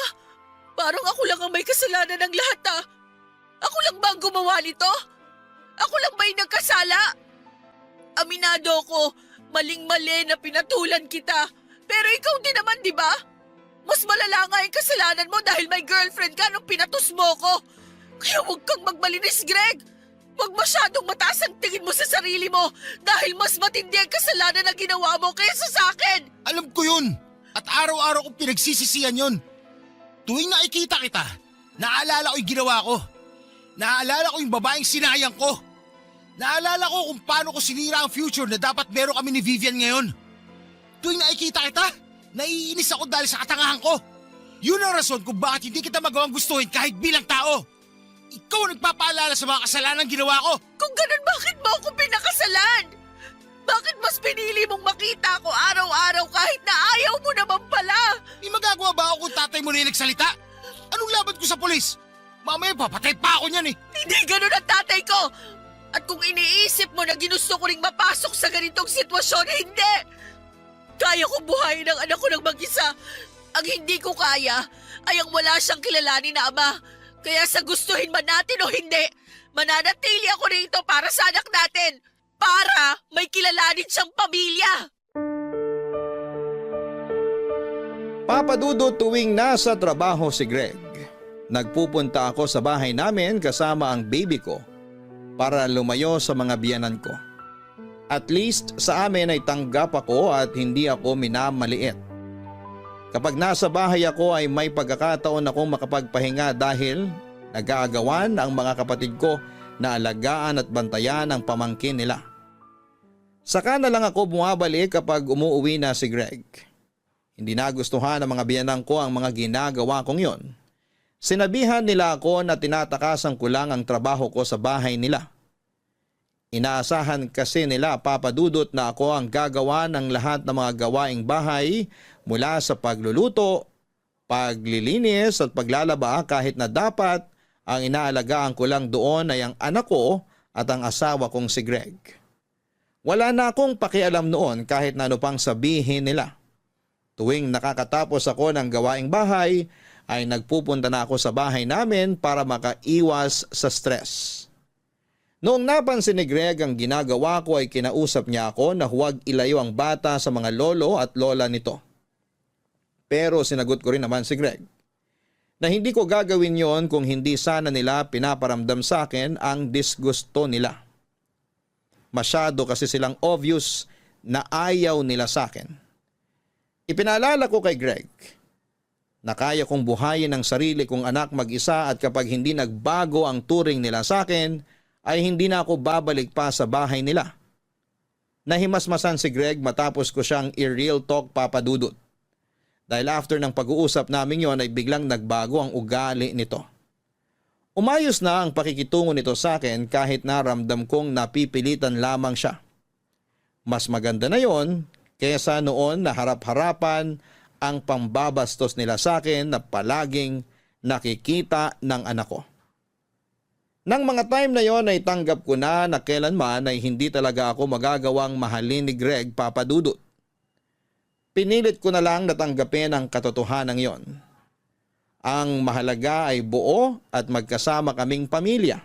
parang ako lang ang may kasalanan ng lahat ah. Ako lang ba ang gumawa nito? Ako lang ba yung nagkasala? Aminado ko, maling-mali na pinatulan kita. Pero ikaw din naman, di ba? Mas malala nga yung kasalanan mo dahil may girlfriend ka nung pinatos mo ko. Kaya huwag kang magmalinis, Greg. Huwag masyadong mataas ang tingin mo sa sarili mo dahil mas matindi ang kasalanan na ginawa mo kaysa sa akin. Alam ko yun. At araw-araw kong pinagsisisihan yun. Tuwing nakikita kita, naalala ko yung ginawa ko. Naalala ko yung babaeng sinayang ko. Naalala ko kung paano ko sinira ang future na dapat meron kami ni Vivian ngayon. Tuwing nakikita kita, naiinis ako dahil sa katangahan ko. Yun ang rason kung bakit hindi kita magawang gustuhin kahit bilang tao. Ikaw ang nagpapaalala sa mga kasalanan ginawa ko. Kung ganun, bakit mo ako pinakasalan? Bakit mas pinili mong makita ako araw-araw kahit na ayaw mo naman pala? May magagawa ba ako kung tatay mo na yung nagsalita? Anong laban ko sa polis? Mamaya papatay pa ako niyan eh. Hindi ganun ang tatay ko. At kung iniisip mo na ginusto ko ring mapasok sa ganitong sitwasyon, hindi. Kaya ko buhayin ang anak ko ng mag-isa. Ang hindi ko kaya ay ang wala siyang kilalanin na ama. Kaya sa gustuhin man natin o hindi, mananatili ako rito para sa anak natin. Para may kilalanin siyang pamilya. Papadudo tuwing nasa trabaho si Greg. Nagpupunta ako sa bahay namin kasama ang baby ko para lumayo sa mga biyanan ko. At least sa amin ay tanggap ako at hindi ako minamaliit. Kapag nasa bahay ako ay may pagkakataon akong makapagpahinga dahil nag-aagawan ang mga kapatid ko na alagaan at bantayan ang pamangkin nila. Saka na lang ako bumabalik kapag umuuwi na si Greg. Hindi nagustuhan ng mga biyanan ko ang mga ginagawa kong yon. Sinabihan nila ako na tinatakasan ko lang ang trabaho ko sa bahay nila. Inaasahan kasi nila papadudot na ako ang gagawa ng lahat ng mga gawaing bahay mula sa pagluluto, paglilinis at paglalaba kahit na dapat ang inaalagaan ko lang doon ay ang anak ko at ang asawa kong si Greg. Wala na akong pakialam noon kahit na ano pang sabihin nila. Tuwing nakakatapos ako ng gawaing bahay ay nagpupunta na ako sa bahay namin para makaiwas sa stress. Noong napansin ni Greg ang ginagawa ko ay kinausap niya ako na huwag ilayo ang bata sa mga lolo at lola nito. Pero sinagot ko rin naman si Greg na hindi ko gagawin yon kung hindi sana nila pinaparamdam sa akin ang disgusto nila. Masyado kasi silang obvious na ayaw nila sa akin. Ipinaalala ko kay Greg na kaya kong buhayin ang sarili kong anak mag-isa at kapag hindi nagbago ang turing nila sa akin, ay hindi na ako babalik pa sa bahay nila. Nahimasmasan si Greg matapos ko siyang i-real talk papadudot. Dahil after ng pag-uusap namin yon ay biglang nagbago ang ugali nito. Umayos na ang pakikitungo nito sa akin kahit naramdam kong napipilitan lamang siya. Mas maganda na yon kaysa noon na harap-harapan ang pambabastos nila sa akin na palaging nakikita ng anak ko. Nang mga time na yon ay tanggap ko na kailanman ay hindi talaga ako magagawang mahalin ni Greg papadudot. Pinilit ko na lang natanggapin ang katotohanan yon. Ang mahalaga ay buo at magkasama kaming pamilya.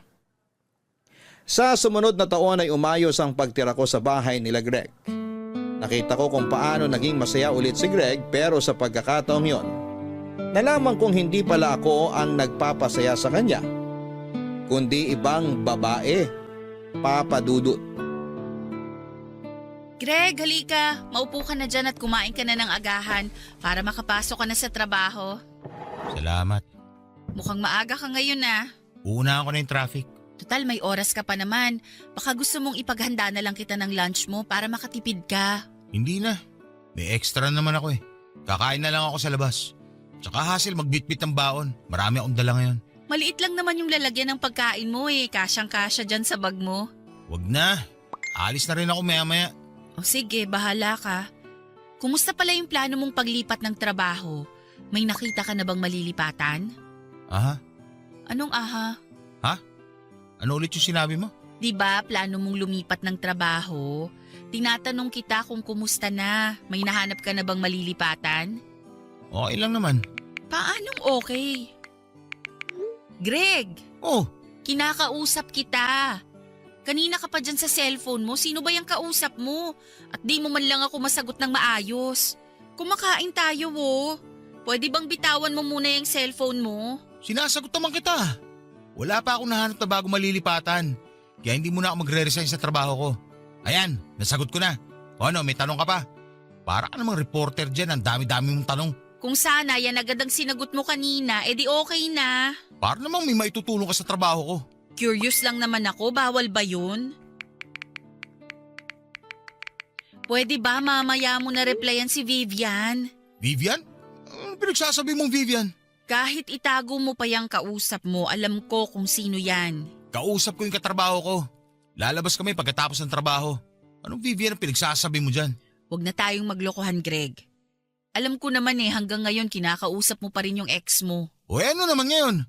Sa sumunod na taon ay umayos ang pagtira ko sa bahay nila Greg. Nakita ko kung paano naging masaya ulit si Greg pero sa pagkakataong yon, nalaman kong hindi pala ako ang nagpapasaya sa kanya, kundi ibang babae, papadudot. Greg, halika. Maupo ka na dyan at kumain ka na ng agahan para makapasok ka na sa trabaho. Salamat. Mukhang maaga ka ngayon ah. Una ako na yung traffic. Total, may oras ka pa naman. Baka gusto mong ipaghanda na lang kita ng lunch mo para makatipid ka. Hindi na. May extra naman ako eh. Kakain na lang ako sa labas. Tsaka hassle magbitbit ng baon. Marami akong dala ngayon. Maliit lang naman yung lalagyan ng pagkain mo eh. Kasyang-kasya dyan sa bag mo. Wag na. Alis na rin ako maya-maya. O sige, bahala ka. Kumusta pala yung plano mong paglipat ng trabaho? May nakita ka na bang malilipatan? Aha? Anong aha? Ha? Ano ulit yung sinabi mo? Di ba plano mong lumipat ng trabaho? Tinatanong kita kung kumusta na. May nahanap ka na bang malilipatan? Okay lang naman. Paanong okay? Greg! Oh! Kinakausap kita. Kanina ka pa dyan sa cellphone mo. Sino ba yung kausap mo? At di mo man lang ako masagot ng maayos. Kumakain tayo oh. Pwede bang bitawan mo muna yung cellphone mo? Sinasagot naman kita. Wala pa akong nahanap na bago malilipatan. Kaya hindi muna ako magre-resign sa trabaho ko. Ayan, nasagot ko na. O ano, may tanong ka pa? Para ka namang reporter dyan, ang dami-dami mong tanong. Kung sana yan agad ang sinagot mo kanina, edi okay na. Para namang may maitutulong ka sa trabaho ko. Curious lang naman ako, bawal ba yun? Pwede ba mamaya mo na replyan si Vivian? Vivian? Ano pinagsasabi mong Vivian? Kahit itago mo pa yung kausap mo, alam ko kung sino yan. Kausap ko yung katrabaho ko. Lalabas kami pagkatapos ng trabaho. Anong Vivian ang pinagsasabi mo dyan? Huwag na tayong maglokohan, Greg. Alam ko naman hanggang ngayon kinakausap mo pa rin yung ex mo. O ano naman ngayon?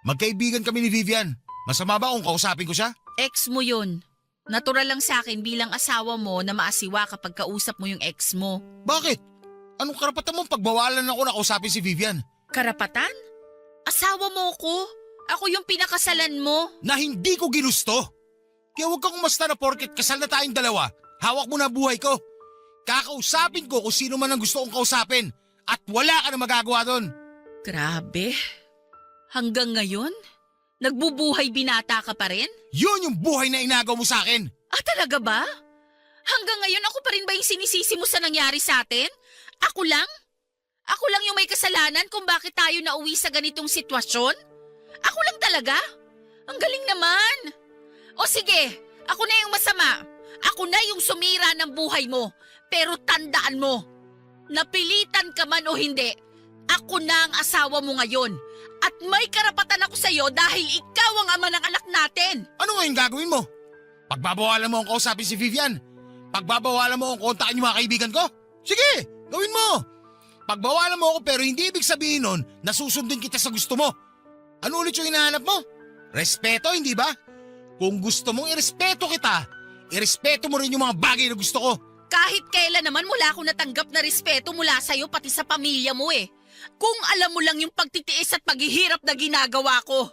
Magkaibigan kami ni Vivian. Masama ba kung kausapin ko siya? Ex mo yun. Natural lang sa akin bilang asawa mo na maasiwa kapag kausap mo yung ex mo. Bakit? Anong karapatan mong pagbawalan ako na kausapin si Vivian? Karapatan? Asawa mo ko? Ako yung pinakasalan mo? Na hindi ko ginusto. Kaya huwag kang umasta na porket kasal na tayong dalawa. Hawak mo na buhay ko. Kakausapin ko kung sino man ang gusto kong kausapin. At wala ka na magagawa doon. Grabe. Hanggang ngayon? Nagbubuhay binata ka pa rin? Yun yung buhay na inagaw mo sa akin. Ah, talaga ba? Hanggang ngayon ako pa rin ba yung sinisisi mo sa nangyari sa atin? Ako lang? Ako lang yung may kasalanan kung bakit tayo nauwi sa ganitong sitwasyon? Ako lang talaga? Ang galing naman. O sige, ako na yung masama. Ako na yung sumira ng buhay mo. Pero tandaan mo, napilitan ka man o hindi, ako na ang asawa mo ngayon. At may karapatan ako sa'yo dahil ikaw ang ama ng anak natin. Ano nga yung gagawin mo? Pagbabawalan mo ang kausapin si Vivian? Pagbabawalan mo ang kontakin yung mga kaibigan ko? Sige, gawin mo. Pagbawalan mo ako pero hindi ibig sabihin nun na susundin kita sa gusto mo. Ano ulit yung hinahanap mo? Respeto, hindi ba? Kung gusto mong irespeto kita, irespeto mo rin yung mga bagay na gusto ko. Kahit kailan naman mula ako natanggap na respeto mula sa'yo pati sa pamilya mo eh. Kung alam mo lang yung pagtitiis at paghihirap na ginagawa ko.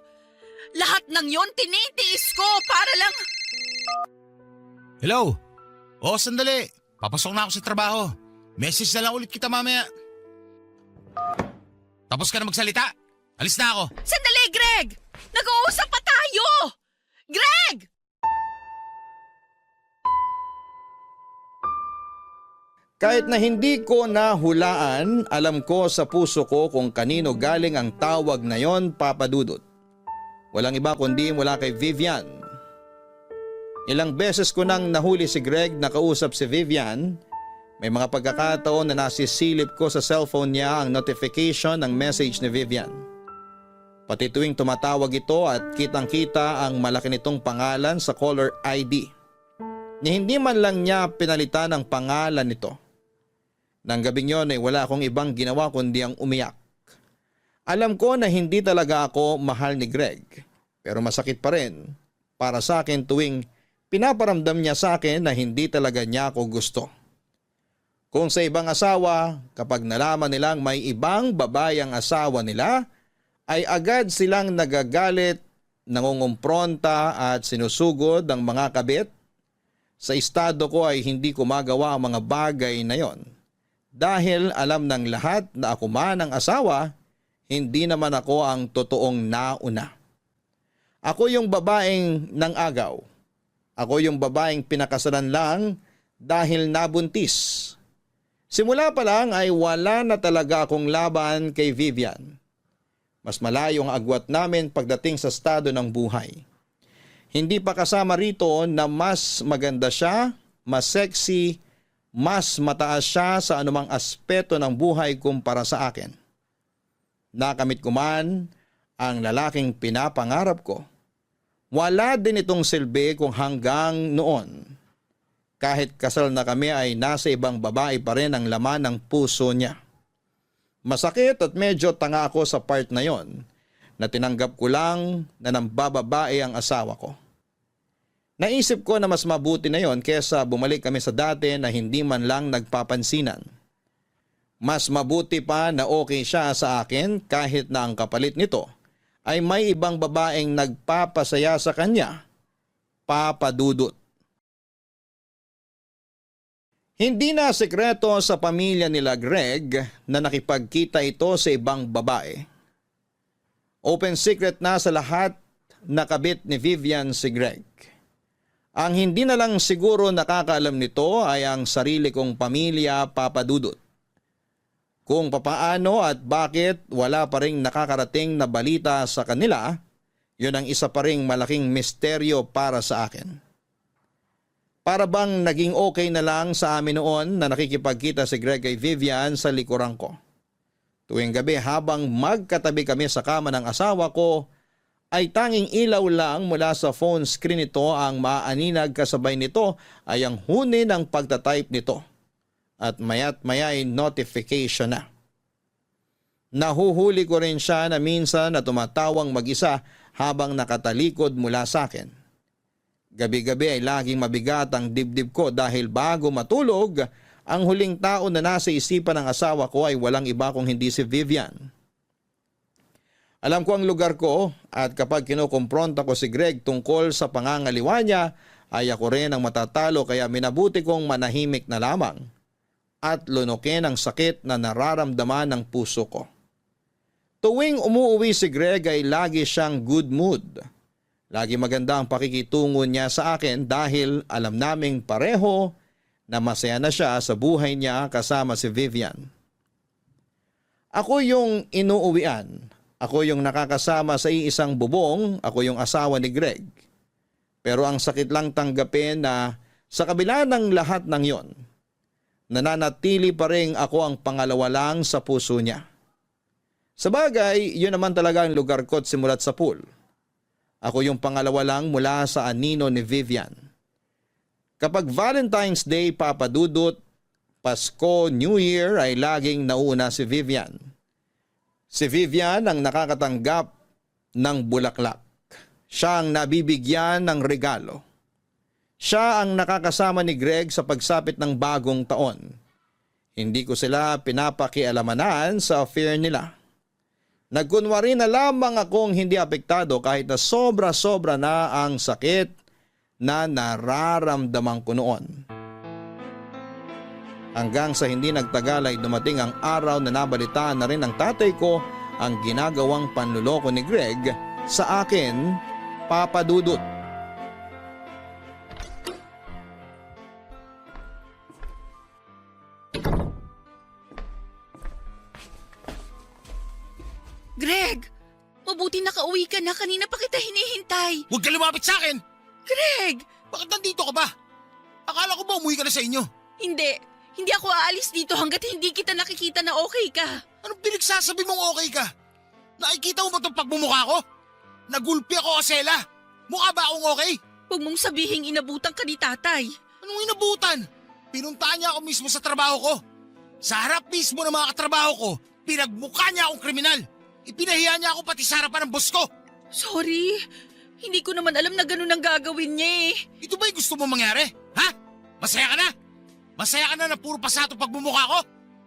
Lahat ng yon tinitiis ko para lang... Hello? Oo, sandali. Papasok na ako sa trabaho. Message na lang ulit kita mamaya. Tapos ka na magsalita? Alis na ako. Sandali, Greg! Nag-uusap pa tayo! Greg! Kahit na hindi ko nahulaan, alam ko sa puso ko kung kanino galing ang tawag na yon, Papa Dudut. Walang iba kundi mula kay Vivian. Ilang beses ko nang nahuli si Greg na kausap si Vivian. May mga pagkakataon na nasisilip ko sa cellphone niya ang notification ng message ni Vivian. Pati tuwing tumatawag ito at kitang-kita ang malaki nitong pangalan sa caller ID. Ni hindi man lang niya pinalitan ang pangalan nito. Nang gabing yon ay wala akong ibang ginawa kundi ang umiyak. Alam ko na hindi talaga ako mahal ni Greg, pero masakit pa rin para sa akin tuwing pinaparamdam niya sa akin na hindi talaga niya ako gusto. Kung sa ibang asawa, kapag nalaman nilang may ibang babae ang asawa nila, ay agad silang nagagalit, nangungumpronta at sinusugod ang mga kabit. Sa estado ko ay hindi ko magawa ang mga bagay na yon. Dahil alam ng lahat na ako man ang asawa, hindi naman ako ang totoong nauna. Ako yung babaeng nang-agaw. Ako yung babaeng pinakasalan lang dahil nabuntis. Simula pa lang ay wala na talaga akong laban kay Vivian. Mas malayo ang agwat namin pagdating sa estado ng buhay. Hindi pa kasama rito na mas maganda siya, mas sexy, mas mataas siya sa anumang aspeto ng buhay kumpara sa akin. Nakamit ko man ang lalaking pinapangarap ko, wala din itong silbi kung hanggang noon. Kahit kasal na kami ay nasa ibang babae pa rin ang laman ng puso niya. Masakit at medyo tanga ako sa part na yon na tinanggap ko lang na nambababae ang asawa ko. Naisip ko na mas mabuti na yon kesa bumalik kami sa dati na hindi man lang nagpapansinan. Mas mabuti pa na okay siya sa akin kahit na ang kapalit nito ay may ibang babaeng nagpapasaya sa kanya, Papa Dudut. Hindi na sekreto sa pamilya nila Greg na nakipagkita ito sa ibang babae. Open secret na sa lahat na kabit ni Vivian si Greg. Ang hindi na lang siguro nakakaalam nito ay ang sarili kong pamilya, Papa Dudut. Kung papaano at bakit wala pa ring nakakarating na balita sa kanila, yun ang isa pa ring malaking misteryo para sa akin. Para bang naging okay na lang sa amin noon na nakikipagkita si Greg kay Vivian sa likuran ko. Tuwing gabi habang magkatabi kami sa kama ng asawa ko, ay tanging ilaw lang mula sa phone screen nito ang maaninag kasabay nito ay ang huni ng pagtatype nito. At maya't maya ay notification na. Nahuhuli ko rin siya na minsan na tumatawang mag-isa habang nakatalikod mula sa akin. Gabi-gabi ay laging mabigat ang dibdib ko dahil bago matulog, ang huling tao na nasa isipan ng asawa ko ay walang iba kung hindi si Vivian. Alam ko ang lugar ko at kapag kinukumpronta ko si Greg tungkol sa pangangaliwa niya, ay ako rin ang matatalo kaya minabuti kong manahimik na lamang at lunukin ang sakit na nararamdaman ng puso ko. Tuwing umuuwi si Greg ay lagi siyang good mood. Lagi maganda ang pakikitungo niya sa akin dahil alam naming pareho na masaya na siya sa buhay niya kasama si Vivian. Ako yung inuuwian. Ako yung nakakasama sa iisang bubong. Ako yung asawa ni Greg. Pero ang sakit lang tanggapin na sa kabila ng lahat ng yon, nananatili pa rin ako ang pangalawa lang sa puso niya. Sabagay, yun naman talaga ang lugar ko simulat sa pool. Ako yung pangalawa lang mula sa anino ni Vivian. Kapag Valentine's Day, Papa Dudut, Pasko, New Year ay laging nauna si Vivian. Si Vivian ang nakakatanggap ng bulaklak. Siya ang nabibigyan ng regalo. Siya ang nakakasama ni Greg sa pagsapit ng bagong taon. Hindi ko sila pinapakialamanan sa affair nila. Nagkunwari na lamang akong hindi apektado kahit na sobra-sobra na ang sakit na nararamdaman ko noon. Hanggang sa hindi nagtagal ay dumating ang araw na nabalitaan na rin ng tatay ko ang ginagawang panluloko ni Greg sa akin, Papa Dudut. Greg! Mabuti nakauwi ka na. Kanina pa kita hinihintay. Huwag ka lumapit sa akin! Greg! Bakit nandito ka ba? Akala ko ba umuwi ka na sa inyo? Hindi. Hindi ako aalis dito hanggat hindi kita nakikita na okay ka. Anong pinagsasabi mong okay ka? Nakikita mo ba itong pagmumukha ko? Nagulpi ako, Asela. Mukha ba akong okay? Huwag mong sabihing inabutan ka ni tatay. Anong inabutan? Pinuntahan niya ako mismo sa trabaho ko. Sa harap mismo ng mga katrabaho ko, pinagmukha niya akong kriminal. Ipinahiya niya ako pati sa harapan ng boss ko. Sorry. Hindi ko naman alam na ganun ang gagawin niya eh. Ito ba'y gusto mo mangyari? Ha? Masaya ka na? Masaya ka na na puro pasato pagmumukha ko?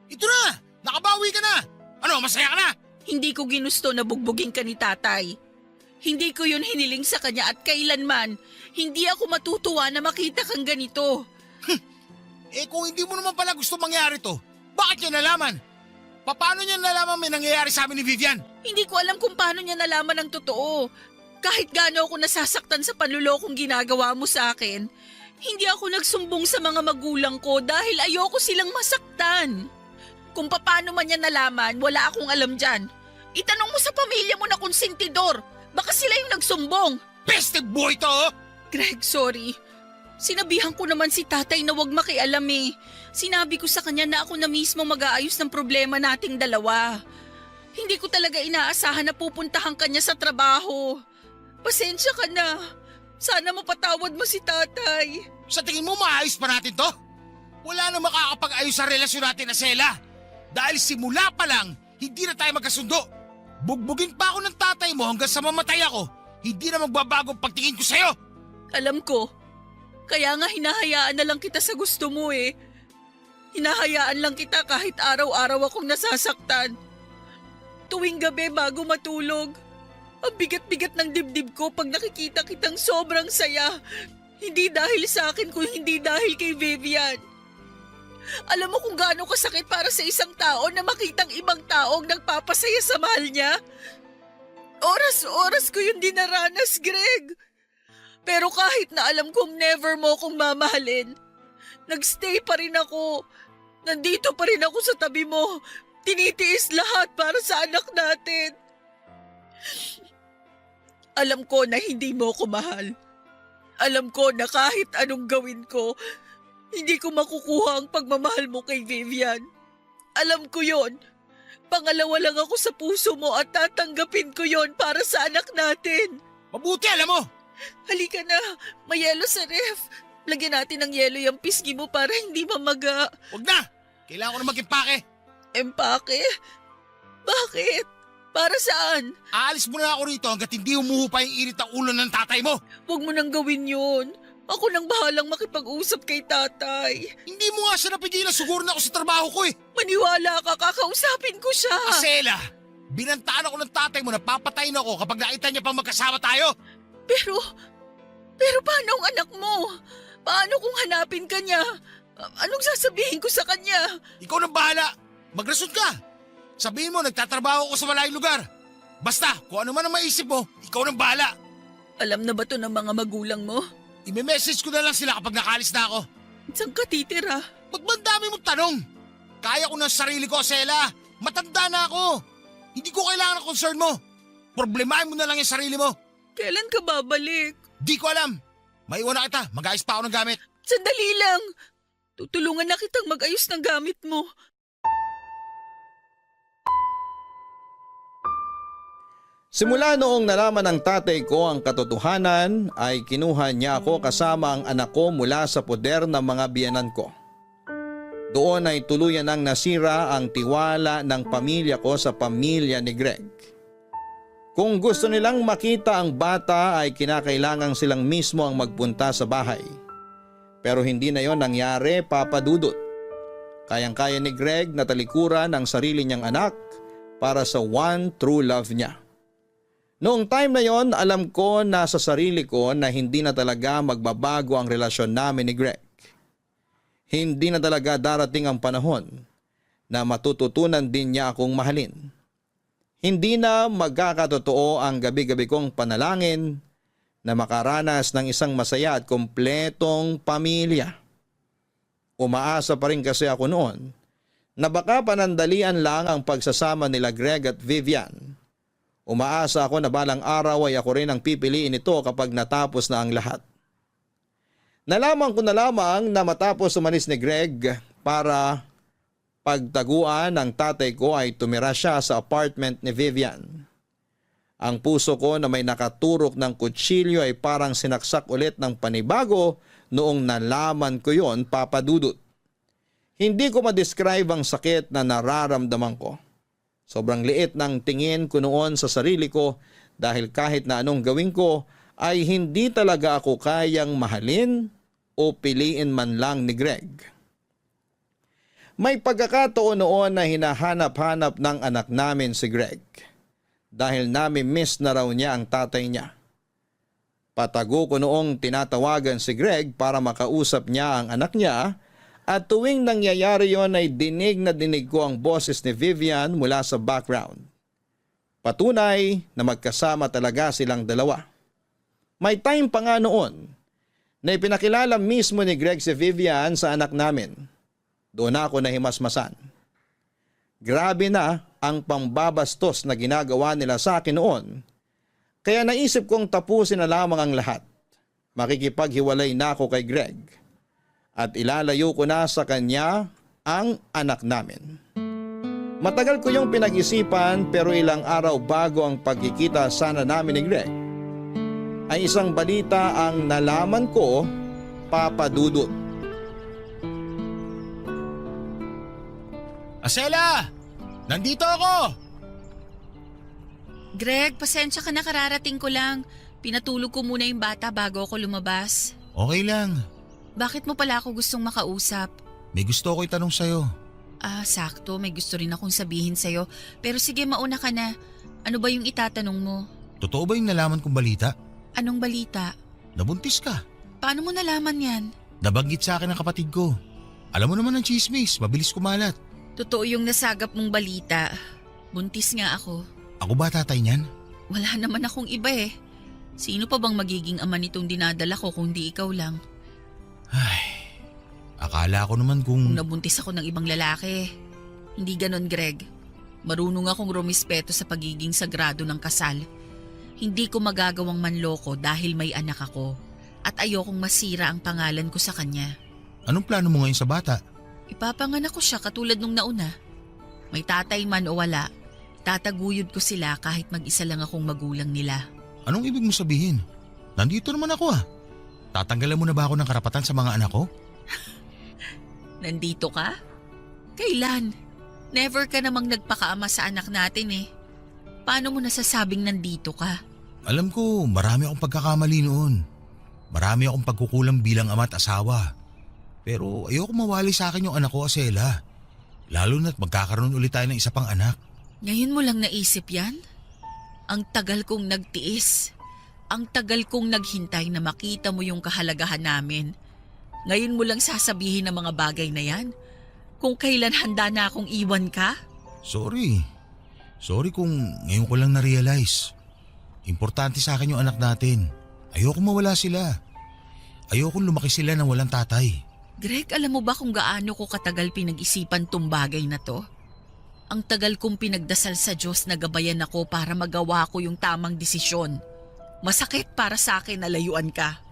Ito na! Nakabawi ka na! Ano, masaya ka na? Hindi ko ginusto na bugbugin ka ni tatay. Hindi ko yun hiniling sa kanya at kailanman. Hindi ako matutuwa na makita kang ganito. Eh kung hindi mo naman pala gusto mangyari to, bakit niya nalaman? Paano niya nalaman may nangyayari sa amin ni Vivian? Hindi ko alam kung paano niya nalaman ang totoo. Kahit gaano ako nasasaktan sa panlulokong ginagawa mo sa akin, hindi ako nagsumbong sa mga magulang ko dahil ayoko silang masaktan. Kung paano man niya nalaman, wala akong alam dyan. Itanong mo sa pamilya mo na konsentidor. Baka sila yung nagsumbong. Peste boy to! Greg, sorry. Sinabihan ko naman si tatay na wag makialam eh. Sinabi ko sa kanya na ako na mismo mag-aayos ng problema nating dalawa. Hindi ko talaga inaasahan na pupuntahan ka niya sa trabaho. Pasensya ka na. Sana mapatawad mo si tatay. Sa tingin mo maayos pa natin to? Wala na makakapag-ayos sa relasyon natin na Sela. Dahil simula pa lang, hindi na tayo magkasundo. Bugbugin pa ako ng tatay mo hanggang sa mamatay ako. Hindi na magbabago ang pagtingin ko sa'yo. Alam ko. Kaya nga hinahayaan na lang kita sa gusto mo eh. Hinahayaan lang kita kahit araw-araw akong nasasaktan. Tuwing gabi bago matulog, ang bigat-bigat ng dibdib ko pag nakikita kitang sobrang saya. Hindi dahil sa akin kung hindi dahil kay Vivian. Alam mo kung gaano kasakit para sa isang tao na makitang ibang taong nagpapasaya sa mahal niya? Oras-oras ko yung dinaranas, Greg. Pero kahit na alam kong never mo akong mamahalin, nagstay pa rin ako. Nandito pa rin ako sa tabi mo. Tinitiis lahat para sa anak natin. Alam ko na hindi mo ko mahal. Alam ko na kahit anong gawin ko, hindi ko makukuha ang pagmamahal mo kay Vivian. Alam ko yon. Pangalawa lang ako sa puso mo at tatanggapin ko yon para sa anak natin. Mabuti, alam mo! Halika na, may yelo sa ref. Lagyan natin ng yelo yung pisngi mo para hindi mamaga. Huwag na! Kailangan ko na mag-impake. Empake? Bakit? Para saan? Aalis mo na ako rito hanggat hindi umuho pa yung init ng ulo ng tatay mo. Huwag mo nang gawin yun. Ako nang bahalang makipag-usap kay tatay. Hindi mo nga siya napigilan, siguro na ako sa trabaho ko eh. Maniwala ka, kakausapin ko siya. Asela, binantaan ako ng tatay mo na papatayin ako kapag nakita niya pang magkasama tayo. Pero paano ang anak mo? Paano kung hanapin ka niya? Anong sasabihin ko sa kanya? Ikaw nang bahala. Magrason ka. Sabihin mo, nagtatrabaho ako sa malayong lugar. Basta, kung ano man ang maisip mo, ikaw nang bahala. Alam na ba to ng mga magulang mo? I-message ko na lang sila kapag nakalis na ako. Saan ka titira? Ba't ba ang dami mong tanong? Kaya ko ng sarili ko, Sela. Matanda na ako. Hindi ko kailangan ng concern mo. Problemahin mo na lang yung sarili mo. Kailan ka babalik? Di ko alam. Maiwan na kita. Mag-ayos pa ako ng gamit. Sandali lang. Tutulungan na kitang mag-ayos ng gamit mo. Simula noong nalaman ng tatay ko ang katotohanan ay kinuha niya ako kasama ang anak ko mula sa poder ng mga biyenan ko. Doon ay tuluyan nang nasira ang tiwala ng pamilya ko sa pamilya ni Greg. Kung gusto nilang makita ang bata ay kinakailangan silang mismo ang magpunta sa bahay. Pero hindi na yon nangyari, Papa Dudut. Kayang-kaya ni Greg na talikuran ang sarili niyang anak para sa one true love niya. Noong time na yon, alam ko na sa sarili ko na hindi na talaga magbabago ang relasyon namin ni Greg. Hindi na talaga darating ang panahon na matututunan din niya akong mahalin. Hindi na magkakatotoo ang gabi-gabi kong panalangin na makaranas ng isang masaya at kompletong pamilya. Umaasa pa rin kasi ako noon na baka panandalian lang ang pagsasama nila Greg at Vivian. Umaasa ako na balang araw ay ako rin ang pipiliin nito kapag natapos na ang lahat. Nalaman ko na lamang na matapos umalis ni Greg para pagtaguan ng tatay ko ay tumira siya sa apartment ni Vivian. Ang puso ko na may nakaturok ng kutsilyo ay parang sinaksak ulit ng panibago noong nalaman ko yon, Papa Dudut. Hindi ko ma-describe ang sakit na nararamdaman ko. Sobrang liit ng tingin ko noon sa sarili ko dahil kahit na anong gawin ko ay hindi talaga ako kayang mahalin o piliin man lang ni Greg. May pagkakataon noon na hinahanap-hanap ng anak namin si Greg dahil nami-miss na raw niya ang tatay niya. Patago ko noong tinatawagan si Greg para makausap niya ang anak niya. At tuwing nangyayari yon ay dinig na dinig ko ang boses ni Vivian mula sa background. Patunay na magkasama talaga silang dalawa. May time pa nga noon na ipinakilala mismo ni Greg si Vivian sa anak namin. Doon ako nahimasmasan. Grabe na ang pambabastos na ginagawa nila sa akin noon. Kaya naisip kong tapusin na lamang ang lahat. Makikipaghiwalay na ako kay Greg. At ilalayo ko na sa kanya ang anak namin. Matagal ko yung pinag-isipan pero ilang araw bago ang pagkikita sana namin ni Greg ay isang balita ang nalaman ko, Papa Dudut. Asela! Nandito ako! Greg, pasensya ka na, kararating ko lang. Pinatulog ko muna yung bata bago ako lumabas. Okay lang. Bakit mo pala ako gustong makausap? May gusto ko itanong sa'yo. Sakto. May gusto rin akong sabihin sa'yo. Pero sige, mauna ka na. Ano ba yung itatanong mo? Totoo ba yung nalaman kong balita? Anong balita? Nabuntis ka. Paano mo nalaman yan? Nabanggit sa akin ng kapatid ko. Alam mo naman ang chismis, mabilis kumalat. Totoo yung nasagap mong balita. Buntis nga ako. Ako ba tatay niyan? Wala naman akong iba eh. Sino pa bang magiging ama nitong dinadala ko kung di ikaw lang? Akala ko naman kung nabuntis ako ng ibang lalaki. Hindi ganon, Greg. Marunong akong rumispeto sa pagiging sagrado ng kasal. Hindi ko magagawang manloko dahil may anak ako. At ayokong masira ang pangalan ko sa kanya. Anong plano mo ngayon sa bata? Ipapanganak ko siya katulad nung nauna. May tatay man o wala, tataguyod ko sila kahit mag-isa lang akong magulang nila. Anong ibig mo sabihin? Nandito naman ako ah. Tatanggalan mo na ba ako ng karapatan sa mga anak ko? Nandito ka? Kailan? Never ka namang nagpakaama sa anak natin eh. Paano mo nasasabing nandito ka? Alam ko, marami akong pagkakamali noon. Marami akong pagkukulang bilang ama at asawa. Pero ayoko mawali sa akin yung anak ko, Asela. Lalo na't magkakaroon ulit tayo ng isa pang anak. Ngayon mo lang naisip yan? Ang tagal kong nagtiis. Ang tagal kong naghintay na makita mo yung kahalagahan namin. Ngayon mo lang sasabihin ang mga bagay na yan? Kung kailan handa na akong iwan ka? Sorry. Sorry kung ngayon ko lang na-realize. Importante sa akin yung anak natin. Ayoko mawala sila. Ayoko lumaki sila nang walang tatay. Greg, alam mo ba kung gaano ko katagal pinag-isipan tong bagay na to? Ang tagal kong pinagdasal sa Diyos na gabayan ako para magawa ko yung tamang desisyon. Masakit para sa akin na layuan ka.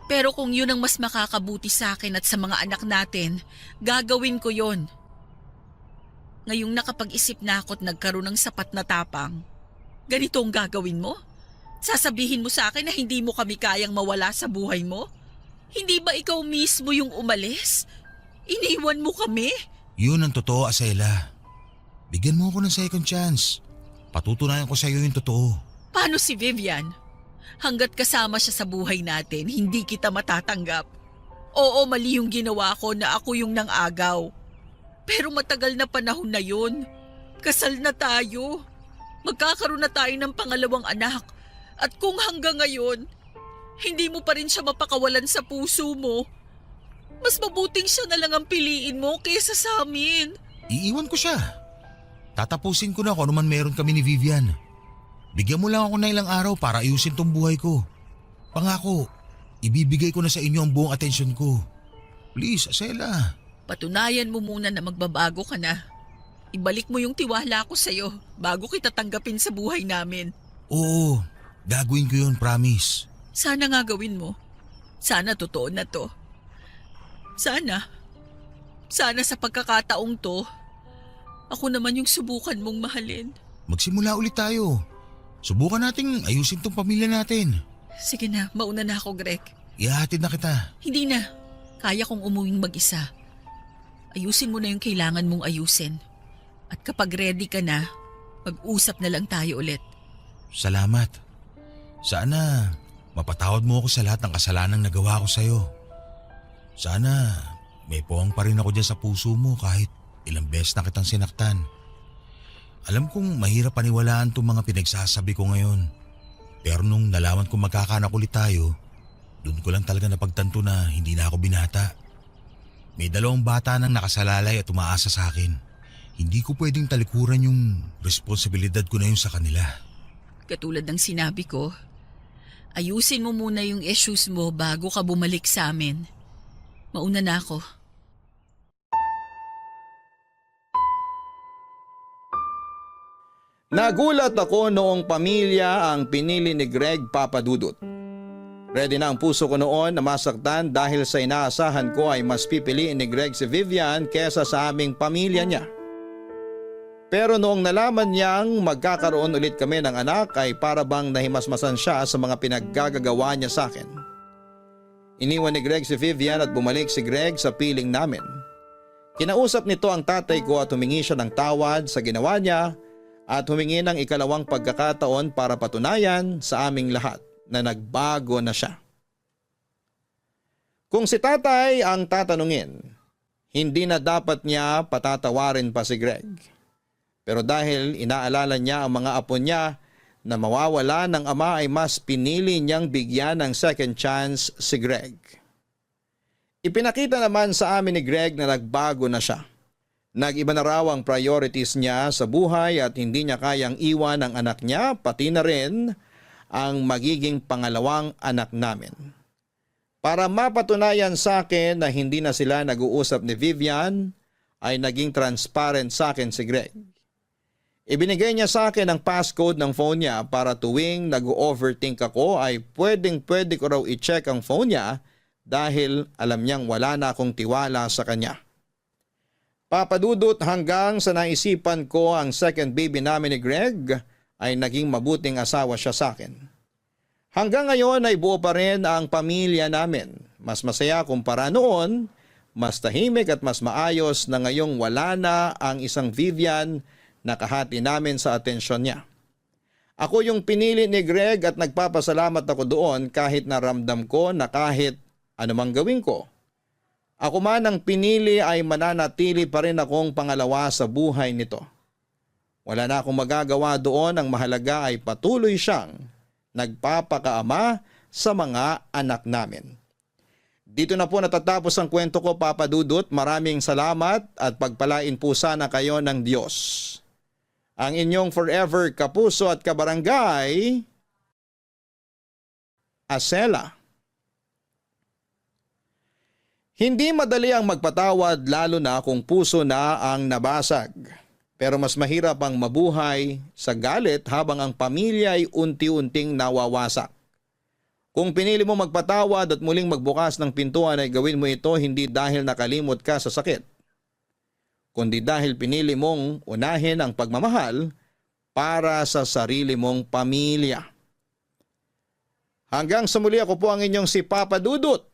Pero kung yun ang mas makakabuti sa akin at sa mga anak natin, gagawin ko yon. Ngayong nakapag-isip na ako at nagkaroon ng sapat na tapang, ganito ang gagawin mo? Sasabihin mo sa akin na hindi mo kami kayang mawala sa buhay mo? Hindi ba ikaw mismo yung umalis? Iniwan mo kami? Yun ang totoo, Asela. Bigyan mo ako ng second chance. Patutunayan ko sa iyo yung totoo. Paano si Vivian? Hanggat kasama siya sa buhay natin, hindi kita matatanggap. Oo, mali yung ginawa ko na ako yung nang-agaw. Pero matagal na panahon na yun. Kasal na tayo. Magkakaroon na tayo ng pangalawang anak. At kung hanggang ngayon, hindi mo pa rin siya mapakawalan sa puso mo, mas mabuting siya na lang ang piliin mo kaysa sa amin. Iiwan ko siya. Tatapusin ko na kung ano man meron kami ni Vivian. Bigyan mo lang ako na ilang araw para ayusin tong buhay ko. Pangako, ibibigay ko na sa inyo ang buong atensyon ko. Please, Asela. Patunayan mo muna na magbabago ka na. Ibalik mo yung tiwala ko sa'yo bago kita tanggapin sa buhay namin. Oo, gagawin ko yun, promise. Sana nga gawin mo. Sana totoo na to. Sana sa pagkakataong to, ako naman yung subukan mong mahalin. Magsimula ulit tayo. Subukan nating ayusin tong pamilya natin. Sige na, mauna na ako, Greg. Ihahatid na kita. Hindi na. Kaya kong umuwing mag-isa. Ayusin mo na yung kailangan mong ayusin. At kapag ready ka na, mag-usap na lang tayo ulit. Salamat. Sana mapatawad mo ako sa lahat ng kasalanang nagawa ko sa'yo. Sana may puwang pa rin ako dyan sa puso mo kahit ilang beses na kitang sinaktan. Alam kong mahirap paniwalaan itong mga pinagsasabi ko ngayon. Pero nung nalaman kong magkakanak ulit tayo, doon ko lang talaga napagtanto na hindi na ako binata. May 2 bata nang nakasalalay at umaasa sa akin. Hindi ko pwedeng talikuran yung responsibilidad ko na yun sa kanila. Katulad ng sinabi ko, ayusin mo muna yung issues mo bago ka bumalik sa amin. Mauna na ako. Nagulat ako noong pamilya ang pinili ni Greg, Papa Dudut. Ready na ang puso ko noon na masaktan dahil sa inaasahan ko ay mas pipiliin ni Greg si Vivian kesa sa aming pamilya niya. Pero noong nalaman niyang magkakaroon ulit kami ng anak ay para bang nahimasmasan siya sa mga pinaggagawa niya sa akin. Iniwan ni Greg si Vivian at bumalik si Greg sa piling namin. Kinausap nito ang tatay ko at humingi siya ng tawad sa ginawa niya at humingi ng ikalawang pagkakataon para patunayan sa aming lahat na nagbago na siya. Kung si tatay ang tatanungin, hindi na dapat niya patatawarin pa si Greg. Pero dahil inaalala niya ang mga apo niya na mawawala ng ama ay mas pinili niyang bigyan ng second chance si Greg. Ipinakita naman sa amin ni Greg na nagbago na siya. Nag-iba na raw ang priorities niya sa buhay at hindi niya kayang iwan ang anak niya pati na rin ang magiging pangalawang anak namin. Para mapatunayan sa akin na hindi na sila nag-uusap ni Vivian ay naging transparent sa akin si Greg. Ibinigay niya sa akin ang passcode ng phone niya para tuwing nag-overthink ako ay pwede ko raw i-check ang phone niya dahil alam niyang wala na akong tiwala sa kanya. Papadudot hanggang sa naisipan ko ang second baby namin ni Greg ay naging mabuting asawa siya sa akin. Hanggang ngayon ay buo pa rin ang pamilya namin. Mas masaya kumpara noon, mas tahimik at mas maayos na ngayong wala na ang isang Vivian nakahati namin sa atensyon niya. Ako yung pinili ni Greg at nagpapasalamat ako doon kahit naramdam ko na kahit anumang gawin ko. Ako man ang pinili ay mananatili pa rin akong pangalawa sa buhay nito. Wala na akong magagawa doon, ang mahalaga ay patuloy siyang nagpapakaama sa mga anak namin. Dito na po natatapos ang kwento ko, Papa Dudut. Maraming salamat at pagpalain po sana kayo ng Diyos. Ang inyong forever kapuso at kabarangay, Acela. Hindi madali ang magpatawad lalo na kung puso na ang nabasag. Pero mas mahirap ang mabuhay sa galit habang ang pamilya ay unti-unting nawawasak. Kung pinili mo magpatawad at muling magbukas ng pintuan ay gawin mo ito hindi dahil nakalimot ka sa sakit, kundi dahil pinili mong unahin ang pagmamahal para sa sarili mong pamilya. Hanggang sa muli, ako po ang inyong si Papa Dudut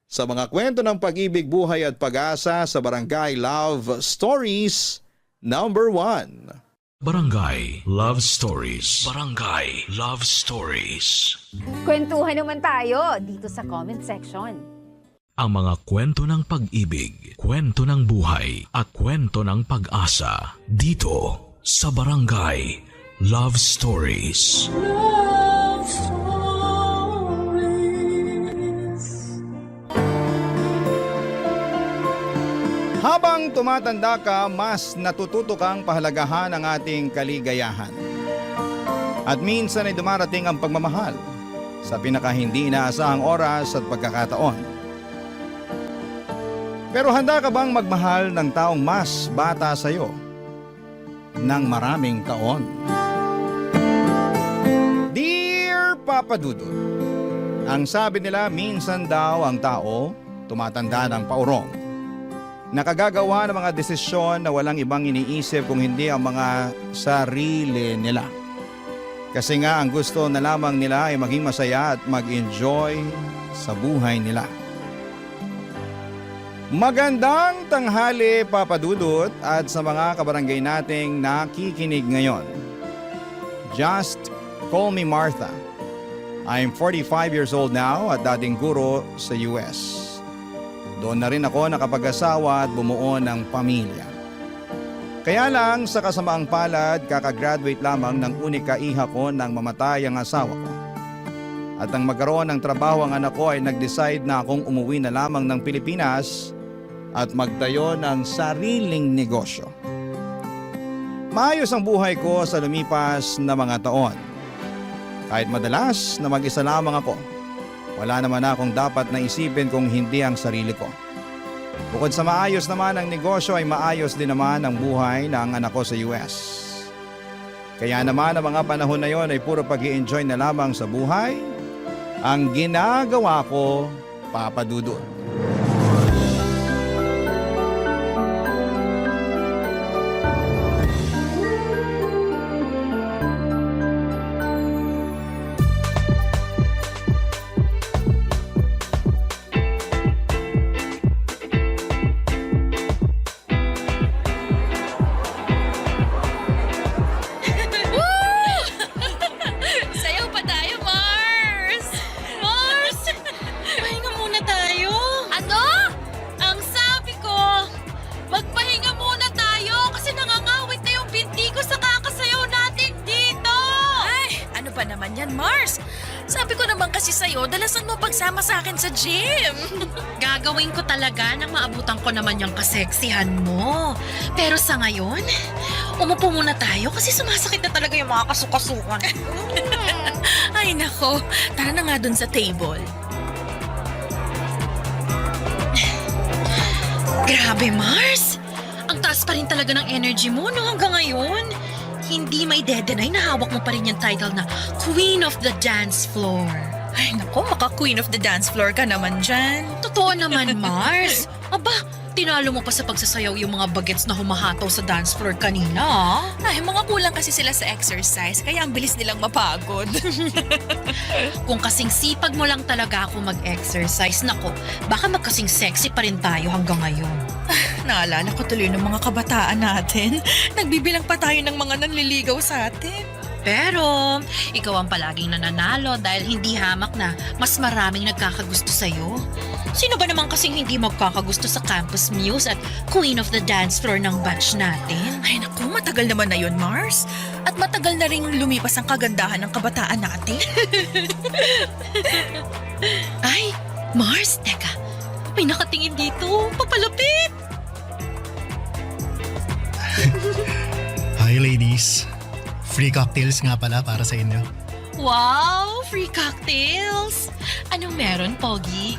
sa mga kwento ng pag-ibig, buhay at pag-asa sa Barangay Love Stories number 1. Barangay Love Stories. Barangay Love Stories. Kwentuhan naman tayo dito sa comment section. Ang mga kwento ng pag-ibig, kwento ng buhay at kwento ng pag-asa dito sa Barangay Love Stories. Love Stories. Habang tumatanda ka, mas natututo kang pahalagahan ang ating kaligayahan. At minsan ay dumarating ang pagmamahal sa pinaka-hindi inaasahang oras at pagkakataon. Pero handa ka bang magmahal ng taong mas bata sa iyo ng maraming taon? Dear Papa Dudut, ang sabi nila minsan daw ang tao tumatanda ng paurong. Nakagagawa ng mga desisyon na walang ibang iniisip kung hindi ang mga sarili nila. Kasi nga ang gusto na lamang nila ay maging masaya at mag-enjoy sa buhay nila. Magandang tanghali, Papa Dudut, at sa mga kabarangay nating nakikinig ngayon. Just call me Martha. I'm 45 years old now at dating guro sa US. Doon na rin ako nakapag-asawa at bumuo ng pamilya. Kaya lang sa kasamaang palad, kakagraduate lamang ng unika iha ko nang mamatay ang asawa ko. At nang magkaroon ng trabaho ang anak ko ay nag-decide na akong umuwi na lamang ng Pilipinas at magtayo ng sariling negosyo. Maayos ang buhay ko sa lumipas na mga taon. Kahit madalas na mag-isa lamang ako, wala naman akong dapat na isipin kung hindi ang sarili ko. Bukod sa maayos naman ang negosyo ay maayos din naman ang buhay ng anak ko sa US. Kaya naman ang mga panahon na yon ay puro pag-i-enjoy na lamang sa buhay ang ginagawa ko, Papa Dudut. yan, Mars. Sabi ko naman kasi sa'yo, dalasan mo pagsama sa akin sa gym. Gagawin ko talaga nang maabutan ko naman yung kaseksihan mo. Pero sa ngayon, umupo muna tayo kasi sumasakit na talaga yung mga kasukasukan. Ay nako, tara na nga dun sa table. Grabe, Mars! Ang taas pa rin talaga ng energy mo no hanggang ngayon. Hindi may de-deny na hawak mo pa rin yung title na Queen of the Dance Floor. Ay nako, maka-Queen of the Dance Floor ka naman dyan. Totoo naman, Mars. Aba, tinalo mo pa sa pagsasayaw yung mga bagets na humahataw sa dance floor kanina. Ay, mga kulang kasi sila sa exercise, kaya ang bilis nilang mapagod. Kung kasing sipag mo lang talaga ako mag-exercise, nako, baka magkasing sexy pa rin tayo hanggang ngayon. Naalala ko tuloy ng mga kabataan natin. Nagbibilang pa tayo ng mga nanliligaw sa atin. Pero, ikaw ang palaging nananalo dahil hindi hamak na mas maraming nagkakagusto sa'yo. Sino ba naman kasing hindi magkakagusto sa Campus Muse at Queen of the Dance Floor ng batch natin? Ay naku, matagal naman na yun, Mars. At matagal na ring lumipas ang kagandahan ng kabataan natin. Ay, Mars, teka. May nakatingin dito. Papalapit! Hi ladies. Free cocktails nga pala para sa inyo. Wow! Free cocktails! Anong meron, Pogi?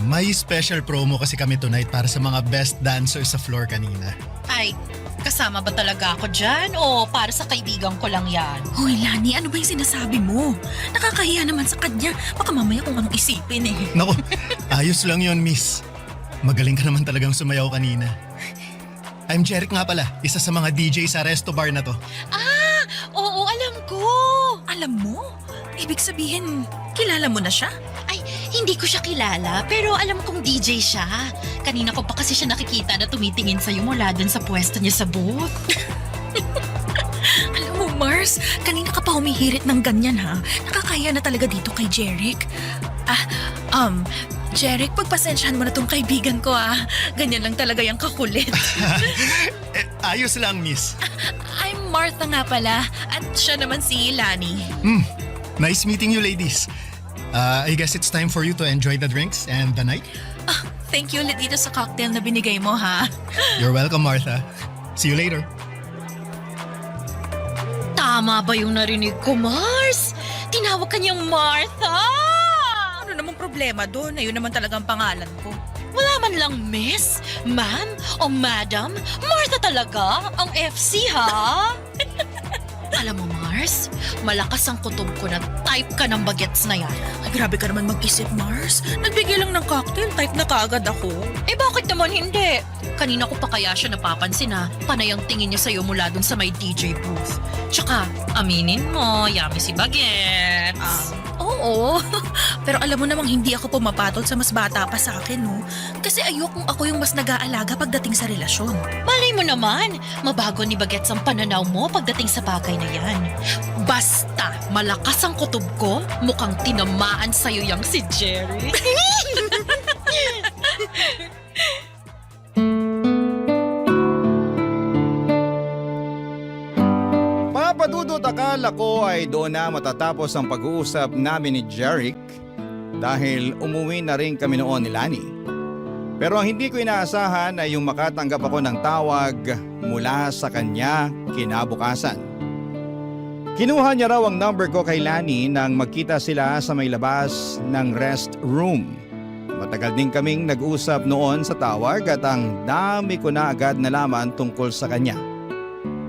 May special promo kasi kami tonight para sa mga best dancers sa floor kanina. Ay, kasama ba talaga ako dyan o para sa kaibigan ko lang yan? Hoy, Lani, ano ba yung sinasabi mo? Nakakahiya naman sa kanya. Baka mamaya kung anong isipin eh. Naku, ayos lang yon miss. Magaling ka naman talagang sumayaw kanina. I'm Jeric nga pala, isa sa mga DJ sa resto bar na to. Ah, oo, alam ko. Alam mo? Ibig sabihin, kilala mo na siya? Ay, hindi ko siya kilala, pero alam kong DJ siya. Kanina ko pa kasi siya nakikita na tumitingin sa'yo mula dun sa pwesto niya sa booth. Alam mo, Mars, kanina ka pa humihirit ng ganyan ha. Nakakaya na talaga dito kay Jeric. Jeric, pagpasensyahan mo na tong kaibigan ko ah. Ganyan lang talaga yung kakulit. Ayos lang, miss. I'm Martha nga pala at siya naman si Lani. Nice meeting you, ladies. I guess it's time for you to enjoy the drinks and the night. Thank you ulit dito sa cocktail na binigay mo ha. You're welcome, Martha. See you later. Tama ba yung narinig ko, Mars? Tinawag ka niyang Martha! Ano namang problema doon? Ayun naman talagang pangalan ko. Wala man lang miss, ma'am, o madam. Martha talaga, ang FC ha? Alam mo, Mars, malakas ang kutob ko na type ka ng bagets na yan. Ay, grabe ka naman mag-isip, Mars. Nagbigay lang ng cocktail, type na kaagad ako. Eh bakit naman hindi? Kanina ko pa kaya siya napapansin na panay ang tingin niya sa'yo mula dun sa may DJ booth. Tsaka, aminin mo, yummy si bagets. Oo, pero alam mo namang hindi ako pumapatol sa mas bata pa sa akin, no? Kasi ayokong ako yung mas nag-aalaga pagdating sa relasyon. Malay mo naman, mabago ni Bagets ang pananaw mo pagdating sa bagay na yan. Basta malakas ang kutob ko, mukhang tinamaan sa'yo yang si Jerry. Papadudot akala ko ay doon na matatapos ang pag-uusap namin ni Jeric dahil umuwi na rin kami noon ni Lani. Pero ang hindi ko inaasahan ay yung makatanggap ako ng tawag mula sa kanya kinabukasan. Kinuha niya raw ang number ko kay Lani nang magkita sila sa may labas ng restroom. Matagal din kaming nag-usap noon sa tawag at ang dami ko na agad nalaman tungkol sa kanya.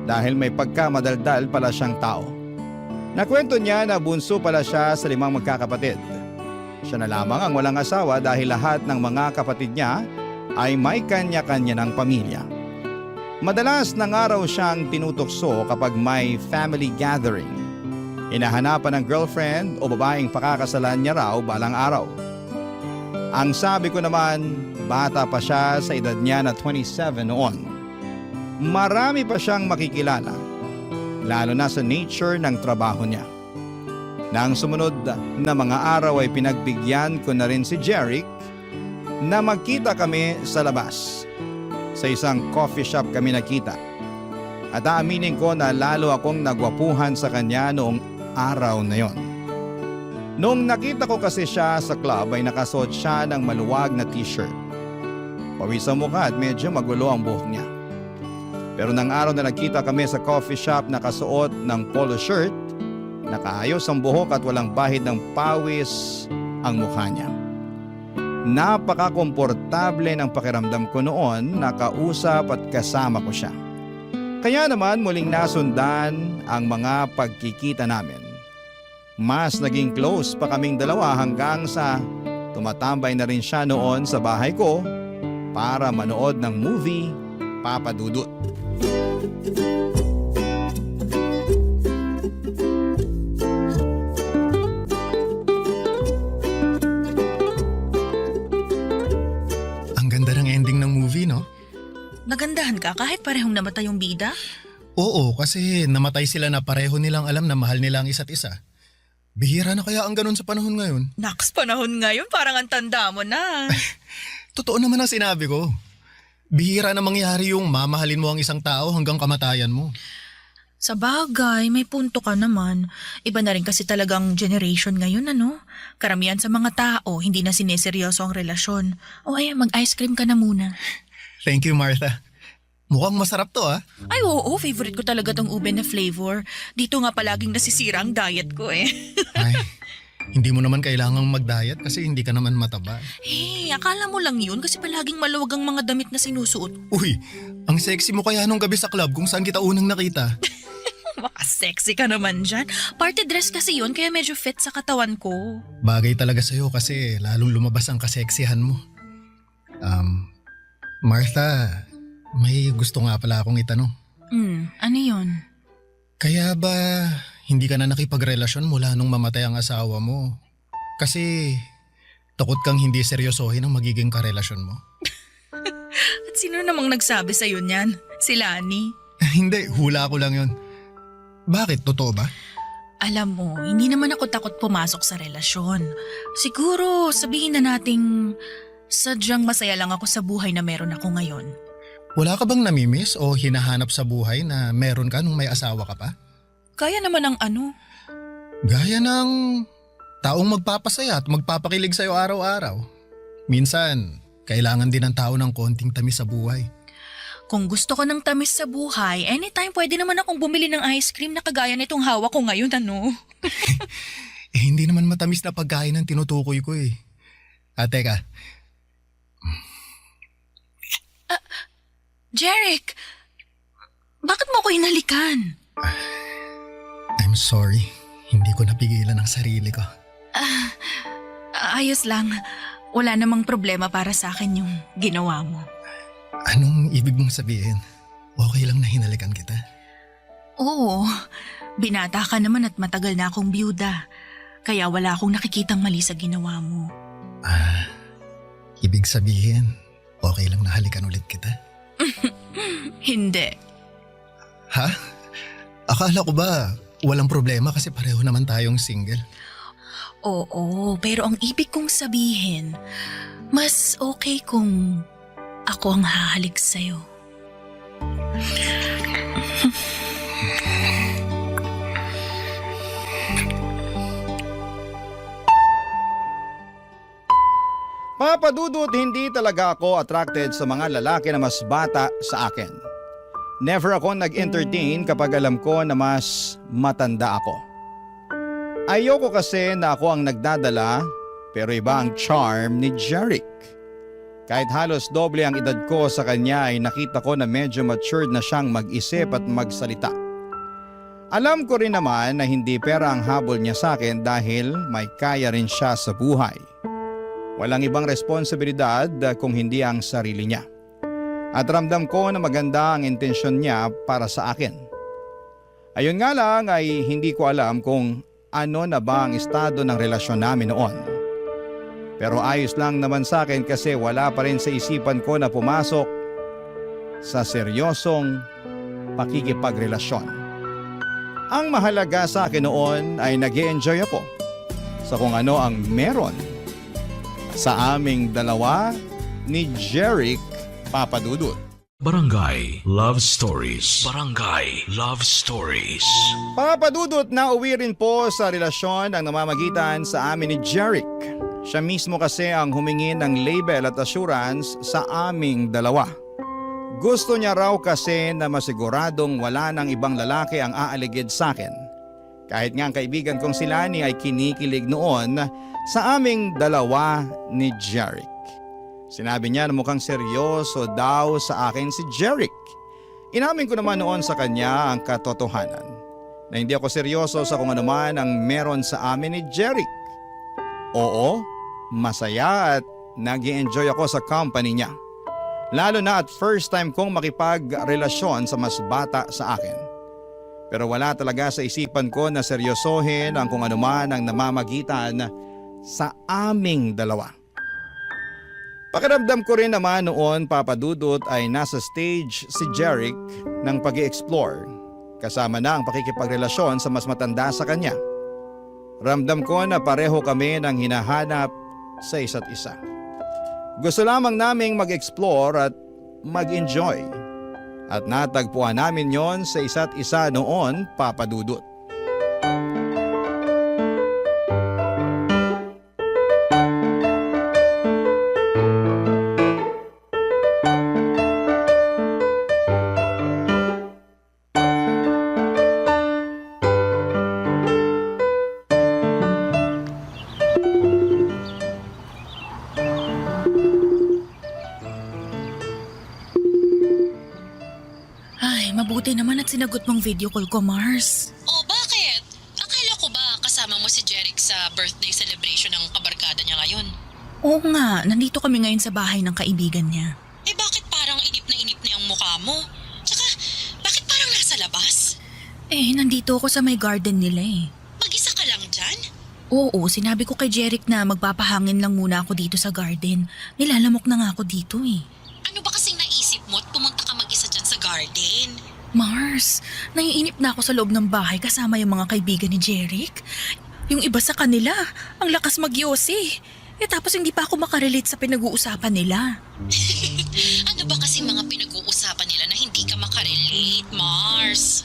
Dahil may pagkamadaldal pala siyang tao. Nakwento niya na bunso pala siya sa 5 magkakapatid. Siya na lamang ang walang asawa dahil lahat ng mga kapatid niya ay may kanya-kanya ng pamilya. Madalas ng araw siyang tinutokso kapag may family gathering. Hinahanapan ng girlfriend o babaeng pakakasalan niya raw balang araw. Ang sabi ko naman, bata pa siya sa edad niya na 27 noon. Marami pa siyang makikilala, lalo na sa nature ng trabaho niya. Nang sumunod na mga araw ay pinagbigyan ko na rin si Jeric na magkita kami sa labas. Sa isang coffee shop kami nakita. At aaminin ko na lalo akong nagwapuhan sa kanya noong araw na yon. Nung nakita ko kasi siya sa club ay nakasuot siya ng maluwag na t-shirt. Pawis ang mukha at medyo magulo ang buhok niya. Pero nang araw na nagkita kami sa coffee shop, nakasuot ng polo shirt, nakaayos ang buhok at walang bahid ng pawis ang mukha niya. Napaka-komportable ng pakiramdam ko noon, nakausap at kasama ko siya. Kaya naman muling nasundan ang mga pagkikita namin. Mas naging close pa kaming dalawa hanggang sa tumatambay na rin siya noon sa bahay ko para manood ng movie Papa Dudut. Ang ganda ng ending ng movie, no? Nagandahan ka kahit parehong namatay yung bida? Oo, kasi namatay sila na pareho nilang alam na mahal nila ang isa't isa. Bihira na kaya ang ganun sa panahon ngayon? Naks, panahon ngayon parang ang tanda mo na. Totoo naman ang sinabi ko. Bihira na mangyari yung mamahalin mo ang isang tao hanggang kamatayan mo. Sa bagay, may punto ka naman. Iba na rin kasi talagang generation ngayon, ano? Karamihan sa mga tao, hindi na sineseryoso ang relasyon. O ay, mag-ice cream ka na muna. Thank you, Martha. Mukhang masarap to, ah. Ay, oo, favorite ko talaga tong ube na flavor. Dito nga palaging nasisira ang diet ko eh. Ay, hindi mo naman kailangang mag-diet kasi hindi ka naman mataba. Hey, akala mo lang yun kasi palaging maluwag ang mga damit na sinusuot. Uy, ang sexy mo kaya nung gabi sa club kung saan kita unang nakita. Maka-sexy ka naman dyan. Party dress kasi yun kaya medyo fit sa katawan ko. Bagay talaga sa'yo kasi lalong lumabas ang kaseksihan mo. Martha, may gusto nga pala akong itanong. Ano yun? Kaya ba hindi ka na nakipagrelasyon mula nung mamatay ang asawa mo? Kasi takot kang hindi seryosohin ang magiging karelasyon mo. At sino namang nagsabi sa'yo niyan? Si Lani? Hindi, hula ko lang yun. Bakit? Totoo ba? Alam mo, hindi naman ako takot pumasok sa relasyon. Siguro sabihin na nating sadyang masaya lang ako sa buhay na meron ako ngayon. Wala ka bang namimiss o hinahanap sa buhay na meron ka nung may asawa ka pa? Kaya naman ang ano? Gaya ng taong magpapasaya at magpapakilig sa'yo araw-araw. Minsan, kailangan din ng tao ng konting tamis sa buhay. Kung gusto ko ng tamis sa buhay, anytime pwede naman akong bumili ng ice cream na kagaya nitong hawak ko ngayon, ano? Hindi naman matamis na pagkain ang tinutukoy ko eh. Teka. Jeric! Bakit mo ako hinalikan? I'm sorry. Hindi ko napigilan ang sarili ko. Ayos lang. Wala namang problema para sa akin yung ginawa mo. Anong ibig mong sabihin? Okay lang na hinalikan kita? Oo. Binata ka naman at matagal na akong byuda. Kaya wala akong nakikitang mali sa ginawa mo. Ibig sabihin, okay lang na halikan ulit kita? Hindi. Ha? Akala ko ba walang problema kasi pareho naman tayong single? Oo, pero ang ibig kong sabihin, mas okay kung ako ang hahalik sa'yo. Papa Dudut, hindi talaga ako attracted sa mga lalaki na mas bata sa akin. Never ako nag-entertain kapag alam ko na mas matanda ako. Ayoko kasi na ako ang nagdadala pero iba ang charm ni Jeric. Kahit halos doble ang edad ko sa kanya ay nakita ko na medyo matured na siyang mag-isip at magsalita. Alam ko rin naman na hindi pera ang habol niya sa akin dahil may kaya rin siya sa buhay. Walang ibang responsibilidad kung hindi ang sarili niya. At ramdam ko na maganda ang intensyon niya para sa akin. Ayun nga lang ay hindi ko alam kung ano na ba ang estado ng relasyon namin noon. Pero ayos lang naman sa akin kasi wala pa rin sa isipan ko na pumasok sa seryosong pakikipagrelasyon. Ang mahalaga sa akin noon ay nag-e-enjoy ako sa kung ano ang meron sa aming dalawa ni Jeric, Papa Dudut. Barangay Love Stories. Barangay Love Stories. Papadudot na uwi rin po sa relasyon ang namamagitan sa amin ni Jeric. Siya mismo kasi ang humingi ng label at assurance sa aming dalawa. Gusto niya raw kasi na masiguradong wala ng ibang lalaki ang aaligid sa akin. Kahit nga ang kaibigan kong si Lani ay kinikilig noon sa aming dalawa ni Jeric. Sinabi niya na mukhang seryoso daw sa akin si Jeric. Inamin ko naman noon sa kanya ang katotohanan na hindi ako seryoso sa kung ano man ang meron sa amin ni Jeric. Oo, masaya at nag-i-enjoy ako sa company niya. Lalo na at first time kong makipagrelasyon sa mas bata sa akin. Pero wala talaga sa isipan ko na seryosohin ang kung ano man ang namamagitan sa aming dalawa. Pakiramdam ko rin naman noon, Papa Dudut, ay nasa stage si Jeric ng pag-i-explore. Kasama na ang pakikipagrelasyon sa mas matanda sa kanya. Ramdam ko na pareho kami ng hinahanap sa isa't isa. Gusto lamang naming mag-explore at mag-enjoy. At natagpuan namin yon sa isa't isa noon, Papa Dudut. Mabuti naman at sinagot mong video call ko, Mars. Oh, bakit? Akala ko ba kasama mo si Jeric sa birthday celebration ng kabarkada niya ngayon? Oo nga, nandito kami ngayon sa bahay ng kaibigan niya. Eh bakit parang inip na yung mukha mo? Tsaka, bakit parang nasa labas? Eh, nandito ako sa may garden nila eh. Mag-isa ka lang dyan? Oo, sinabi ko kay Jeric na magpapahangin lang muna ako dito sa garden. Nilalamok na nga ako dito eh. Ano ba kasing naisip mo at pumunta ka mag-isa dyan sa garden? Mars, naiinip na ako sa loob ng bahay kasama yung mga kaibigan ni Jeric. Yung iba sa kanila, ang lakas magyosi. Tapos hindi pa ako makarelate sa pinag-uusapan nila. Ano ba kasi mga pinag-uusapan nila na hindi ka makarelate, Mars?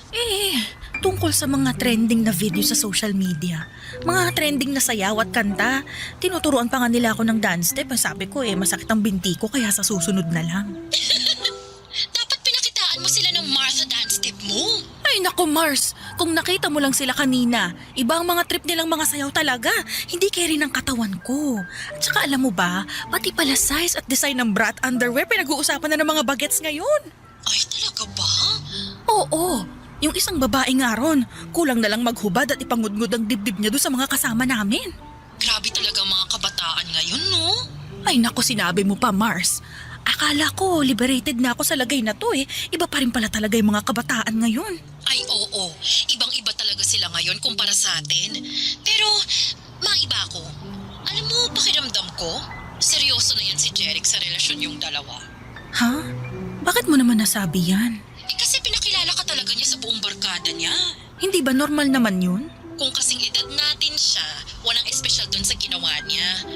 Tungkol sa mga trending na video sa social media. Mga trending na sayaw at kanta. Tinuturuan pa nga nila ako ng dance step. Sabi ko masakit ang binti ko kaya sa susunod na lang. Dapat pinakitaan mo sila ng Martha dance step mo. Ay naku Mars, kung nakita mo lang sila kanina, iba ang mga trip nilang mga sayaw talaga. Hindi carry ng katawan ko. At saka alam mo ba, pati pala size at design ng bra at underwear pinag-uusapan na ng mga bagets ngayon. Ay talaga ba? Oo, yung isang babae nga ron, kulang na lang maghubad at ipangudngod ang dibdib niya doon sa mga kasama namin. Grabe talaga mga kabataan ngayon, no? Ay naku, sinabi mo pa Mars. Akala ko liberated na ako sa lagay na to Iba pa rin pala talaga yung mga kabataan ngayon. Ay oo, ibang-iba talaga sila ngayon kumpara sa atin. Pero, maiba ako. Alam mo, pakiramdam ko, seryoso na yan si Jeric sa relasyon yung dalawa. Ha? Bakit mo naman nasabi yan? Kasi pinakilala ka talaga niya sa buong barkada niya. Hindi ba normal naman yun? Kung kasing edad natin siya, walang espesyal dun sa ginawa niya.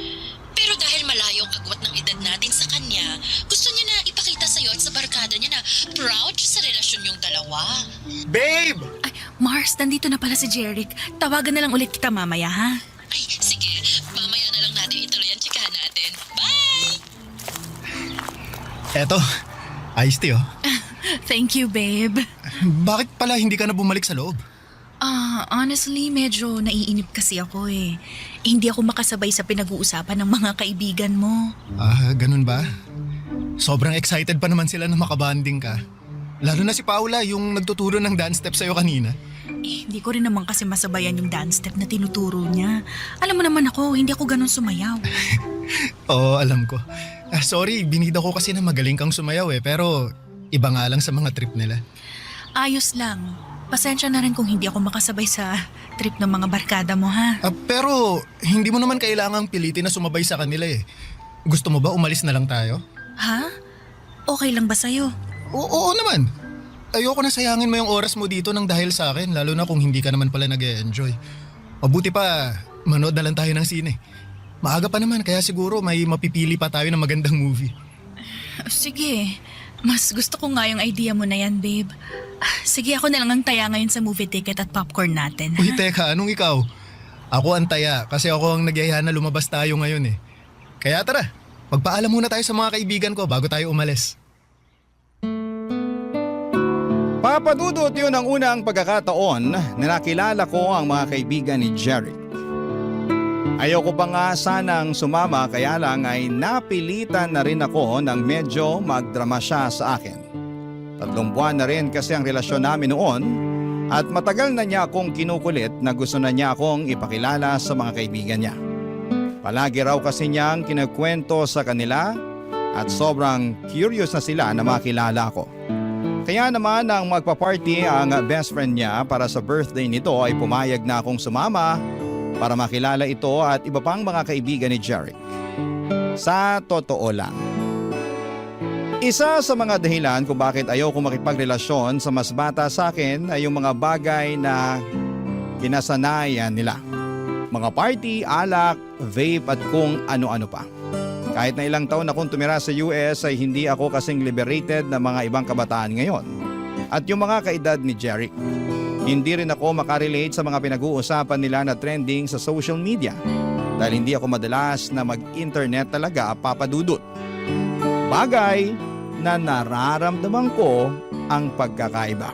Pero dahil malayo ang agwat ng edad natin sa kanya, gusto niya na ipakita sa'yo at sa barkada niya na proud siya sa relasyon yung dalawa. Babe! Ay, Mars, nandito na pala si Jeric. Tawagan na lang ulit kita mamaya, ha? Ay, sige. Mamaya na lang natin ituloy ang tsikahan natin. Bye! Eto, iced tea oh. Thank you, babe. Bakit pala hindi ka na bumalik sa loob? Honestly, medyo naiinip kasi ako Hindi ako makasabay sa pinag-uusapan ng mga kaibigan mo. Ganun ba? Sobrang excited pa naman sila na makabanding ka. Lalo na si Paula, yung nagtuturo ng dance step sa'yo kanina. Hindi ko rin naman kasi masabayan yung dance step na tinuturo niya. Alam mo naman ako, hindi ako ganun sumayaw. Oo, alam ko. Sorry, binida ko kasi na magaling kang sumayaw pero iba nga lang sa mga trip nila. Ayos lang. Pasensya na rin kung hindi ako makasabay sa trip ng mga barkada mo, ha? Pero hindi mo naman kailangang pilitin na sumabay sa kanila Gusto mo ba umalis na lang tayo? Ha? Okay lang ba sa'yo? Oo naman. Ayoko na sayangin mo yung oras mo dito nang dahil sa akin, lalo na kung hindi ka naman pala nag-e-enjoy. Mabuti pa, manood na lang tayo ng sine. Maaga pa naman, kaya siguro may mapipili pa tayo ng magandang movie. Sige. Mas gusto ko nga yung idea mo na yan, babe. Sige, ako na lang ang taya ngayon sa movie ticket at popcorn natin. Uy, teka, anong ikaw? Ako ang taya kasi ako ang nagyaya na lumabas tayo ngayon eh. Kaya tara, magpaalam muna tayo sa mga kaibigan ko bago tayo umalis. Papadudot yun ang unang pagkakataon na nakilala ko ang mga kaibigan ni Jeric. Ayoko pa nga sanang sumama kaya lang ay napilitan na rin ako nang medyo magdrama siya sa akin. 3 buwan na rin kasi ang relasyon namin noon at matagal na niya akong kinukulit na gusto na niya akong ipakilala sa mga kaibigan niya. Palagi raw kasi niyang kinagkwento sa kanila at sobrang curious na sila na makilala ko. Kaya naman nang magpa-party ang best friend niya para sa birthday nito ay pumayag na akong sumama para makilala ito at iba pang mga kaibigan ni Jeric. Sa totoo lang, isa sa mga dahilan kung bakit ayaw ko makipagrelasyon sa mas bata sa akin ay yung mga bagay na kinasanayan nila. Mga party, alak, vape at kung ano-ano pa. Kahit na ilang taon akong tumira sa US ay hindi ako kasing liberated na mga ibang kabataan ngayon. At yung mga kaedad ni Jeric. Hindi rin ako makarelate sa mga pinag-uusapan nila na trending sa social media dahil hindi ako madalas na mag-internet talaga papadudot. Bagay na nararamdaman ko ang pagkakaiba.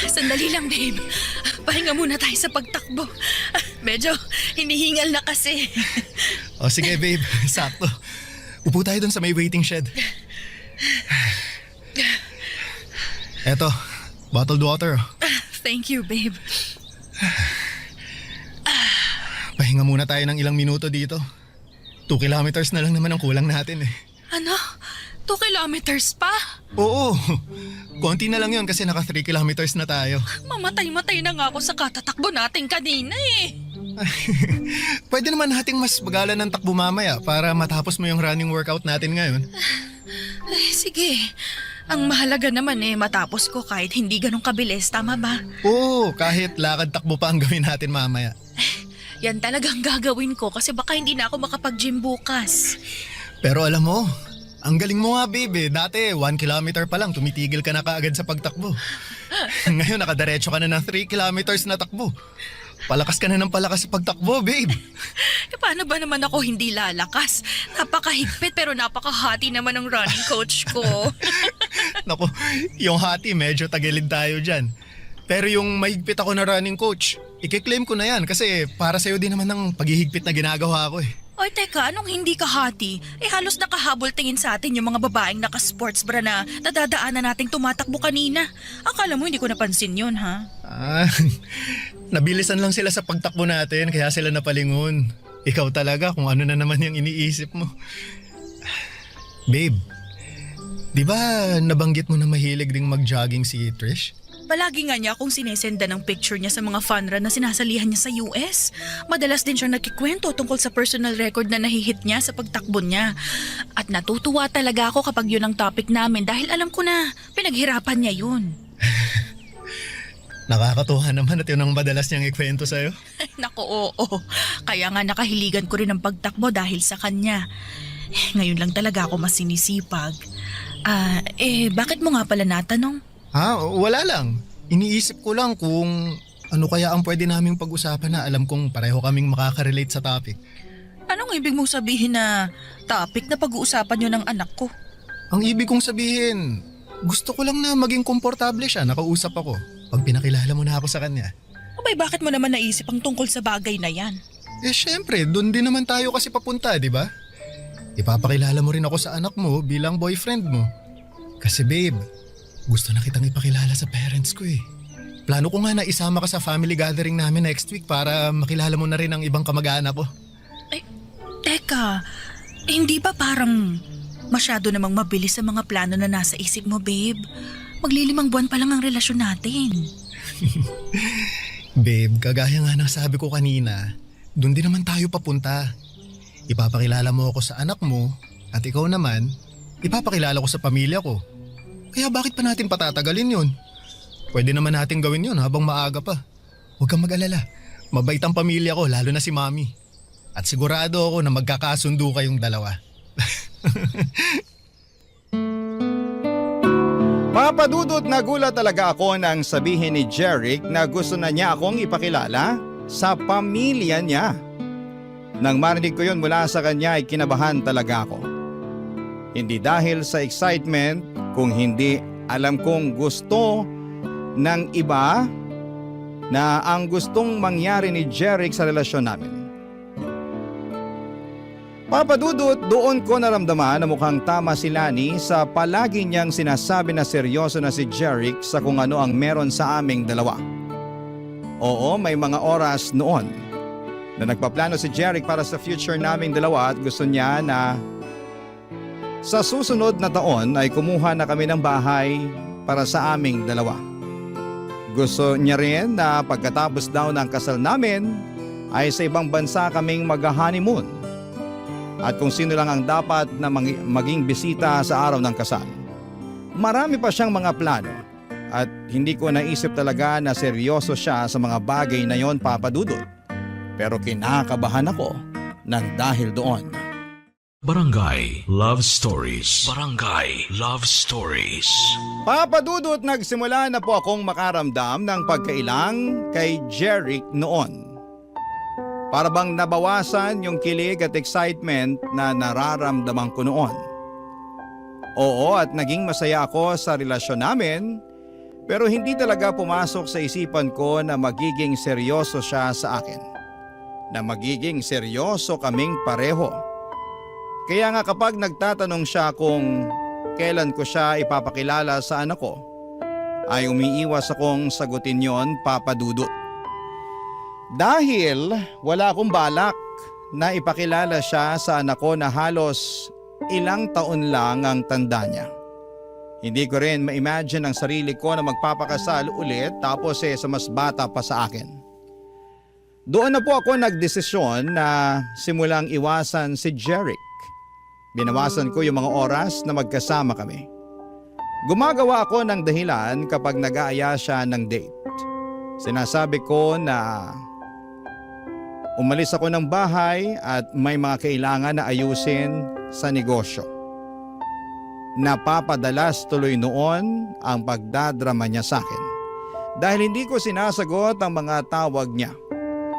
Sandali lang, babe. Pahinga muna tayo sa pagtakbo. Medyo hinihingal na kasi. O sige babe, sakto. Upo tayo dun sa may waiting shed. Eto, bottled water. Thank you, babe. Pahinga muna tayo ng ilang minuto dito. 2 kilometers na lang naman ang kulang natin eh. Ano? 2 kilometers pa? Oo, konti na lang yun kasi naka 3 kilometers na tayo. Mamatay-matay na nga ako sa katatakbo natin kanina eh. Pwede naman nating mas bagalan ng takbo mamaya para matapos mo yung running workout natin ngayon. Ay, sige. Ang mahalaga naman eh matapos ko kahit hindi ganun kabilis, tama ba? Oo, kahit lakad takbo pa ang gawin natin mamaya. Yan talagang gagawin ko kasi baka hindi na ako makapag-gym bukas. Pero alam mo, ang galing mo nga babe. Dati 1 kilometer pa lang tumitigil ka na kaagad sa pagtakbo. Ngayon nakadiretso ka na ng 3 kilometers na takbo. Palakas ka na ng palakas sa pagtakbo, babe. Paano ba naman ako hindi lalakas? Napakahigpit pero napakahati naman ng running coach ko. Naku, yung hati medyo tagilid tayo dyan. Pero yung mahigpit ako na running coach, i-claim ko na yan kasi para sa'yo din naman ng paghihigpit na ginagawa ko eh. Oy, teka, anong hindi ka hati? Eh halos nakahabol tingin sa atin yung mga babaeng naka-sports bra na nadadaanan nating tumatakbo kanina. Akala mo hindi ko napansin yun, ha? Nabilisan lang sila sa pagtakbo natin kaya sila napalingon. Ikaw talaga kung ano na naman yung iniisip mo. Babe, di ba nabanggit mo na mahilig ding mag-jogging si Trish? Palagi nga niya akong sinesenda ng picture niya sa mga fun run na sinasalihan niya sa US. Madalas din siya nagkikwento tungkol sa personal record na nahihit niya sa pagtakbo niya. At natutuwa talaga ako kapag yun ang topic namin dahil alam ko na pinaghirapan niya yun. Nakakatuwa naman at yun ang madalas niyang ikwento sa'yo. Naku, oo. Kaya nga nakahiligan ko rin ang pagtakbo dahil sa kanya. Ngayon lang talaga ako mas sinisipag. Bakit mo nga pala natanong? Wala lang. Iniisip ko lang kung ano kaya ang pwede naming pag-usapan na alam kong pareho kaming makaka-relate sa topic. Anong ibig mong sabihin na topic na pag-uusapan yun ng anak ko? Ang ibig kong sabihin, gusto ko lang na maging komportable siya, nakausap ako. Pag pinakilala mo na ako sa kanya. Abay, bakit mo naman naisip ang tungkol sa bagay na yan? Syempre, doon din naman tayo kasi papunta, di ba? Ipapakilala mo rin ako sa anak mo bilang boyfriend mo. Kasi babe, gusto na kitang ipakilala sa parents ko eh. Plano ko nga na isama ka sa family gathering namin next week para makilala mo na rin ang ibang kamag-anak ko. Ay, teka, hindi ba parang masyado namang mabilis sa mga plano na nasa isip mo, babe? Maglilimang buwan pa lang ang relasyon natin. Babe, kagaya nga ng sabi ko kanina, doon din naman tayo papunta. Ipapakilala mo ako sa anak mo at ikaw naman, ipapakilala ko sa pamilya ko. Kaya bakit pa natin patatagalin yun? Pwede naman natin gawin yun habang maaga pa. Huwag kang mag-alala. Mabait ang pamilya ko, lalo na si Mami. At sigurado ako na magkakasundo kayong dalawa. Papadudot, nagulat talaga ako nang sabihin ni Jeric na gusto na niya akong ipakilala sa pamilya niya. Nang marinig ko yun mula sa kanya ay kinabahan talaga ako. Hindi dahil sa excitement, kung hindi alam kong gusto ng iba na ang gustong mangyari ni Jeric sa relasyon namin. Papadudot, doon ko naramdaman na mukhang tama si Lani sa palagi niyang sinasabi na seryoso na si Jeric sa kung ano ang meron sa aming dalawa. Oo, may mga oras noon na nagpaplano si Jeric para sa future naming dalawa at gusto niya na sa susunod na taon ay kumuha na kami ng bahay para sa aming dalawa. Gusto niya rin na pagkatapos daw ng kasal namin ay sa ibang bansa kaming mag-honeymoon. At kung sino lang ang dapat na maging bisita sa araw ng kasal. Marami pa siyang mga plano at hindi ko naisip talaga na seryoso siya sa mga bagay na yon, Papadudot. Pero kinakabahan ako ng dahil doon. Barangay Love Stories. Barangay Love Stories. Papadudot, nagsimula na po akong makaramdam ng pagkailang kay Jeric noon. Para bang nabawasan yung kilig at excitement na nararamdaman ko noon. Oo, at naging masaya ako sa relasyon namin, pero hindi talaga pumasok sa isipan ko na magiging seryoso siya sa akin. Na magiging seryoso kaming pareho. Kaya nga kapag nagtatanong siya kung kailan ko siya ipapakilala sa anak ko, ay umiiwas akong sagutin yon, Papadudot. Dahil wala akong balak na ipakilala siya sa anak ko na halos ilang taon lang ang tanda niya. Hindi ko rin ma-imagine ang sarili ko na magpapakasal ulit tapos sa mas bata pa sa akin. Doon na po ako nagdesisyon na simulang iwasan si Jeric. Binawasan ko yung mga oras na magkasama kami. Gumagawa ako ng dahilan kapag nag-aaya siya ng date. Sinasabi ko na umalis ako ng bahay at may mga kailangan na ayusin sa negosyo. Napapadalas tuloy noon ang pagdadrama niya sa akin dahil hindi ko sinasagot ang mga tawag niya.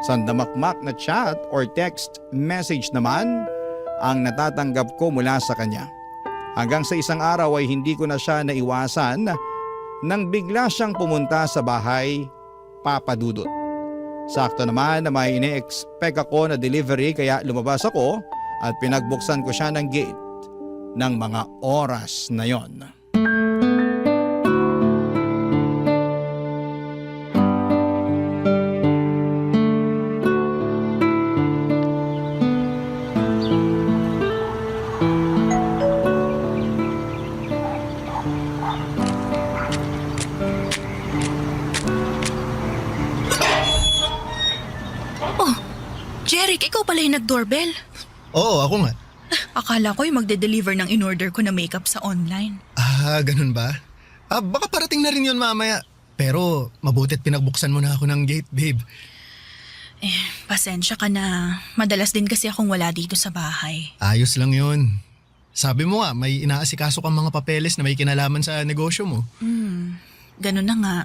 Sandamakmak na chat or text message naman ang natatanggap ko mula sa kanya. Hanggang sa isang araw ay hindi ko na siya naiwasan nang bigla siyang pumunta sa bahay, Papadudot. Sakto naman na may ine-expect ako na delivery kaya lumabas ako at pinagbuksan ko siya ng gate ng mga oras na yon. Jeric, ikaw pala yung nag-doorbell. Oo, ako nga. Akala ko yung magde-deliver ng in-order ko na makeup sa online. Ah, ganun ba? Baka parating na rin yun mamaya. Pero mabutit pinagbuksan mo na ako ng gate, babe. Pasensya ka na. Madalas din kasi akong wala dito sa bahay. Ayos lang yun. Sabi mo nga, may inaasikaso kang mga papeles na may kinalaman sa negosyo mo. Ganun na nga.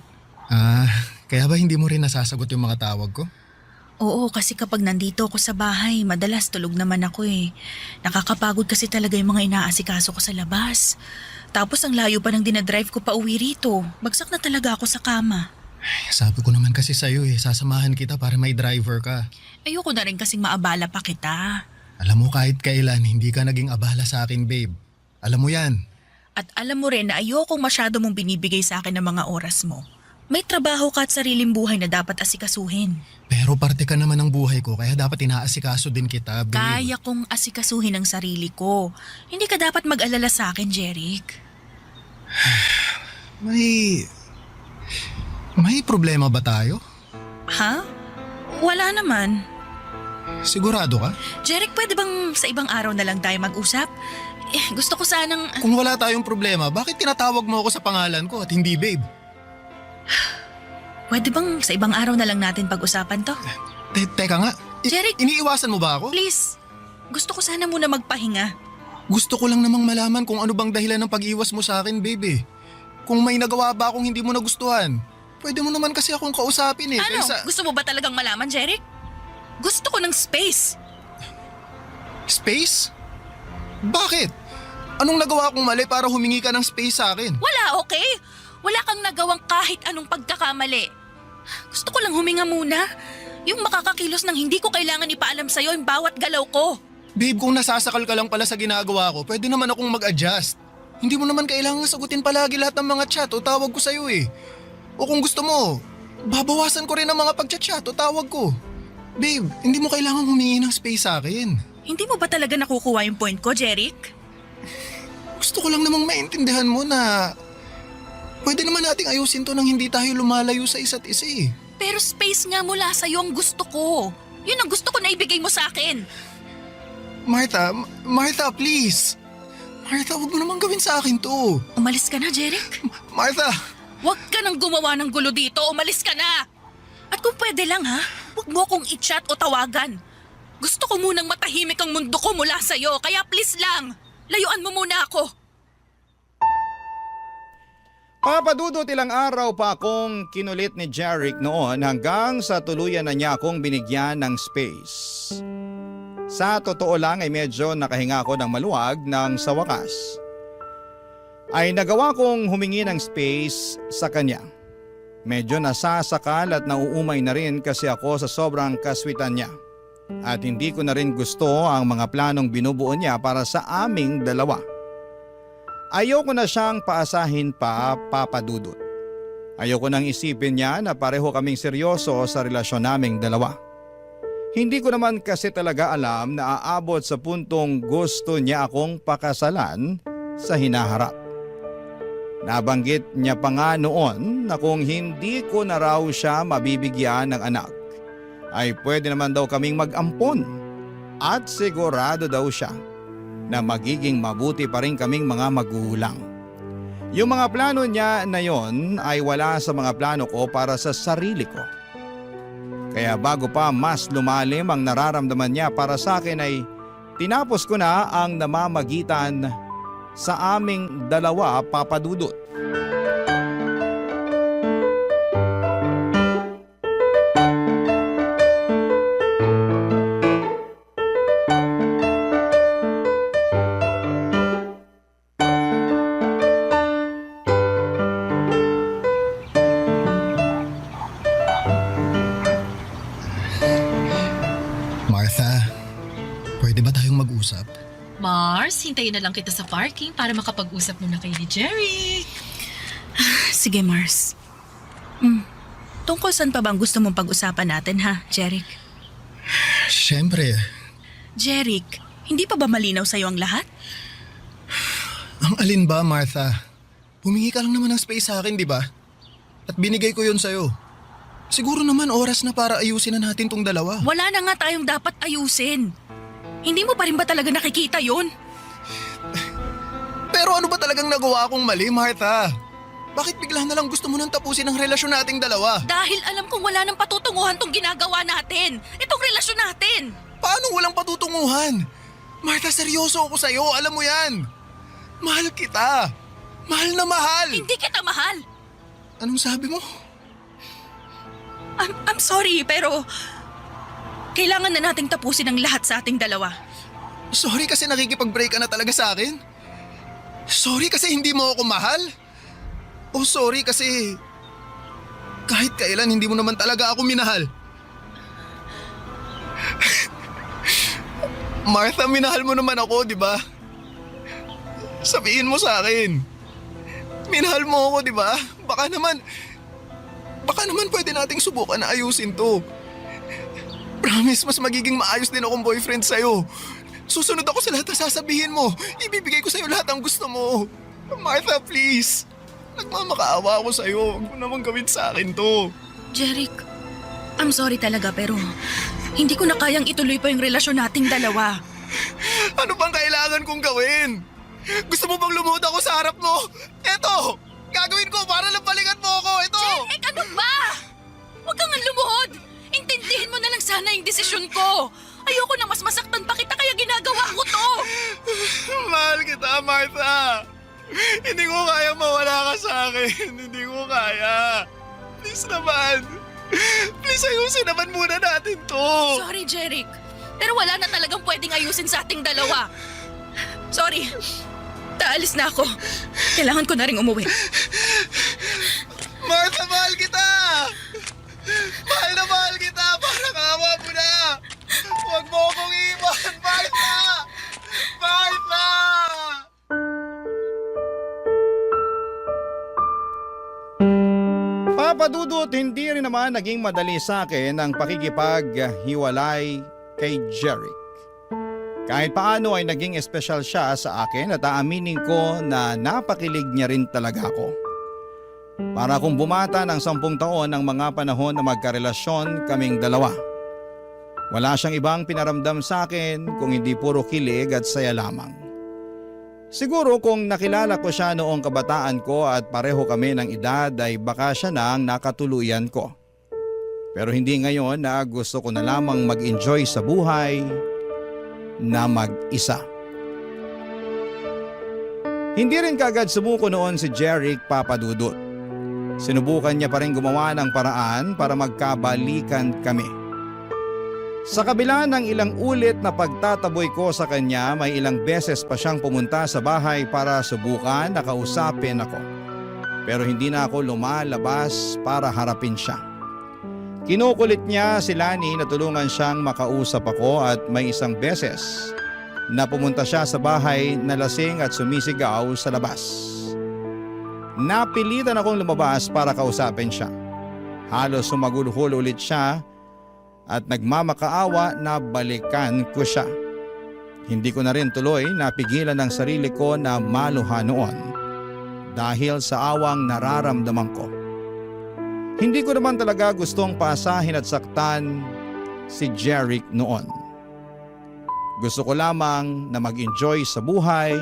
Kaya ba hindi mo rin nasasagot yung mga tawag ko? Oo, kasi kapag nandito ako sa bahay, madalas tulog naman ako eh. Nakakapagod kasi talaga yung mga inaasikaso ko sa labas. Tapos ang layo pa ng dinadrive ko pa uwi rito. Bagsak na talaga ako sa kama. Sabi ko naman kasi sa'yo sasamahan kita para may driver ka. Ayoko na rin kasing maabala pa kita. Alam mo kahit kailan, hindi ka naging abala sa akin, babe. Alam mo yan. At alam mo rin na ayokong masyado mong binibigay sa akin ng mga oras mo. May trabaho ka at sariling buhay na dapat asikasuhin. Pero parte ka naman ng buhay ko kaya dapat inaasikaso din kita, babe. Kaya kong asikasuhin ang sarili ko. Hindi ka dapat mag-alala sa akin, Jeric. May problema ba tayo? Ha? Wala naman. Sigurado ka? Jeric, pwede bang sa ibang araw na lang tayo mag-usap? Gusto ko sanang... Kung wala tayong problema, bakit tinatawag mo ako sa pangalan ko at hindi babe? Pwede bang sa ibang araw na lang natin pag-usapan to? Teka nga, Jeric! iniiwasan mo ba ako? Please, gusto ko sana muna magpahinga. Gusto ko lang namang malaman kung ano bang dahilan ng pag-iwas mo sa akin, baby. Kung may nagawa ba akong hindi mo nagustuhan, pwede mo naman kasi akong kausapin eh. Ano? Kaysa... Gusto mo ba talagang malaman, Jeric? Gusto ko ng space. Space? Bakit? Anong nagawa kong mali para humingi ka ng space sa akin? Wala, okay? Wala kang nagawang kahit anong pagkakamali. Gusto ko lang huminga muna. Yung makakakilos ng hindi ko kailangan ipaalam sa'yo yung bawat galaw ko. Babe, kung nasasakal ka lang pala sa ginagawa ko, pwede naman akong mag-adjust. Hindi mo naman kailangan sagutin palagi lahat ng mga chat o tawag ko sa'yo eh. O kung gusto mo, babawasan ko rin ang mga pag-chat o tawag ko. Babe, hindi mo kailangan humingi ng space sa akin. Hindi mo ba talaga nakukuha yung point ko, Jeric? Gusto ko lang namang maintindihan mo na pwede naman nating ayusin to nang hindi tayo lumalayo sa isa't isa eh. Pero space nga mula sa'yo ang gusto ko. Yun ang gusto ko na ibigay mo sa akin. Martha, please. Martha, huwag mo naman gawin sa akin to. Umalis ka na, Jeric. Martha! Huwag ka nang gumawa ng gulo dito. Umalis ka na. At kung pwede lang ha, huwag mo akong i-chat o tawagan. Gusto ko munang matahimik ang mundo ko mula sa'yo. Kaya please lang, layuan mo muna ako. Papadudot ilang araw pa akong kinulit ni Jeric noon hanggang sa tuluyan na niya akong binigyan ng space. Sa totoo lang ay medyo nakahinga ako ng maluwag nang sa wakas ay nagawa kong humingi ng space sa kanya. Medyo nasasakal at nauumay na rin kasi ako sa sobrang kaswitan niya. At hindi ko na rin gusto ang mga planong binubuo niya para sa aming dalawa. Ayoko na siyang paasahin pa, Papadudot. Ayoko nang isipin niya na pareho kaming seryoso sa relasyon naming dalawa. Hindi ko naman kasi talaga alam na aabot sa puntong gusto niya akong pakasalan sa hinaharap. Nabanggit niya pa nga noon na kung hindi ko na raw siya mabibigyan ng anak, ay pwede naman daw kaming mag-ampon at sigurado daw siya na magiging mabuti pa rin kaming mga magulang. Yung mga plano niya na yon ay wala sa mga plano ko para sa sarili ko. Kaya bago pa mas lumalim ang nararamdaman niya para sa akin ay tinapos ko na ang namamagitan sa aming dalawa, Papadudot. Mag-usap? Mars, hintayin na lang kita sa parking para makapag-usap muna kayo ni Jeric. Sige, Mars. Tungkol saan pa bang gusto mong pag-usapan natin ha, Jeric? Siyempre. Jeric, hindi pa ba malinaw sa'yo ang lahat? Ang alin ba, Martha? Humingi ka lang naman ng space sa akin, di ba? At binigay ko yun sa'yo. Siguro naman oras na para ayusin na natin tong dalawa. Wala na nga tayong dapat ayusin. Hindi mo pa rin ba talaga nakikita yun? Pero ano ba talagang nagawa akong mali, Martha? Bakit bigla na lang gusto mo nang tapusin ang relasyon nating dalawa? Dahil alam kong wala nang patutunguhan tong ginagawa natin. Itong relasyon natin. Paano walang patutunguhan? Martha, seryoso ako sa'yo. Alam mo yan. Mahal kita. Mahal na mahal. Hindi kita mahal. Anong sabi mo? I'm sorry, pero kailangan na nating tapusin ang lahat sa ating dalawa. Sorry kasi nakikipag-break ka na talaga sa akin? Sorry kasi hindi mo ako mahal? O sorry kasi kahit kailan hindi mo naman talaga ako minahal? Martha, minahal mo naman ako, di ba? Sabihin mo sa akin. Minahal mo ako, di ba? Baka naman pwede nating subukan na ayusin to. Promise, mas magiging maayos din akong boyfriend sa'yo. Susunod ako sa lahat na sasabihin mo. Ibibigay ko sa'yo lahat ang gusto mo. Martha, please. Nagmamakaawa ako sa'yo. Huwag mo naman gawin sa akin to. Jeric, I'm sorry talaga pero hindi ko na kayang ituloy pa yung relasyon nating dalawa. Ano bang kailangan kong gawin? Gusto mo bang lumuhod ako sa harap mo? Eto! Gagawin ko para lang balikan mo ako. Ito! Jeric, ano ba? Huwag kang lumuhod. Intindihin mo na lang sana yung desisyon ko. Ayoko na mas masaktan pa kita kaya ginagawa ko to. Mahal kita, Martha. Hindi ko kaya mawala ka sa akin. Hindi ko kaya. Please naman. Please ayusin naman muna natin to. Sorry, Jeric. Pero wala na talagang pwedeng ayusin sa ating dalawa. Sorry. Taalis na ako. Kailangan ko na rin umuwi. Martha, mahal kita. Mahal na mahal kita. Parang awa mo na. Huwag mo akong iwan, Martha. Martha! Papa Dudut, hindi rin naman naging madali sa akin ang pakikipaghiwalay kay Jeric. Kahit paano ay naging espesyal siya sa akin at aaminin ko na napakilig niya rin talaga ako. Para kung bumata ng 10 taon ng mga panahon na magkarelasyon kaming dalawa. Wala siyang ibang pinaramdam sa akin kung hindi puro kilig at saya lamang. Siguro kung nakilala ko siya noong kabataan ko at pareho kami ng edad ay baka siya na ang nakatuluyan ko. Pero hindi ngayon na gusto ko na lamang mag-enjoy sa buhay na mag-isa. Hindi rin kagad sumuko noon si Jeric, Papa Dudut. Sinubukan niya pa rin gumawa ng paraan para magkabalikan kami. Sa kabila ng ilang ulit na pagtataboy ko sa kanya, may ilang beses pa siyang pumunta sa bahay para subukan na kausapin ako. Pero hindi na ako lumalabas para harapin siya. Kinukulit niya si Lani na tulungan siyang makausap ako at may isang beses na pumunta siya sa bahay na lasing at sumisigaw sa labas. Napilitan akong lumabas para kausapin siya. Halos sumagulhol ulit siya at nagmamakaawa na balikan ko siya. Hindi ko na rin tuloy napigilan ang sarili ko na maluha noon dahil sa awang nararamdaman ko. Hindi ko naman talaga gustong paasahin at saktan si Jeric noon. Gusto ko lamang na mag-enjoy sa buhay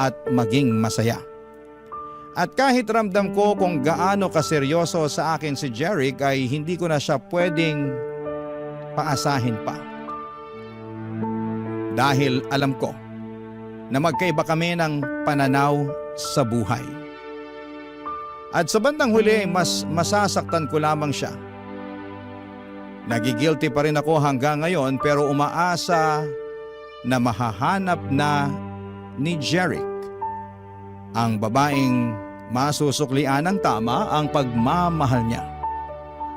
at maging masaya. At kahit ramdam ko kung gaano kaseryoso sa akin si Jeric ay hindi ko na siya pwedeng paasahin pa. Dahil alam ko na magkaiba kami ng pananaw sa buhay. At sa bandang huli, mas masasaktan ko lamang siya. Nagigilty pa rin ako hanggang ngayon pero umaasa na mahahanap na ni Jeric ang babaeng masusuklian ng tama ang pagmamahal niya.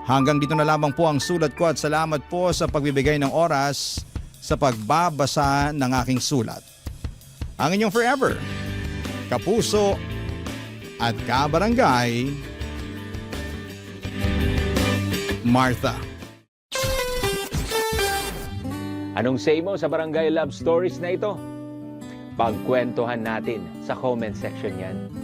Hanggang dito na lamang po ang sulat ko at salamat po sa pagbibigay ng oras sa pagbabasa ng aking sulat. Ang inyong forever, kapuso at kabarangay, Martha. Anong say mo sa Barangay Love Stories na ito? Pagkwentuhan natin sa comment section yan.